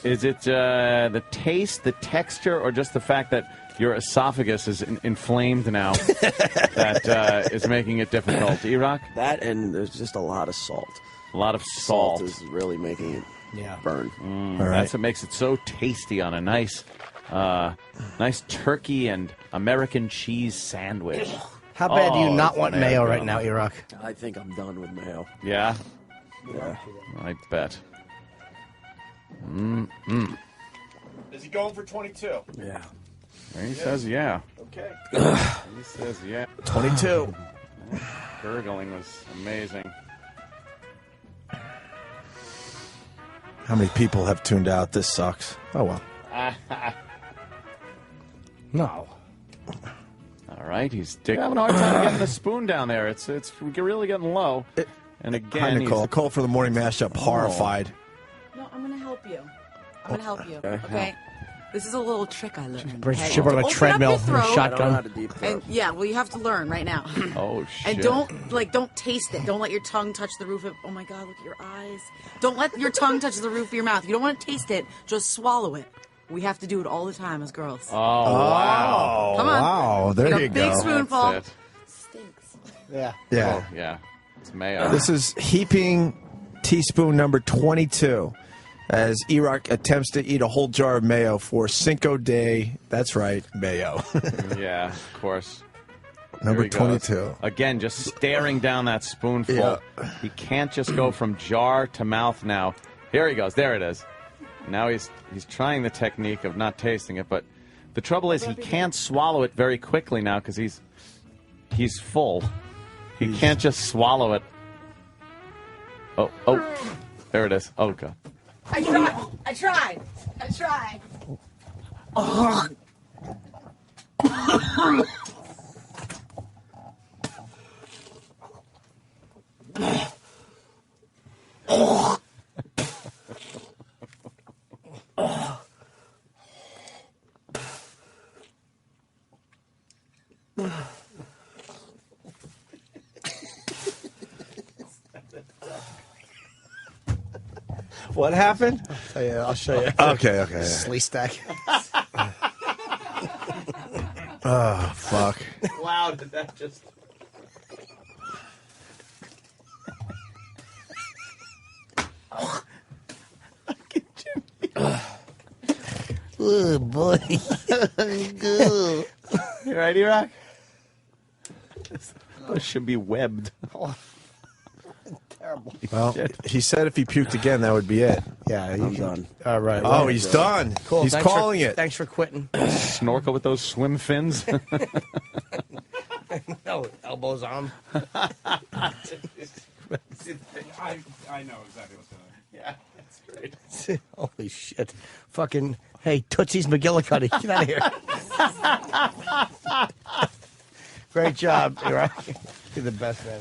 Is it the taste, the texture, or just the fact that your esophagus is inflamed now that is making it difficult? E-Rock? That and there's just a lot of salt. A lot of salt. Salt is really making it burn. All right. That's what makes it so tasty on a nice turkey and American cheese sandwich. How bad do you not want mayo right now, E-Rock? I think I'm done with mayo. Yeah? Yeah. I bet. Is he going for 22? Yeah. He says yeah. Okay. He says yeah. 22. Gurgling was amazing. How many people have tuned out? This sucks. Oh, well. No. All right, he's having a hard time getting the spoon down there. It's really getting low. And Hi, again, Nicole. Nicole for the morning mashup, horrified. No, I'm going to help you. I'm going to help you. Okay? This is a little trick I learned. She brought a treadmill and a shotgun. I don't know how to deep throat. And yeah, well, you have to learn right now. Oh, shit. And don't taste it. Don't let your tongue touch the roof of. Oh my God, look at your eyes. Don't let your tongue touch the roof of your mouth. If you don't want to taste it, just swallow it. We have to do it all the time as girls. Oh, wow. Come on. Wow, there you go. Big spoonful. That's it. Stinks. Yeah. Yeah. Oh, yeah. It's mayo. This is heaping teaspoon number 22 as E-Rock attempts to eat a whole jar of mayo for Cinco de, that's right, mayo. Yeah, of course. Number Here he goes. 22. Again, just staring down that spoonful. Yeah. He can't just go from jar to mouth now. Here he goes. There it is. Now he's trying the technique of not tasting it, but the trouble is he can't swallow it very quickly now because he's full. He can't just swallow it. Oh, there it is. Oh, God. I tried. Oh. What happened? I'll show you. Okay. Slee stack. Oh, fuck. Wow, did that just... Oh, boy. You right, E-Rock? Those should be webbed. Terrible. Well, he said if he puked again, that would be it. Yeah, I'm done. All right. Oh, he's done. Cool. He's calling it. Thanks for quitting. Snorkel with those swim fins. No, elbows on. I know exactly what's going on. Yeah, that's great. Holy shit. Fucking, hey, Tootsie's McGillicuddy. Get out of here. Great job. You're the best, man.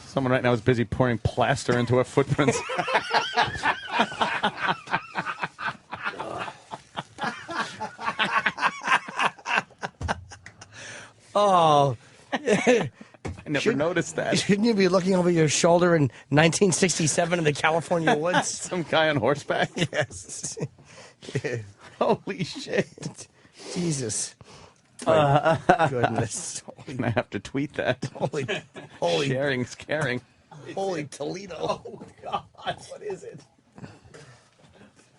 Someone right now is busy pouring plaster into her footprints. Oh. I never noticed that. Shouldn't you be looking over your shoulder in 1967 in the California woods? Some guy on horseback? Yes. Holy shit. Jesus. Goodness. I'm going to have to tweet that. Holy. Sharing's caring. Holy Toledo. Oh, God. What is it?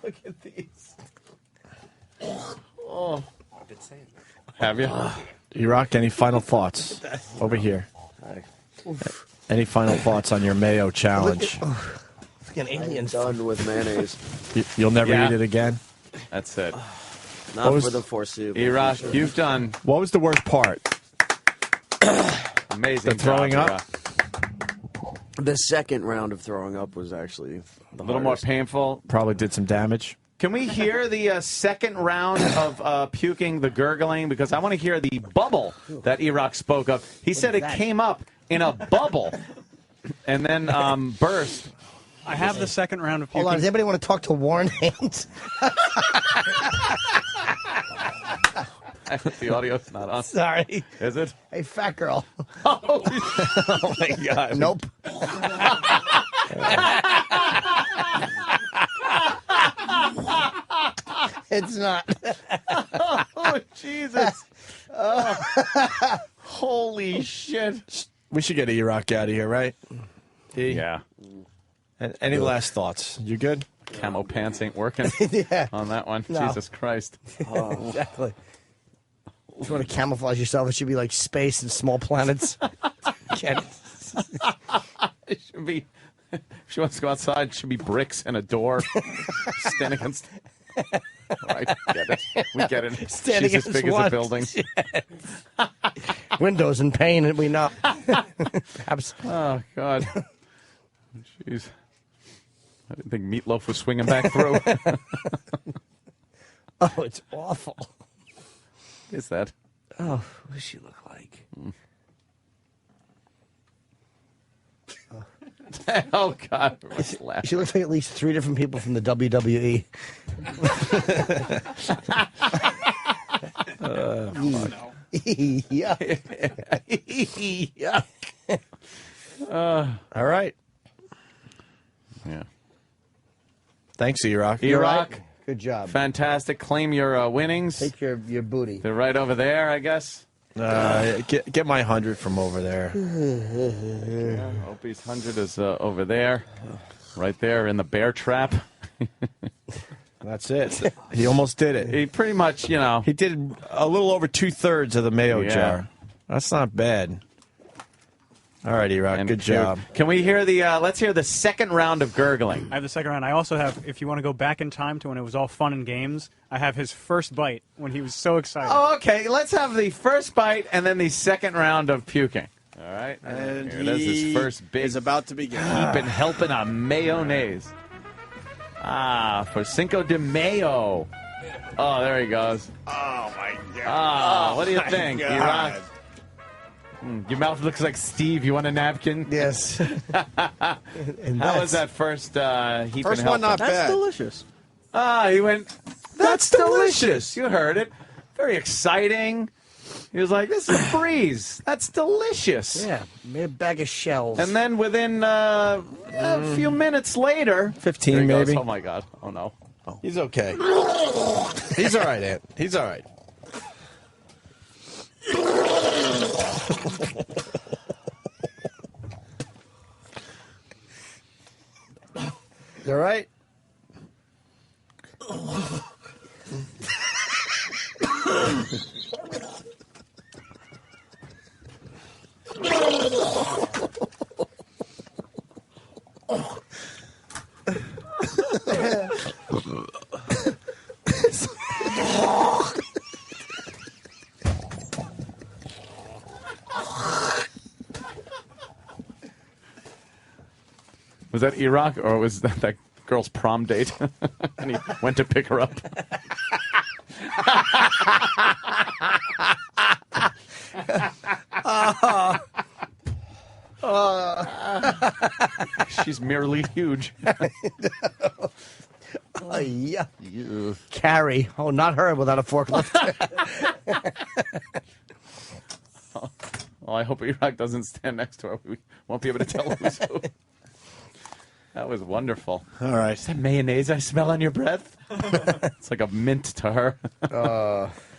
Look at these. Oh. I've been saying that. Have you? E-Rock, any final thoughts? Over here. Any final thoughts on your mayo challenge? Fucking aliens. I'm done with mayonnaise. You'll never eat it again? That's it. Not for the foreseeable. E-Rock, you've done... What was the worst part? Amazing The throwing job, up? The second round of throwing up was actually A little more painful. Probably did some damage. Can we hear the second round of puking, the gurgling? Because I want to hear the bubble that E-Rock spoke of. He said it came up in a bubble and then burst. I have the second round of puking. Hold on, does anybody want to talk to Warren Haynes? The audio's not on. Sorry. Is it? Hey, fat girl. Oh my God. Nope. It's not. Oh, Jesus. Holy shit. We should get E-Rock out of here, right? Yeah. Any last thoughts? You good? Camo pants ain't working on that one. No. Jesus Christ. Exactly. If you want to camouflage yourself, it should be like space and small planets. It should be. If she wants to go outside, it should be bricks and a door. Stand against. Right, get it. We get it. Stand She's as against big as what? a building. Windows in pain, and we know. Perhaps. Oh, God. Jeez. I didn't think Meatloaf was swinging back through. Oh, it's awful. What is that? Oh, what does she look like? Oh, God. She looks like at least 3 different people from the WWE. All right. Yeah. Thanks, E-Rock. E-Rock. Good job. Fantastic. Claim your winnings. Take your booty. They're right over there, I guess. Get my 100 from over there. Opie's 100 is over there. Right there in the bear trap. That's it. He almost did it. He pretty much, you know. He did a little over 2/3 of the mayo jar. That's not bad. All right, E-Rock, good job. Can we hear the, let's hear the second round of gurgling. I have the second round. I also have, if you want to go back in time to when it was all fun and games, I have his first bite when he was so excited. Oh, okay. Let's have the first bite and then the second round of puking. All right. And here it is, his first big. is about to begin. Been helping on mayonnaise. For Cinco de Mayo. Oh, there he goes. Oh, my God. Ah, what do you think, E-Rock? Your mouth looks like Steve. You want a napkin? Yes. How was that first heap First and one not helping? bad. Delicious. He went, that's delicious. You heard it. Very exciting. He was like, this is a breeze. That's delicious. Yeah, made a bag of shells. And then within a few minutes later, 15 there he goes. maybe. Oh, my God. Oh, no. He's okay. He's all right, Ant. He's all right. You all right? Was that E-Rock or was that girl's prom date? And he went to pick her up. She's merely huge. Oh, yeah. Carrie. Oh, not her without a forklift. Oh, I hope E-Rock doesn't stand next to her. We won't be able to tell who's who. That was wonderful. All right. Is that mayonnaise I smell on your breath? It's like a mint to her.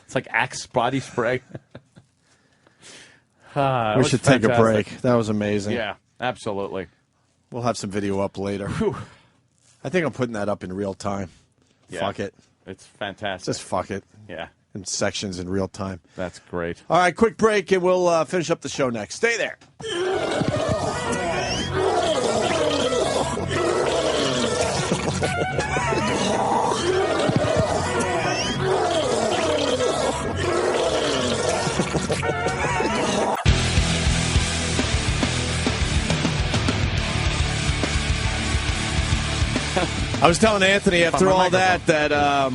It's like Axe body spray. We should take a break. That was amazing. Yeah, absolutely. We'll have some video up later. I think I'm putting that up in real time. Yeah. Fuck it. It's fantastic. Just fuck it. Yeah. In sections in real time. That's great. All right, quick break, and we'll finish up the show next. Stay there. I was telling Anthony after all that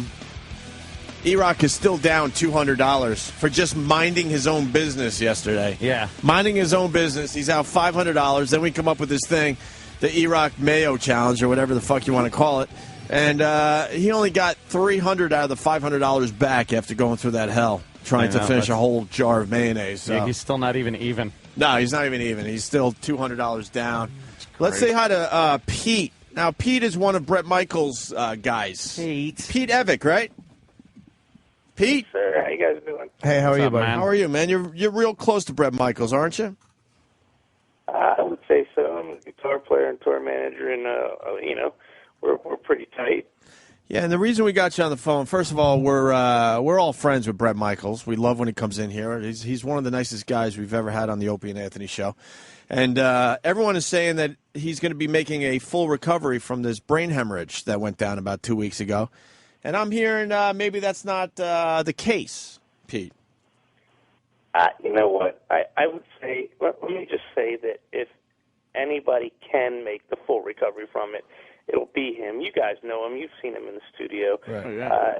E-Rock is still down $200 for just minding his own business yesterday. Yeah. Minding his own business. He's out $500. Then we come up with this thing, the E-Rock Mayo Challenge or whatever the fuck you want to call it. And he only got $300 out of the $500 back after going through that hell, trying to finish a whole jar of mayonnaise. So. Yeah, he's still not even. No, he's not even. He's still $200 down. Let's say hi to Pete. Now, Pete is one of Bret Michaels' guys. Pete Evick, right? Pete? Sir, how you guys doing? Hey, how are you, buddy? How are you, man? You're real close to Bret Michaels, aren't you? I would say so. I'm a guitar player and tour manager, and we're pretty tight. Yeah, and the reason we got you on the phone, first of all, we're all friends with Bret Michaels. We love when he comes in here. He's one of the nicest guys we've ever had on the Opie and Anthony show. And everyone is saying that he's going to be making a full recovery from this brain hemorrhage that went down about 2 weeks ago. And I'm hearing maybe that's not the case, Pete. You know what? I would say, let me just say that if anybody can make the full recovery from it, it'll be him. You guys know him. You've seen him in the studio. Right. Oh, yeah.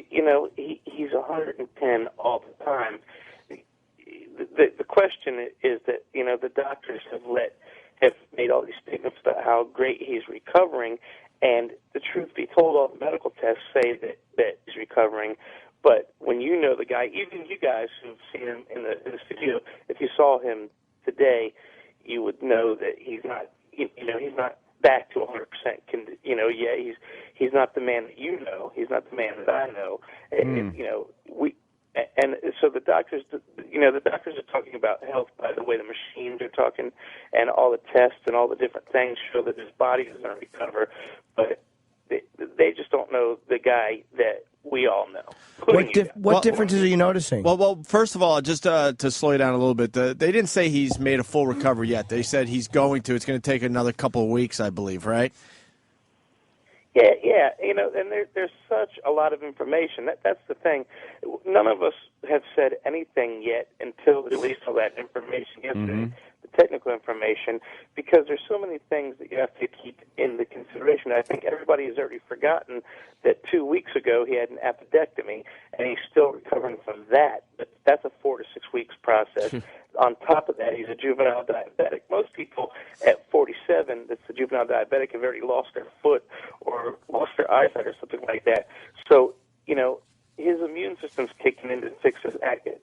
You know, he's 110 all the time. The question is that, you know, the doctors have made all these statements about how great he's recovering, and the truth be told, all the medical tests say that he's recovering. But when you know the guy, even you guys who've seen him in the studio, if you saw him today, you would know that he's not, you know, he's not back to 100%. You know, yeah, he's not the man that you know. He's not the man that I know. And, you know, and so the doctors, you know, the doctors are talking about health by the way the machines are talking, and all the tests and all the different things show that his body is going to recover, but they just don't know the guy that we all know. What differences are you noticing? Well, first of all, just to slow you down a little bit, they didn't say he's made a full recovery yet. They said he's going to. It's going to take another couple of weeks, I believe, right? Yeah, you know, and there's such a lot of information. That's the thing. None of us have said anything yet until we released all that information yesterday, the technical information, because there's so many things that you have to keep into consideration. I think everybody has already forgotten that 2 weeks ago he had an appendectomy, and he's still recovering from that. But that's a 4 to 6 weeks process. On top of that, he's a juvenile diabetic. Most people at 47, that's a juvenile diabetic, have already lost their foot or lost their eyesight or something like that. So, you know, his immune system's kicking in to fix his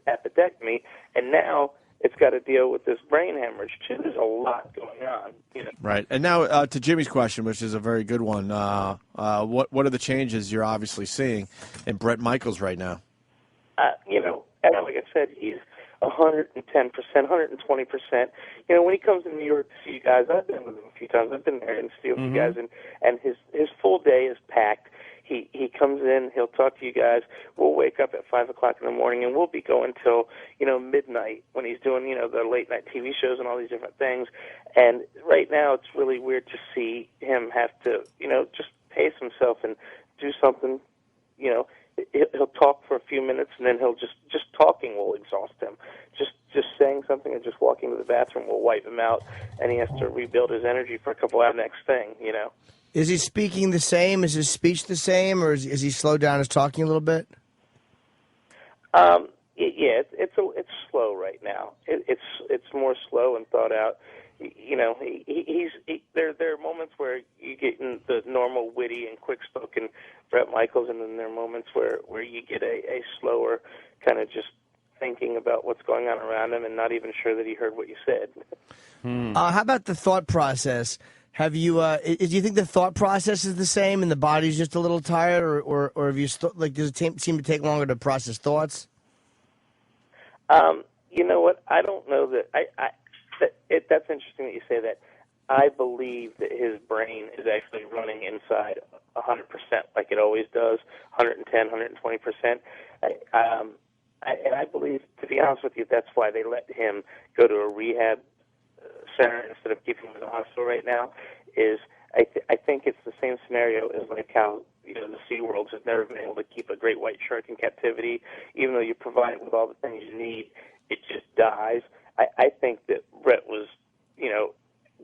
appendectomy, and now it's got to deal with this brain hemorrhage, too. There's a lot going on. You know? Right. And now to Jimmy's question, which is a very good one. What are the changes you're obviously seeing in Bret Michaels right now? You know, and like I said, he's 110%, 120%. You know, when he comes to New York to see you guys, I've been with him a few times. I've been there in the studio with you guys, and his full day is packed. He comes in, he'll talk to you guys. We'll wake up at 5 o'clock in the morning, and we'll be going till, you know, midnight when he's doing, you know, the late-night TV shows and all these different things. And right now it's really weird to see him have to, you know, just pace himself and do something, you know. He'll talk for a few minutes, and then he'll just talking will exhaust him. Just saying something and just walking to the bathroom will wipe him out, and he has to rebuild his energy for a couple hours next thing, you know. Is he speaking the same? Is his speech the same, or is he slowed down his talking a little bit? Yeah, it's slow right now. It's more slow and thought out. You know, there are moments where you get in the normal witty and quick-spoken Bret Michaels, and then there are moments where you get a slower kind of just thinking about what's going on around him and not even sure that he heard what you said. How about the thought process? Have you? Do you think the thought process is the same, and the body's just a little tired, or have you does it seem to take longer to process thoughts? You know what? I don't know that. That's interesting that you say that. I believe that his brain is actually running inside 100%, like it always does, 110, 120%. And I believe, to be honest with you, that's why they let him go to a rehab center instead of keeping him in the hospital right now. Is I think it's the same scenario as like how, you know, the SeaWorld has never been able to keep a great white shark in captivity. Even though you provide it with all the things you need, it just dies. I think that Bret was, you know,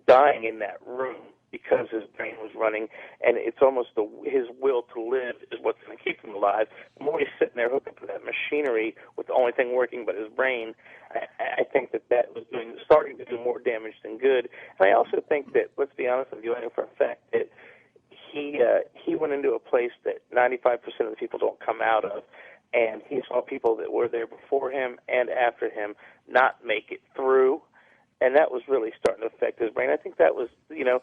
dying in that room because his brain was running, and it's almost his will to live is what's going to keep him alive. The more he's sitting there hooked up to that machinery with the only thing working but his brain, I think that was starting to do more damage than good. And I also think that, let's be honest with you, I know for a fact that he went into a place that 95% of the people don't come out of, and he saw people that were there before him and after him not make it through, and that was really starting to affect his brain. I think that was, you know,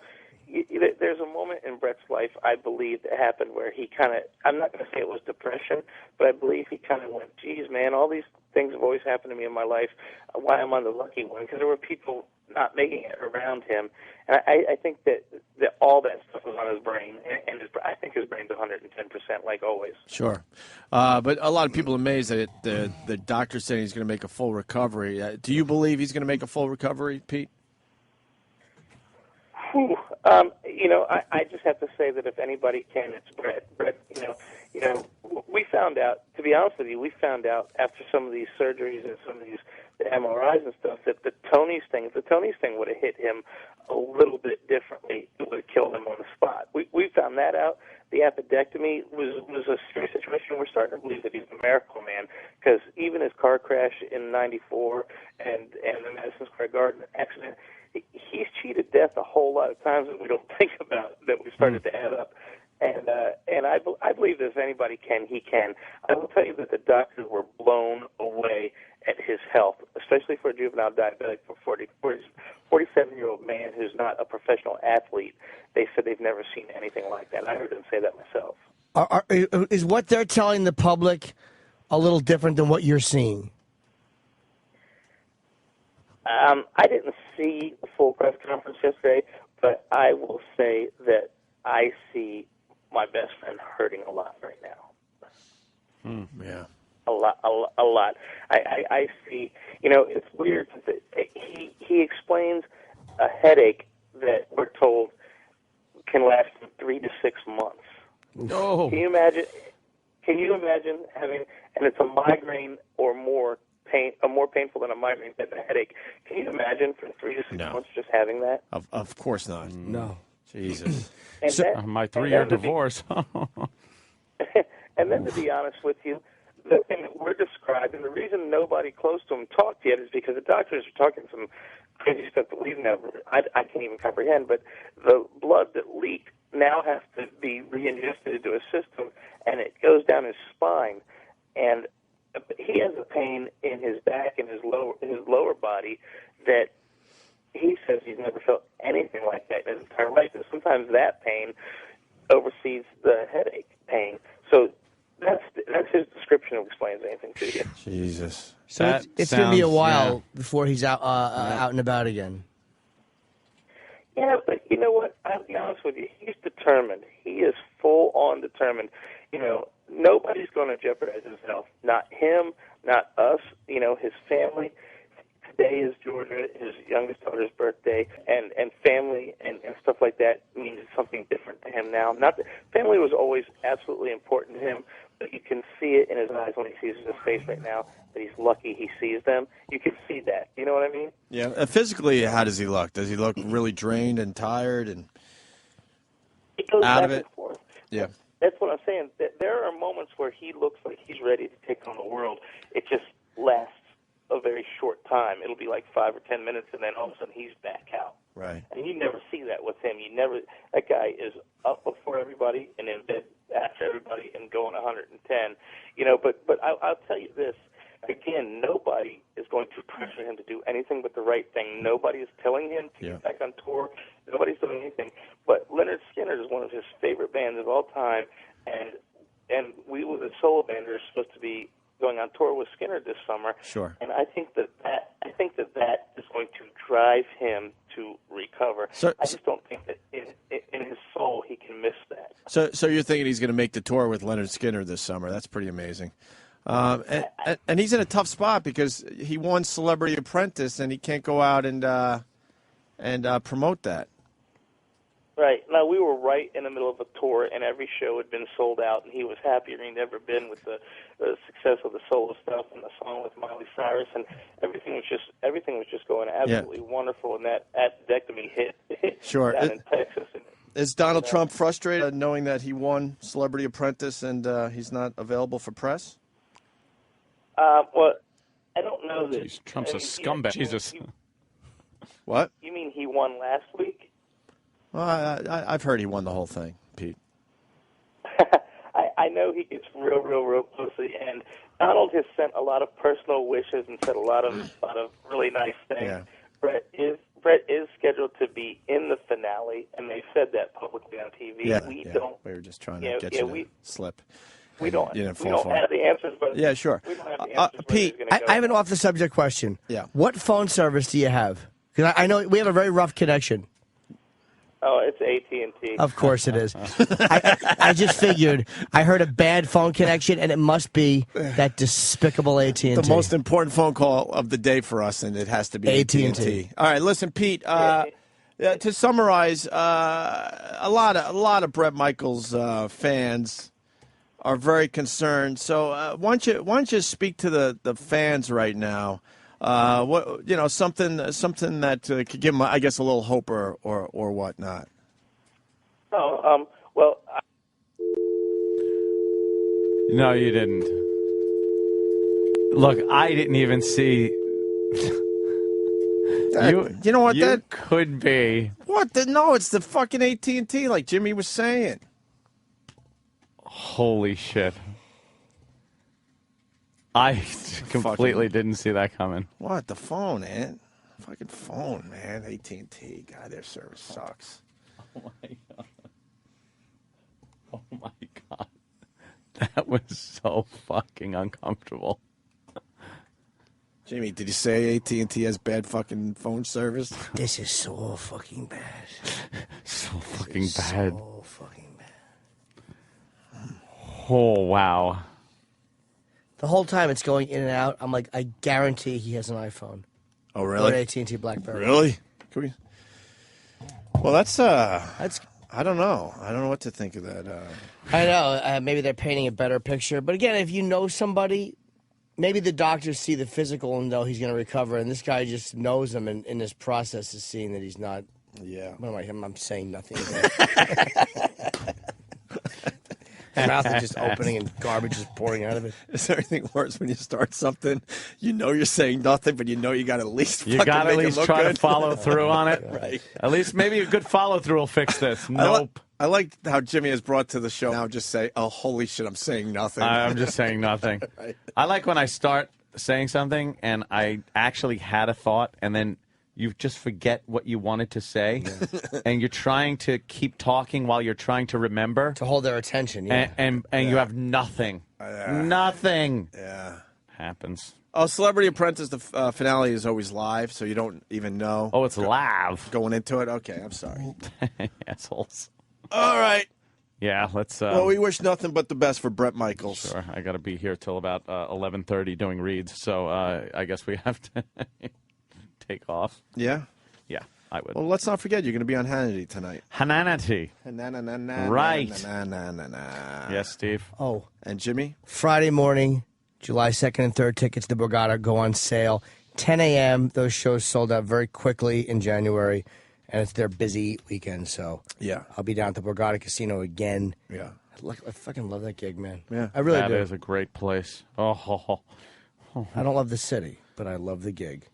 there's a moment in Bret's life, I believe, that happened where he kind of, I'm not going to say it was depression, but I believe he kind of went, geez, man, all these things have always happened to me in my life. Why am I the lucky one? Because there were people not making it around him. And I think that all that stuff was on his brain, and I think his brain's 110%, like always. Sure. But a lot of people are amazed that the doctor's saying he's going to make a full recovery. Do you believe he's going to make a full recovery, Pete? You know, I just have to say that if anybody can, it's Bret. Bret, you know, we found out, to be honest with you, we found out after some of these surgeries and some of these the MRIs and stuff that if the Tony's thing would have hit him a little bit differently, it would have killed him on the spot. We found that out. The appendectomy was a serious situation. We're starting to believe that he's a miracle man, because even his car crash in '94 and the Madison Square Garden accident, he's cheated death a whole lot of times that we don't think about, that we started to add up. And I believe that if anybody can, he can. I will tell you that the doctors were blown away at his health, especially for a juvenile diabetic, for 47-year-old man who's not a professional athlete. They said they've never seen anything like that. I heard them say that myself. Is what they're telling the public a little different than what you're seeing? I didn't see the full press conference yesterday, but I will say that I see my best friend hurting a lot right now. Yeah. A lot. I see, it's weird that he explains a headache that we're told can last from 3 to 6 months. No. Can you imagine having, and it's a migraine or more painful than a migraine type of headache. Can you imagine for 3 to 6 months just having that? Of course not. No. Jesus. My 3-year divorce. And then to be honest with you, the thing that we're describing, the reason nobody close to him talked yet is because the doctors are talking some crazy stuff that we've never, I can't even comprehend, but the blood that leaked now has to be re-ingested into his system, and it goes down his spine, and he has a pain in his back and his lower body that he says he's never felt anything like that in his entire life, and sometimes that pain oversees the headache pain. So that's his description of explains anything to you. Jesus. So it's going to be a while before he's out and about again. Yeah, but you know what? I'll be honest with you. He's determined. He is full-on determined. Nobody's going to jeopardize his health. Not him, not us, his family. Today is Georgia, his youngest daughter's birthday, and family and stuff like that means something different to him now. Not that family was always absolutely important to him, but you can see it in his eyes when he sees his face right now that he's lucky he sees them. You can see that. You know what I mean? Yeah. Physically, how does he look? Does he look really drained and tired and it goes out back of it? And forth. Yeah. That's what I'm saying. There are moments where he looks like he's ready to take on the world. It just lasts a very short time. It'll be like 5 or 10 minutes, and then all of a sudden he's back out. Right. And you never see that with him. That guy is up before everybody and in bed after everybody and going 110. But I'll tell you this. Again, nobody is going to pressure him to do anything but the right thing. Nobody is telling him to get back on tour. Nobody's doing anything. But Leonard Skinner is one of his favorite bands of all time, and we, with the solo band, are supposed to be going on tour with Skinner this summer. Sure. And I think that is going to drive him to recover. I just don't think that in his soul he can miss that. So you're thinking he's going to make the tour with Leonard Skinner this summer? That's pretty amazing. And he's in a tough spot because he won Celebrity Apprentice and he can't go out and promote that. Right. Now, we were right in the middle of a tour, and every show had been sold out, and he was happier than he'd ever been with the success of the solo stuff and the song with Miley Cyrus, and everything was just going absolutely wonderful, and that appendectomy hit Sure. down in Texas. Is Donald Trump frustrated knowing that he won Celebrity Apprentice and he's not available for press? Well, I don't know that. Jeez, Trump's a scumbag. Jesus. What? You mean he won last week? Well, I've heard he won the whole thing, Pete. I know he gets real close to the end. Donald has sent a lot of personal wishes and said a lot of really nice things. Yeah. Brett is scheduled to be in the finale, and they said that publicly on TV. Yeah, we were just trying to get you to slip. We don't have the answers, but yeah, sure. We don't have the answers. Pete, I have an off-the-subject question. Yeah. What phone service do you have? Because I know we have a very rough connection. Oh, it's AT&T. Of course it is. I just figured. I heard a bad phone connection, and it must be that despicable AT&T. The most important phone call of the day for us, and it has to be AT&T. All right, listen, Pete. To summarize, a lot of Bret Michaels fans are very concerned. So why don't you speak to the fans right now? Something that could give them, I guess, a little hope or whatnot. Well. No, you didn't. Look, I didn't even see. You know what? That could be. What? No, it's the fucking AT&T, like Jimmy was saying. Holy shit. I completely didn't see that coming. What? The phone, man. Fucking phone, man. AT&T. God, their service sucks. Oh, my God. Oh, my God. That was so fucking uncomfortable. Jimmy, did you say AT&T has bad fucking phone service? This is so fucking bad. So fucking bad. So fucking bad. Oh, wow. The whole time it's going in and out, I'm like, I guarantee he has an iPhone. Oh, really? Or AT&T BlackBerry. Really? Can we? Well, that's I don't know. I don't know what to think of that. I know. Maybe they're painting a better picture. But again, if you know somebody, maybe the doctors see the physical and know he's going to recover, and this guy just knows him and in this process is seeing that he's not. Yeah. What am I? I'm saying nothing. His mouth is just opening and garbage is pouring out of it. Is there anything worse when you start something, you know you're saying nothing, but you know you got to at least You got to at least try to follow through on it. Right. At least maybe a good follow through will fix this. Nope. I like how Jimmy has brought to the show now just say, oh, holy shit, I'm saying nothing. I'm just saying nothing. Right. I like when I start saying something and I actually had a thought and then you just forget what you wanted to say, and you're trying to keep talking while you're trying to remember. To hold their attention, yeah. And you have nothing. Nothing. Yeah. Happens. Oh, Celebrity Apprentice, the finale is always live, so you don't even know. Oh, it's live. Going into it? Okay, I'm sorry. Assholes. All right. Yeah, let's... well, we wish nothing but the best for Bret Michaels. Sure, I got to be here till about 11:30 doing reads, so I guess we have to... take off. Yeah? Yeah, I would. Well, let's not forget, you're going to be on Hannity tonight. Hannity. Right. Yes, Steve. Oh. And Jimmy? Friday morning, July 2nd and 3rd, tickets to Borgata go on sale. 10 a.m., those shows sold out very quickly in January, and it's their busy weekend, so yeah, I'll be down at the Borgata Casino again. Yeah. I fucking love that gig, man. Yeah. I really do. That is a great place. Oh. I don't love the city, but I love the gig.